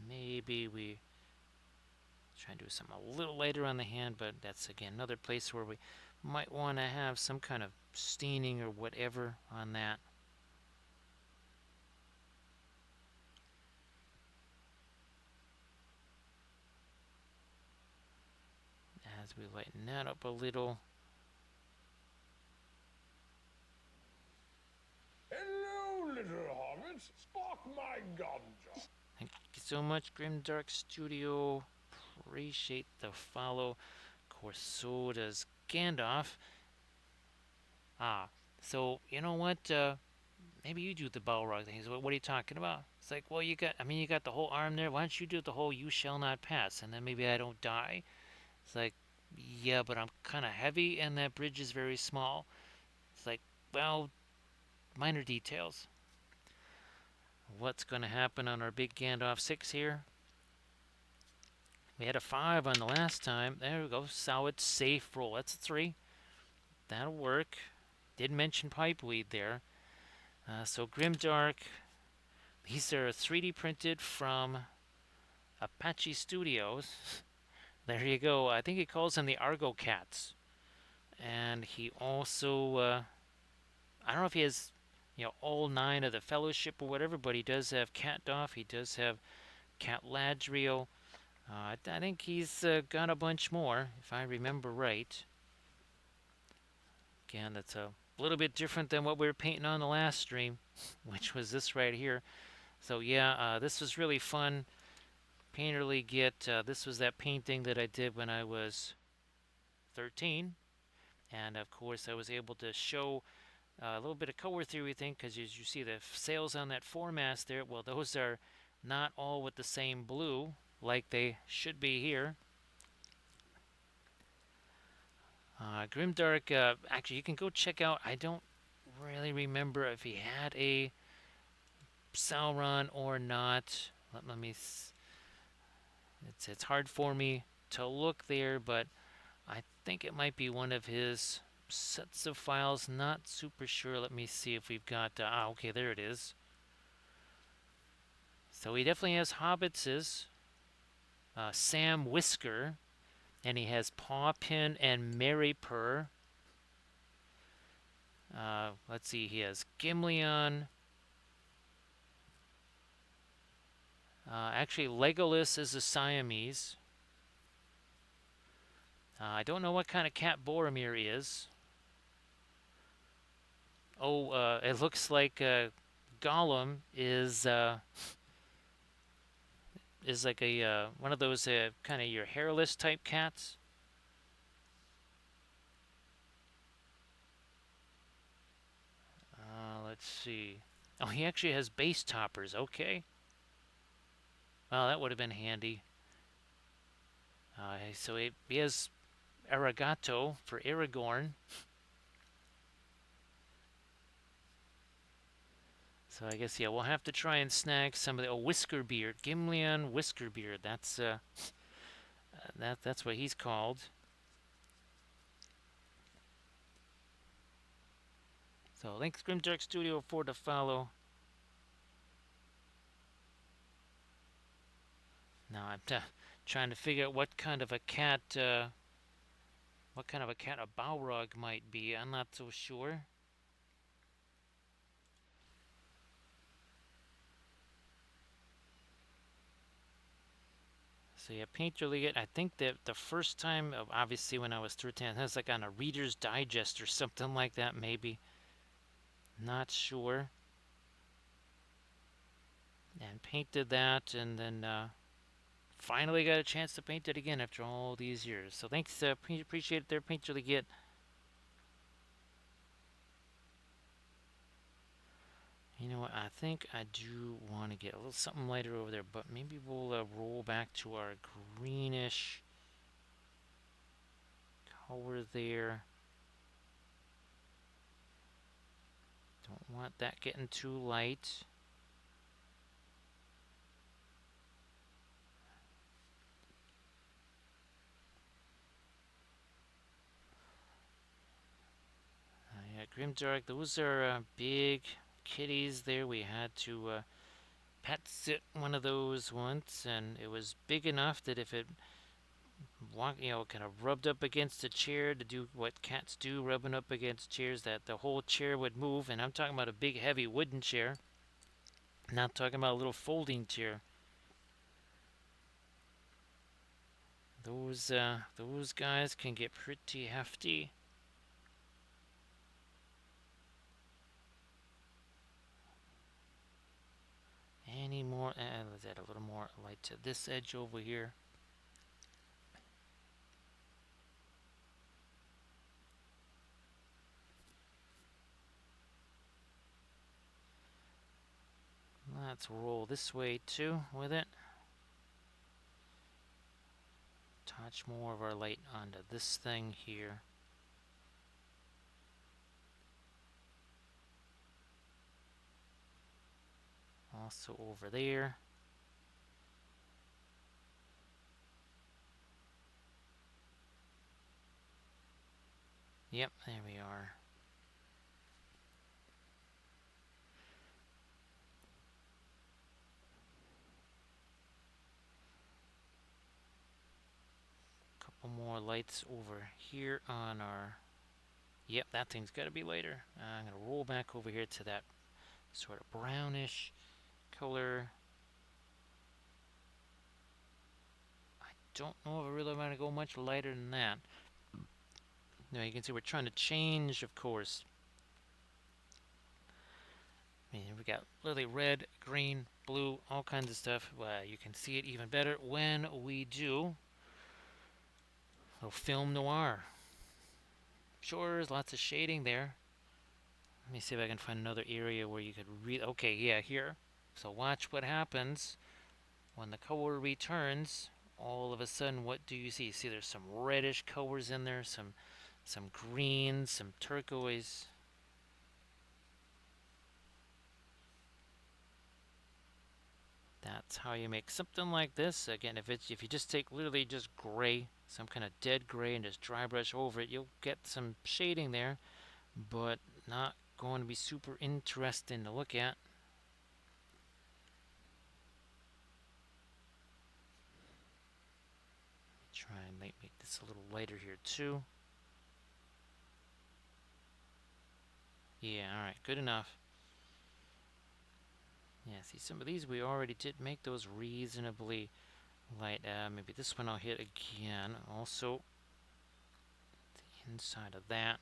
Maybe we try and do something a little lighter on the hand, but that's again another place where we might want to have some kind of staining or whatever on that. As we lighten that up a little. Hello, little hobbits. Spark my Gondor. Thank you so much, Grimdark Studio. Appreciate the follow. Of course, so does Gandalf. So you know what? Maybe you do the Balrog thing. What are you talking about? It's like, well, you got the whole arm there. Why don't you do the whole "you shall not pass" and then maybe I don't die? It's like, yeah, but I'm kind of heavy and that bridge is very small. It's like, well, minor details. What's going to happen on our big Gandalf 6 here? We had a 5 on the last time. There we go. Solid, safe roll. That's a 3. That'll work. Did mention pipeweed there. So Grimdark, these are 3D printed from Apache Studios. There you go. I think he calls them the Argocats. And he also, I don't know if he has, all 9 of the Fellowship or whatever, but he does have Catdoff. He does have Cat Ladriel. I think he's got a bunch more, if I remember right. Again, that's a little bit different than what we were painting on the last stream, which was this right here. So yeah, this was really fun. Painterly Get, this was that painting that I did when I was 13. And of course, I was able to show a little bit of color theory thing, because as you see the sails on that foremast there, well, those are not all with the same blue like they should be here. Grimdark, actually, you can go check out. I don't really remember if he had a Sauron or not. Let me. It's hard for me to look there, but I think it might be one of his sets of files. Not super sure. Let me see if we've got. Okay, there it is. So he definitely has hobbitses. Sam Whisker, and he has Pawpin and Mary Purr. Let's see, he has Gimleon. Actually, Legolas is a Siamese. I don't know what kind of cat Boromir is. Oh, it looks like Gollum is like a one of those kind of your hairless type cats. Let's see. Oh, he actually has base toppers. Okay. Well, that would have been handy. So he has Arigato for Aragorn. So I guess, yeah, we'll have to try and snag some of the Whiskerbeard, Gimleon Whiskerbeard. That's what he's called. So thanks Grimdark Studio for the follow. Now I'm trying to figure out what kind of a cat a Balrog might be. I'm not so sure. So yeah, paint really good. I think that the first time, obviously when I was 13, I was like on a Reader's Digest or something like that, maybe. Not sure. And painted that, and then finally got a chance to paint it again after all these years. So thanks, appreciate it there, Paint Really Good. You know what? I think I do want to get a little something lighter over there, but maybe we'll roll back to our greenish color there. Don't want that getting too light. Yeah, Grimdark, those are big kitties there. We had to pet sit one of those once, and it was big enough that if it kind of rubbed up against a chair to do what cats do, rubbing up against chairs, that the whole chair would move. And I'm talking about a big, heavy wooden chair, not talking about a little folding chair. Those guys can get pretty hefty. Any more? Let's add a little more light to this edge over here. Let's roll this way too with it. Touch more of our light onto this thing here. Also over there. Yep, there we are. Couple more lights over here on our... Yep, that thing's got to be lighter. I'm going to roll back over here to that sort of brownish color. I don't know if I really want to go much lighter than that. Now you can see we're trying to change, of course. I mean, we got literally red, green, blue, all kinds of stuff. You can see it even better when we do film noir. Sure, there's lots of shading there. Let me see if I can find another area where you could read. Okay, yeah, here. So watch what happens when the color returns. All of a sudden, what do you see? See, there's some reddish colors in there, some green, some turquoise. That's how you make something like this. Again, if you just take literally just gray, some kind of dead gray, and just dry brush over it, you'll get some shading there, but not going to be super interesting to look at. Try and make this a little lighter here too. Yeah, alright, good enough. Yeah, see, some of these we already did make those reasonably light. Maybe this one I'll hit again. Also, the inside of that.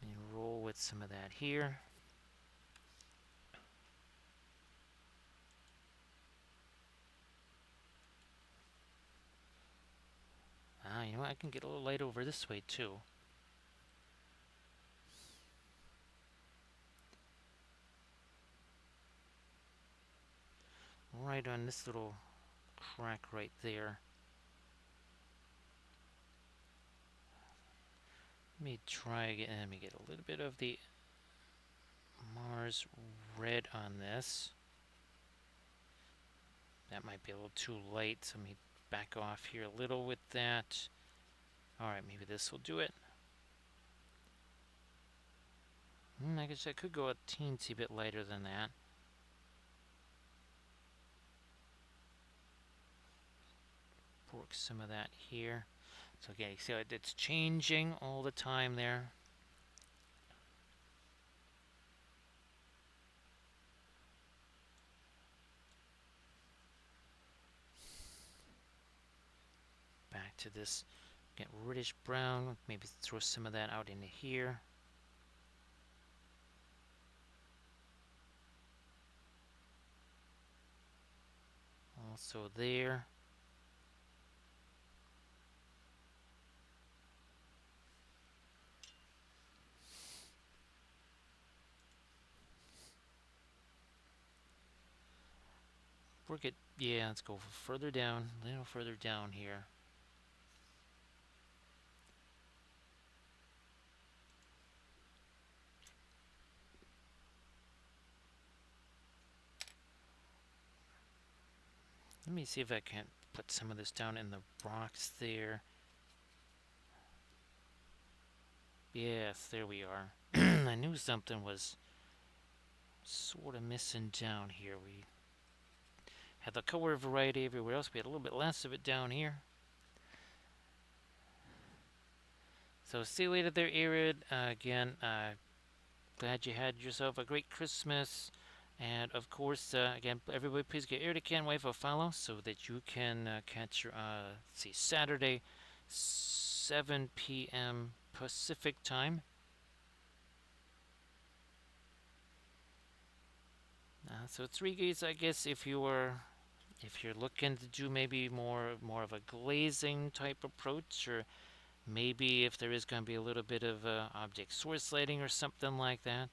And roll with some of that here. You know what? I can get a little light over this way too. Right on this little crack right there. Let me try again. Let me get a little bit of the Mars red on this. That might be a little too light, so let me back off here a little with that. Alright, maybe this will do it. I guess I could go a teensy bit lighter than that. Work some of that here. So again, you see it's changing all the time there. to this, get reddish brown. Maybe throw some of that out into here. Also there. Work it. Yeah, let's go further down. A little further down here. Let me see if I can put some of this down in the rocks there. Yes, there we are. I knew something was sort of missing down here. We had the color variety everywhere else. We had a little bit less of it down here. So see you later there, Arid. Again, glad you had yourself a great Christmas. And of course, again, everybody please get Arid Wife a follow so that you can catch your, let's see, Saturday, 7 p.m. Pacific time. So 3 gates, I guess, if you're looking to do maybe more of a glazing type approach, or maybe if there is going to be a little bit of object source lighting or something like that.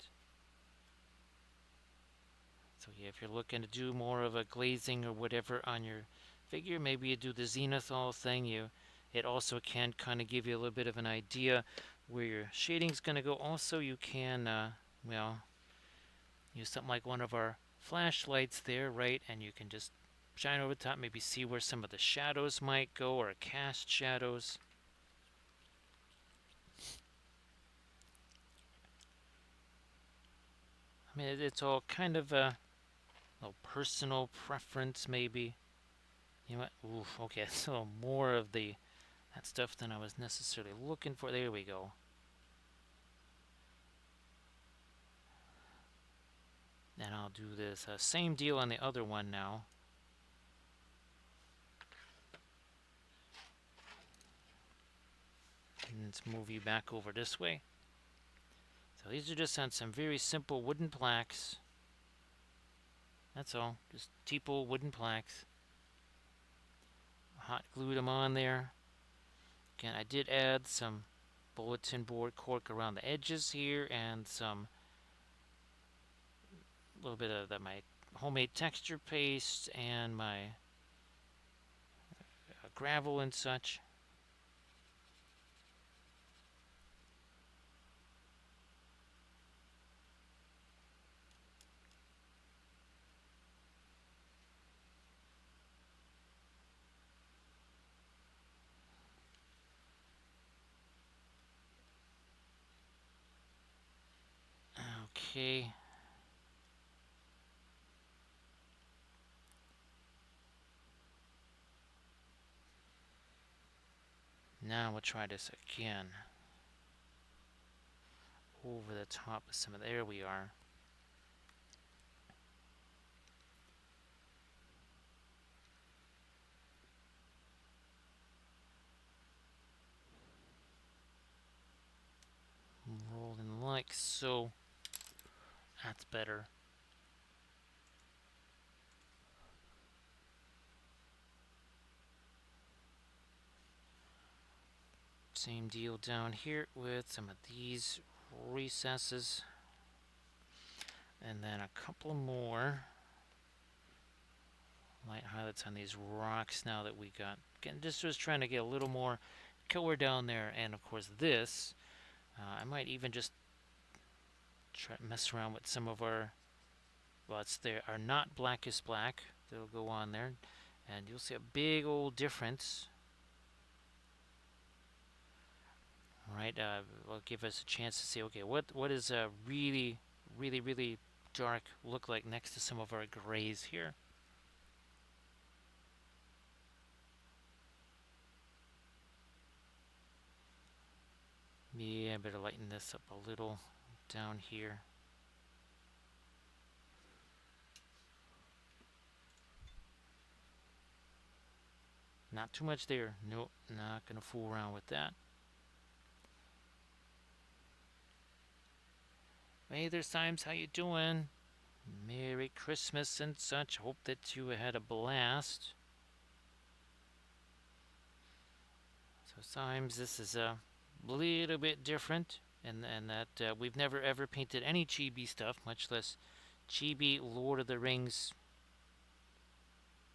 So yeah, if you're looking to do more of a glazing or whatever on your figure, maybe you do the zenithal thing. It also can kind of give you a little bit of an idea where your shading's going to go. Also, you can well, use something like one of our flashlights there, right? And you can just shine over the top, maybe see where some of the shadows might go, or cast shadows. I mean, it's all kind of a little personal preference, maybe. You know what? Oof, okay, so more of that stuff than I was necessarily looking for. There we go. And I'll do this same deal on the other one now. And let's move you back over this way. So these are just on some very simple wooden plaques. That's all. Just TPO wooden plaques. Hot glued them on there. Again, I did add some bulletin board cork around the edges here, and some little bit of my homemade texture paste and my gravel and such. Okay. Now we'll try this again. Over the top of some of there we are. Rolling like so. That's better. Same deal down here with some of these recesses. And then a couple more light highlights on these rocks now that we got. Again, just was trying to get a little more color down there. And of course this, I might even just try to mess around with some of our, well, it's there, are not blackest black. That'll go on there. And you'll see a big old difference. Right, will give us a chance to see, okay, what is a really, really, really dark look like next to some of our grays here. Yeah, I better lighten this up a little down here. Not too much there. Nope, not gonna fool around with that. Hey there, Symes, how you doing? Merry Christmas and such. Hope that you had a blast. So, Symes, this is a little bit different, and that we've never ever painted any chibi stuff, much less chibi Lord of the Rings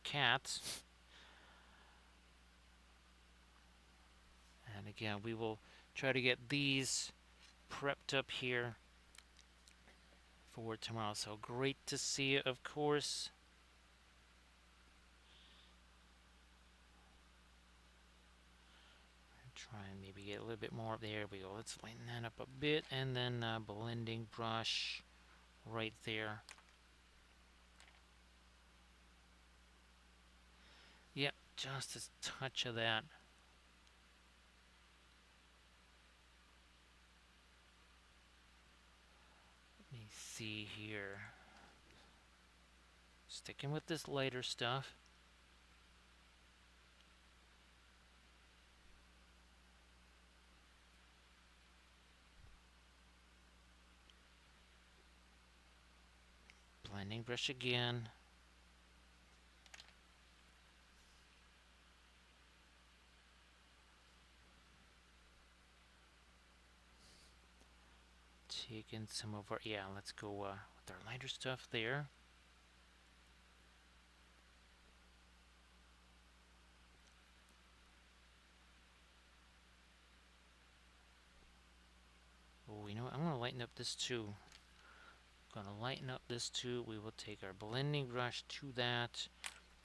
cats. And again, we will try to get these prepped up here for tomorrow. So great to see you, of course. Try and maybe get a little bit more. There we go. Let's lighten that up a bit, and then blending brush right there. Yep, just a touch of that. Let me see here. Sticking with this lighter stuff. Blending brush again. Taking some of our, yeah, let's go with our lighter stuff there. Oh, you know what? I'm going to lighten up this too. Going to lighten up this too. We will take our blending brush to that.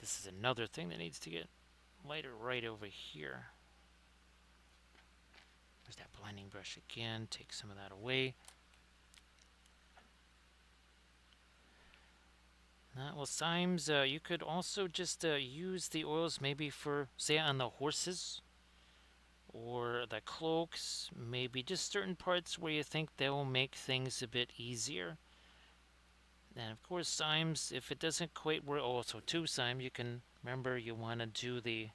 This is another thing that needs to get lighter right over here. There's that blending brush again. Take some of that away. Well, Symes, you could also just use the oils maybe for, say, on the horses or the cloaks. Maybe just certain parts where you think they will make things a bit easier. And of course, Symes, if it doesn't quite work, also too, Symes, you can remember you want to do the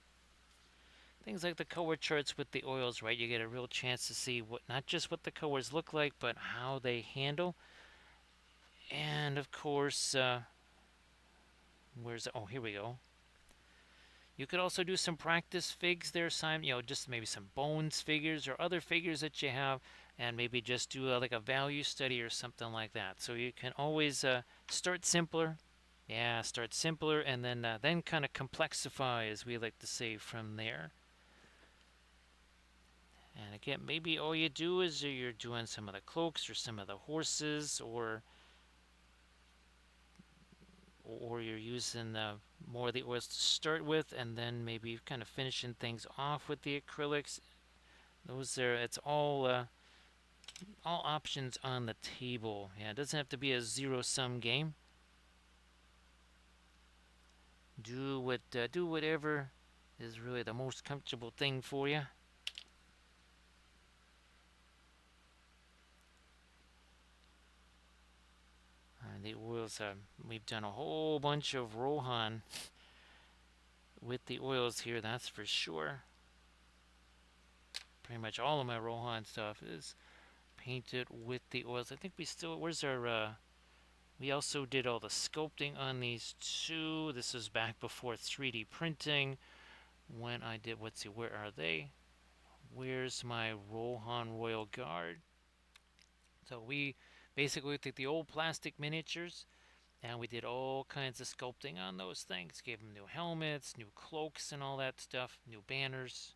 things like the color charts with the oils, right? You get a real chance to see what, not just what the colors look like, but how they handle. And of course, where's, oh, here we go. You could also do some practice figs there, Simon. You know, just maybe some bones figures or other figures that you have, and maybe just do like a value study or something like that. So you can always start simpler. Yeah, start simpler, and then kind of complexify, as we like to say, from there. And again, maybe all you do is you're doing some of the cloaks or some of the horses, or you're using more of the oils to start with, and then maybe kind of finishing things off with the acrylics. Those are, it's all options on the table. Yeah, it doesn't have to be a zero-sum game. Do whatever is really the most comfortable thing for you. The oils, we've done a whole bunch of Rohan with the oils here, that's for sure. Pretty much all of my Rohan stuff is painted with the oils. I think we still, where's our, we also did all the sculpting on these too. This is back before 3D printing. When I did, let's see, where are they? Where's my Rohan Royal Guard? So we basically took the old plastic miniatures and we did all kinds of sculpting on those things. Gave them new helmets, new cloaks, and all that stuff, new banners.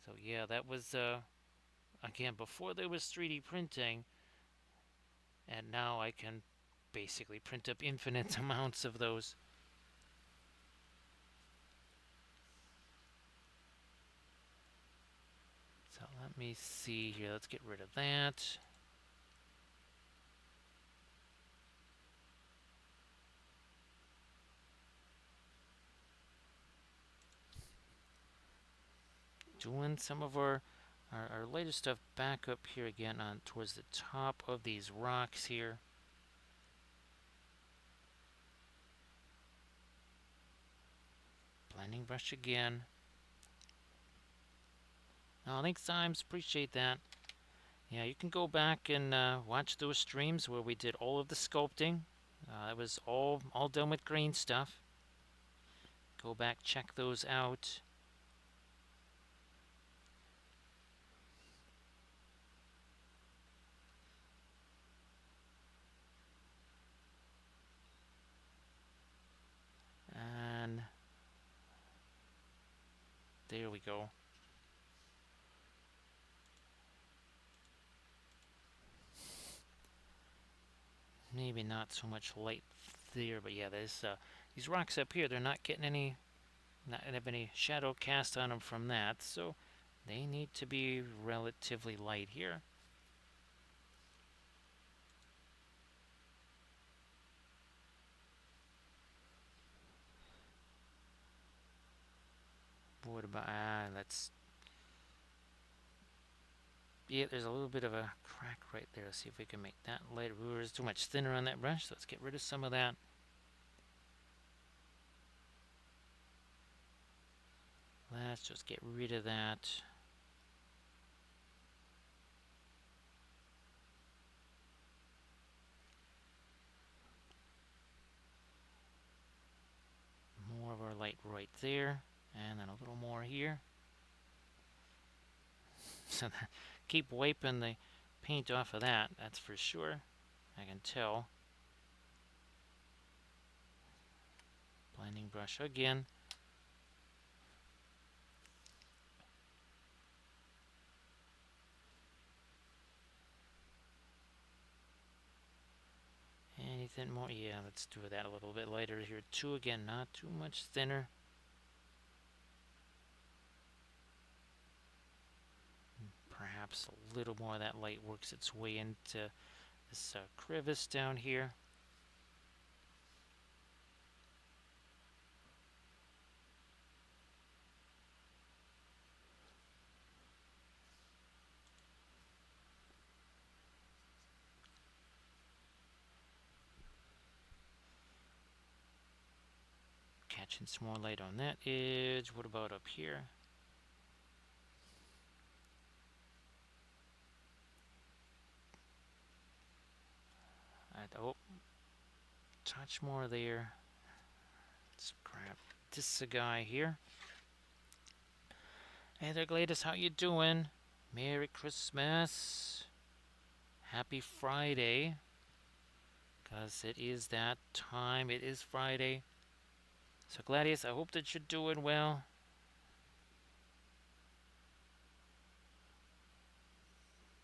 So yeah, that was again before there was 3D printing, and now I can basically print up infinite amounts of those. So let me see here. Let's get rid of that. Doing some of our latest stuff back up here again on towards the top of these rocks here. Blending brush again. Oh, thanks, Symes. Appreciate that. Yeah, you can go back and watch those streams where we did all of the sculpting. It was all done with green stuff. Go back, check those out. And there we go. Maybe not so much light there, but yeah, there's these rocks up here. They're not getting not have any shadow cast on them from that, so they need to be relatively light here. What about let's yeah, there's a little bit of a crack right there. Let's see if we can make that lighter. Ooh, there's too much thinner on that brush, so let's get rid of some of that. Let's just get rid of that. More of our light right there, and then a little more here. So keep wiping the paint off of that, that's for sure. I can tell. Blending brush again. Anything more? Yeah, let's do that a little bit lighter here too. Again, not too much thinner. Perhaps a little more of that light works its way into this crevice down here. Catching some more light on that edge. What about up here? Oh, touch more there. Let's grab this guy here. Hey there, Gladys, how you doing? Merry Christmas. Happy Friday. Because it is that time. It is Friday. So, Gladius, I hope that you're doing well.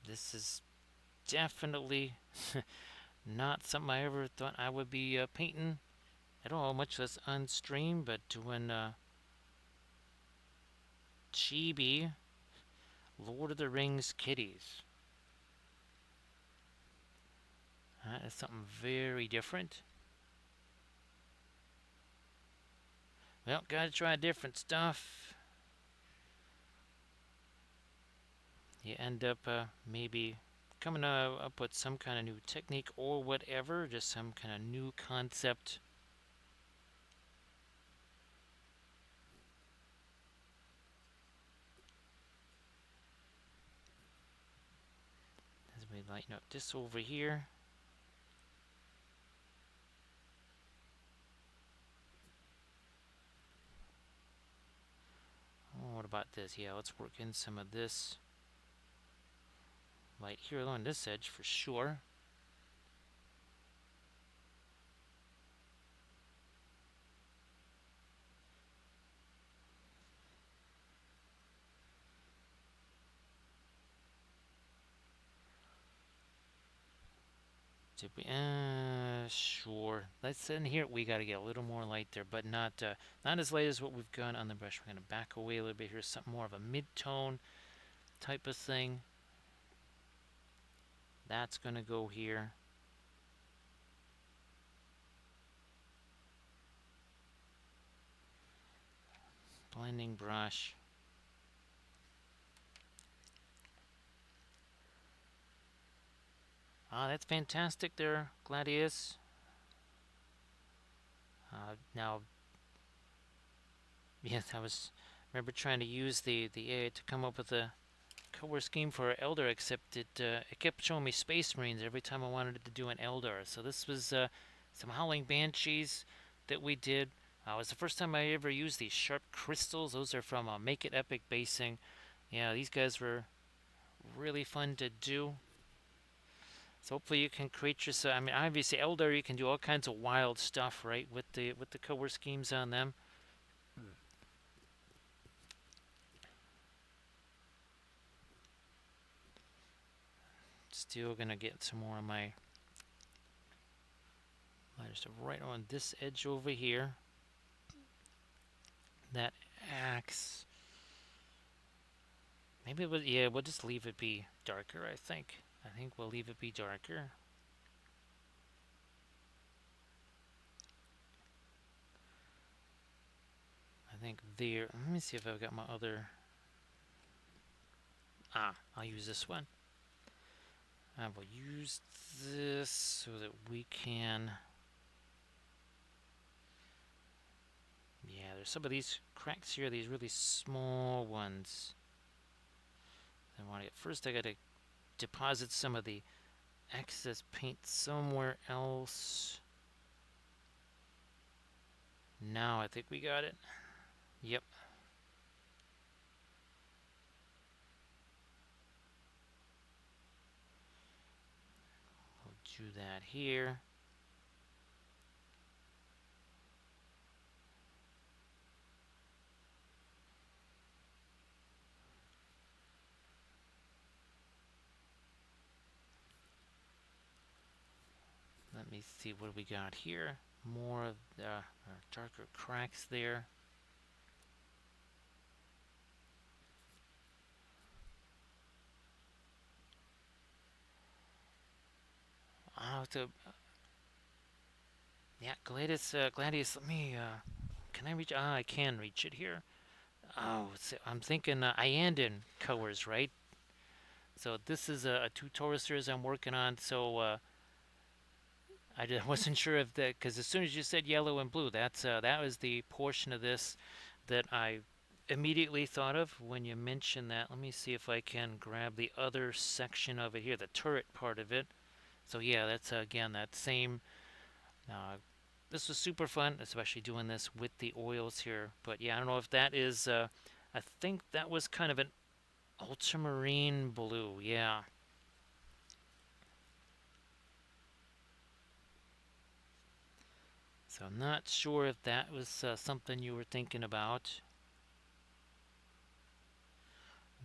This is definitely not something I ever thought I would be painting at all, much less on stream, but doing chibi Lord of the Rings kitties. That is something very different. Well, gotta try different stuff. You end up maybe coming up with some kind of new technique or whatever, just some kind of new concept. As we lighten up this over here. Oh, what about this? Yeah, let's work in some of this light here along this edge for sure. Did we? Sure. Let's in here. We got to get a little more light there, but not as light as what we've got on the brush. We're gonna back away a little bit here. Something more of a mid-tone type of thing. That's gonna go here. Blending brush. Ah, that's fantastic there, Gladius. Now, Yes, I was remember trying to use the AI to come up with a color scheme for Eldar, except it kept showing me Space Marines every time I wanted to do an Eldar. So this was some Howling Banshees that we did. It was the first time I ever used these sharp crystals. Those are from Make It Epic Basing. Yeah, these guys were really fun to do. So hopefully you can create yourself. I mean, obviously Eldar, you can do all kinds of wild stuff, right? With the color schemes on them. Still gonna get some more of my lighters right on this edge over here. That axe. Maybe yeah, we'll just leave it be darker, I think. I think we'll leave it be darker. I think there. Let me see if I've got my other. I'll use this one. I will use this so that we can. Yeah, there's some of these cracks here, these really small ones. I want to get first. I got to deposit some of the excess paint somewhere else. Now I think we got it. Yep. We'll do that here. Let me see what we got here. More of the darker cracks there. To yeah, Gladius. Let me. Can I reach? I can reach it here. Oh, I'm thinking Iandin colors, right? So this is a two Taurusers I'm working on. So I just wasn't sure if that because as soon as you said yellow and blue, that was the portion of this that I immediately thought of when you mentioned that. Let me see if I can grab the other section of it here, the turret part of it. So yeah, that's again that same. Uh, this was super fun, especially doing this with the oils here. But yeah, I don't know if that is. I think that was kind of an ultramarine blue. Yeah. So I'm not sure if that was something you were thinking about.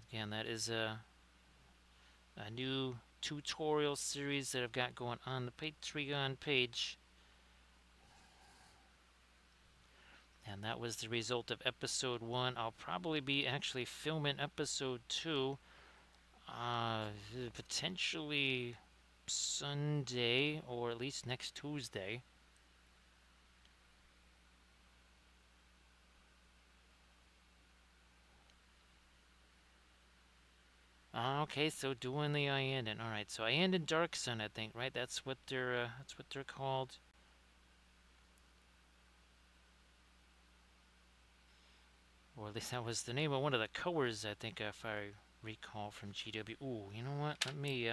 Again, that is a new tutorial series that I've got going on the Patreon page. And that was the result of episode 1. I'll probably be actually filming episode 2 uh, potentially Sunday or at least next Tuesday. Okay, so doing the Iandin. All right, so Iandin Dark Sun, I think, right? That's what they're called. Or at least that was the name of one of the colors, I think, if I recall from GW. Ooh, you know what? Let me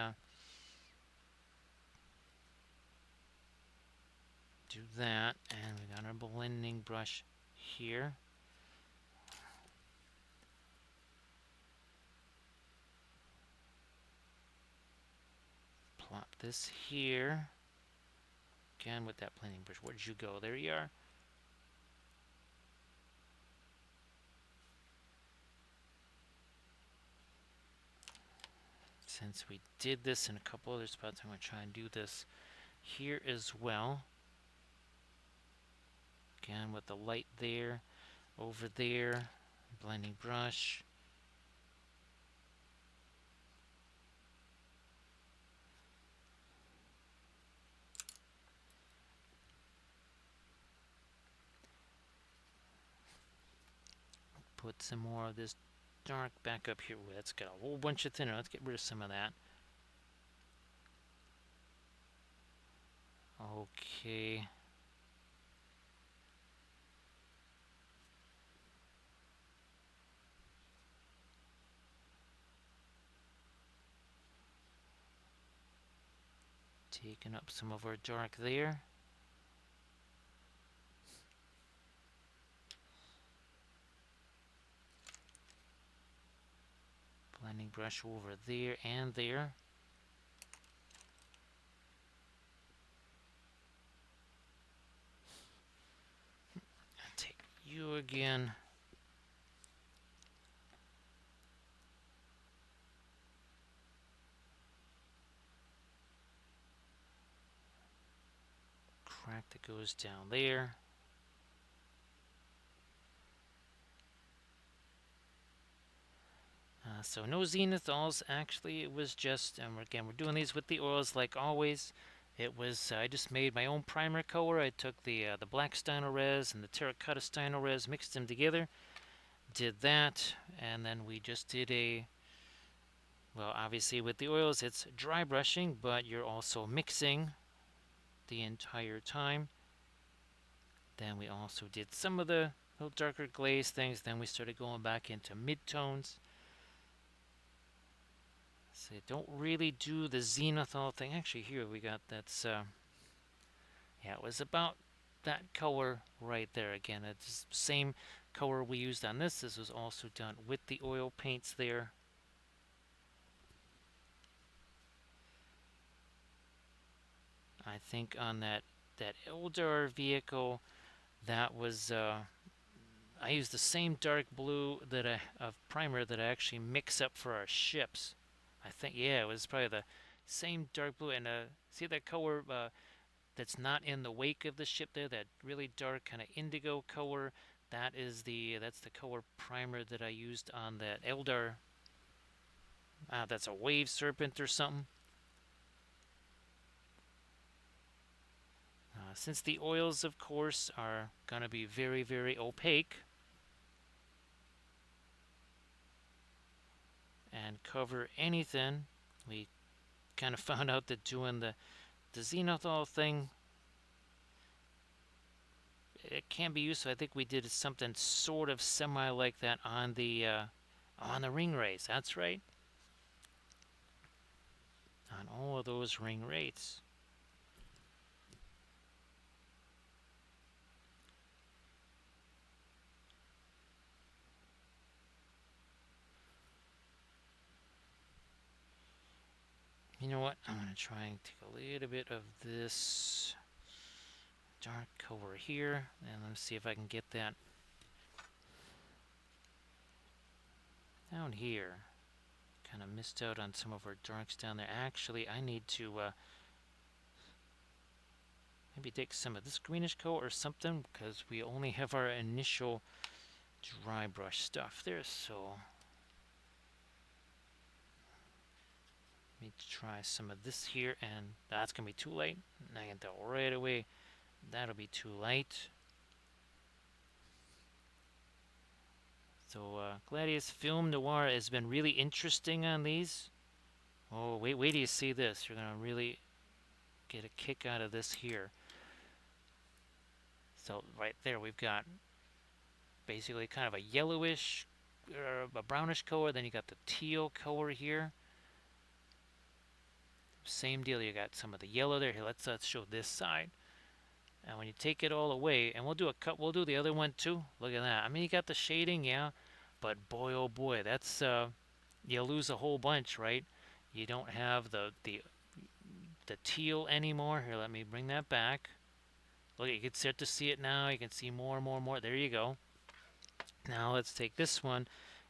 do that. And we got our blending brush here. Plop this here. Again with that blending brush. Where did you go? There you are. Since we did this in a couple other spots, I'm going to try and do this here as well. Again with the light there, over there, blending brush. Put some more of this dark back up here. Ooh, that's got a whole bunch of thinner. Let's get rid of some of that. Okay. Taking up some of our dark there. Blending brush over there and there. And take you again. Crack that goes down there. So no zenithols. Actually, it was just, and again, we're doing these with the oils like always. It was, I just made my own primer color. I took the black Stynylrez and the terracotta Stynylrez, mixed them together, did that, and then we just did well, obviously with the oils, it's dry brushing, but you're also mixing the entire time. Then we also did some of the little darker glaze things. Then we started going back into midtones. So don't really do the zenithal thing. Actually, here we got that's yeah, it was about that color right there. Again, it's the same color we used on this. This was also done with the oil paints there. I think on that Eldar vehicle, that was I used the same dark blue that of primer that I actually mix up for our ships. I think, yeah, it was probably the same dark blue. And see that color that's not in the wake of the ship there, that really dark kind of indigo color. That's the color primer that I used on that Eldar. That's a wave serpent or something. Since the oils, of course, are going to be very, very opaque and cover anything, we kind of found out that doing the zenithal thing, it can be useful. I think we did something sort of semi like that on the ring rays. That's right, on all of those ring rays. You know what? I'm going to try and take a little bit of this dark color here, and let's see if I can get that down here. Kind of missed out on some of our darks down there. Actually, I need to maybe take some of this greenish color or something, because we only have our initial dry brush stuff there. So let me try some of this here, and that's gonna be too late. And I can tell right away that'll be too light. So Gladius Film Noir has been really interesting on these. Oh, wait till you see this. You're gonna really get a kick out of this here. So right there we've got basically kind of a yellowish, a brownish color. Then you got the teal color here. Same deal. You got some of the yellow there. Here, let's show this side. And when you take it all away, and we'll do a cut. We'll do the other one too. Look at that. I mean, you got the shading, yeah, but boy, oh boy, that's you lose a whole bunch, right? You don't have the teal anymore. Here, let me bring that back. Look, you can start to see it now. You can see more and more and more. There you go. Now let's take this one,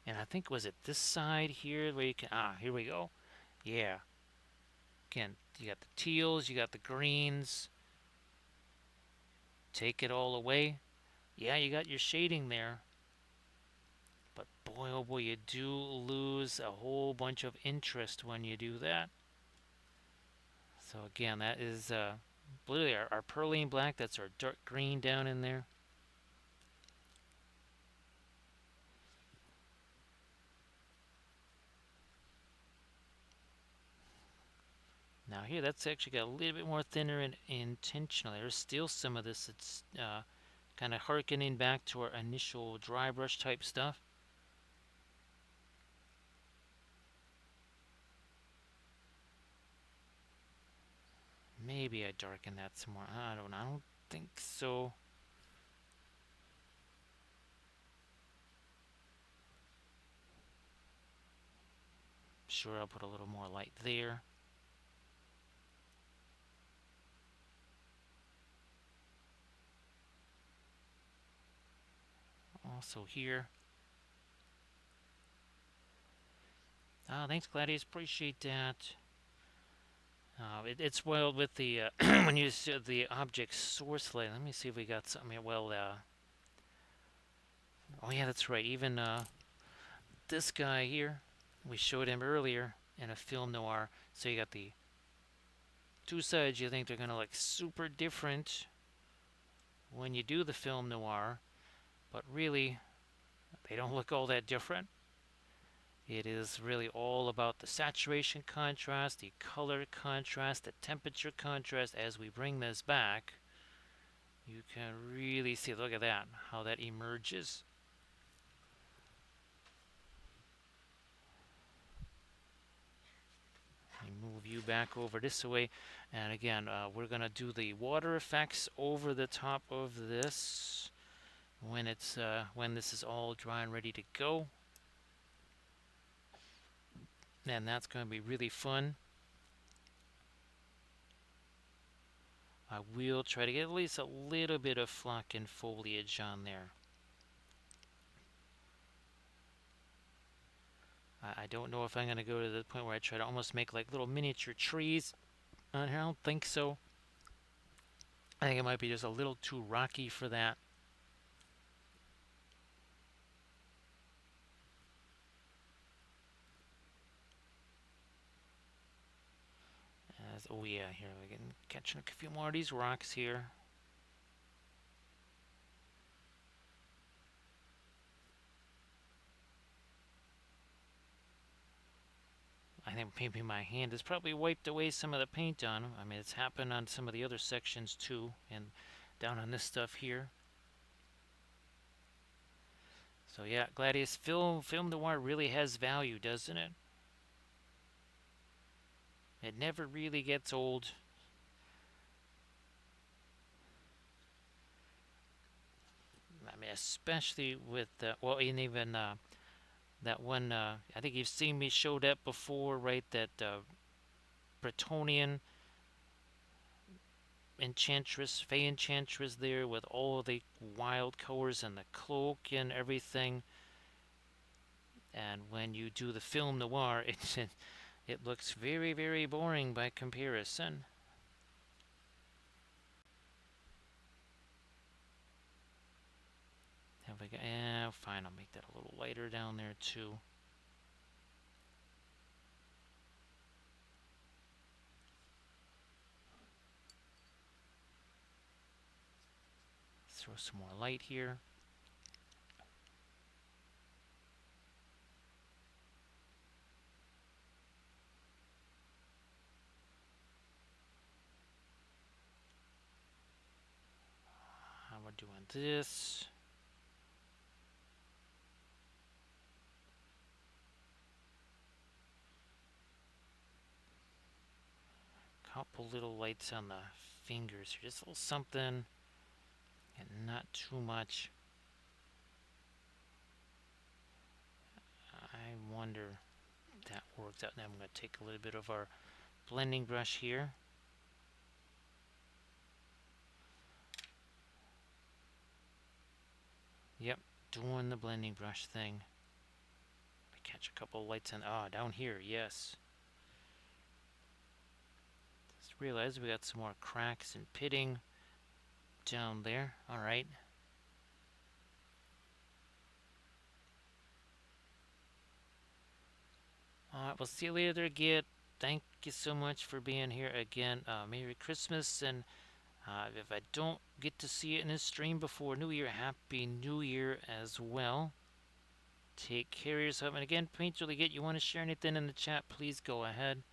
and I think was it this side here where you can here we go. Yeah. Again, you got the teals, you got the greens. Take it all away. Yeah, you got your shading there. But boy, oh boy, you do lose a whole bunch of interest when you do that. So again, that is literally our perline black. That's our dark green down in there. Now here, that's actually got a little bit more thinner and intentional. There's still some of this that's kind of harkening back to our initial dry brush type stuff. Maybe I darken that some more. I don't know. I don't think so. Sure, I'll put a little more light there. Also here. Oh, thanks, Gladius. Appreciate that. It's well with the when you said the object source layer. Let me see if we got something here. Well, oh yeah, that's right. Even this guy here, we showed him earlier in a film noir. So you got the two sides. You think they're gonna look super different when you do the film noir, but really they don't look all that different. It is really all about the saturation contrast, the color contrast, the temperature contrast. As we bring this back, you can really see, look at that, how that emerges. Move you back over this way, and again, we're going to do the water effects over the top of this when this is all dry and ready to go, and that's going to be really fun. I will try to get at least a little bit of flock and foliage on there. I don't know if I'm going to go to the point where I try to almost make like little miniature trees on here. I don't think so. I think it might be just a little too rocky for that. Oh yeah, here we can catching a few more of these rocks here. I think maybe my hand has probably wiped away some of the paint on them. I mean, it's happened on some of the other sections too, and down on this stuff here. So yeah, Gladius, film noir really has value, doesn't it? It never really gets old. I mean, especially with well, and even that one. I think you've seen me show that before, right? That Bretonian enchantress, fey enchantress there with all the wild colors and the cloak and everything. And when you do the film noir, it looks very, very boring by comparison. Have we got? Yeah, fine. I'll make that a little lighter down there too. Throw some more light here. How we're doing this. Couple little lights on the fingers here. Just a little something and not too much. I wonder if that works out. Now I'm going to take a little bit of our blending brush here. Yep, doing the blending brush thing. Catch a couple lights on. Down here, yes. Just realized we got some more cracks and pitting down there. All right. All right, we'll see you later, Git. Thank you so much for being here again. Merry Christmas, and if I don't get to see it in this stream before New Year, Happy New Year as well. Take care of yourself. And again, Paint Really Git, you want to share anything in the chat, please go ahead.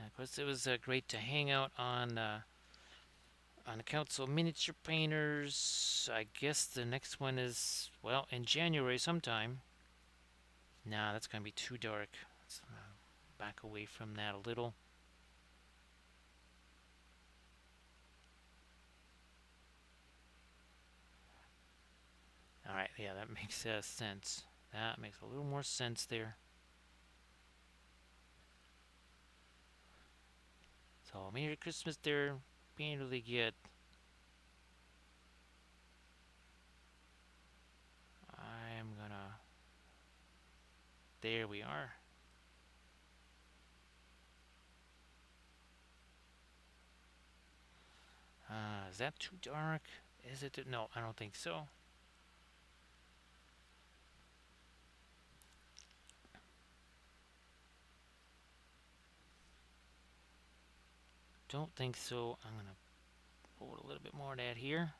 Of course, it was great to hang out on the Council of Miniature Painters. I guess the next one is, well, in January sometime. Nah, that's going to be too dark. Let's back away from that a little. All right, yeah, that makes sense. That makes a little more sense there. So, Merry Christmas there. Being really good. I'm gonna. There we are. Is that too dark? Is it? No, I don't think so. Don't think so. I'm gonna put a little bit more of that here.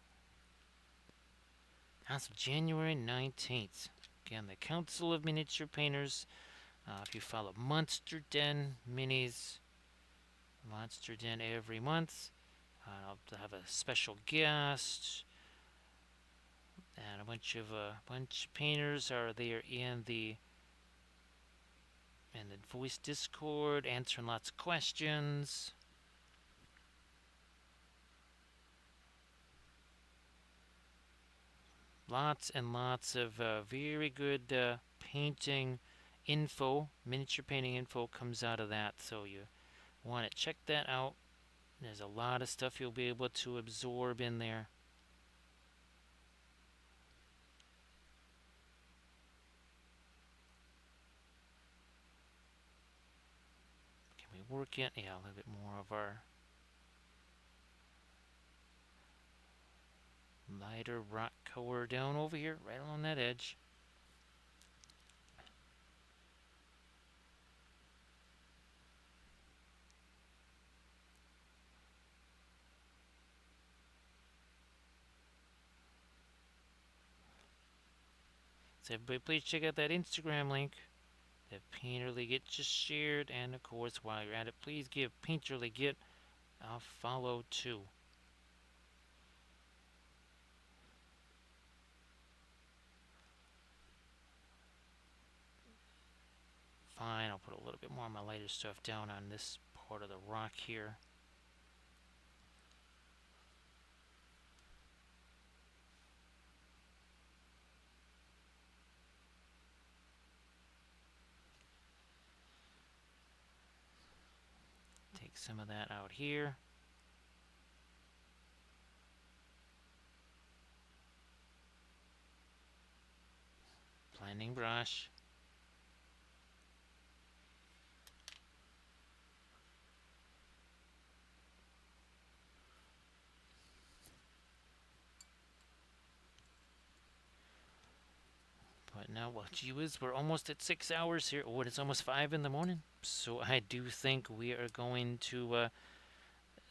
As of January 19th. Again, the Council of Miniature Painters. If you follow Monster Den Minis, Monster Den every month. I'll have a special guest, and a bunch of painters are there in the voice Discord, answering lots of questions. Lots and lots of very good painting info, miniature painting info comes out of that. So you want to check that out. There's a lot of stuff you'll be able to absorb in there. Can we work it? Yeah, a little bit more of our lighter rock color down over here, right along that edge. So everybody please check out that Instagram link that Painterly Get just shared. And of course, while you're at it, please give Painterly Get a follow too. Fine, I'll put a little bit more of my lighter stuff down on this part of the rock here. Take some of that out here. Blending brush. But now, well, gee whiz, we're almost at 6 hours here. Oh, it's almost 5 in the morning. So I do think we are going to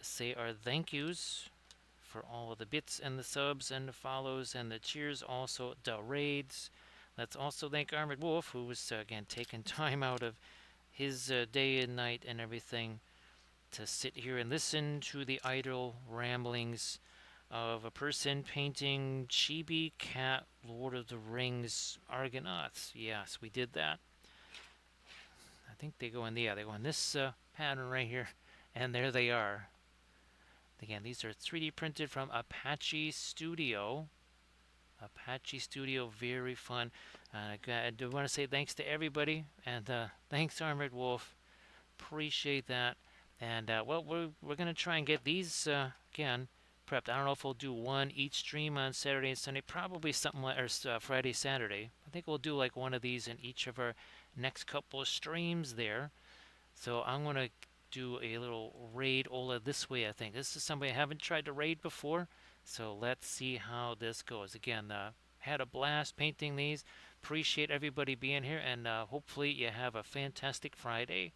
say our thank yous for all of the bits and the subs and the follows and the cheers, also the raids. Let's also thank Armored Wolf, who was again taking time out of his day and night and everything to sit here and listen to the idle ramblings of a person painting chibi cat Lord of the Rings Argonauts. Yes, we did that. I think they go in this pattern right here, and there they are. Again, these are 3D printed from Apache Studio. Apache Studio, very fun. I do want to say thanks to everybody, and thanks Armored Wolf. Appreciate that. And well, we're gonna try and get these again prepped. I don't know if we'll do one each stream on Saturday and Sunday. Probably something like or Friday, Saturday. I think we'll do like one of these in each of our next couple of streams there. So I'm gonna do a little raid Ola this way. I think this is somebody I haven't tried to raid before. So let's see how this goes. Again, had a blast painting these. Appreciate everybody being here, and hopefully you have a fantastic Friday.